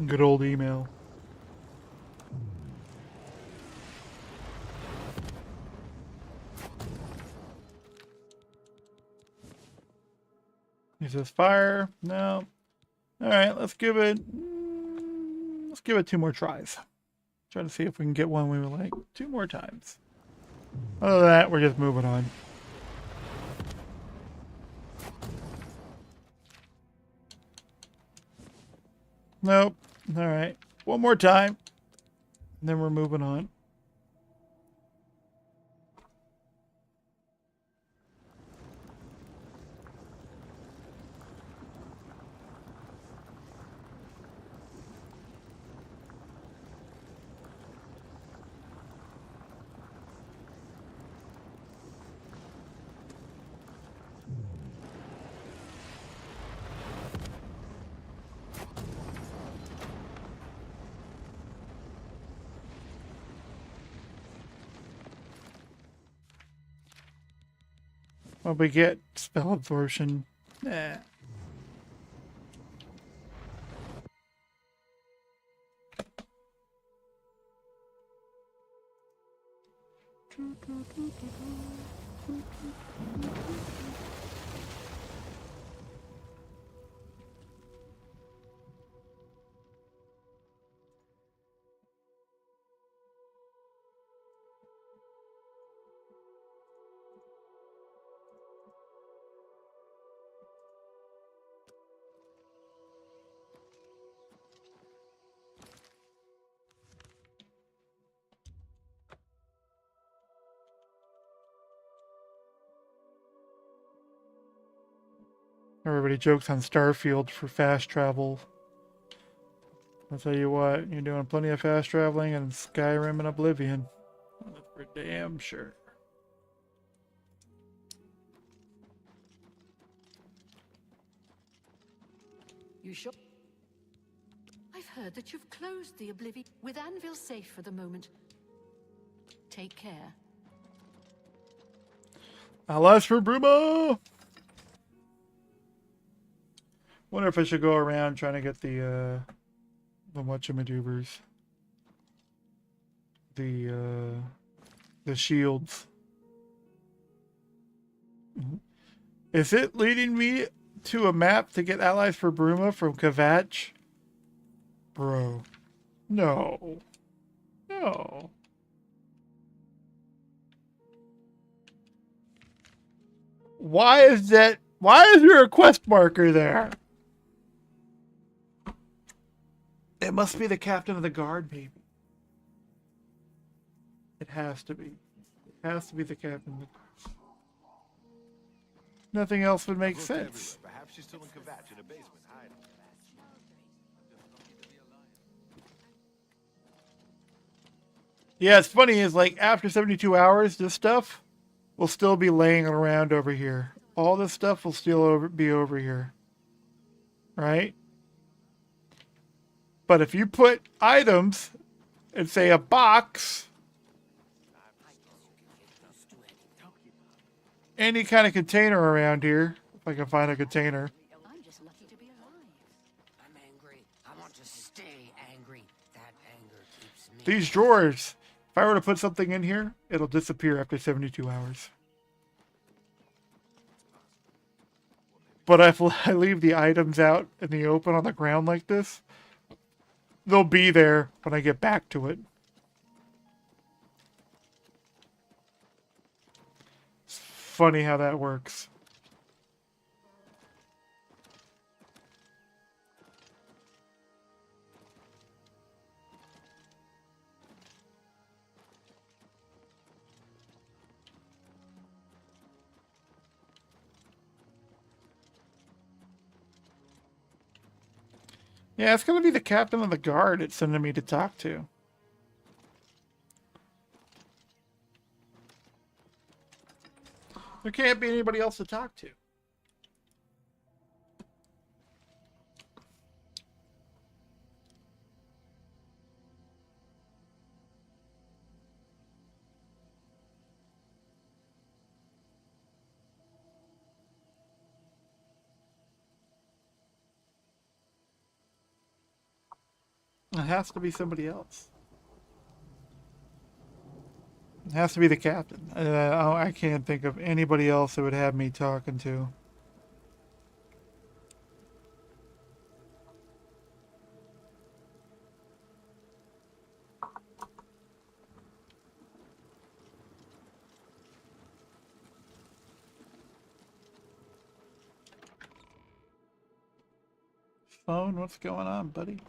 Good old email. Is this fire? No. All right, let's give it 2 more tries. Try to see if we can get one we were like 2 more times. Other than that, we're just moving on. Nope. All right. 1 more time. And then we're moving on. What we get? Spell absorption. Nah. Everybody jokes on Starfield for fast travel. I'll tell you what, you're doing plenty of fast traveling in Skyrim and Oblivion. That's for damn sure. You sure? heard that you've closed the Oblivion with Anvil safe for the moment. Take care. Allies for Bruma! Wonder if I should go around trying to get the whatchamadubers. The shields. Is it leading me to a map to get allies for Bruma from Kvatch? Bro. No. No. Why is there a quest marker there? It must be the captain of the guard, maybe. It has to be. It has to be the captain of the guard. Nothing else would make sense. Perhaps she's still in Kvatch in a basement hiding. Yeah, it's funny is like after 72 hours, this stuff will still be laying around over here. All this stuff will still be over here. Right? But if you put items in, say, a box, any kind of container around here, if I can find a container. I'm just lucky to be alive. I'm angry. I want to stay angry. That anger keeps me. These drawers, if I were to put something in here, it'll disappear after 72 hours. But if I leave the items out in the open on the ground like this, they'll be there when I get back to it. It's funny how that works. Yeah, it's going to be the captain of the guard it's sending me to talk to. There can't be anybody else to talk to. It has to be somebody else. It has to be the captain. I can't think of anybody else that would have me talking to. Phone, what's going on, buddy?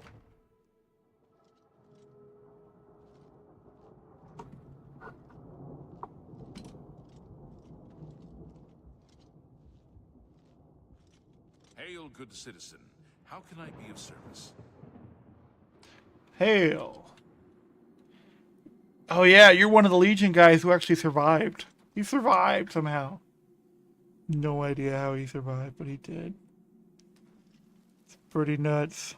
Hail, good citizen. How can I be of service? Hail. Oh yeah, you're one of the Legion guys who actually survived. He survived somehow. No idea how he survived, but he did. It's pretty nuts.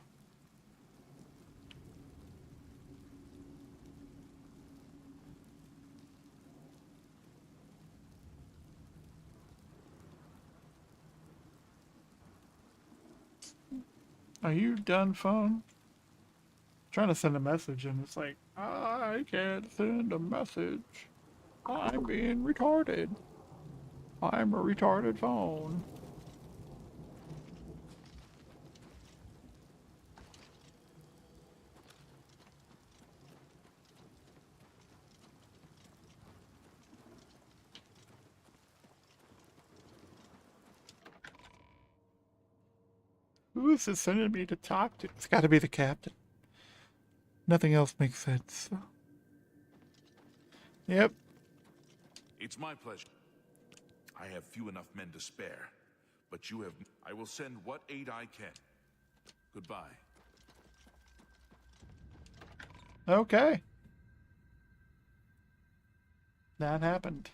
Are you done, phone? Trying to send a message and it's like, I can't send a message. I'm being retarded. I'm a retarded phone. Who is this sending me to talk to? It's got to be the captain. Nothing else makes sense. Yep. It's my pleasure. I have few enough men to spare, but you have... I will send what aid I can. Goodbye. Okay. That happened.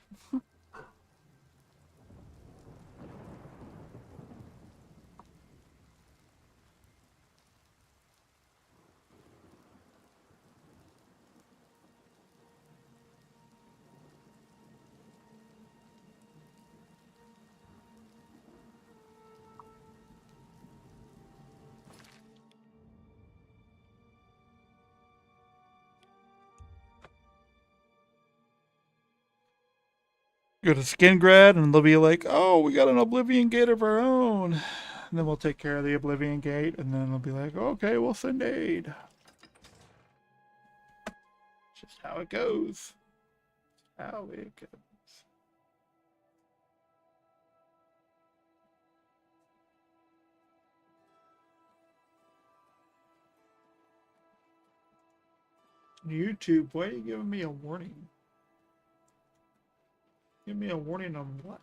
Go to Skingrad and they'll be like, oh, we got an Oblivion Gate of our own. And then we'll take care of the Oblivion Gate, and then they'll be like, okay, we'll send aid. Just how it goes. How it goes. YouTube, why are you giving me a warning? Give me a warning on what?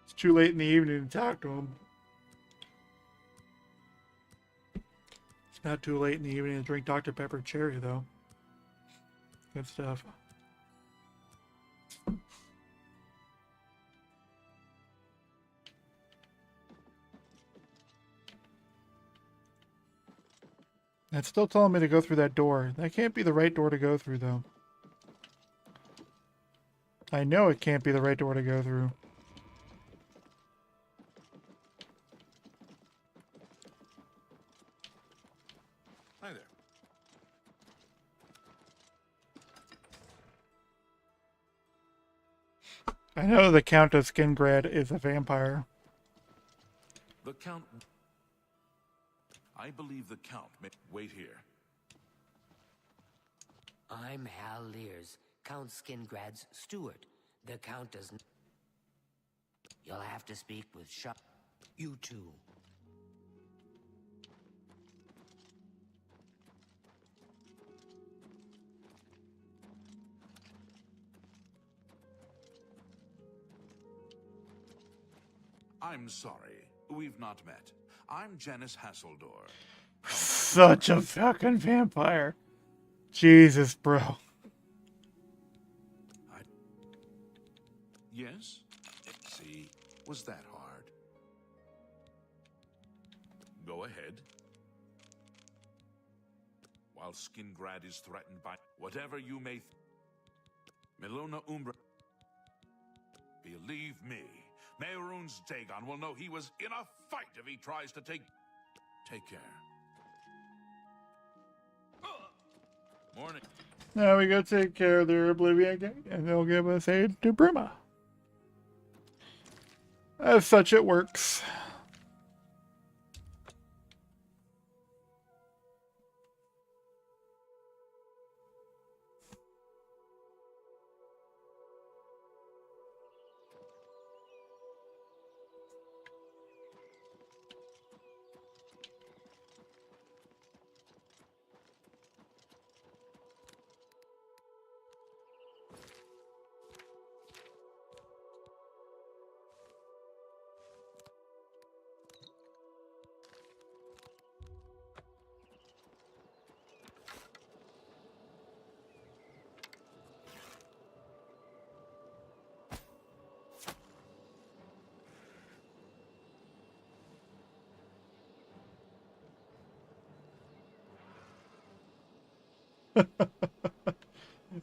It's too late in the evening to talk to him. It's not too late in the evening to drink Dr. Pepper Cherry, though. Good stuff. It's still telling me to go through that door. That can't be the right door to go through, though. I know it can't be the right door to go through. Hi there. I know the Count of Skingrad is a vampire. The Count... I believe the Count may... Wait here. I'm Hal Lears, Count Skingrad's steward. The Count doesn't... You'll have to speak with Sharp. You too. I'm sorry. We've not met. I'm Janice Hasseldor. Such a fucking vampire. Jesus, bro. Yes? See, was that hard? Go ahead. While Skingrad is threatened by whatever you may Melona Umbra. Believe me, Mehrunes Dagon will know he was in a fight if he tries to take care. Morning. Now we go take care of their Oblivion Gate, and they'll give us aid to Bruma. As such, it works.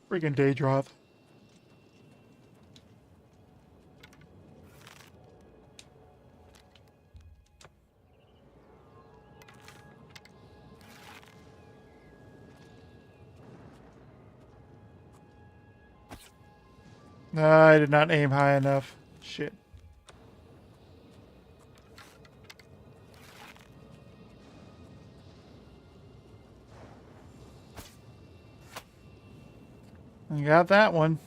Freaking Daedroth. No, I did not aim high enough. Shit. I got that one.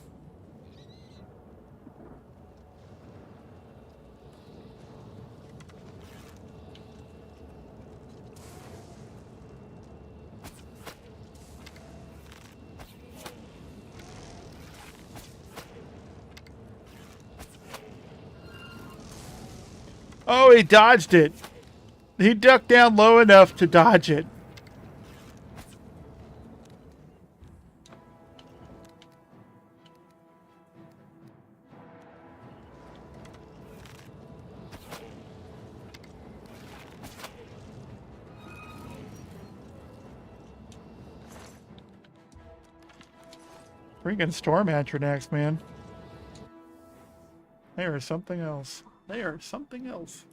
Oh, he dodged it. He ducked down low enough to dodge it. Freaking Storm Atronachs, man. They are something else. They are something else.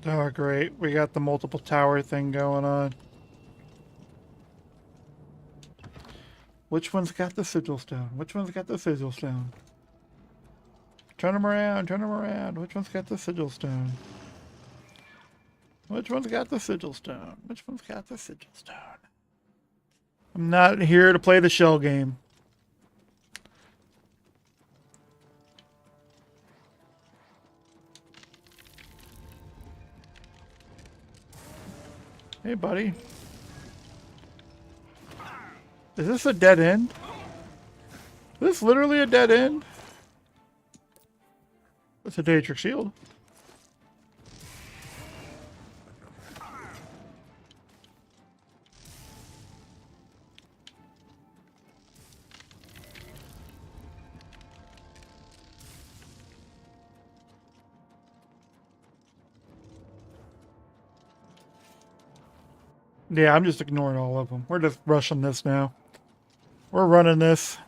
Oh, great. We got the multiple tower thing going on. Which one's got the sigil stone? Which one's got the sigil stone? Turn them around, turn them around. Which one's got the sigil stone? Which one's got the sigil stone? Which one's got the sigil stone? I'm not here to play the shell game. Hey, buddy. Is this a dead end? Is this literally a dead end? It's a Daedric shield. Yeah, I'm just ignoring all of them. We're just rushing this now. We're running this.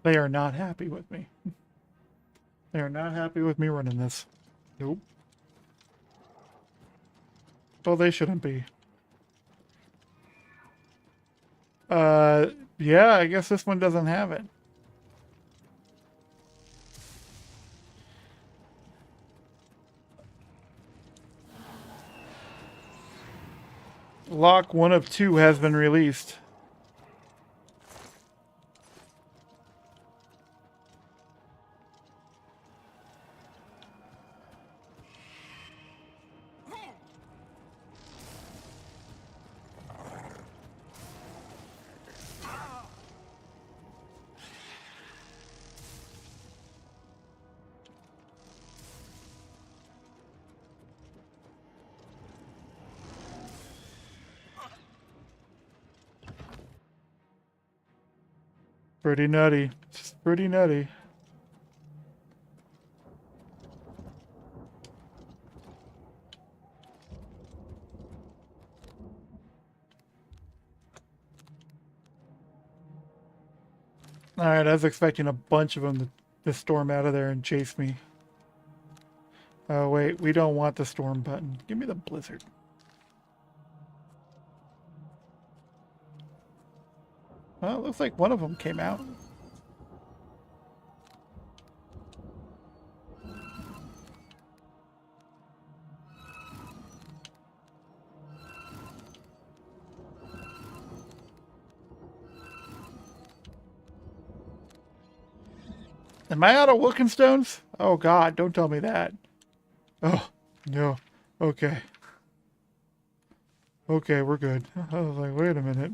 They are not happy with me. They are not happy with me running this. Nope. Well, they shouldn't be. Yeah, I guess this one doesn't have it. Lock 1 of 2 has been released. Pretty nutty. It's pretty nutty. Alright, I was expecting a bunch of them to storm out of there and chase me. Oh wait, we don't want the storm button. Give me the blizzard. Well, it looks like one of them came out. Am I out of Wilken stones? Oh god, don't tell me that. Oh, no. Okay. Okay, we're good. I was like, wait a minute.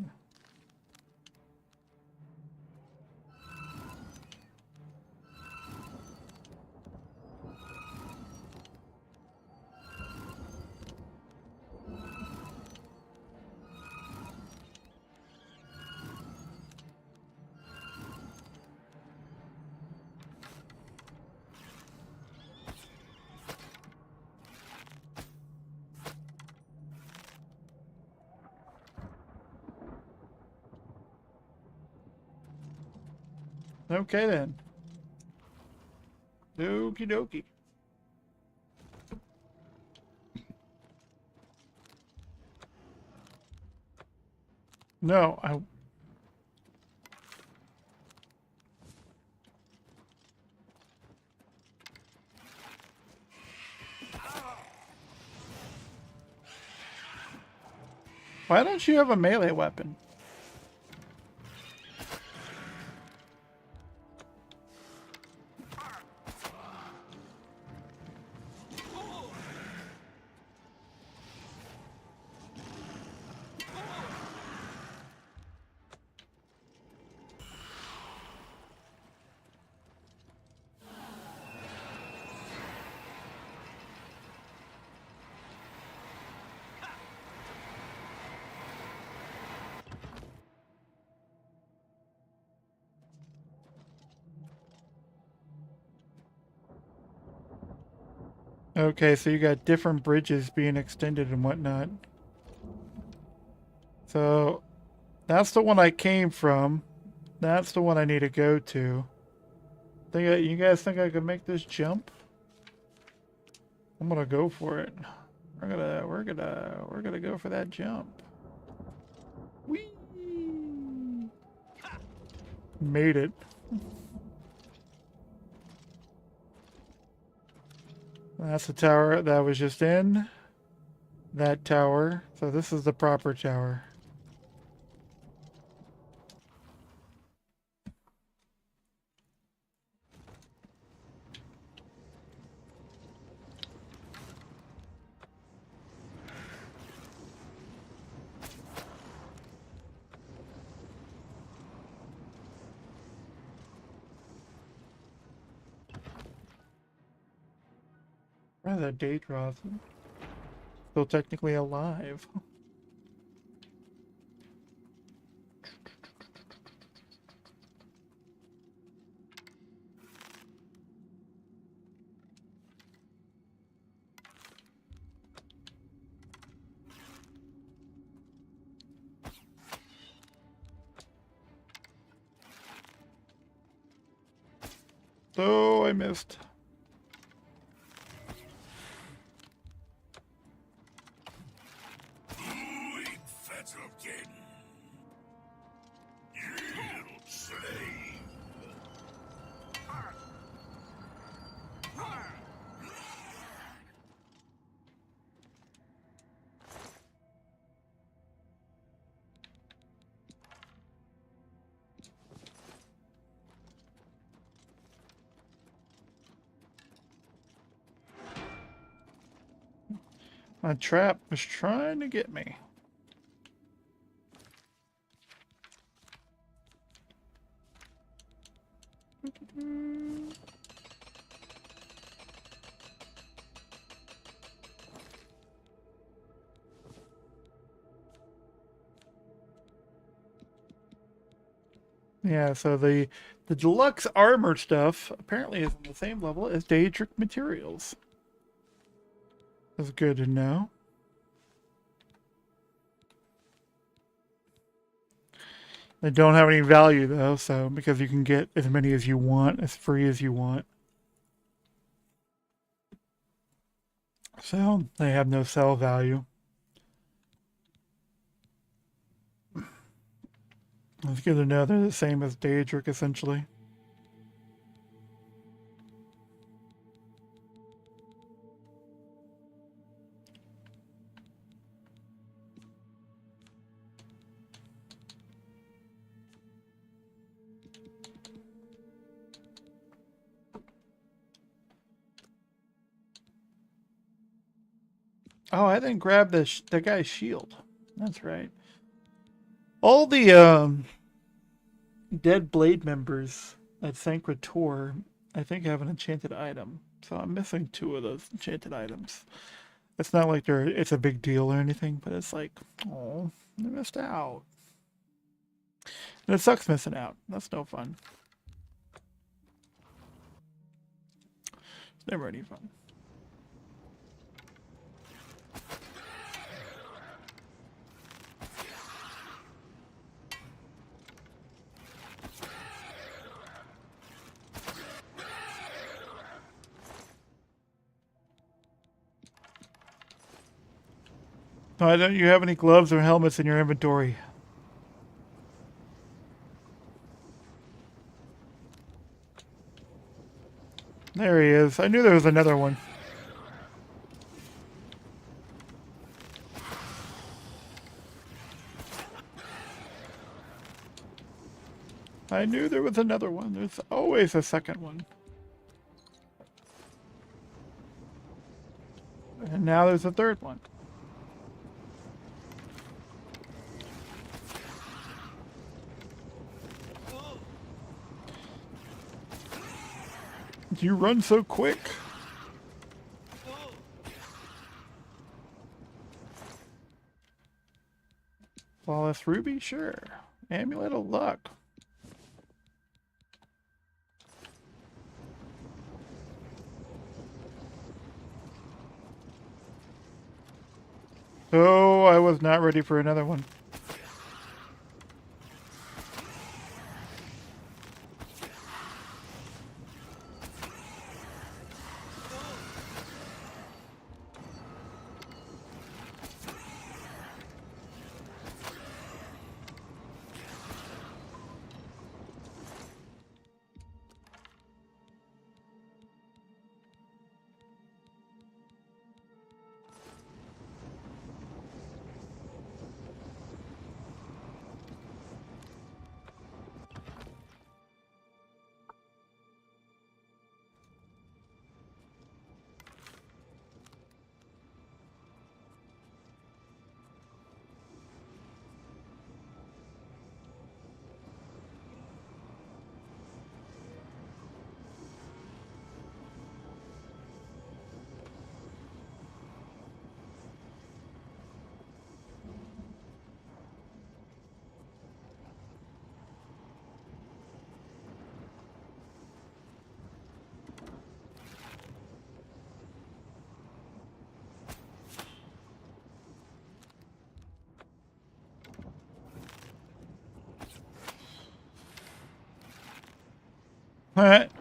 Okay then. Okie dokie. No, why don't you have a melee weapon? Okay, so you got different bridges being extended and whatnot. So that's the one I came from. That's the one I need to go to. You guys think I could make this jump? I'm gonna go for it. We're gonna go for that jump. Whee! Made it. That's the tower that I was just in. That tower. So this is the proper tower. Rather, Daedroth. Still technically alive. Oh, I missed. My trap was trying to get me. Yeah, so the deluxe armor stuff apparently is on the same level as Daedric materials. That's good to know. They don't have any value though, so because you can get as many as you want, as free as you want. So they have no sell value. It's good to know they're the same as Daedric essentially. Oh, I didn't grab the guy's shield. That's right. All the dead blade members at Sacred Tour, I think, have an enchanted item. So I'm missing 2 of those enchanted items. It's not like it's a big deal or anything, but it's like, oh, I missed out. And it sucks missing out. That's no fun. It's never any fun. No, don't you have any gloves or helmets in your inventory? There he is. I knew there was another one. I knew there was another one. There's always a second one. And now there's a third one. You run so quick. Flawless Ruby? Sure. Amulet of Luck. Oh, I was not ready for another one.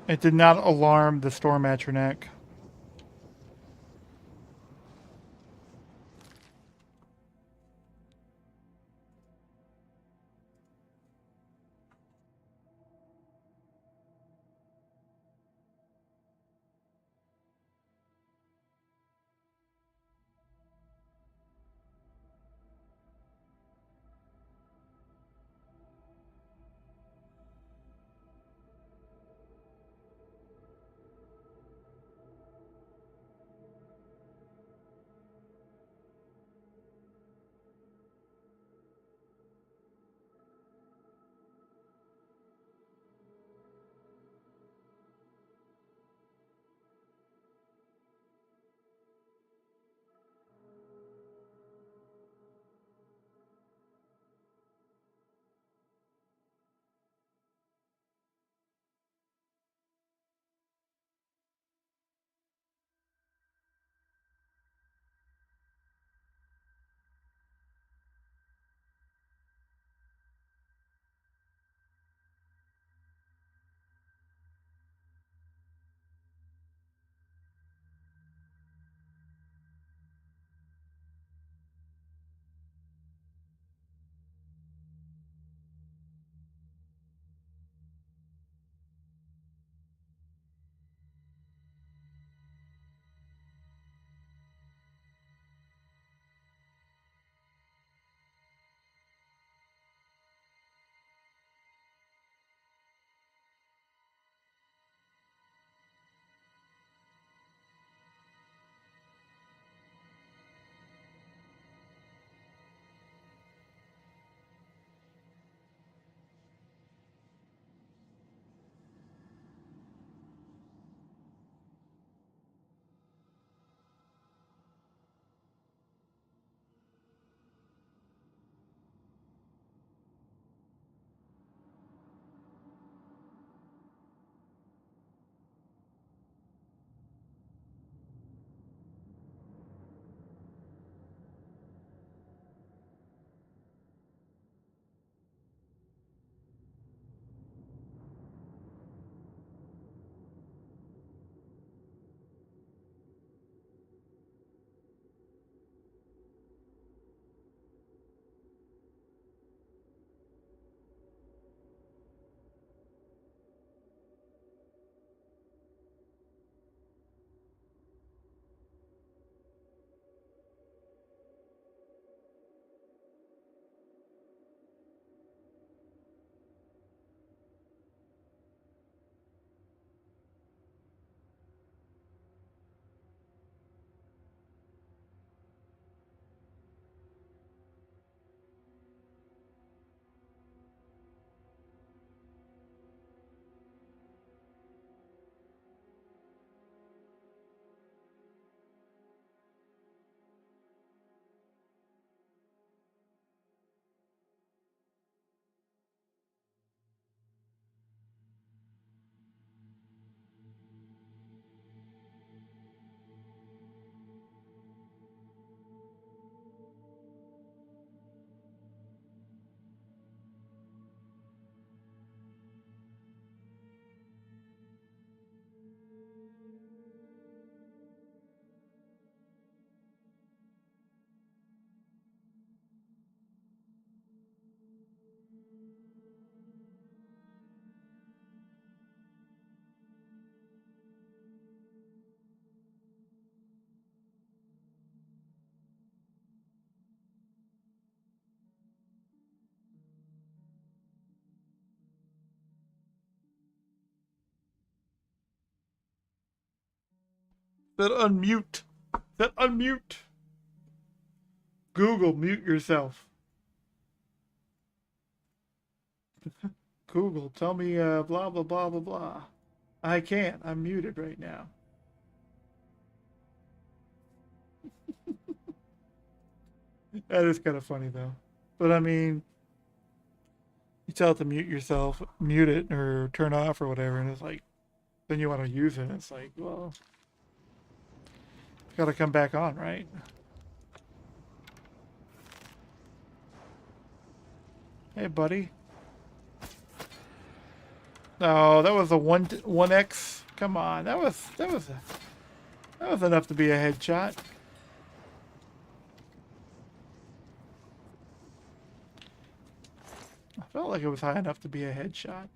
It did not alarm the Storm Atronek. Said unmute. Said unmute. Google, mute yourself. Google, tell me blah, blah, blah, blah, blah. I can't. I'm muted right now. That is kind of funny, though. But, I mean, you tell it to mute yourself, mute it, or turn off or whatever, and it's like, then you want to use it. It's like, well, it's got to come back on, right? Hey, buddy. No, that was a 1x. Come on, that was enough to be a headshot. I felt like it was high enough to be a headshot.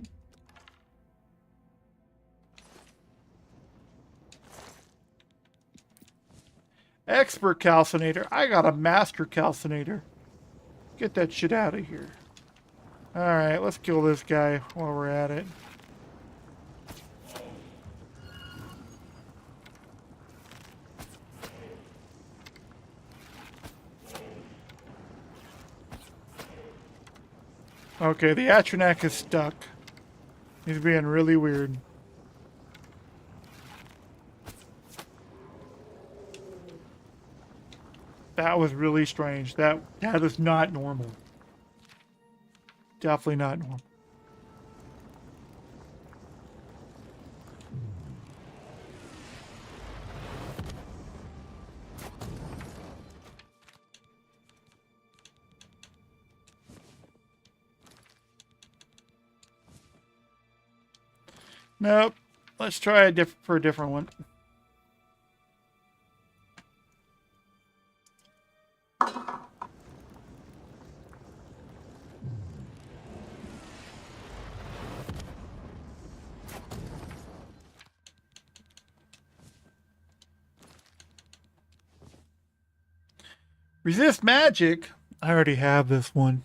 Expert calcinator. I got a master calcinator. Get that shit out of here. Alright, let's kill this guy while we're at it. Okay, the Atronach is stuck. He's being really weird. That was really strange. That is not normal. Definitely not normal. Nope. Let's try for a different one. Resist magic? I already have this one.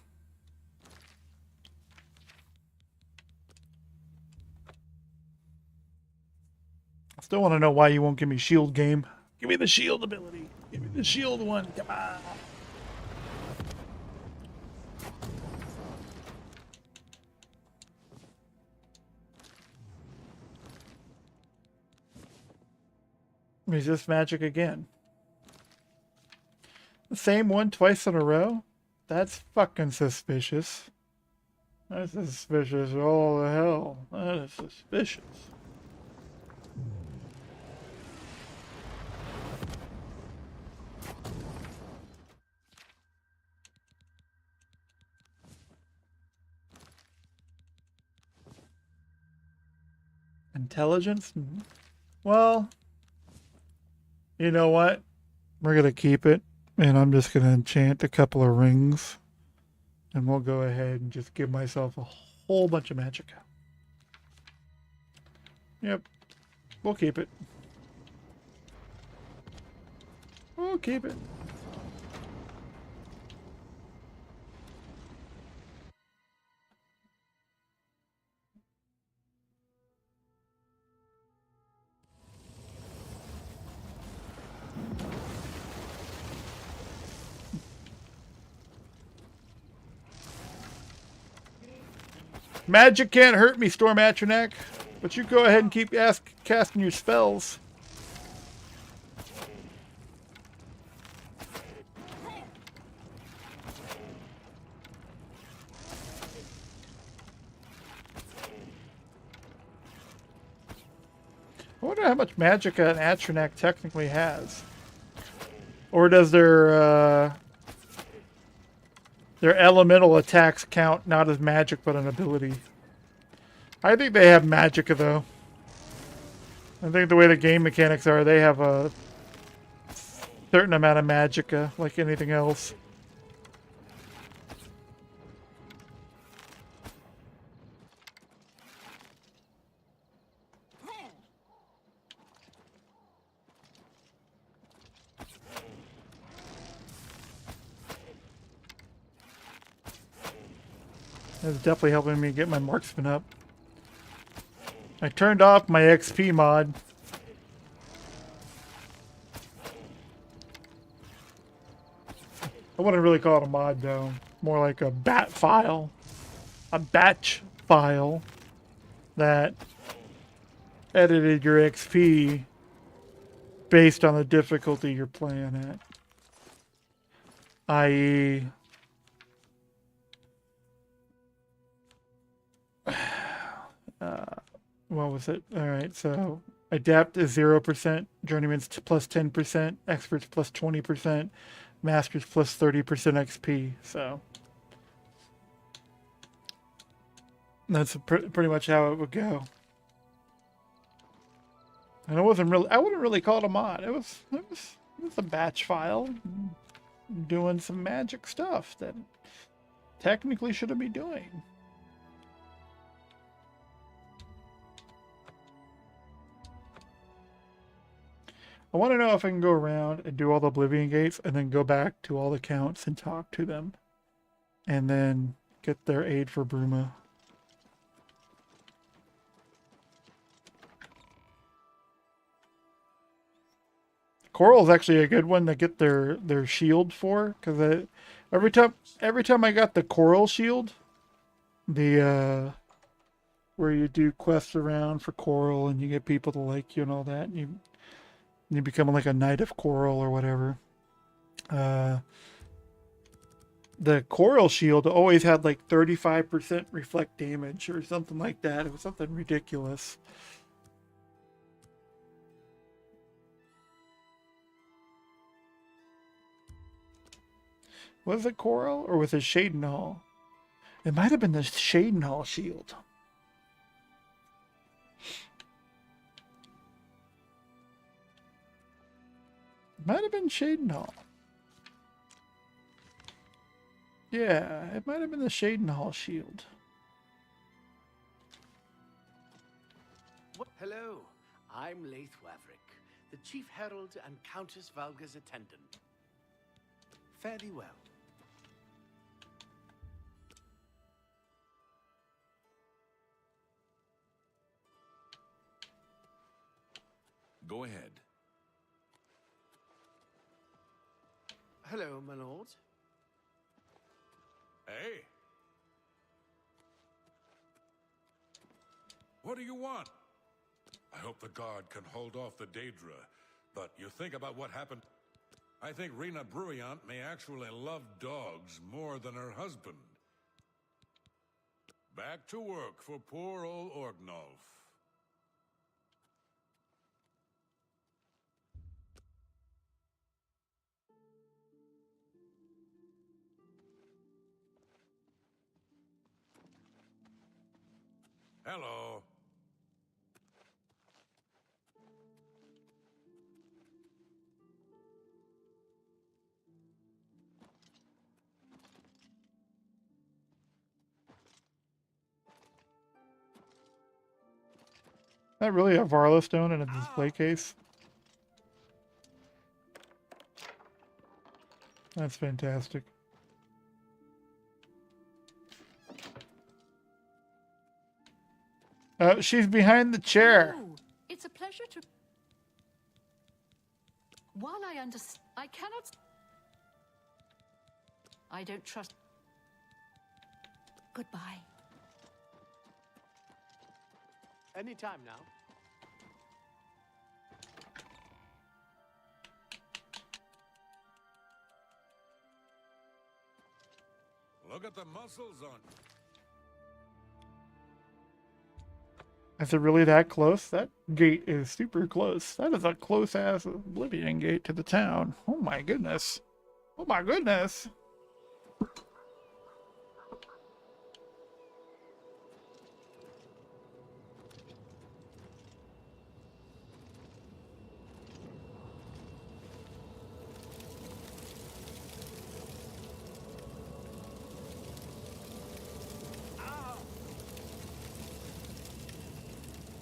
I still want to know why you won't give me shield game. Give me the shield ability. Give me the shield one. Come on. Resist magic again. The same one twice in a row? That's fucking suspicious. That's suspicious. Oh, the hell. That is suspicious. Intelligence? Well, you know what? We're going to keep it. And I'm just going to enchant a couple of rings. And we'll go ahead and just give myself a whole bunch of magicka. Yep. We'll keep it. We'll keep it. Magic can't hurt me, Storm Atronach, but you go ahead and keep casting your spells. I wonder how much magicka an Atronach technically has. Or does their elemental attacks count not as magic but an ability? I think they have magicka though. I think the way the game mechanics are, they have a certain amount of magicka like anything else. That's definitely helping me get my marksman up. I turned off my XP mod. wouldn't really call it a mod though. More like a bat file. A batch file that edited your XP based on the difficulty you're playing at. I.e. What was it? Alright, so Adept is 0%, Journeyman's plus 10%, Experts plus 20%, Masters plus 30% XP, so that's pretty much how it would go. And it wasn't really, I wouldn't really call it a mod. It was a batch file doing some magic stuff that technically shouldn't be doing. I want to know if I can go around and do all the Oblivion Gates and then go back to all the counts and talk to them. And then get their aid for Bruma. Coral's actually a good one to get their shield for, because every time I got the Coral shield, the where you do quests around for Coral and you get people to like you and all that, and you become like a Knight of Coral or whatever. The Coral shield always had like 35% reflect damage or something like that. It was something ridiculous. Was it Coral or was it Shadenhall? It might have been the Shadenhall shield. It might have been Shadenhall. Yeah, it might have been the Shadenhall shield. Hello, I'm Leith Waverick, the Chief Herald and Countess Valga's attendant. Fare thee well. Go ahead. Hello, my lord. Hey? What do you want? I hope the guard can hold off the Daedra, but you think about what happened. I think Rena Bruyant may actually love dogs more than her husband. Back to work for poor old Orgnolf. Hello. Is that really a Varla stone in a display case? That's fantastic. She's behind the chair. Oh, it's a pleasure to... While I understand, I cannot... I don't trust... Goodbye. Any time now. Look at the muscles on you. Is it really that close? That gate is super close. That is a close-ass Oblivion gate to the town. Oh my goodness. Oh my goodness.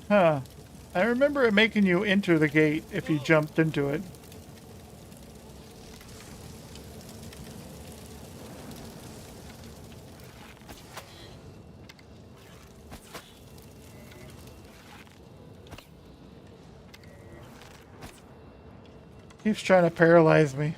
Huh. I remember it making you enter the gate if you jumped into it. Keeps trying to paralyze me.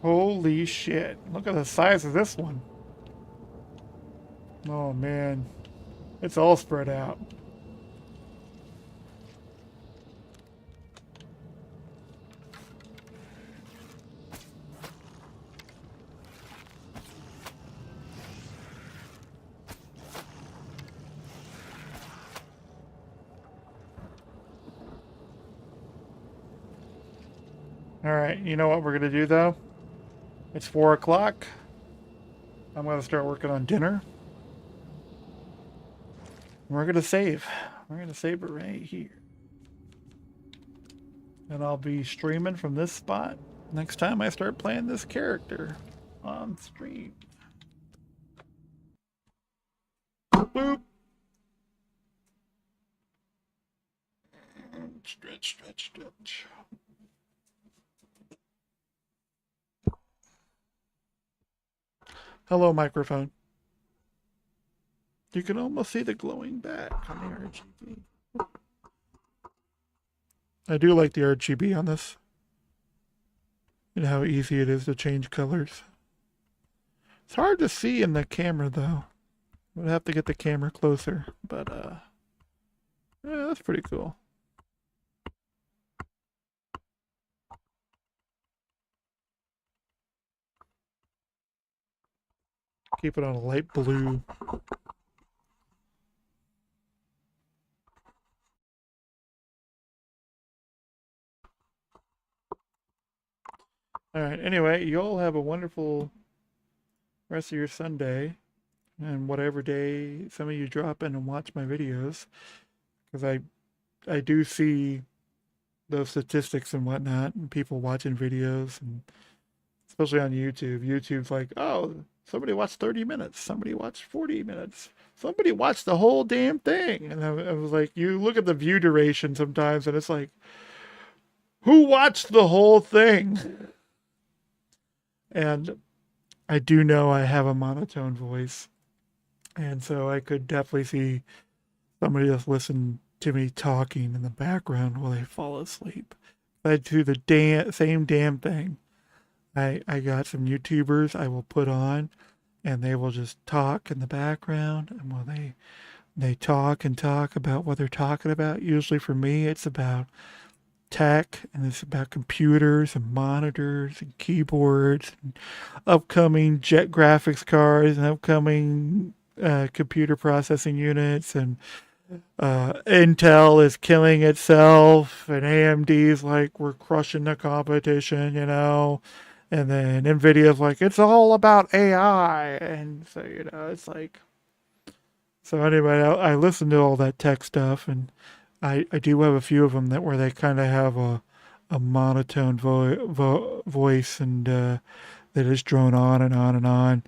Holy shit. Look at the size of this one. Oh man. It's all spread out. Alright, you know what we're going to do though? It's 4 o'clock. I'm going to start working on dinner. We're going to save. We're going to save it right here. And I'll be streaming from this spot next time I start playing this character on stream. Boop. Stretch, stretch, stretch. Hello, microphone. You can almost see the glowing back on the RGB. I do like the RGB on this. And how easy it is to change colors. It's hard to see in the camera though. Would have to get the camera closer, but yeah, that's pretty cool. Keep it on a light blue. Alright, anyway, you all have a wonderful rest of your Sunday. And whatever day some of you drop in and watch my videos. Because I do see those statistics and whatnot, and people watching videos, and especially on YouTube. YouTube's like, oh, somebody watched 30 minutes. Somebody watched 40 minutes. Somebody watched the whole damn thing. And I was like, you look at the view duration sometimes, and it's like, who watched the whole thing? And I do know I have a monotone voice. And so I could definitely see somebody just listen to me talking in the background while they fall asleep. I do the same damn thing. I got some YouTubers I will put on, and they will just talk in the background. And while they talk and talk about what they're talking about, usually for me it's about tech, and it's about computers and monitors and keyboards and upcoming jet graphics cards and upcoming computer processing units, and Intel is killing itself, and AMD's like, we're crushing the competition, you know. And then NVIDIA's like, it's all about AI. And so, you know, it's like... So anyway, I listen to all that tech stuff, and I do have a few of them where they kind of have a monotone voice, and they just drone on and on and on.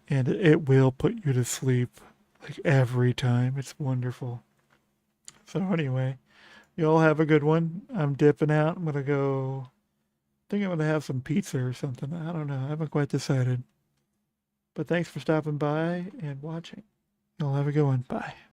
And it will put you to sleep, like, every time. It's wonderful. So anyway, you all have a good one. I'm dipping out. I'm going to go... I think I'm going to have some pizza or something. I don't know. I haven't quite decided. But thanks for stopping by and watching. Y'all have a good one. Bye.